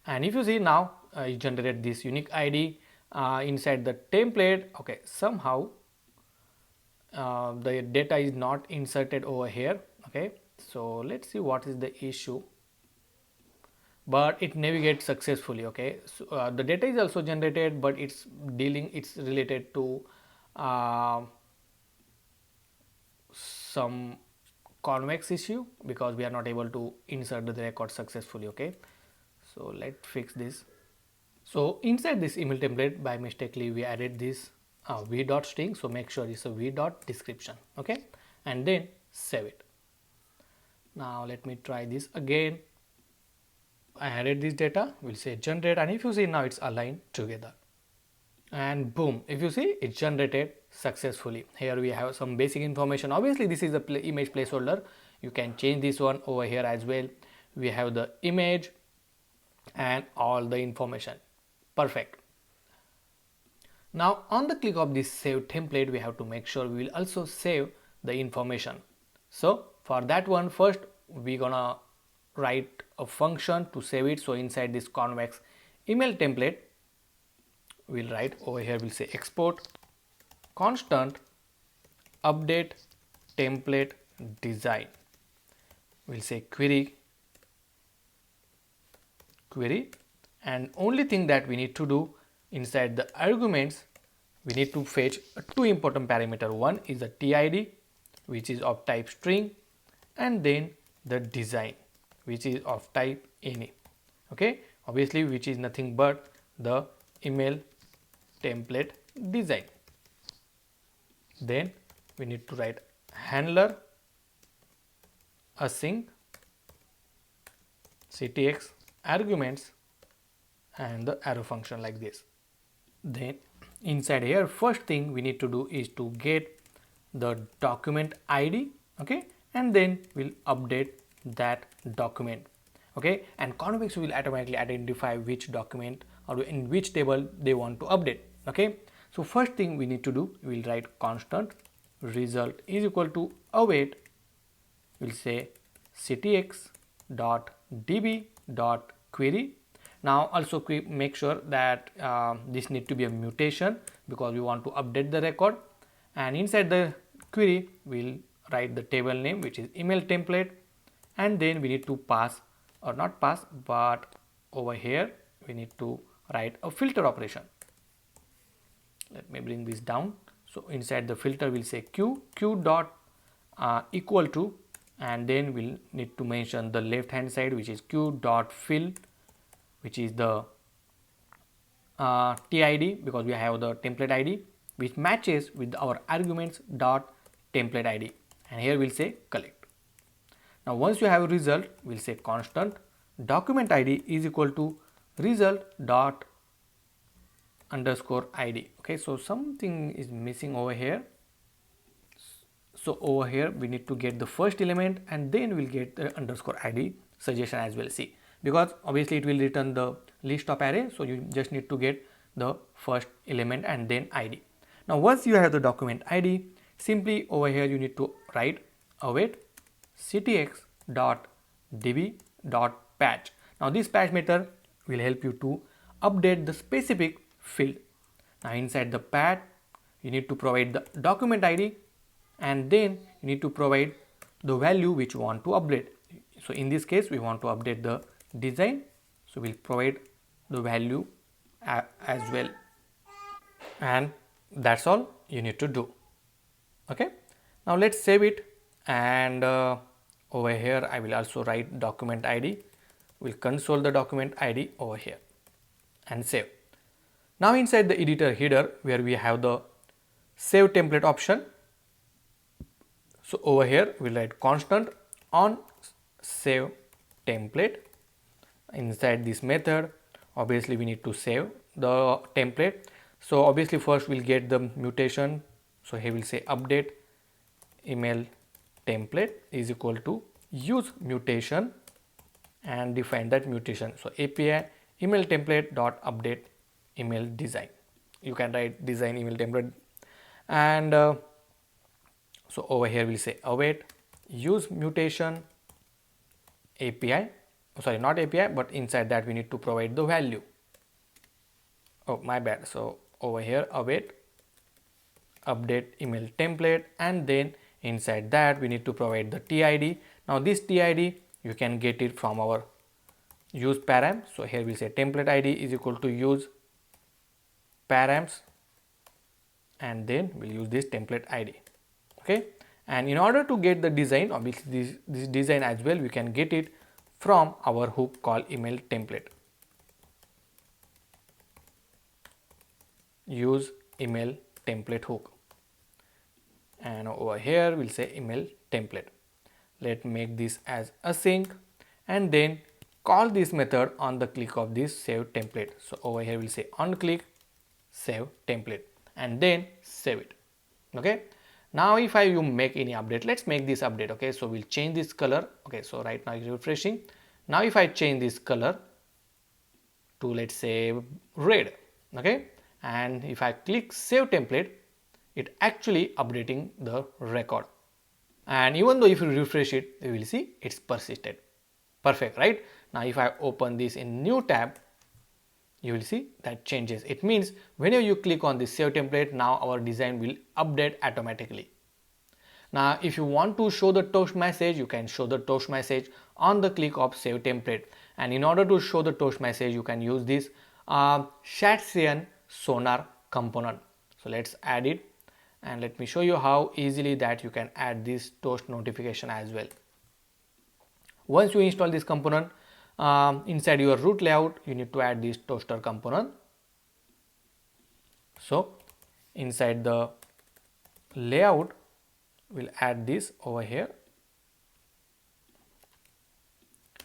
and if you see now it generated this unique ID inside the template. Okay, somehow the data is not inserted over here. Okay, so let's see what is the issue, but it navigates successfully. Okay, so the data is also generated, but it's related to some convex issue because we are not able to insert the record successfully. Okay, so let's fix this. So inside this email template, by mistakenly we added this v.string, so make sure it's a v.description. Okay, and then save it. Now let me try this again. I added this data, we'll say generate, and if you see now it's aligned together, and boom, if you see it's generated successfully. Here we have some basic information. Obviously this is the image placeholder, you can change this one over here as well. We have the image and all the information. Perfect. Now on the click of this save template, we have to make sure we will also save the information. So for that one, first we gonna write a function to save it. So inside this convex email template, we'll write over here, we'll say export constant update template design. We'll say query, and only thing that we need to do inside the arguments, we need to fetch two important parameter. One is the TID, which is of type string, and then the design, which is of type any. Okay, obviously which is nothing but the email template design. Then we need to write handler async ctx arguments and the arrow function like this. Then inside here, first thing we need to do is to get the document ID, okay, and then we'll update that document, okay, and Convex will automatically identify which document or in which table they want to update, okay. So first thing we need to do, we'll write constant result is equal to await, we'll say ctx dot db dot query. Now also make sure that this need to be a mutation because we want to update the record, and inside the query we'll write the table name which is email template, and then we need to pass, or not pass, but over here we need to write a filter operation. Let me bring this down. So inside the filter we'll say q dot equal to, and then we'll need to mention the left hand side which is q dot fill, which is the TID because we have the template ID which matches with our arguments dot template ID, and here we'll say collect. Now once you have a result, we'll say constant document ID is equal to result dot underscore ID. Okay, so something is missing over here. So over here we need to get the first element and then we'll get the underscore ID suggestion as well. See, because obviously it will return the list of array, so you just need to get the first element and then ID. Now once you have the document ID, simply over here you need to write await ctx dot db dot patch. Now this patch method will help you to update the specific field. Now inside the patch you need to provide the document ID, and then you need to provide the value which you want to update. So in this case we want to update the design, so we'll provide the value as well, and that's all you need to do. Okay, now let's save it, and over here I will also write document ID. We'll console the document ID over here and save. Now inside the editor header where we have the save template option, so over here we'll write constant on save template. Inside this method obviously we need to save the template, so obviously first we'll get the mutation, so here we'll say update email template is equal to use mutation and define that mutation. So API email template dot update email design, you can write design email template, and so over here we'll say await use mutation API, sorry not API, but inside that we need to provide the value. Oh my bad, so over here await update email template, and then inside that we need to provide the TID. Now this TID you can get it from our use param, so here we say template ID is equal to use params, and then we'll use this template ID. Okay, and in order to get the design, obviously this design as well we can get it from our hook called email template. Use email template hook, and over here we'll say email template. Let's make this as async, and then call this method on the click of this save template. So over here we'll say on click save template, and then save it. Okay, now if you make any update, let's make this update. Okay, so we'll change this color. Okay, so right now it's refreshing. Now if I change this color to, let's say, red, okay, and if I click save template, it actually updating the record, and even though if you refresh it, you will see it's persisted. Perfect, right? Now if I open this in new tab, you will see that changes. It means whenever you click on this save template, now our design will update automatically. Now if you want to show the toast message, you can show the toast message on the click of save template, and in order to show the toast message you can use this Shatsian sonar component. So let's add it, and let me show you how easily that you can add this toast notification as well. Once you install this component, inside your root layout you need to add this toaster component. So inside the layout, we'll add this over here.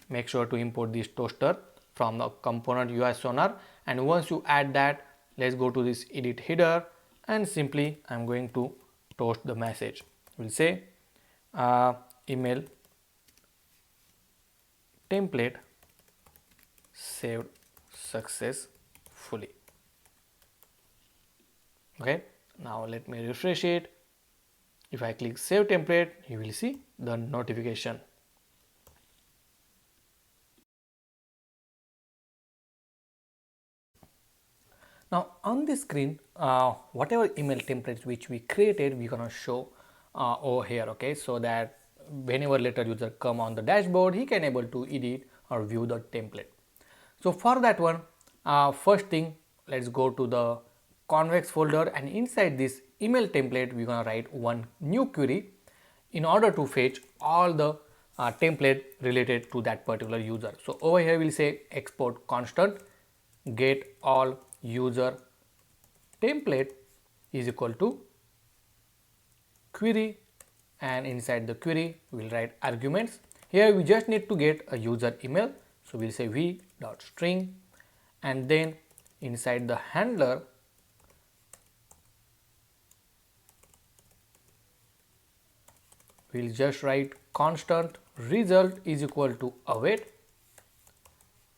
Make sure to import this toaster from the component UI sonar, and once you add that, let's go to this edit header and simply I'm going to toast the message. We'll say email template saved successfully. Okay, now let me refresh it. If I click save template, you will see the notification. Now on this screen, whatever email templates which we created, we're gonna show over here. Okay, so that whenever later user come on the dashboard, he can able to edit or view the template. So for that one, first thing, let's go to the Convex folder, and inside this email template, we're gonna write one new query in order to fetch all the template related to that particular user. So over here we'll say export constant get all user template is equal to query, and inside the query we'll write arguments. Here we just need to get a user email, so we'll say v.string, and then inside the handler we'll just write constant result is equal to await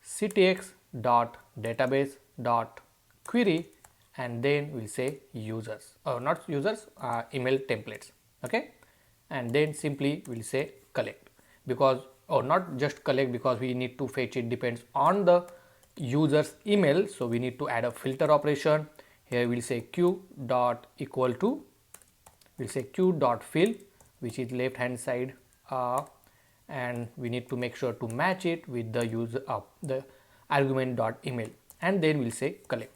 ctx dot database dot query, and then we'll say users, or not users, email templates. Okay, and then simply we'll say collect, because, or not just collect, because we need to fetch it depends on the user's email, so we need to add a filter operation. Here we'll say q dot equal to, we'll say q dot fill, which is left hand side, and we need to make sure to match it with the user of the argument dot email, and then we'll say collect.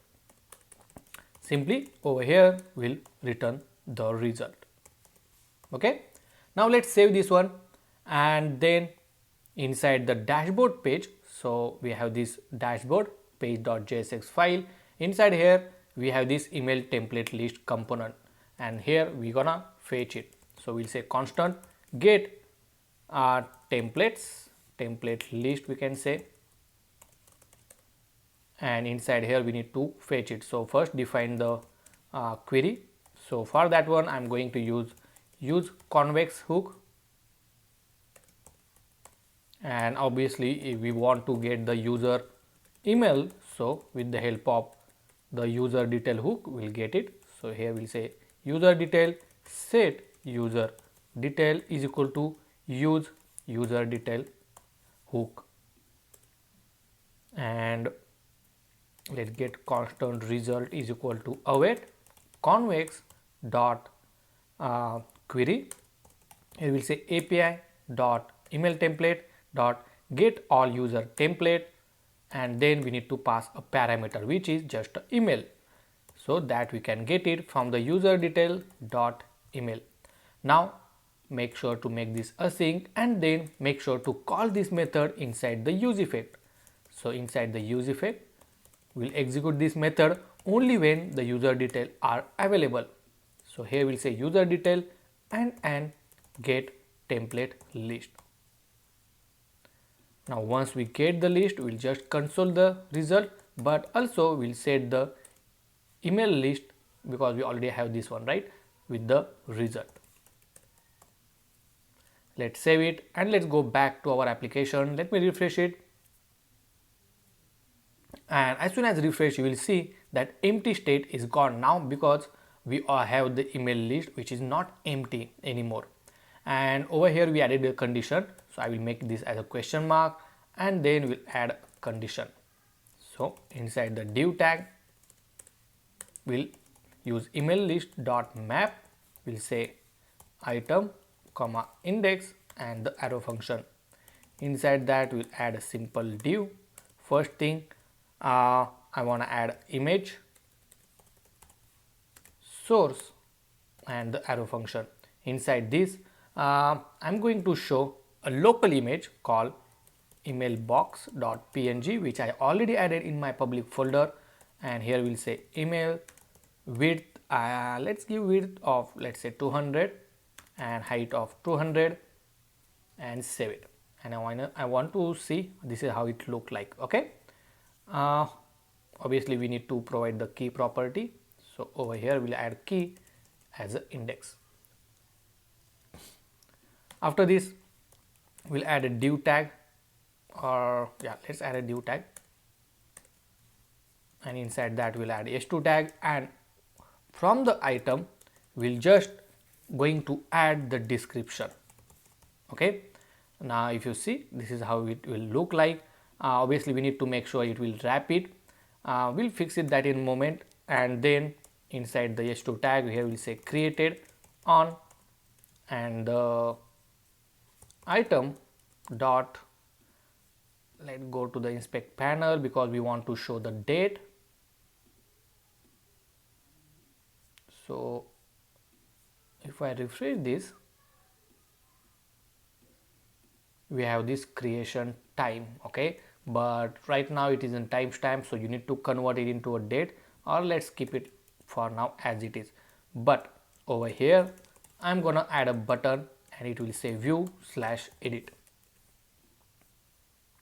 Simply over here we'll return the result. Okay, now let's save this one, and then inside the dashboard page, so we have this dashboard page.jsx file. Inside here we have this email template list component, and here we're gonna fetch it. So we'll say constant get templates, template list we can say, and inside here we need to fetch it. So first define the query. So for that one I'm going to use convex hook, and obviously if we want to get the user email, so with the help of the user detail hook we'll get it. So here we'll say user detail set user detail is equal to use user detail hook, and let's get constant result is equal to await convex dot query. Here we'll say API dot email template dot get all user template, and then we need to pass a parameter which is just email, so that we can get it from the user detail dot email. Now make sure to make this async, and then make sure to call this method inside the use effect. So inside the use effect we'll execute this method only when the user detail are available. So here we'll say user detail and get template list. Now once we get the list, we'll just console the result, but also we'll set the email list, because we already have this one, right, with the result. Let's save it and let's go back to our application. Let me refresh it, and as soon as refresh you will see that empty state is gone now, because we have the email list which is not empty anymore. And over here we added a condition, so I will make this as a question mark, and then we'll add a condition. So inside the div tag we'll use email list dot map, we'll say item comma index and the arrow function. Inside that we'll add a simple div. First thing, I want to add image source and the arrow function. Inside this I'm going to show a local image called emailbox.png, which I already added in my public folder, and here we'll say email width, let's give width of, let's say 200, and height of 200, and save it. And I want to see this is how it look like. Okay, uh, obviously we need to provide the key property, so over here we'll add key as an index. After this we'll add a div tag, or yeah, let's add a div tag, and inside that we'll add h2 tag, and from the item we'll just going to add the description. Okay, now if you see, this is how it will look like. Obviously we need to make sure it will wrap it. We'll fix it that in a moment. And then inside the h2 tag here we'll say created on, and the item dot, let's go to the inspect panel because we want to show the date. So if I refresh this, we have this creation time. Okay, but right now it is in timestamp, so you need to convert it into a date, or let's keep it for now as it is. But over here I'm gonna add a button, and it will say view/edit.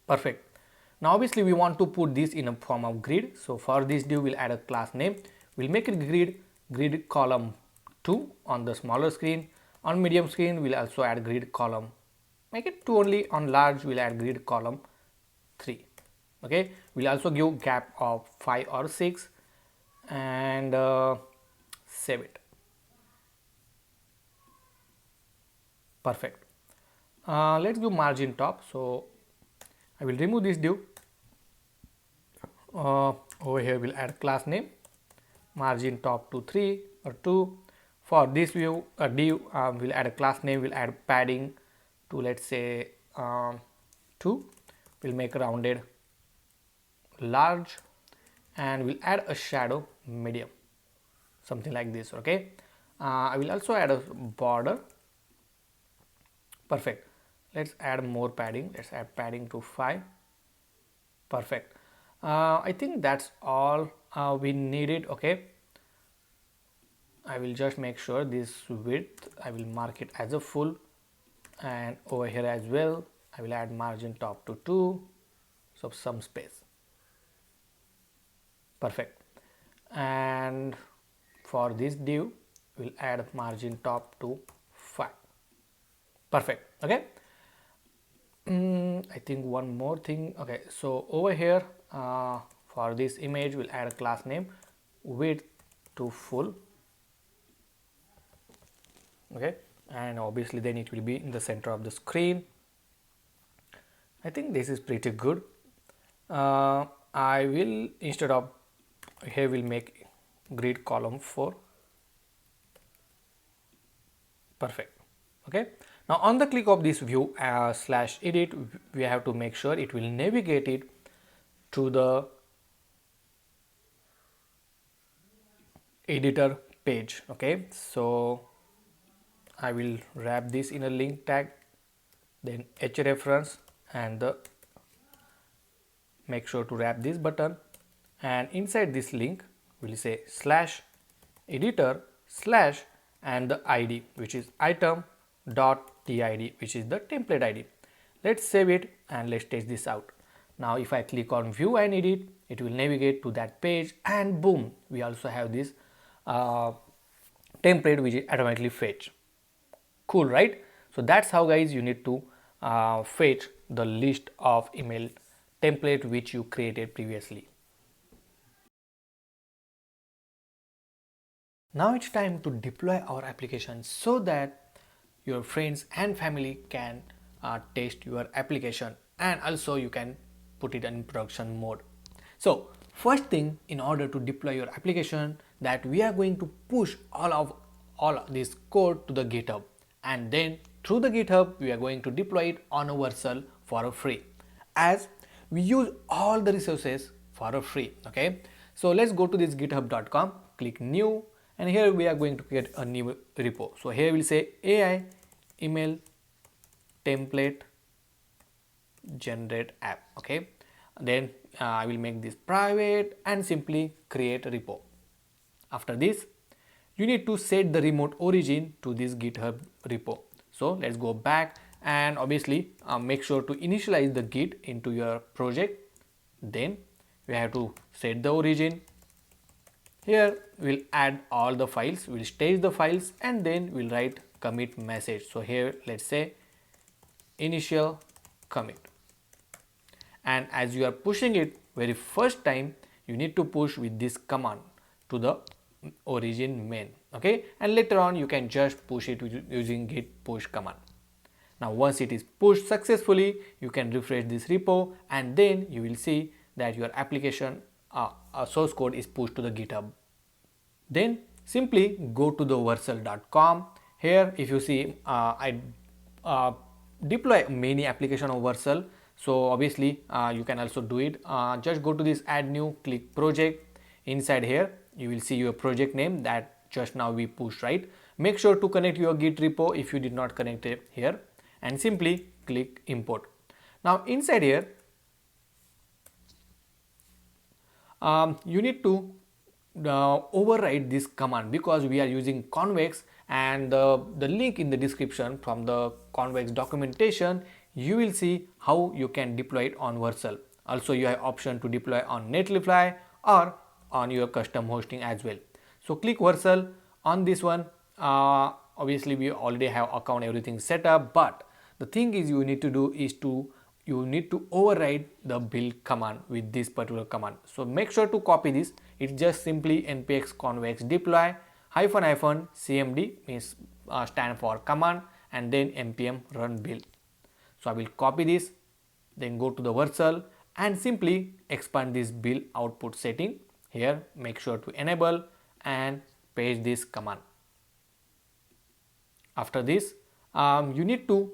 Perfect. Now obviously we want to put this in a form of grid, so for this div we'll add a class name. We'll make it grid column 2 on the smaller screen. On medium screen we'll also add grid column, make it 2 only. On large we'll add grid column 3. Okay, we'll also give gap of 5 or 6, and save it. Perfect. Let's give margin top, so I will remove this div. Over here we'll add class name, margin top to 3 or 2. For this div we'll add a class name, we'll add padding to, let's say 2. We'll make rounded large, and we'll add a shadow medium, something like this. Okay, I will also add a border. Perfect. Let's add more padding, let's add padding to 5. Perfect. I think that's all we needed. Okay, I will just make sure this width I will mark it as a full, and over here as well I will add margin top to 2, so some space. Perfect. And for this div we'll add margin top to 5. Perfect. Okay, I think one more thing. Okay, so over here for this image we'll add a class name, width to full. Okay, and obviously then it will be in the center of the screen. I think this is pretty good. I will, instead of here we'll make grid column 4. Perfect. Okay, now on the click of this view slash edit, we have to make sure it will navigate it to the editor page. Okay, so I will wrap this in a link tag, then hrefs, and the make sure to wrap this button, and inside this link we'll say slash editor slash and the id, which is item dot tid, which is the template id. Let's save it and let's test this out. Now if I click on view and edit, it will navigate to that page, and boom, we also have this template which is automatically fetched. Cool, right? So that's how guys you need to fetch the list of email template which you created previously. Now it's time to deploy our application so that your friends and family can test your application, and also you can put it in production mode. So first thing, in order to deploy your application, that we are going to push all this code to the GitHub, and then through the GitHub we are going to deploy it on a Vercel for a free, as we use all the resources for a free. Okay, so let's go to this github.com, click new, and here we are going to create a new repo. So here we'll say AI email template generate app. Okay, then I will make this private and simply create a repo. After this, you need to set the remote origin to this GitHub repo. So let's go back and obviously make sure to initialize the Git into your project. Then we have to set the origin. Here we'll add all the files, we'll stage the files, and then we'll write commit message. So here let's say initial commit. And as you are pushing it very first time, you need to push with this command to the origin main, okay, and later on you can just push it using git push command. Now once it is pushed successfully, you can refresh this repo and then you will see that your application source code is pushed to the GitHub. Then simply go to the Vercel.com. Here if you see I deploy many application of Vercel, so obviously you can also do it. Just go to this add new, click project. Inside here you will see your project name that just now we pushed, right? Make sure to connect your git repo if you did not connect it here, and simply click import. Now inside here you need to override this command because we are using Convex, and the link in the description from the Convex documentation, you will see how you can deploy it on Vercel. Also you have option to deploy on Netlify or on your custom hosting as well. So click Vercel. On this one obviously we already have account, everything set up, but the thing is you need to do is you need to override the build command with this particular command. So make sure to copy this. It's just simply npx convex deploy -- cmd, means stand for command, and then npm run build. So I will copy this, then go to the Vercel and simply expand this build output setting. Here make sure to enable and paste this command. After this you need to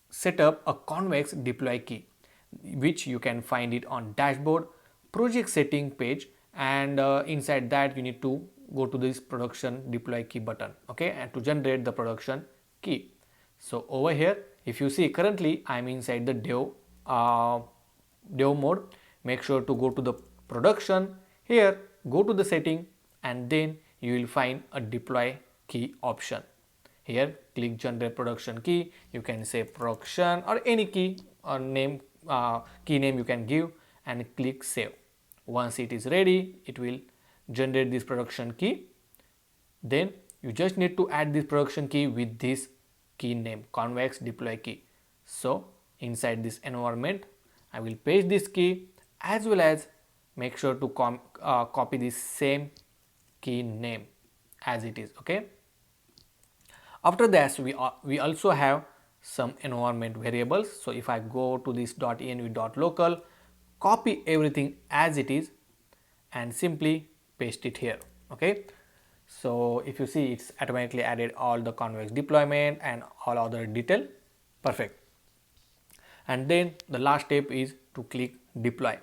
set up a Convex deploy key, which you can find it on dashboard project setting page, and inside that you need to go to this production deploy key button, okay, and to generate the production key. So over here if you see currently I am inside the dev mode. Make sure to go to the production. Here go to the setting and then you will find a deploy key option. Here click generate production key. You can say production or any key or name, key name you can give, and click save. Once it is ready, it will generate this production key. Then you just need to add this production key with this key name, Convex deploy key. So inside this environment I will paste this key, as well as make sure to copy this same key name as it is, okay. After that we also have some environment variables. So if I go to this .env.local, copy everything as it is and simply paste it here, okay. So if you see, it's automatically added all the Convex deployment and all other detail. Perfect. And then the last step is to click deploy.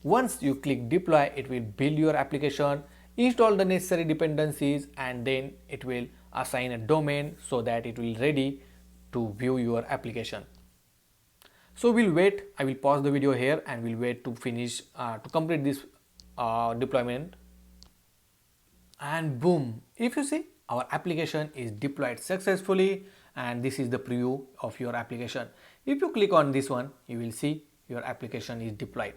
Once you click deploy, it will build your application, install the necessary dependencies, and then it will assign a domain so that it will ready to view your application. So we'll wait. I will pause the video here and we'll wait to finish to complete this deployment. And boom, if you see, our application is deployed successfully, and this is the preview of your application. If you click on this one, you will see your application is deployed.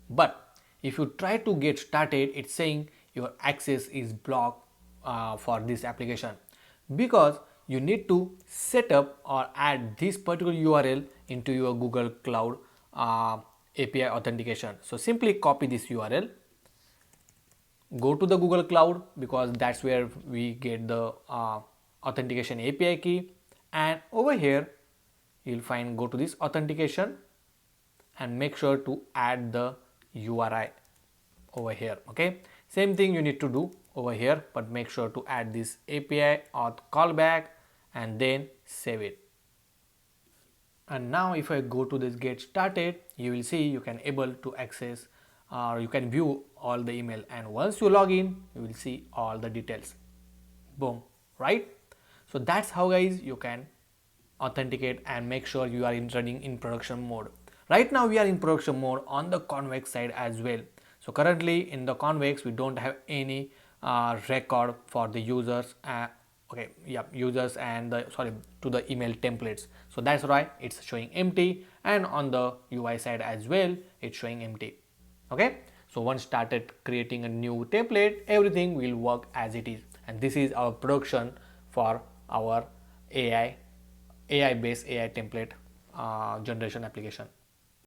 But if you try to get started, it's saying your access is blocked for this application, because you need to set up or add this particular URL into your Google Cloud API authentication. So simply copy this URL, go to the Google Cloud, because that's where we get the authentication API key, and over here you'll find, go to this authentication and make sure to add the URI over here, okay. Same thing you need to do over here, but make sure to add this API auth callback and then save it. And now if I go to this get started, you will see you can able to access or you can view all the email, and once you log in you will see all the details. Boom, right? So that's how guys you can authenticate and make sure you are running in production mode. Right now we are in production mode on the Convex side as well. So currently in the Convex we don't have any record for the users. Users and to the email templates. So that's why it's showing empty, and on the UI side as well it's showing empty. Okay, so once started creating a new template, everything will work as it is, and this is our production for our AI based AI template generation application.